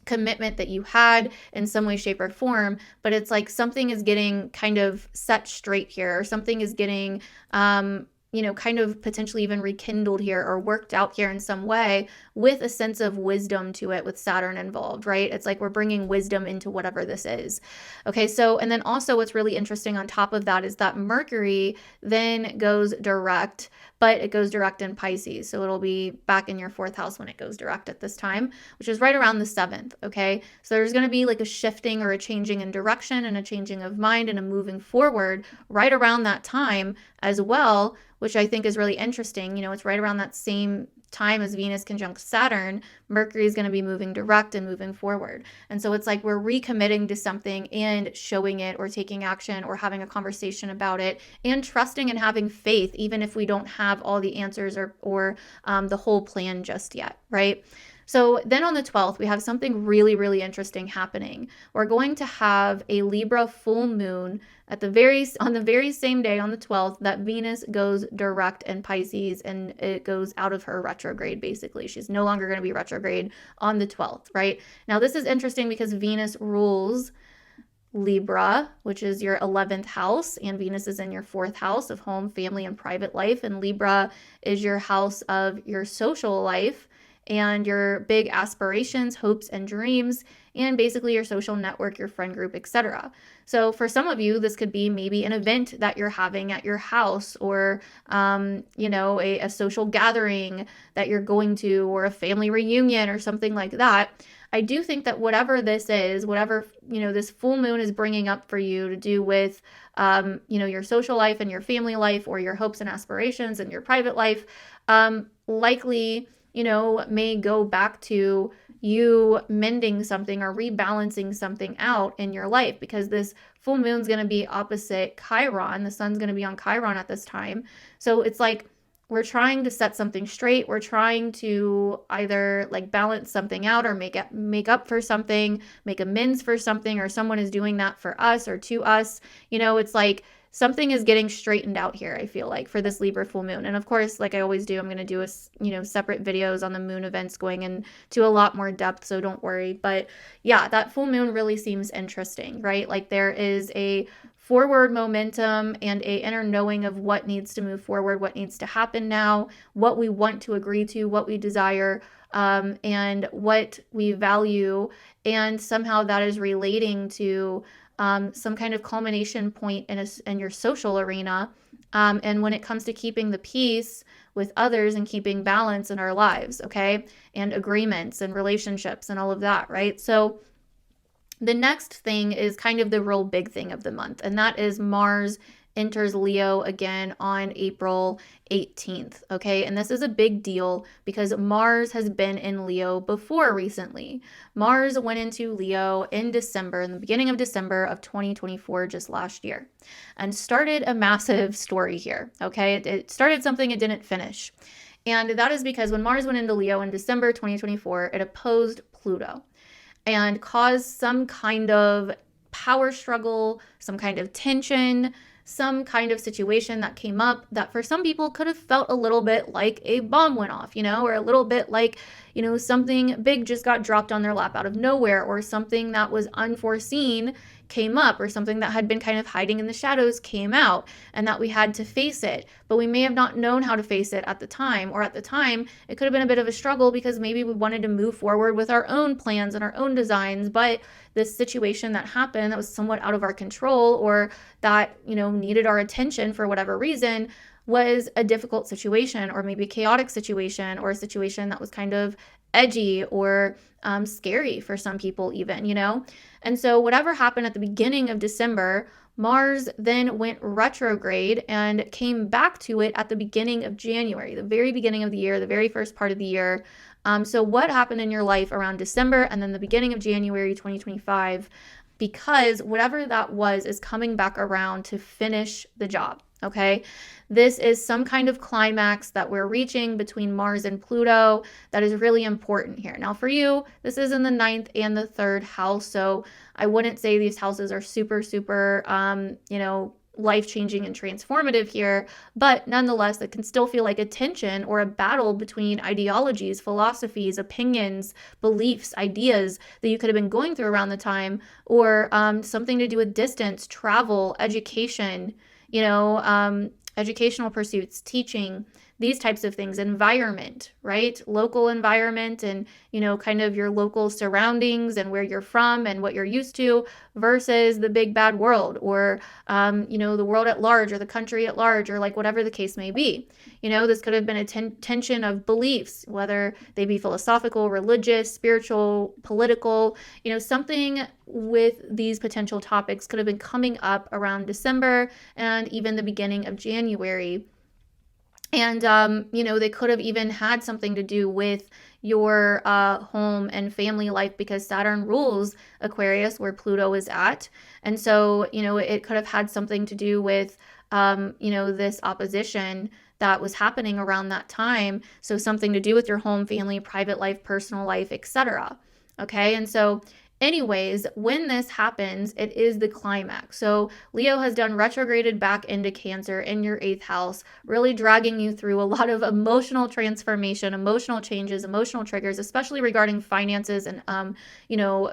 commitment that you had in some way, shape, or form. But it's like something is getting kind of set straight here, or something is getting kind of potentially even rekindled here or worked out here in some way, with a sense of wisdom to it, with Saturn involved, right? It's like we're bringing wisdom into whatever this is. Okay, so, and then also what's really interesting on top of that is that Mercury then goes direct, but it goes direct in Pisces. So it'll be back in your 4th house when it goes direct at this time, which is right around the 7th, okay? So there's going to be like a shifting or a changing in direction and a changing of mind and a moving forward right around that time as well, which I think is really interesting. It's right around that same time as Venus conjunct Saturn. Mercury is going to be moving direct and moving forward. And so it's like we're recommitting to something and showing it, or taking action, or having a conversation about it, and trusting and having faith, even if we don't have all the answers or the whole plan just yet, right? So then on the 12th, we have something really, really interesting happening. We're going to have a Libra full moon on the very same day, on the 12th, that Venus goes direct in Pisces, and it goes out of her retrograde, basically. She's no longer going to be retrograde on the 12th, right? Now, this is interesting because Venus rules Libra, which is your 11th house, and Venus is in your 4th house of home, family, and private life. And Libra is your house of your social life and your big aspirations, hopes, and dreams, and basically your social network, your friend group, etc. So for some of you, this could be maybe an event that you're having at your house, or a social gathering that you're going to, or a family reunion or something like that. I do think that whatever this is, whatever this full moon is bringing up for you to do with your social life and your family life, or your hopes and aspirations and your private life, likely may go back to you mending something or rebalancing something out in your life, because this full moon's going to be opposite Chiron. The sun's going to be on Chiron at this time. So it's like we're trying to set something straight. We're trying to either like balance something out, or make up for something, make amends for something, or someone is doing that for us or to us. It's like something is getting straightened out here, I feel like, for this Libra full moon. And of course, like I always do, I'm going to do separate videos on the moon events going into a lot more depth, so don't worry. But yeah, that full moon really seems interesting, right? Like there is a forward momentum and a inner knowing of what needs to move forward, what needs to happen now, what we want to agree to, what we desire, and what we value. And somehow that is relating to some kind of culmination point in your social arena. And when it comes to keeping the peace with others and keeping balance in our lives, okay? And agreements and relationships and all of that, right? So the next thing is kind of the real big thing of the month, and that is Mars enters Leo again on April 18th, okay? And this is a big deal because Mars has been in Leo before recently. Mars went into Leo in December, in the beginning of December of 2024, just last year, and started a massive story here, okay? It started something it didn't finish. And that is because when Mars went into Leo in December 2024, it opposed Pluto and caused some kind of power struggle, some kind of tension, some kind of situation that came up that for some people could have felt a little bit like a bomb went off, or a little bit like, something big just got dropped on their lap out of nowhere, or something that was unforeseen came up, or something that had been kind of hiding in the shadows came out, and that we had to face it. But we may have not known how to face it at the time, or at the time it could have been a bit of a struggle because maybe we wanted to move forward with our own plans and our own designs, but this situation that happened that was somewhat out of our control, or that needed our attention for whatever reason, was a difficult situation, or maybe a chaotic situation, or a situation that was kind of edgy or scary for some people even, And so whatever happened at the beginning of December, Mars then went retrograde and came back to it at the beginning of January, the very beginning of the year, the very first part of the year. So what happened in your life around December and then the beginning of January 2025? Because whatever that was is coming back around to finish the job, okay? This is some kind of climax that we're reaching between Mars and Pluto that is really important here. Now for you, this is in the 9th and the 3rd house, so I wouldn't say these houses are super, life-changing and transformative here, but nonetheless, it can still feel like a tension or a battle between ideologies, philosophies, opinions, beliefs, ideas that you could have been going through around the time, or something to do with distance, travel, education, educational pursuits, teaching, these types of things, environment, right? Local environment and, kind of your local surroundings and where you're from and what you're used to versus the big bad world, or, the world at large, or the country at large, or like whatever the case may be. This could have been a tension of beliefs, whether they be philosophical, religious, spiritual, political, something with these potential topics could have been coming up around December and even the beginning of January. And, they could have even had something to do with your home and family life, because Saturn rules Aquarius, where Pluto is at. And so, it could have had something to do with, this opposition that was happening around that time. So something to do with your home, family, private life, personal life, etc. Okay. And so anyways, when this happens, it is the climax. So Leo has done retrograded back into Cancer in your 8th house, really dragging you through a lot of emotional transformation, emotional changes, emotional triggers, especially regarding finances and,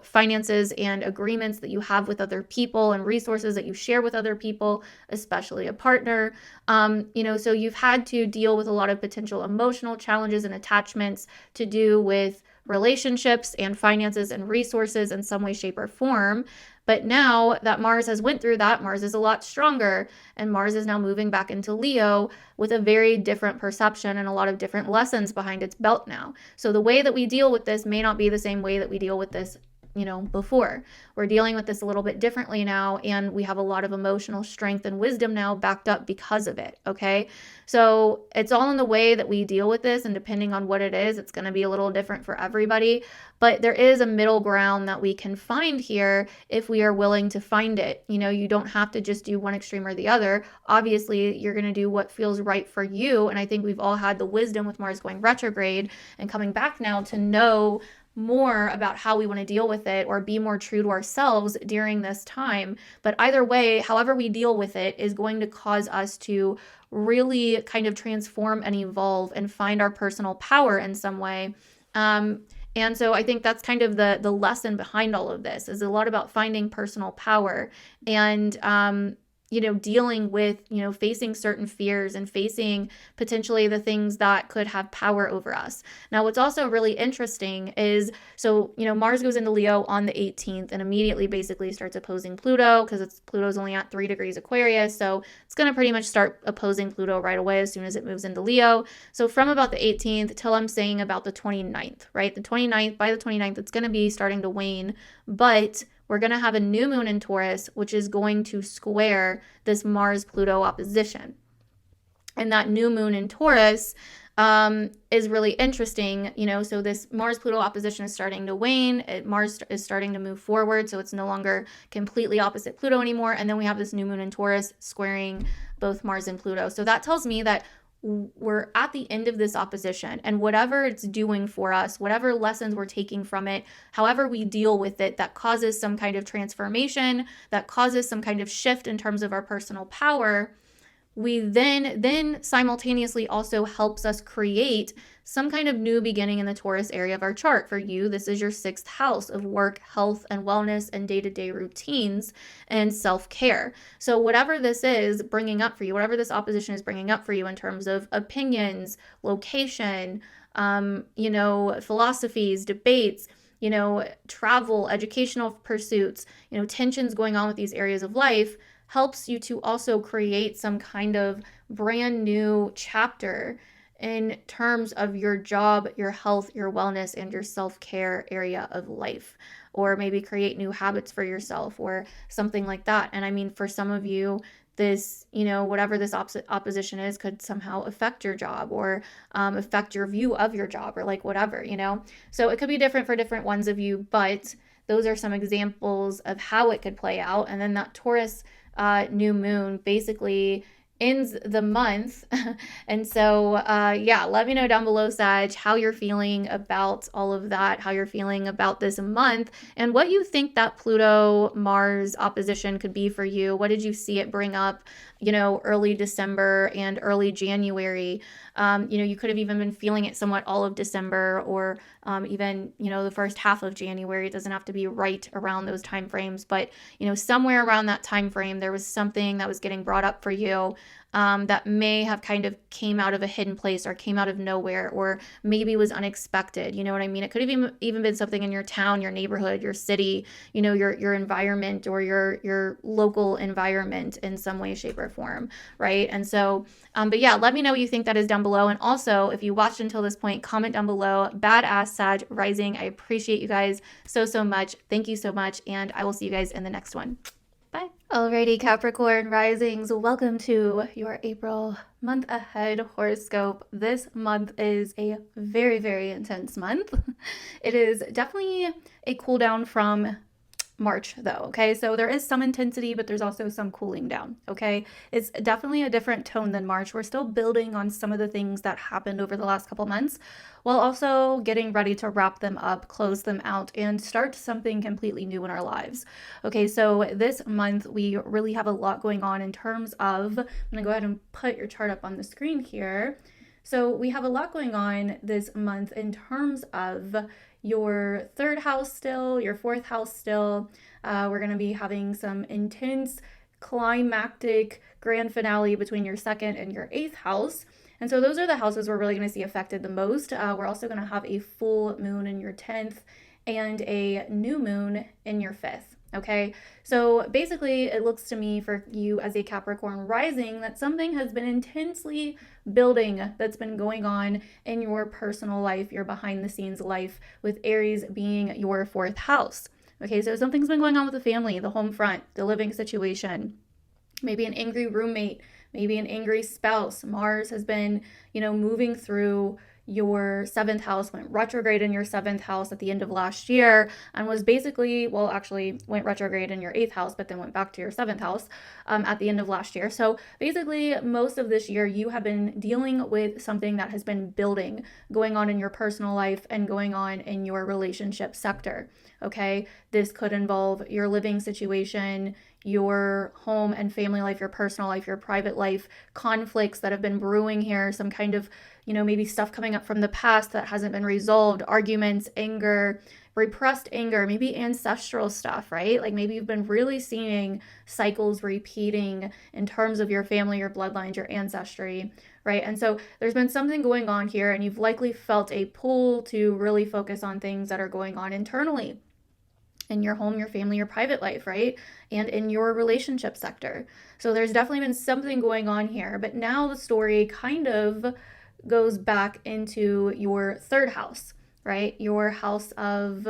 finances and agreements that you have with other people and resources that you share with other people, especially a partner. So you've had to deal with a lot of potential emotional challenges and attachments to do with relationships and finances and resources in some way, shape, or form. But now that Mars has went through that, Mars is a lot stronger, and Mars is now moving back into Leo with a very different perception and a lot of different lessons behind its belt now. So the way that we deal with this may not be the same way that we deal with this before. We're dealing with this a little bit differently now, and we have a lot of emotional strength and wisdom now backed up because of it, okay? So it's all in the way that we deal with this, and depending on what it is, it's going to be a little different for everybody, but there is a middle ground that we can find here if we are willing to find it. You don't have to just do one extreme or the other. Obviously, you're going to do what feels right for you, and I think we've all had the wisdom with Mars going retrograde and coming back now to know more about how we want to deal with it or be more true to ourselves during this time. But either way, however we deal with it is going to cause us to really kind of transform and evolve and find our personal power in some way. And so I think that's kind of the lesson behind all of this, is a lot about finding personal power and dealing with, facing certain fears and facing potentially the things that could have power over us. Now, what's also really interesting is, so, Mars goes into Leo on the 18th and immediately basically starts opposing Pluto, because Pluto's only at 3 degrees Aquarius. So it's going to pretty much start opposing Pluto right away as soon as it moves into Leo. So from about the 18th till I'm saying about the 29th, right? By the 29th, it's going to be starting to wane, but we're going to have a new moon in Taurus, which is going to square this Mars-Pluto opposition. And that new moon in Taurus is really interesting. So this Mars-Pluto opposition is starting to wane. Mars is starting to move forward, so it's no longer completely opposite Pluto anymore. And then we have this new moon in Taurus squaring both Mars and Pluto. So that tells me that we're at the end of this opposition, and whatever it's doing for us, whatever lessons we're taking from it, however we deal with it, that causes some kind of transformation, that causes some kind of shift in terms of our personal power, we then simultaneously also helps us create some kind of new beginning in the Taurus area of our chart. For you, this is your 6th house of work, health, and wellness, and day-to-day routines and self-care. So whatever this is bringing up for you, whatever this opposition is bringing up for you in terms of opinions, location, philosophies, debates, travel, educational pursuits, tensions going on with these areas of life, helps you to also create some kind of brand new chapter in terms of your job, your health, your wellness, and your self-care area of life, or maybe create new habits for yourself or something like that. And I mean, for some of you, this, whatever this opposition is, could somehow affect your job or affect your view of your job, or like whatever, So it could be different for different ones of you, but those are some examples of how it could play out. And then that Taurus new moon basically ends the month. And so, let me know down below, Sag, how you're feeling about all of that, how you're feeling about this month, and what you think that Pluto-Mars opposition could be for you. What did you see it bring up, early December and early January? You could have even been feeling it somewhat all of December, or even, the first half of January. It doesn't have to be right around those time frames, but, somewhere around that time frame, there was something that was getting brought up for you that may have kind of came out of a hidden place, or came out of nowhere, or maybe was unexpected. You know what I mean? It could have even been something in your town, your neighborhood, your city, your environment, or your local environment in some way, shape, or form, right? And so, let me know what you think that is down below. And also, if you watched until this point, comment down below, badass Sag rising. I appreciate you guys so much. Thank you so much. And I will see you guys in the next one. Bye. Alrighty, Capricorn risings, welcome to your April month ahead horoscope. This month is a very, very intense month. It is definitely a cool down from March though, okay? So there is some intensity, but there's also some cooling down, okay? It's definitely a different tone than March. We're still building on some of the things that happened over the last couple months, while also getting ready to wrap them up, close them out, and start something completely new in our lives. Okay, so this month we really have a lot going on in terms of, I'm gonna go ahead and put your chart up on the screen here. So we have a lot going on this month in terms of your 3rd house still, your 4th house still. We're going to be having some intense climactic grand finale between your 2nd and your 8th house. And so those are the houses we're really going to see affected the most. We're also going to have a full moon in your 10th and a new moon in your 5th. Okay, so basically it looks to me for you as a Capricorn rising that something has been intensely building, that's been going on in your personal life, your behind the scenes life, with Aries being your 4th house. Okay, so something's been going on with the family, the home front, the living situation, maybe an angry roommate, maybe an angry spouse. Mars has been, moving through your 7th house went retrograde in your 7th house at the end of last year and was basically, well, actually went retrograde in your 8th house, but then went back to your 7th house at the end of last year. So basically, most of this year, you have been dealing with something that has been building, going on in your personal life and going on in your relationship sector. Okay, this could involve your living situation, your home and family life, your personal life, your private life, conflicts that have been brewing here, some kind of, maybe stuff coming up from the past that hasn't been resolved, arguments, anger, repressed anger, maybe ancestral stuff, right? Like maybe you've been really seeing cycles repeating in terms of your family, your bloodlines, your ancestry, right? And so there's been something going on here, and you've likely felt a pull to really focus on things that are going on internally in your home, your family, your private life, right? And in your relationship sector. So there's definitely been something going on here, but now the story kind of goes back into your 3rd house, right? Your house of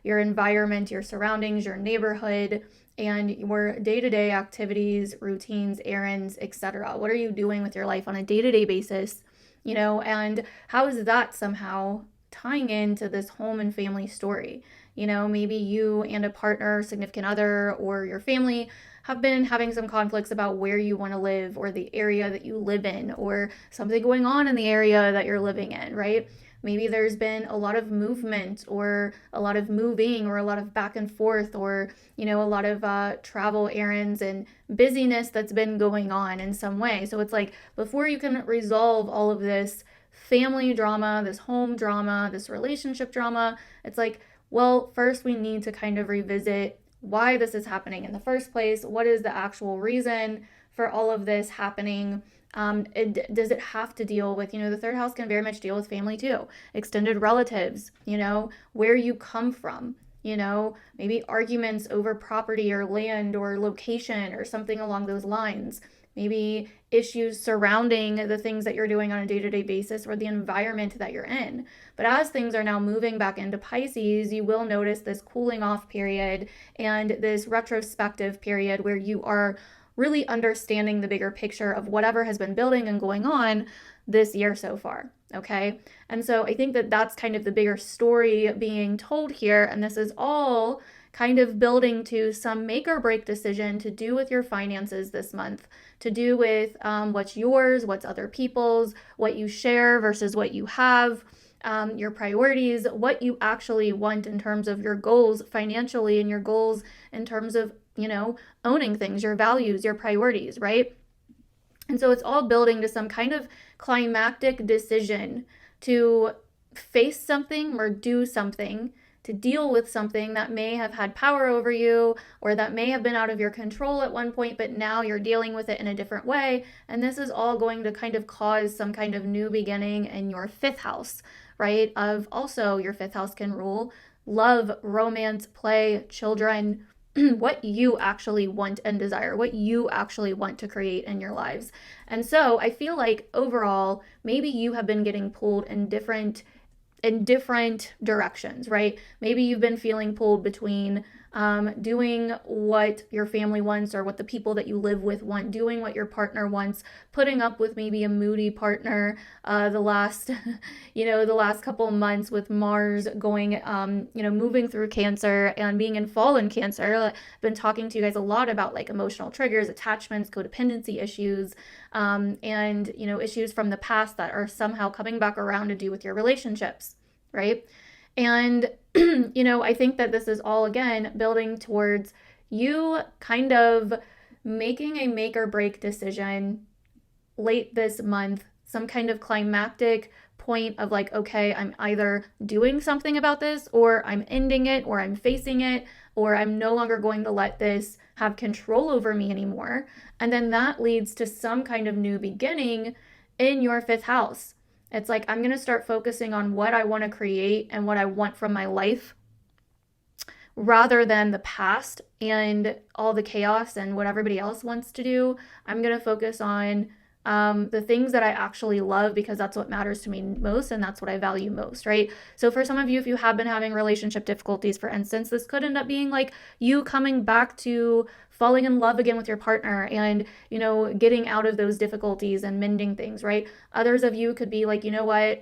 your environment, your surroundings, your neighborhood, and your day-to-day activities, routines, errands, etc. What are you doing with your life on a day-to-day basis? And how is that somehow tying into this home and family story? Maybe you and a partner, significant other, or your family have been having some conflicts about where you want to live or the area that you live in, or something going on in the area that you're living in, right? Maybe there's been a lot of movement or a lot of moving or a lot of back and forth, or, a lot of travel errands and busyness that's been going on in some way. So it's like, before you can resolve all of this family drama, this home drama, this relationship drama, it's like, well, first we need to kind of revisit why this is happening in the first place. What is the actual reason for all of this happening? Does it have to deal with, the 3rd house can very much deal with family too, extended relatives, where you come from, maybe arguments over property or land or location or something along those lines. Maybe issues surrounding the things that you're doing on a day-to-day basis or the environment that you're in. But as things are now moving back into Pisces, you will notice this cooling off period and this retrospective period where you are really understanding the bigger picture of whatever has been building and going on this year so far. Okay. And so I think that that's kind of the bigger story being told here. And this is all kind of building to some make or break decision to do with your finances this month, to do with what's yours, what's other people's, what you share versus what you have, your priorities, what you actually want in terms of your goals financially and your goals in terms of, owning things, your values, your priorities, right? And so it's all building to some kind of climactic decision to face something or do something, to deal with something that may have had power over you or that may have been out of your control at one point, but now you're dealing with it in a different way. And this is all going to kind of cause some kind of new beginning in your 5th house, right? Of also your 5th house can rule love, romance, play, children, what you actually want and desire, what you actually want to create in your lives. And so I feel like overall, maybe you have been getting pulled in different directions, right? Maybe you've been feeling pulled between doing what your family wants or what the people that you live with want, doing what your partner wants, putting up with maybe a moody partner the last couple of months with Mars going, moving through Cancer and being in fall in Cancer. I've been talking to you guys a lot about like emotional triggers, attachments, codependency issues, and, issues from the past that are somehow coming back around to do with your relationships, right? And, I think that this is all, again, building towards you kind of making a make or break decision late this month, some kind of climactic point of like, okay, I'm either doing something about this or I'm ending it or I'm facing it or I'm no longer going to let this have control over me anymore. And then that leads to some kind of new beginning in your 5th house. It's like, I'm going to start focusing on what I want to create and what I want from my life rather than the past and all the chaos and what everybody else wants to do. I'm going to focus on the things that I actually love, because that's what matters to me most and that's what I value most, right? So for some of you, if you have been having relationship difficulties, for instance, this could end up being like you coming back to falling in love again with your partner and, you know, getting out of those difficulties and mending things, right? Others of you could be like, you know what,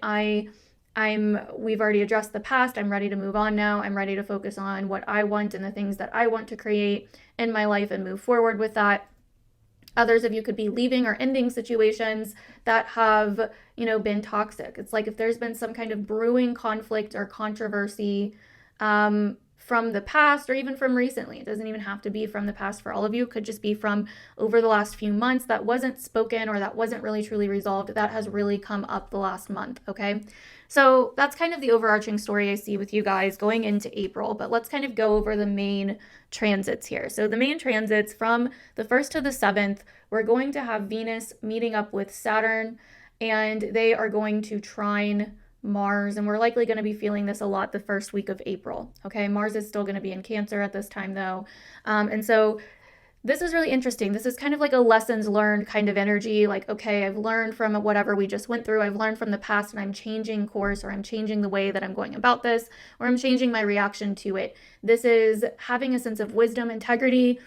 we've already addressed the past. I'm ready to move on now. I'm ready to focus on what I want and the things that I want to create in my life and move forward with that. Others of you could be leaving or ending situations that have, you know, been toxic. It's like if there's been some kind of brewing conflict or controversy from the past or even from recently. It doesn't even have to be from the past for all of you. It could just be from over the last few months that wasn't spoken or that wasn't really truly resolved. That has really come up the last month, okay? So that's kind of the overarching story I see with you guys going into April, but let's kind of go over the main transits here. So the main transits from the 1st to the 7th, we're going to have Venus meeting up with Saturn, and they are going to trine Mars, and we're likely going to be feeling this a lot the first week of April, okay? Mars is still going to be in Cancer at this time, though, and so this is really interesting. This is kind of like a lessons learned kind of energy. Like, okay, I've learned from whatever we just went through. I've learned from the past and I'm changing course, or I'm changing the way that I'm going about this, or I'm changing my reaction to it. This is having a sense of wisdom, integrity,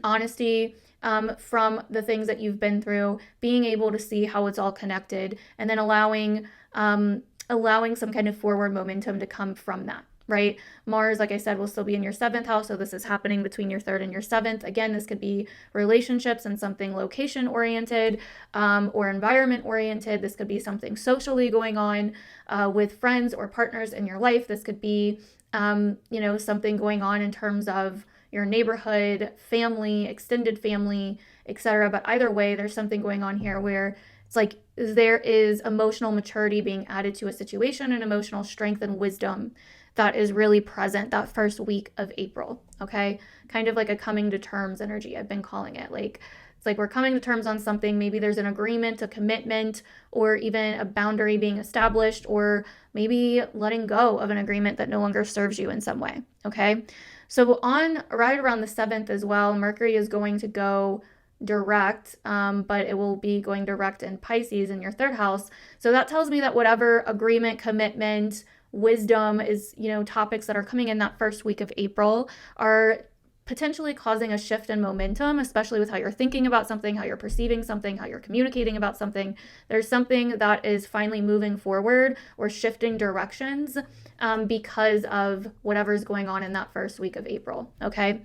honesty, from the things that you've been through, being able to see how it's all connected, and then allowing some kind of forward momentum to come from that. Right? Mars, like I said, will still be in your 7th house. So this is happening between your 3rd and your 7th. Again, this could be relationships and something location oriented or environment oriented. This could be something socially going on with friends or partners in your life. This could be, you know, something going on in terms of your neighborhood, family, extended family, etc. But either way, there's something going on here where it's like there is emotional maturity being added to a situation and emotional strength and wisdom that is really present that first week of April, okay? Kind of like a coming to terms energy, I've been calling it. Like, it's like we're coming to terms on something. Maybe there's an agreement, a commitment, or even a boundary being established, or maybe letting go of an agreement that no longer serves you in some way, okay? So right around the 7th as well, Mercury is going to go direct, but it will be going direct in Pisces in your 3rd house. So that tells me that whatever agreement, commitment, wisdom is, you know, topics that are coming in that first week of April are potentially causing a shift in momentum, especially with how you're thinking about something, how you're perceiving something, how you're communicating about something. There's something that is finally moving forward or shifting directions because of whatever's going on in that first week of April, okay?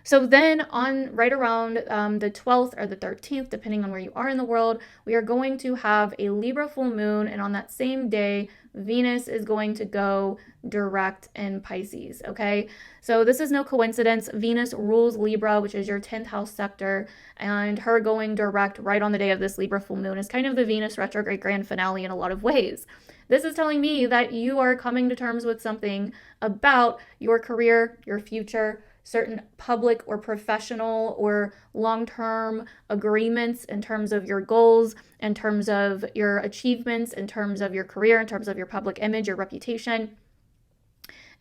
So then right around the 12th or the 13th, depending on where you are in the world, we are going to have a Libra full moon. And on that same day, Venus is going to go direct in Pisces, okay? So this is no coincidence. Venus rules Libra, which is your 10th house sector, and her going direct right on the day of this Libra full moon is kind of the Venus retrograde grand finale in a lot of ways. This is telling me that you are coming to terms with something about your career, your future, certain public or professional or long-term agreements in terms of your goals, in terms of your achievements, in terms of your career, in terms of your public image, your reputation.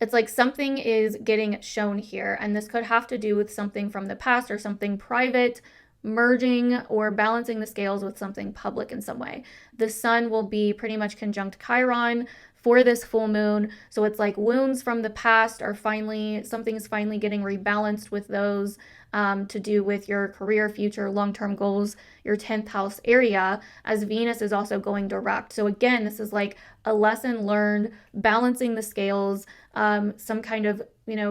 It's like something is getting shown here, and this could have to do with something from the past or something private merging or balancing the scales with something public in some way. The sun will be pretty much conjunct Chiron for this full moon. So it's like wounds from the past are something's finally getting rebalanced with those to do with your career, future, long-term goals, your 10th house area, as Venus is also going direct. So again, this is like a lesson learned, balancing the scales, some kind of,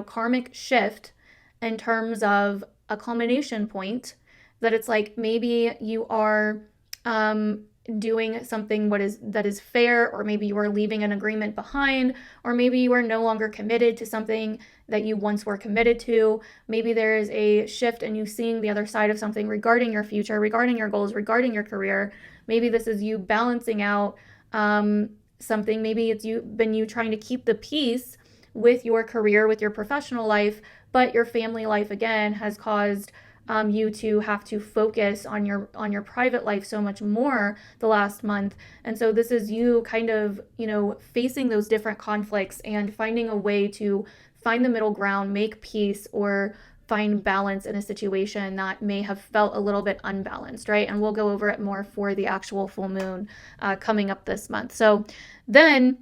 karmic shift in terms of a culmination point, that it's like maybe you are doing something that is fair, or maybe you are leaving an agreement behind, or maybe you are no longer committed to something that you once were committed to. Maybe there is a shift in you seeing the other side of something regarding your future, regarding your goals, regarding your career. Maybe this is you balancing out something. Maybe it's you trying to keep the peace with your career, with your professional life, but your family life again has caused you to have to focus on your private life so much more the last month. And so this is you kind of, facing those different conflicts and finding a way to find the middle ground, make peace, or find balance in a situation that may have felt a little bit unbalanced, right? And we'll go over it more for the actual full moon coming up this month. So then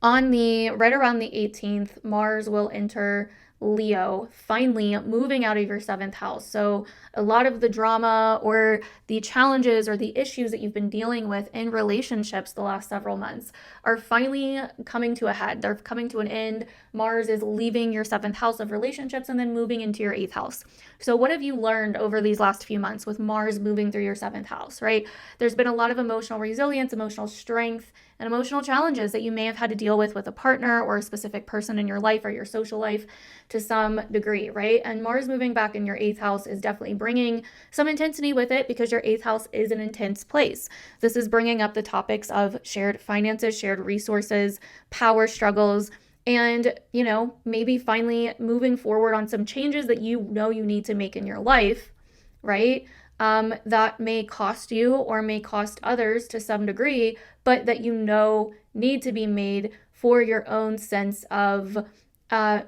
right around the 18th, Mars will enter Leo, finally moving out of your 7th house. So a lot of the drama or the challenges or the issues that you've been dealing with in relationships the last several months are finally coming to a head. They're coming to an end. Mars is leaving your 7th house of relationships and then moving into your 8th house. So what have you learned over these last few months with Mars moving through your 7th house, right? There's been a lot of emotional resilience, emotional strength, and emotional challenges that you may have had to deal with a partner or a specific person in your life or your social life to some degree, right? And Mars moving back in your 8th house is definitely bringing some intensity with it because your 8th house is an intense place. This is bringing up the topics of shared finances, shared resources, power struggles, and, maybe finally moving forward on some changes that you need to make in your life, right? That may cost you or may cost others to some degree, but that need to be made for your own sense of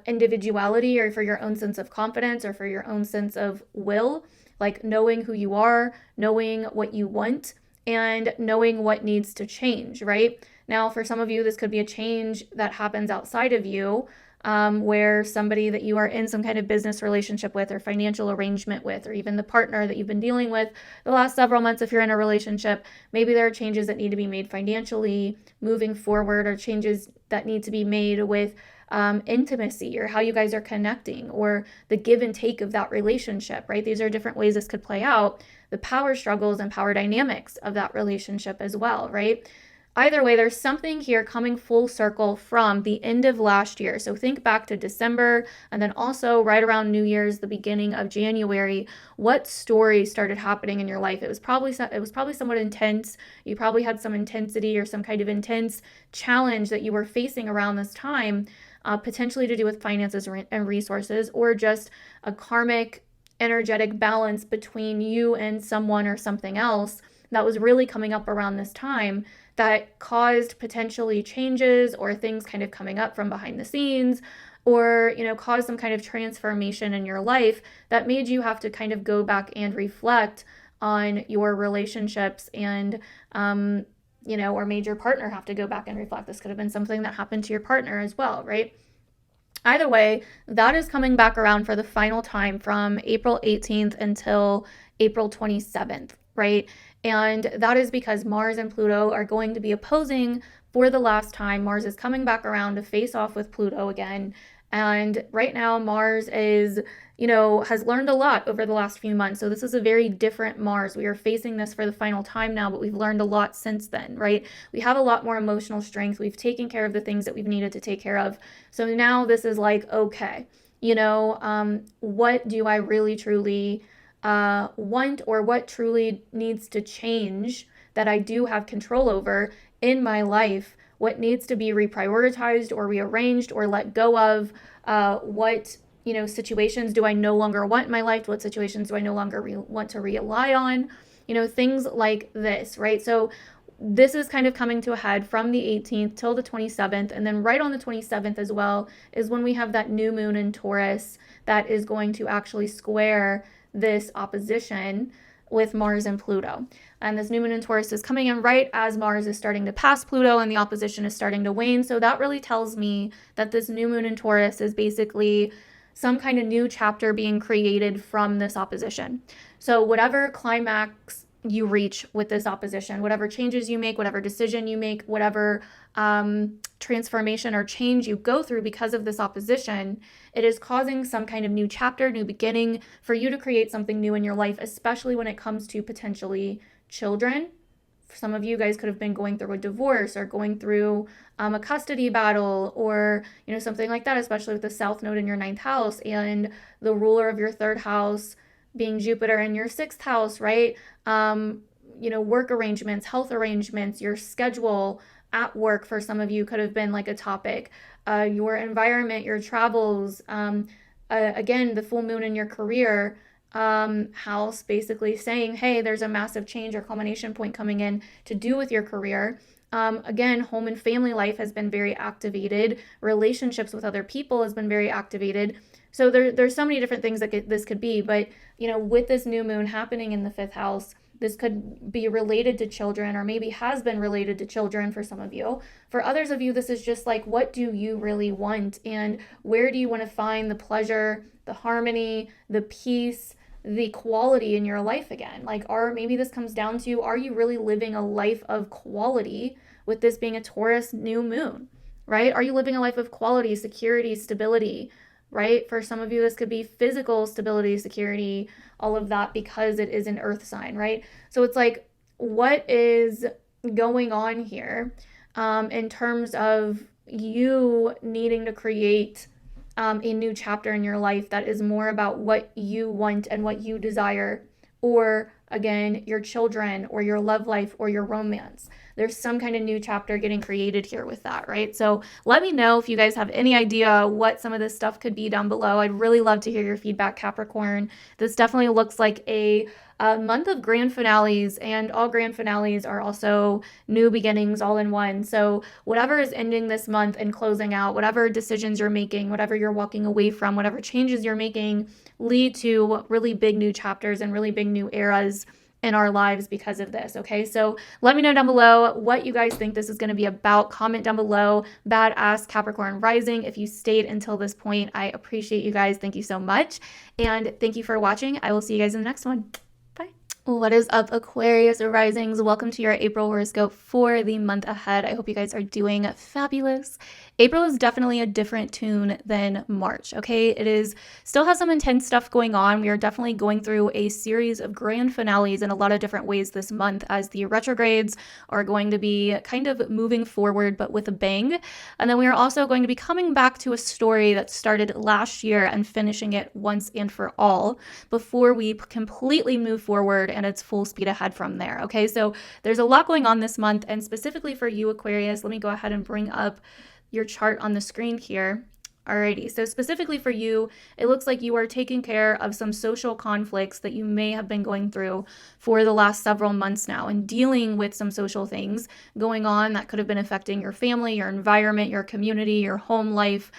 individuality or for your own sense of confidence or for your own sense of will, like knowing who you are, knowing what you want, and knowing what needs to change, right? Now, for some of you, this could be a change that happens outside of you, where somebody that you are in some kind of business relationship with or financial arrangement with, or even the partner that you've been dealing with the last several months, if you're in a relationship, maybe there are changes that need to be made financially moving forward, or changes that need to be made with intimacy or how you guys are connecting or the give and take of that relationship, right? These are different ways this could play out, the power struggles and power dynamics of that relationship as well, right? Either way, there's something here coming full circle from the end of last year. So think back to December and then also right around New Year's, the beginning of January. What stories started happening in your life? It was probably somewhat intense. You probably had some intensity or some kind of intense challenge that you were facing around this time, potentially to do with finances and resources, or just a karmic energetic balance between you and someone or something else that was really coming up around this time that caused potentially changes or things kind of coming up from behind the scenes, or, caused some kind of transformation in your life that made you have to kind of go back and reflect on your relationships and, or made your partner have to go back and reflect. This could have been something that happened to your partner as well, right? Either way, that is coming back around for the final time from April 18th until April 27th, right? And that is because Mars and Pluto are going to be opposing for the last time. Mars is coming back around to face off with Pluto again. And right now, Mars is, has learned a lot over the last few months. So this is a very different Mars. We are facing this for the final time now, but we've learned a lot since then, right? We have a lot more emotional strength. We've taken care of the things that we've needed to take care of. So now this is like, okay, what do I really truly want, or what truly needs to change that I do have control over in my life? What needs to be reprioritized or rearranged or let go of? What situations do I no longer want in my life? What situations do I no longer want to rely on? Things like this, right? So this is kind of coming to a head from the 18th till the 27th. And then right on the 27th as well is when we have that new moon in Taurus that is going to actually square this opposition with Mars and Pluto. And this new moon in Taurus is coming in right as Mars is starting to pass Pluto and the opposition is starting to wane. So that really tells me that this new moon in Taurus is basically some kind of new chapter being created from this opposition. So whatever climax you reach with this opposition, whatever changes you make, whatever decision you make, whatever transformation or change you go through because of this opposition, it is causing some kind of new chapter, new beginning for you to create something new in your life, especially when it comes to potentially children. For some of you guys could have been going through a divorce or going through a custody battle or, something like that, especially with the South Node in your 9th house and the ruler of your 3rd house being Jupiter in your 6th house, right? Work arrangements, health arrangements, your schedule at work for some of you could have been like a topic. Your environment, your travels, again, the full moon in your career house basically saying, hey, there's a massive change or culmination point coming in to do with your career. Again, home and family life has been very activated. Relationships with other people has been very activated. So there's so many different things that this could be. But, with this new moon happening in the 5th house, this could be related to children, or maybe has been related to children for some of you. For others of you, this is just like, what do you really want? And where do you want to find the pleasure, the harmony, the peace, the quality in your life again? Maybe this comes down to, are you really living a life of quality with this being a Taurus new moon, right? Are you living a life of quality, security, stability, right? For some of you, this could be physical stability, security, all of that, because it is an earth sign, right? So it's like, what is going on here in terms of you needing to create a new chapter in your life that is more about what you want and what you desire, or again, your children or your love life or your romance. There's some kind of new chapter getting created here with that, right? So let me know if you guys have any idea what some of this stuff could be down below. I'd really love to hear your feedback, Capricorn. This definitely looks like a month of grand finales, and all grand finales are also new beginnings all in one. So whatever is ending this month and closing out, whatever decisions you're making, whatever you're walking away from, whatever changes you're making, lead to really big new chapters and really big new eras in our lives because of this. Okay, so let me know down below what you guys think this is going to be about. Comment down below, badass Capricorn rising. If you stayed until this point, I appreciate you guys. Thank you so much, and thank you for watching. I will see you guys in the next one. Bye. What is up, Aquarius risings? Welcome to your April horoscope for the month ahead. I hope you guys are doing fabulous. April is definitely a different tune than March, okay? Still has some intense stuff going on. We are definitely going through a series of grand finales in a lot of different ways this month, as the retrogrades are going to be kind of moving forward, but with a bang. And then we are also going to be coming back to a story that started last year and finishing it once and for all before we completely move forward and it's full speed ahead from there, okay? So there's a lot going on this month, and specifically for you, Aquarius, let me go ahead and bring up your chart on the screen here. Alrighty, so specifically for you, it looks like you are taking care of some social conflicts that you may have been going through for the last several months now, and dealing with some social things going on that could have been affecting your family, your environment, your community, your home life.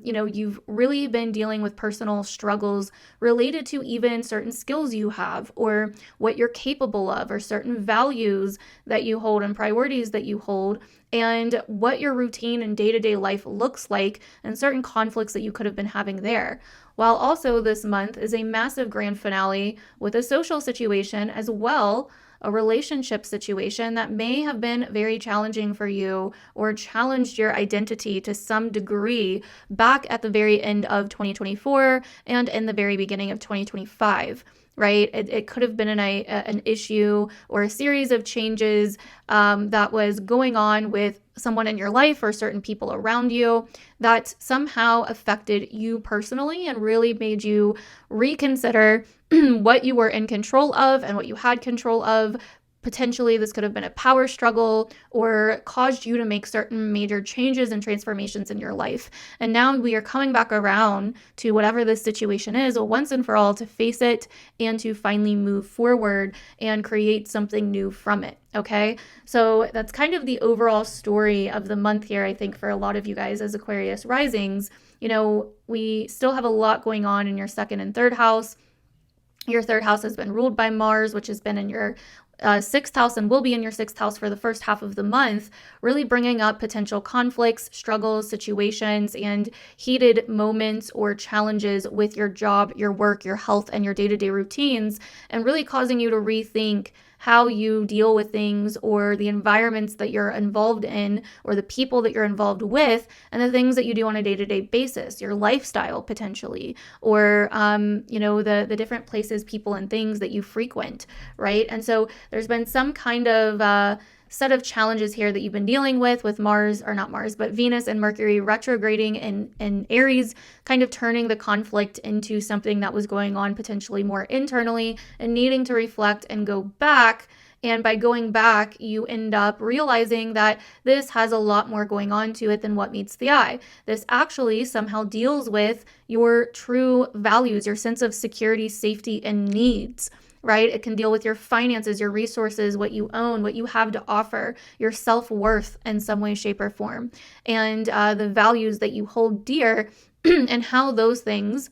You've really been dealing with personal struggles related to even certain skills you have, or what you're capable of, or certain values that you hold and priorities that you hold, and what your routine and day-to-day life looks like, and certain conflicts that you could have been having there. While also this month is a massive grand finale with a social situation as well, a relationship situation that may have been very challenging for you, or challenged your identity to some degree back at the very end of 2024 and in the very beginning of 2025. Right? It could have been an issue or a series of changes that was going on with someone in your life or certain people around you that somehow affected you personally and really made you reconsider what you were in control of and what you had control of. Potentially, this could have been a power struggle or caused you to make certain major changes and transformations in your life. And now we are coming back around to whatever this situation is, once and for all, to face it and to finally move forward and create something new from it. Okay, so that's kind of the overall story of the month here, I think, for a lot of you guys as Aquarius risings. We still have a lot going on in your 2nd and 3rd house. Your 3rd house has been ruled by Mars, which has been in your 6th house and will be in your 6th house for the first half of the month, really bringing up potential conflicts, struggles, situations, and heated moments or challenges with your job, your work, your health, and your day-to-day routines, and really causing you to rethink how you deal with things, or the environments that you're involved in, or the people that you're involved with, and the things that you do on a day-to-day basis, your lifestyle potentially, or the different places, people, and things that you frequent, right? And so there's been some kind of set of challenges here that you've been dealing with Venus and Mercury retrograding in Aries, kind of turning the conflict into something that was going on potentially more internally and needing to reflect and go back. And by going back, you end up realizing that this has a lot more going on to it than what meets the eye. This actually somehow deals with your true values, your sense of security, safety, and needs. right? It can deal with your finances, your resources, what you own, what you have to offer, your self-worth in some way, shape, or form, and the values that you hold dear and how those things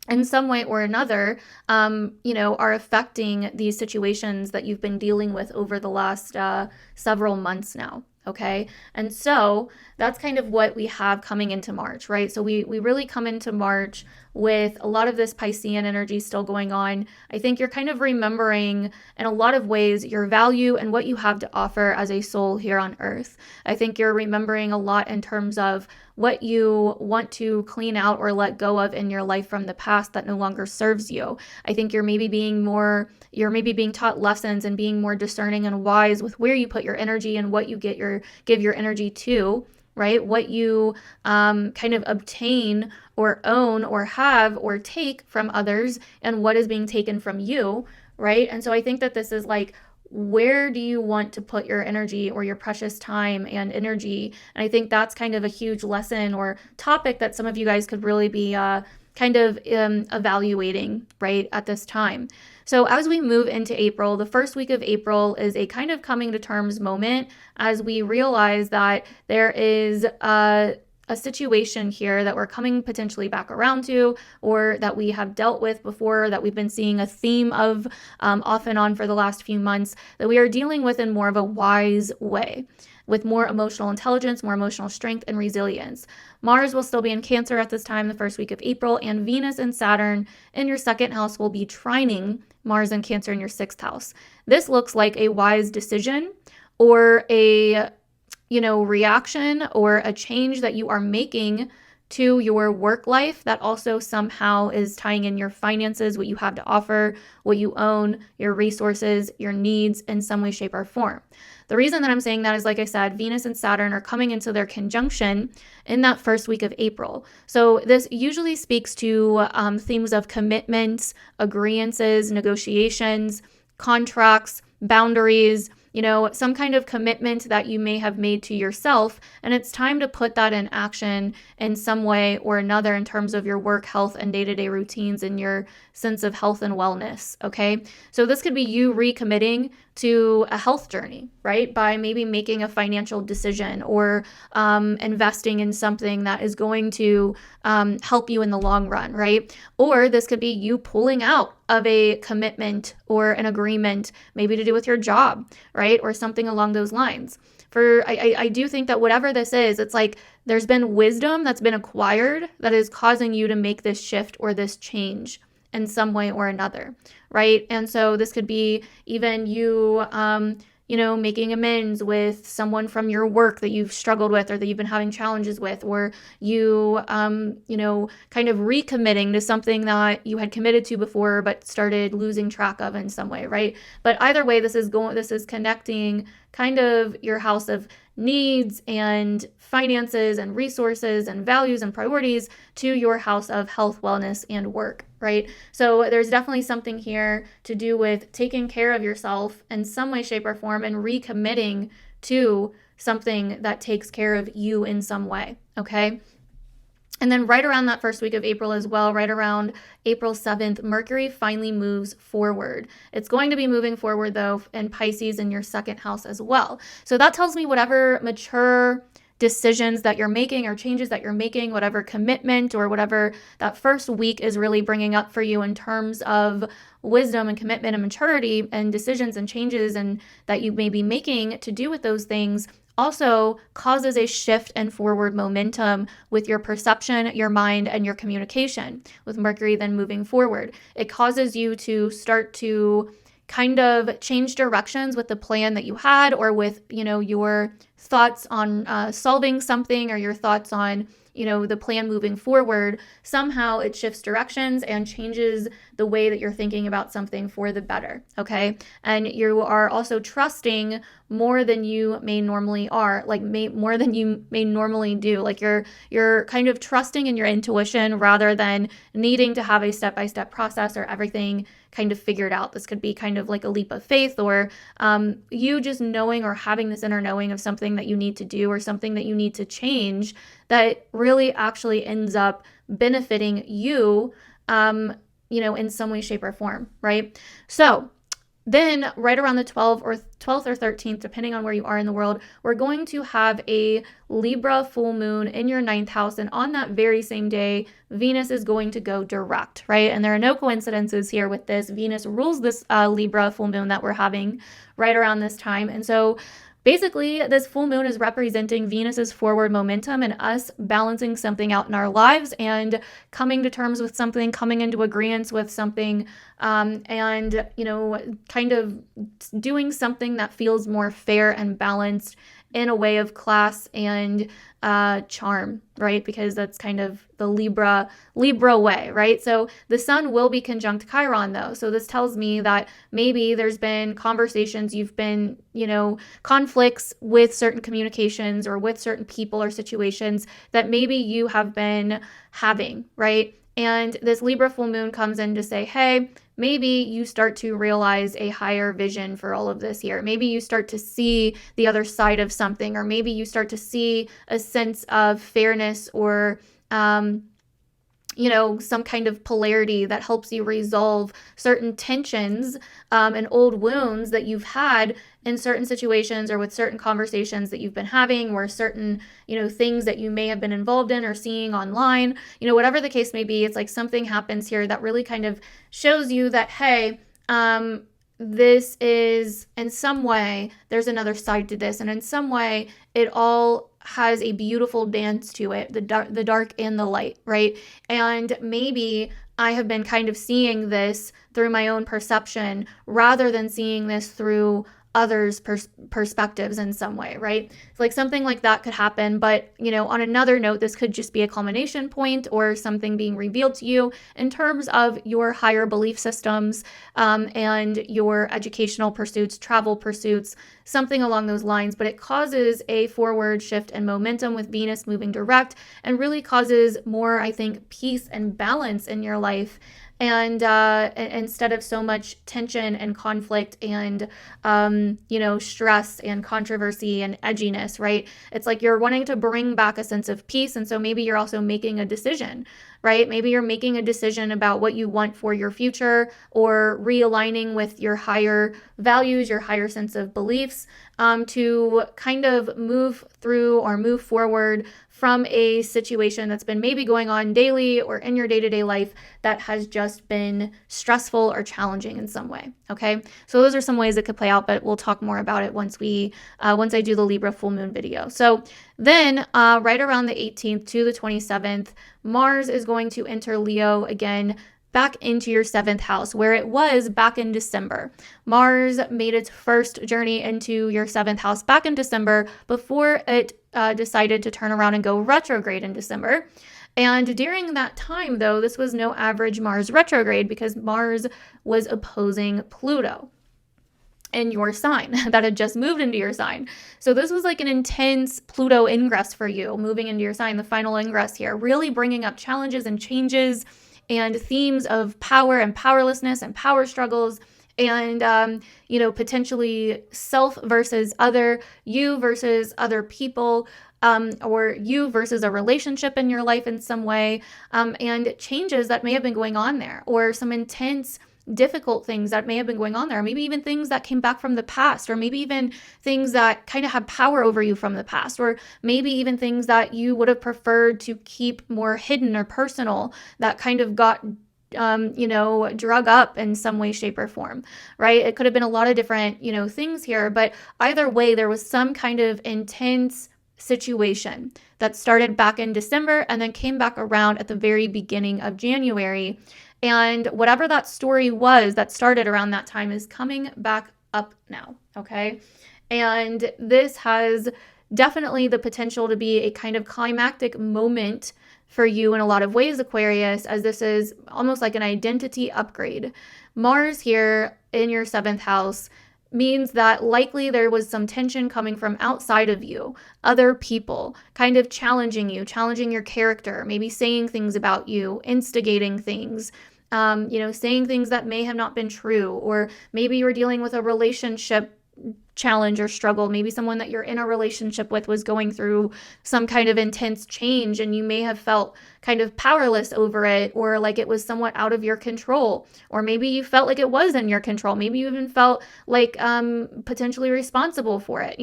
in some way or another, are affecting these situations that you've been dealing with over the last several months now. Okay. And so that's kind of what we have coming into March, right? So we really come into March with a lot of this Piscean energy still going on. I think you're kind of remembering in a lot of ways your value and what you have to offer as a soul here on earth. I think you're remembering a lot in terms of what you want to clean out or let go of in your life from the past that no longer serves you. I think you're maybe being taught lessons and being more discerning and wise with where you put your energy and what you give your energy to, right? What you kind of obtain or own or have or take from others and what is being taken from you, right? And so I think that this is like, where do you want to put your energy or your precious time and energy? And I think that's kind of a huge lesson or topic that some of you guys could really be evaluating right at this time. So as we move into April, the first week of April is a kind of coming to terms moment as we realize that there is a situation here that we're coming potentially back around to, or that we have dealt with before, that we've been seeing a theme of off and on for the last few months, that we are dealing with in more of a wise way, with more emotional intelligence, more emotional strength, and resilience. Mars will still be in Cancer at this time, the first week of April, and Venus and Saturn in your second house will be trining Mars and Cancer in your sixth house. This looks like a wise decision or a reaction or a change that you are making to your work life that also somehow is tying in your finances, what you have to offer, what you own, your resources, your needs in some way, shape, or form. The reason that I'm saying that is, like I said, Venus and Saturn are coming into their conjunction in that first week of April. So this usually speaks to themes of commitments, agreeances, negotiations, contracts, boundaries, some kind of commitment that you may have made to yourself, and it's time to put that in action in some way or another in terms of your work, health, and day-to-day routines and your sense of health and wellness, okay? So this could be you recommitting to a health journey, right? By maybe making a financial decision or investing in something that is going to help you in the long run, right? Or this could be you pulling out of a commitment or an agreement, maybe to do with your job, right? Or something along those lines. I do think that whatever this is, it's like there's been wisdom that's been acquired that is causing you to make this shift or this change in some way or another, right? And so this could be even you, making amends with someone from your work that you've struggled with or that you've been having challenges with, or you, kind of recommitting to something that you had committed to before but started losing track of in some way, right? But either way, this is connecting kind of your house of needs and finances and resources and values and priorities to your house of health, wellness, and work, right? So there's definitely something here to do with taking care of yourself in some way, shape, or form and recommitting to something that takes care of you in some way, okay? And then right around that first week of April as well, right around April 7th, Mercury finally moves forward. It's going to be moving forward, though, in Pisces in your second house as well. So that tells me whatever mature decisions that you're making or changes that you're making, whatever commitment or whatever that first week is really bringing up for you in terms of wisdom and commitment and maturity and decisions and changes and that you may be making to do with those things, also causes a shift and forward momentum with your perception, your mind, and your communication. With Mercury then moving forward, it causes you to start to kind of change directions with the plan that you had, or with, your thoughts on solving something, or your thoughts on, the plan moving forward. Somehow it shifts directions and changes the way that you're thinking about something for the better, okay? And you are also trusting more than you may normally are, more than you may normally do. Like you're kind of trusting in your intuition rather than needing to have a step-by-step process or everything kind of figured out. This could be kind of like a leap of faith, or you just knowing or having this inner knowing of something that you need to do or something that you need to change that really actually ends up benefiting you in some way, shape, or form, right? So then right around the 12th or 13th, depending on where you are in the world, we're going to have a Libra full moon in your 9th house. And on that very same day, Venus is going to go direct, right? And there are no coincidences here with this. Venus rules this Libra full moon that we're having right around this time. And so basically, this full moon is representing Venus's forward momentum and us balancing something out in our lives and coming to terms with something, coming into agreement with something, and, kind of doing something that feels more fair and balanced in a way of class and charm, right? Because that's kind of the Libra way, right? So the sun will be conjunct Chiron though. So this tells me that maybe there's been conversations, you've been, conflicts with certain communications or with certain people or situations that maybe you have been having, right? And this Libra full moon comes in to say, hey, maybe you start to realize a higher vision for all of this here. Maybe you start to see the other side of something, or maybe you start to see a sense of fairness or, some kind of polarity that helps you resolve certain tensions and old wounds that you've had in certain situations or with certain conversations that you've been having, or certain, things that you may have been involved in or seeing online, whatever the case may be. It's like something happens here that really kind of shows you that, hey, this is, in some way, there's another side to this. And in some way, it all has a beautiful dance to it, the dark and the light, right? And maybe I have been kind of seeing this through my own perception rather than seeing this through others' perspectives in some way, right? It's like something like that could happen. But, on another note, this could just be a culmination point or something being revealed to you in terms of your higher belief systems and your educational pursuits, travel pursuits, something along those lines. But it causes a forward shift and momentum with Venus moving direct, and really causes more, I think, peace and balance in your life. And instead of so much tension and conflict and, stress and controversy and edginess, right? It's like you're wanting to bring back a sense of peace. And so maybe you're also making a decision, right? Maybe you're making a decision about what you want for your future, or realigning with your higher values, your higher sense of beliefs, to kind of move through or move forward from a situation that's been maybe going on daily or in your day-to-day life that has just been stressful or challenging in some way. Okay, so those are some ways it could play out, but we'll talk more about it once I do the Libra full moon video. So then right around the 18th to the 27th, Mars is going to enter Leo again, back into your 7th house, where it was back in December. Mars made its first journey into your 7th house back in December before it decided to turn around and go retrograde in December. And during that time, though, this was no average Mars retrograde, because Mars was opposing Pluto in your sign that had just moved into your sign. So this was like an intense Pluto ingress for you, moving into your sign, the final ingress here, really bringing up challenges and changes and themes of power and powerlessness and power struggles, and, potentially self versus other, you versus other people, or you versus a relationship in your life in some way, and changes that may have been going on there, or some intense difficult things that may have been going on there, maybe even things that came back from the past, or maybe even things that kind of had power over you from the past, or maybe even things that you would have preferred to keep more hidden or personal that kind of got drug up in some way, shape, or form, right? It could have been a lot of different, things here, but either way, there was some kind of intense situation that started back in December and then came back around at the very beginning of January. And whatever that story was that started around that time is coming back up now, okay? And this has definitely the potential to be a kind of climactic moment for you in a lot of ways, Aquarius, as this is almost like an identity upgrade. Mars here in your 7th house means that likely there was some tension coming from outside of you, other people kind of challenging you, challenging your character, maybe saying things about you, instigating things, saying things that may have not been true, or maybe you were dealing with a relationship challenge or struggle. Maybe someone that you're in a relationship with was going through some kind of intense change, and you may have felt kind of powerless over it, or like it was somewhat out of your control. Or maybe you felt like it was in your control. Maybe you even felt like potentially responsible for it.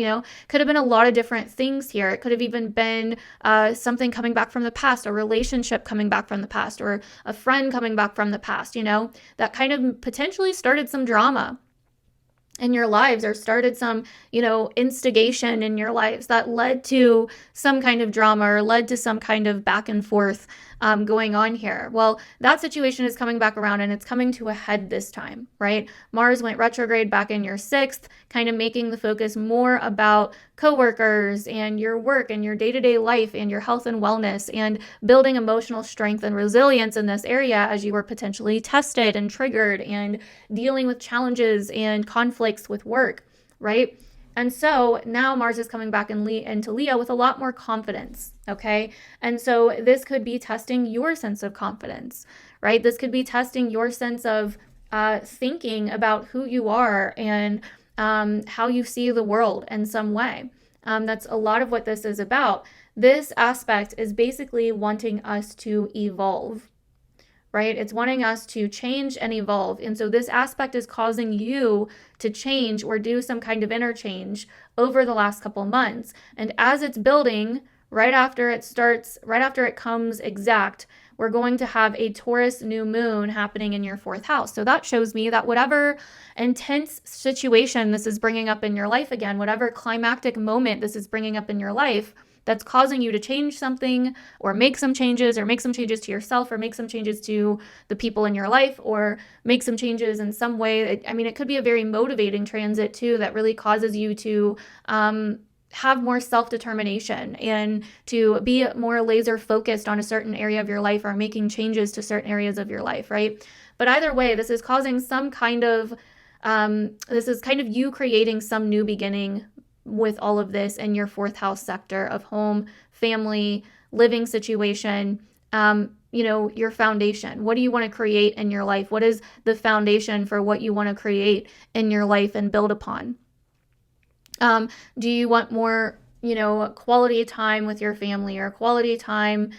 Could have been a lot of different things here. It could have even been something coming back from the past, a relationship coming back from the past, or a friend coming back from the past, that kind of potentially started some drama in your lives, or started some, instigation in your lives that led to some kind of drama, or led to some kind of back and forth going on here. Well, that situation is coming back around, and it's coming to a head this time, right? Mars went retrograde back in your 6th, kind of making the focus more about coworkers and your work and your day-to-day life and your health and wellness, and building emotional strength and resilience in this area as you were potentially tested and triggered and dealing with challenges and conflicts with work, right? And so now Mars is coming back into Leo with a lot more confidence, okay? And so this could be testing your sense of confidence, right? This could be testing your sense of thinking about who you are and how you see the world in some way. That's a lot of what this is about. This aspect is basically wanting us to evolve, right? It's wanting us to change and evolve. And so this aspect is causing you to change or do some kind of interchange over the last couple months. And as it's building, right after it comes exact, we're going to have a Taurus new moon happening in your 4th house. So that shows me that whatever intense situation this is bringing up in your life again, whatever climactic moment this is bringing up in your life, that's causing you to change something, or make some changes to yourself, or make some changes to the people in your life, or make some changes in some way. It could be a very motivating transit too, that really causes you to have more self-determination and to be more laser focused on a certain area of your life, or making changes to certain areas of your life, right? But either way, this is causing some kind of, this is kind of you creating some new beginning with all of this in your 4th house sector of home, family, living situation, your foundation. What do you want to create in your life? What is the foundation for what you want to create in your life and build upon? Do you want more, quality time with your family, or quality time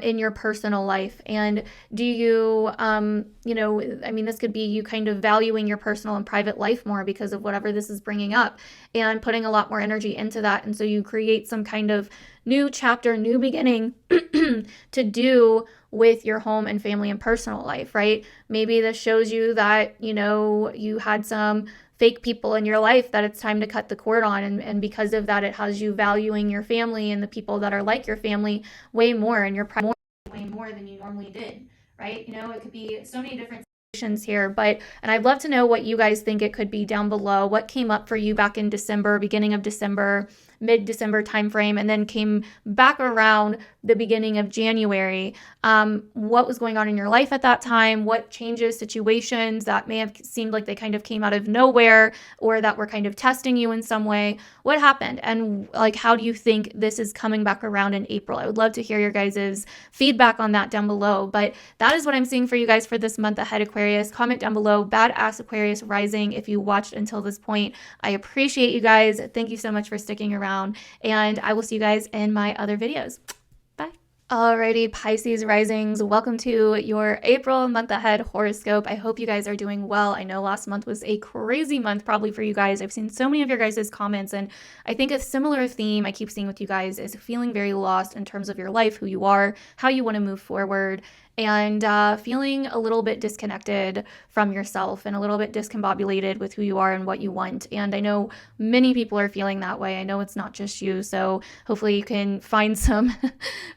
in your personal life? And do you, this could be you kind of valuing your personal and private life more because of whatever this is bringing up, and putting a lot more energy into that. And so you create some kind of new chapter, new beginning to do with your home and family and personal life, right? Maybe this shows you that, you had some fake people in your life that it's time to cut the cord on. And because of that, it has you valuing your family and the people that are like your family way more, and your way more than you normally did, right? It could be so many different situations here, and I'd love to know what you guys think it could be down below. What came up for you back in December, beginning of December, mid-December timeframe, and then came back around the beginning of January. What was going on in your life at that time? What changes, situations that may have seemed like they kind of came out of nowhere, or that were kind of testing you in some way? What happened? And how do you think this is coming back around in April? I would love to hear your guys' feedback on that down below. But that is what I'm seeing for you guys for this month ahead, Aquarius. Comment down below, badass Aquarius rising, if you watched until this point. I appreciate you guys. Thank you so much for sticking around, and I will see you guys in my other videos. Bye. Alrighty, Pisces risings, welcome to your April month ahead horoscope. I hope you guys are doing well. I know last month was a crazy month probably for you guys. I've seen so many of your guys' comments, and I think a similar theme I keep seeing with you guys is feeling very lost in terms of your life, who you are, how you want to move forward, and feeling a little bit disconnected from yourself and a little bit discombobulated with who you are and what you want. And I know many people are feeling that way. I know it's not just you, so hopefully you can find some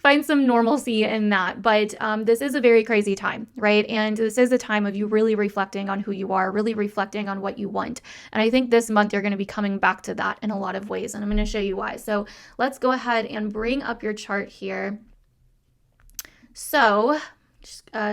normalcy in that. But this is a very crazy time, right? And this is a time of you really reflecting on who you are, really reflecting on what you want. And I think this month you're going to be coming back to that in a lot of ways, and I'm going to show you why. So let's go ahead and bring up your chart here. So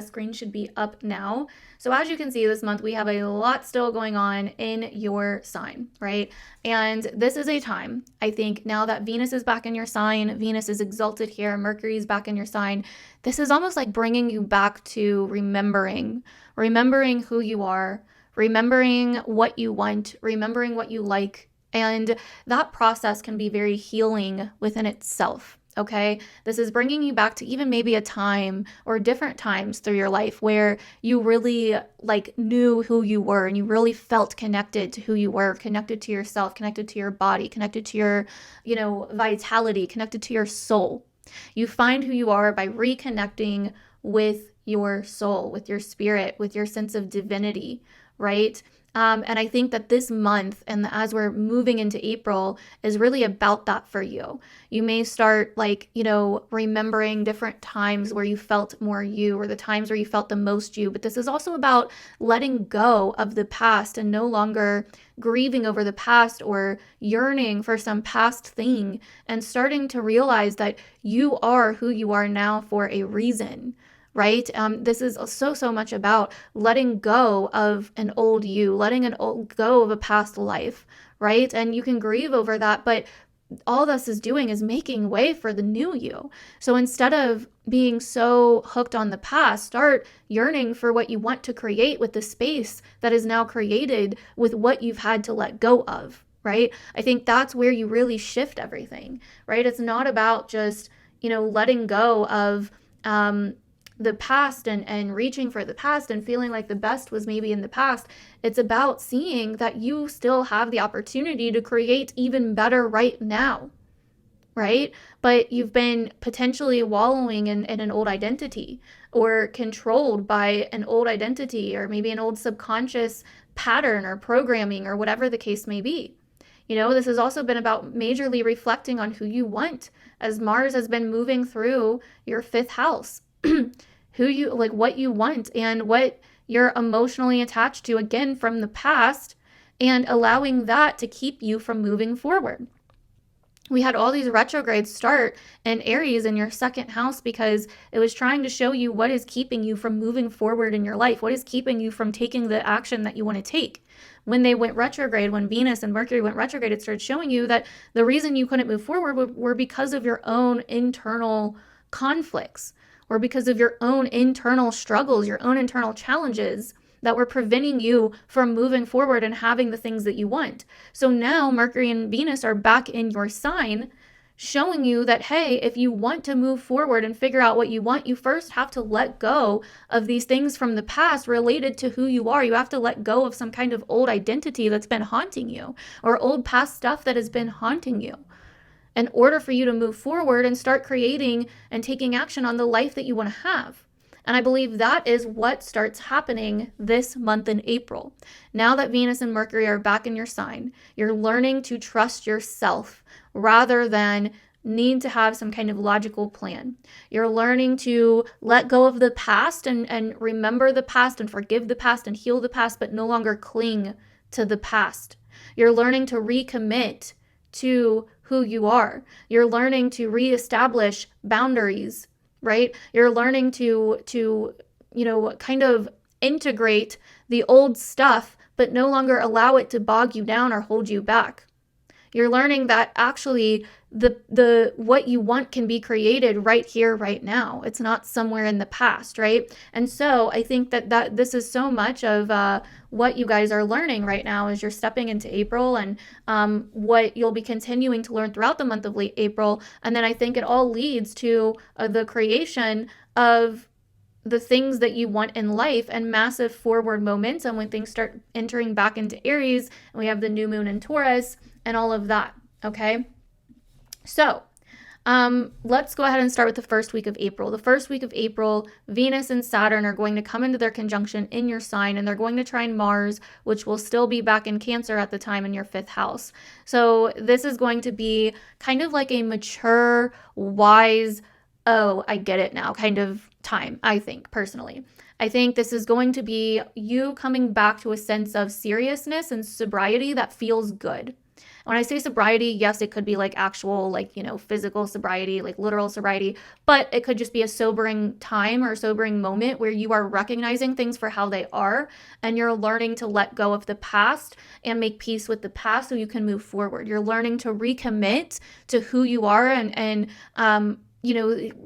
screen should be up now. So as you can see, this month we have a lot still going on in your sign, right? And this is a time, I think, now that Venus is back in your sign, Venus is exalted here, Mercury is back in your sign. This is almost like bringing you back to remembering who you are, remembering what you want, remembering what you like And that process can be very healing within itself. Okay, this is bringing you back to even maybe a time or different times through your life where you really like knew who you were and you really felt connected to who you were, connected to yourself, connected to your body, connected to your, vitality, connected to your soul. You find who you are by reconnecting with your soul, with your spirit, with your sense of divinity, right? And I think that this month and as we're moving into April is really about that for you. You may start remembering different times where you felt more you or the times where you felt the most you. But this is also about letting go of the past and no longer grieving over the past or yearning for some past thing and starting to realize that you are who you are now for a reason. Right? This is so much about letting go of an old you, letting go of a past life, right? And you can grieve over that, but all this is doing is making way for the new you. So instead of being so hooked on the past, start yearning for what you want to create with the space that is now created with what you've had to let go of, right? I think that's where you really shift everything, right? It's not about just, letting go of, the past and reaching for the past and feeling like the best was maybe in the past. It's about seeing that you still have the opportunity to create even better right now, right? But you've been potentially wallowing in an old identity or controlled by an old identity or maybe an old subconscious pattern or programming or whatever the case may be. This has also been about majorly reflecting on who you want as Mars has been moving through your 5th house. What you want and what you're emotionally attached to, again, from the past, and allowing that to keep you from moving forward. We had all these retrogrades start in Aries in your 2nd house because it was trying to show you what is keeping you from moving forward in your life, what is keeping you from taking the action that you want to take. When they went retrograde, when Venus and Mercury went retrograde, it started showing you that the reason you couldn't move forward were because of your own internal conflicts, or because of your own internal struggles, your own internal challenges that were preventing you from moving forward and having the things that you want. So now Mercury and Venus are back in your sign, showing you that, hey, if you want to move forward and figure out what you want, you first have to let go of these things from the past related to who you are. You have to let go of some kind of old identity that's been haunting you or old past stuff that has been haunting you, in order for you to move forward and start creating and taking action on the life that you want to have. And I believe that is what starts happening this month in April. Now that Venus and Mercury are back in your sign, you're learning to trust yourself rather than need to have some kind of logical plan. You're learning to let go of the past and remember the past and forgive the past and heal the past, but no longer cling to the past. You're learning to recommit to who you are. You're learning to reestablish boundaries, right? You're learning to kind of integrate the old stuff, but no longer allow it to bog you down or hold you back. You're learning that actually the what you want can be created right here, right now. It's not somewhere in the past, right? And so I think that this is so much of what you guys are learning right now as you're stepping into April, and what you'll be continuing to learn throughout the month of late April. And then I think it all leads to the creation of the things that you want in life and massive forward momentum when things start entering back into Aries and we have the new moon in Taurus and all of that. Okay. So let's go ahead and start with the first week of April. The first week of April, Venus and Saturn are going to come into their conjunction in your sign, and they're going to trine Mars, which will still be back in Cancer at the time in your 5th house. So this is going to be kind of like a mature, wise, oh, I get it now kind of time, I think, personally. I think this is going to be you coming back to a sense of seriousness and sobriety that feels good. When I say sobriety, yes, it could be like actual, physical sobriety, like literal sobriety, but it could just be a sobering time or a sobering moment where you are recognizing things for how they are and you're learning to let go of the past and make peace with the past so you can move forward. You're learning to recommit to who you are and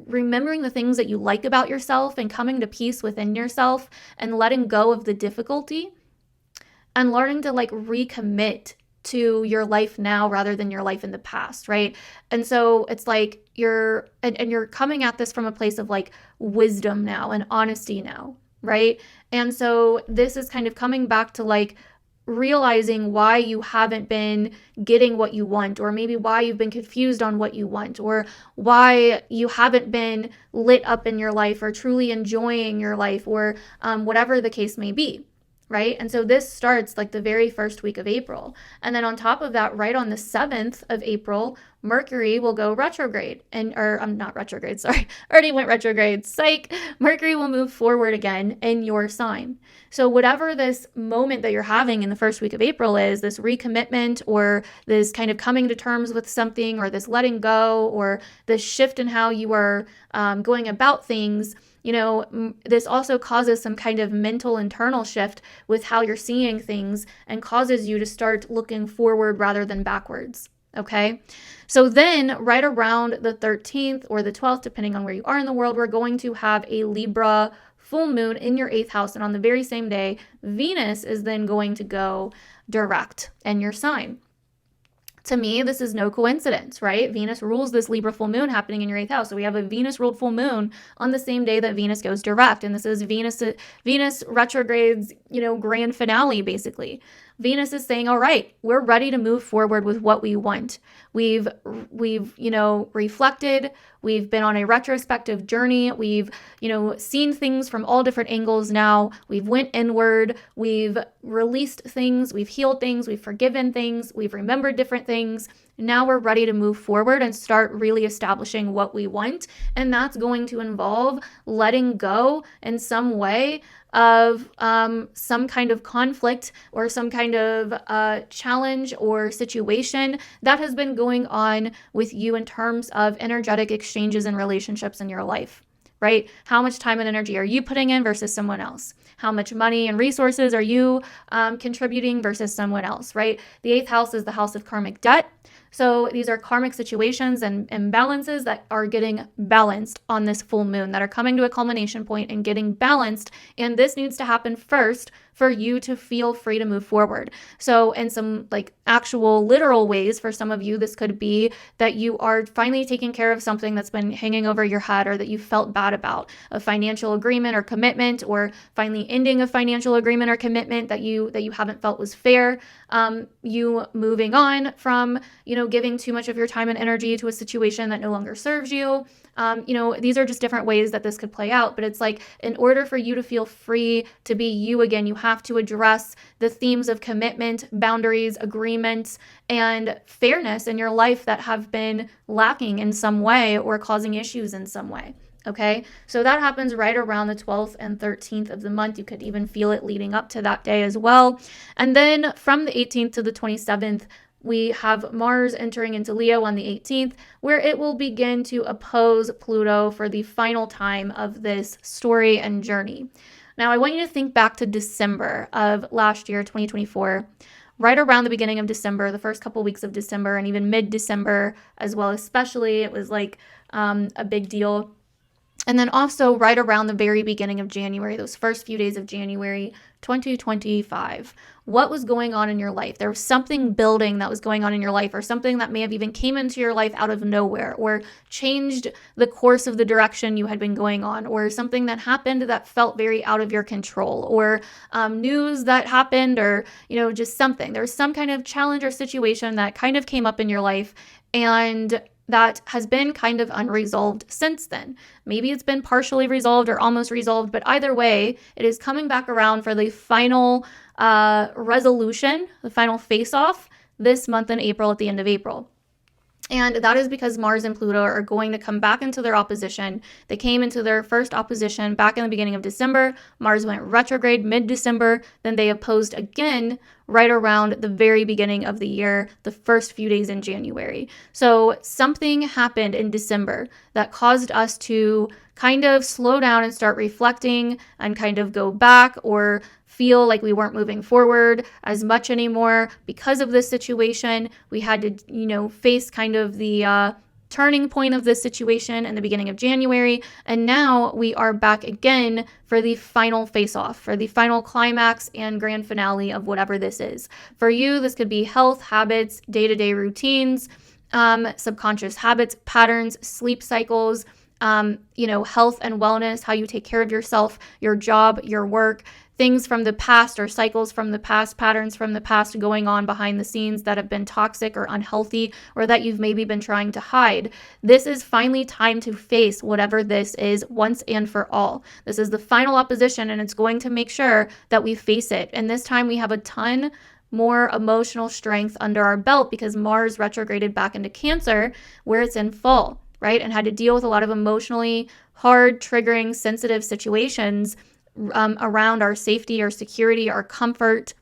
remembering the things that you like about yourself and coming to peace within yourself and letting go of the difficulty and learning to recommit to your life now rather than your life in the past, right? And so it's like you're coming at this from a place of like wisdom now and honesty now, right? And so this is kind of coming back to like realizing why you haven't been getting what you want, or maybe why you've been confused on what you want, or why you haven't been lit up in your life or truly enjoying your life, or whatever the case may be. Right? And so this starts like the very first week of April. And then on top of that, right on the 7th of April, Mercury will go retrograde. Or I'm not retrograde, sorry. Already went retrograde. Psych. Mercury will move forward again in your sign. So whatever this moment that you're having in the first week of April is, this recommitment or this kind of coming to terms with something, or this letting go, or this shift in how you are going about things, this also causes some kind of mental internal shift with how you're seeing things and causes you to start looking forward rather than backwards. Okay. So then right around the 13th or the 12th, depending on where you are in the world, we're going to have a Libra full moon in your 8th house. And on the very same day, Venus is then going to go direct in your sign. To me, this is no coincidence, right? Venus rules this Libra full moon happening in your 8th house. So we have a Venus ruled full moon on the same day that Venus goes direct. And this is Venus retrogrades, grand finale, basically. Venus is saying, all right, we're ready to move forward with what we want. We've reflected. We've been on a retrospective journey. We've, seen things from all different angles now. We've went inward. We've released things. We've healed things. We've forgiven things. We've remembered different things. Now we're ready to move forward and start really establishing what we want. And that's going to involve letting go in some way of some kind of conflict or some kind of challenge or situation that has been going on with you in terms of energetic exchanges and relationships in your life, right? How much time and energy are you putting in versus someone else? How much money and resources are you contributing versus someone else, right? The 8th house is the house of karmic debt. So these are karmic situations and imbalances that are getting balanced on this full moon, that are coming to a culmination point and getting balanced. And this needs to happen first for you to feel free to move forward. So in some like actual literal ways, for some of you, this could be that you are finally taking care of something that's been hanging over your head or that you felt bad about, a financial agreement or commitment, or finally ending a financial agreement or commitment that you haven't felt was fair. You moving on from, giving too much of your time and energy to a situation that no longer serves you. These are just different ways that this could play out, but it's like, in order for you to feel free to be you again, you have to address the themes of commitment, boundaries, agreements, and fairness in your life that have been lacking in some way or causing issues in some way. Okay, so that happens right around the 12th and 13th of the month. You could even feel it leading up to that day as well. And then from the 18th to the 27th, we have Mars entering into Leo on the 18th, where it will begin to oppose Pluto for the final time of this story and journey. Now, I want you to think back to December of last year, 2024. Right around the beginning of December, the first couple weeks of December, and even mid-December as well, especially, it was like a big deal. And then also right around the very beginning of January, those first few days of January 2025, what was going on in your life? There was something building that was going on in your life, or something that may have even came into your life out of nowhere, or changed the course of the direction you had been going on, or something that happened that felt very out of your control, or news that happened, or, just something. There was some kind of challenge or situation that kind of came up in your life, and that has been kind of unresolved since then. Maybe it's been partially resolved or almost resolved, but either way, it is coming back around for the final resolution, the final face-off this month in April, at the end of April. And that is because Mars and Pluto are going to come back into their opposition. They came into their first opposition back in the beginning of December. Mars went retrograde mid-December. Then they opposed again right around the very beginning of the year, the first few days in January. So something happened in December that caused us to kind of slow down and start reflecting and kind of go back, or feel like we weren't moving forward as much anymore because of this situation. We had to, face kind of the turning point of this situation in the beginning of January. And now we are back again for the final face-off, for the final climax and grand finale of whatever this is. For you, this could be health, habits, day-to-day routines, subconscious habits, patterns, sleep cycles, health and wellness, how you take care of yourself, your job, your work, things from the past or cycles from the past, patterns from the past going on behind the scenes that have been toxic or unhealthy or that you've maybe been trying to hide. This is finally time to face whatever this is once and for all. This is the final opposition, and it's going to make sure that we face it. And this time we have a ton more emotional strength under our belt because Mars retrograded back into Cancer where it's in full, right? And had to deal with a lot of emotionally hard, triggering, sensitive situations around our safety, our security, our comfort,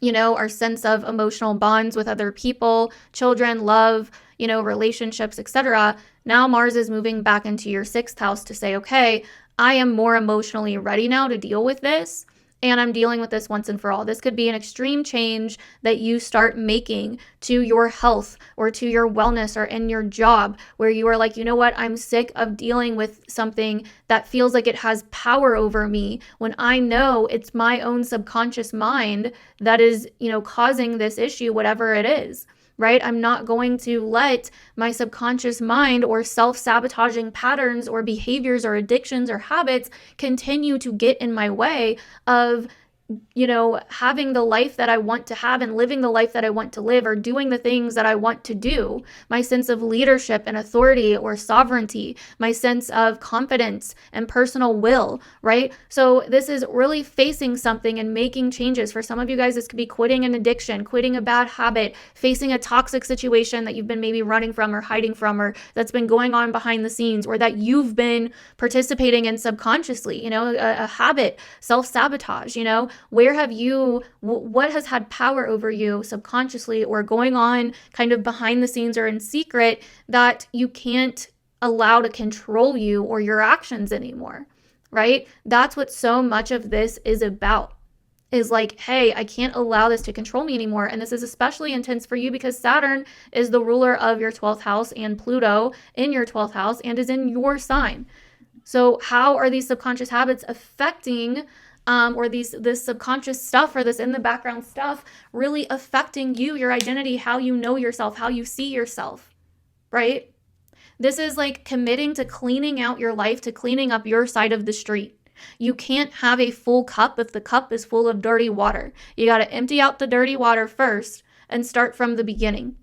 our sense of emotional bonds with other people, children, love, relationships, etc. Now Mars is moving back into your 6th house to say, okay, I am more emotionally ready now to deal with this. And I'm dealing with this once and for all. This could be an extreme change that you start making to your health or to your wellness or in your job where you are like, you know what? I'm sick of dealing with something that feels like it has power over me when I know it's my own subconscious mind that is, causing this issue, whatever it is. Right? I'm not going to let my subconscious mind or self-sabotaging patterns or behaviors or addictions or habits continue to get in my way of having the life that I want to have and living the life that I want to live or doing the things that I want to do. My sense of leadership and authority or sovereignty, my sense of confidence and personal will, right? So this is really facing something and making changes. For some of you guys, this could be quitting an addiction, quitting a bad habit, facing a toxic situation that you've been maybe running from or hiding from, or that's been going on behind the scenes, or that you've been participating in subconsciously, a habit, self-sabotage, where have you, what has had power over you subconsciously or going on kind of behind the scenes or in secret that you can't allow to control you or your actions anymore, right? That's what so much of this is about. Is like, hey, I can't allow this to control me anymore. And this is especially intense for you because Saturn is the ruler of your 12th house and Pluto in your 12th house and is in your sign. So how are these subconscious habits affecting or this subconscious stuff or this in the background stuff really affecting you, your identity, how you know yourself, how you see yourself, right? This is like committing to cleaning out your life, to cleaning up your side of the street. You can't have a full cup if the cup is full of dirty water. You got to empty out the dirty water first and start from the beginning.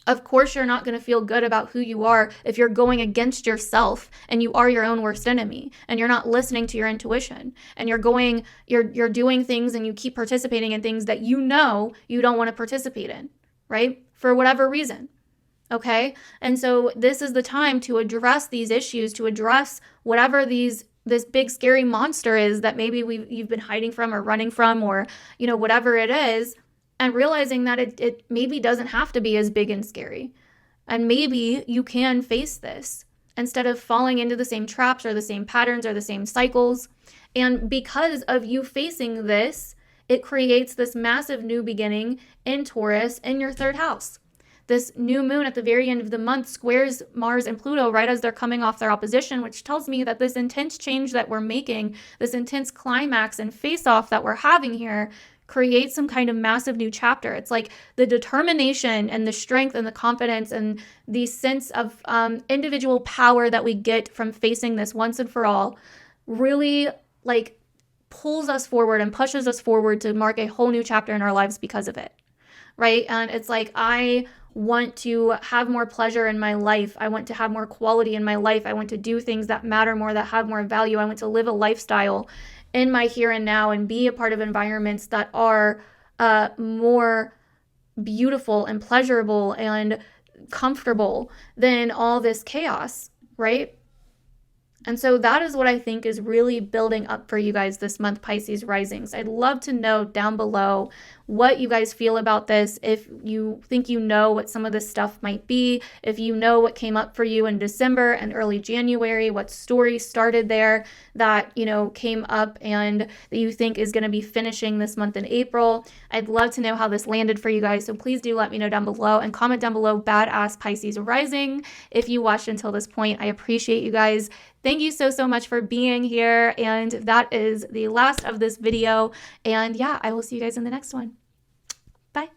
Of course, you're not going to feel good about who you are if you're going against yourself and you are your own worst enemy and you're not listening to your intuition and you're doing things and you keep participating in things that you don't want to participate in, right? For whatever reason. Okay? And so this is the time to address these issues, to address whatever this big scary monster is that maybe you've been hiding from or running from or, whatever it is. And realizing that it maybe doesn't have to be as big and scary. And maybe you can face this instead of falling into the same traps or the same patterns or the same cycles. And because of you facing this, it creates this massive new beginning in Taurus in your 3rd house. This new moon at the very end of the month squares Mars and Pluto right as they're coming off their opposition, which tells me that this intense change that we're making, this intense climax and face-off that we're having here, create some kind of massive new chapter. It's like the determination and the strength and the confidence and the sense of individual power that we get from facing this once and for all really like pulls us forward and pushes us forward to mark a whole new chapter in our lives because of it, right? And it's like, I want to have more pleasure in my life. I want to have more quality in my life. I want to do things that matter more, that have more value. I want to live a lifestyle in my here and now and be a part of environments that are more beautiful and pleasurable and comfortable than all this chaos, right? And so that is what I think is really building up for you guys this month, Pisces risings. I'd love to know down below what you guys feel about this. If you think you know what some of this stuff might be, if you know what came up for you in December and early January, what story started there that, came up and that you think is going to be finishing this month in April. I'd love to know how this landed for you guys. So please do let me know down below and comment down below badass Pisces rising if you watched until this point. I appreciate you guys. Thank you so much for being here. And that is the last of this video. And yeah, I will see you guys in the next one. Bye.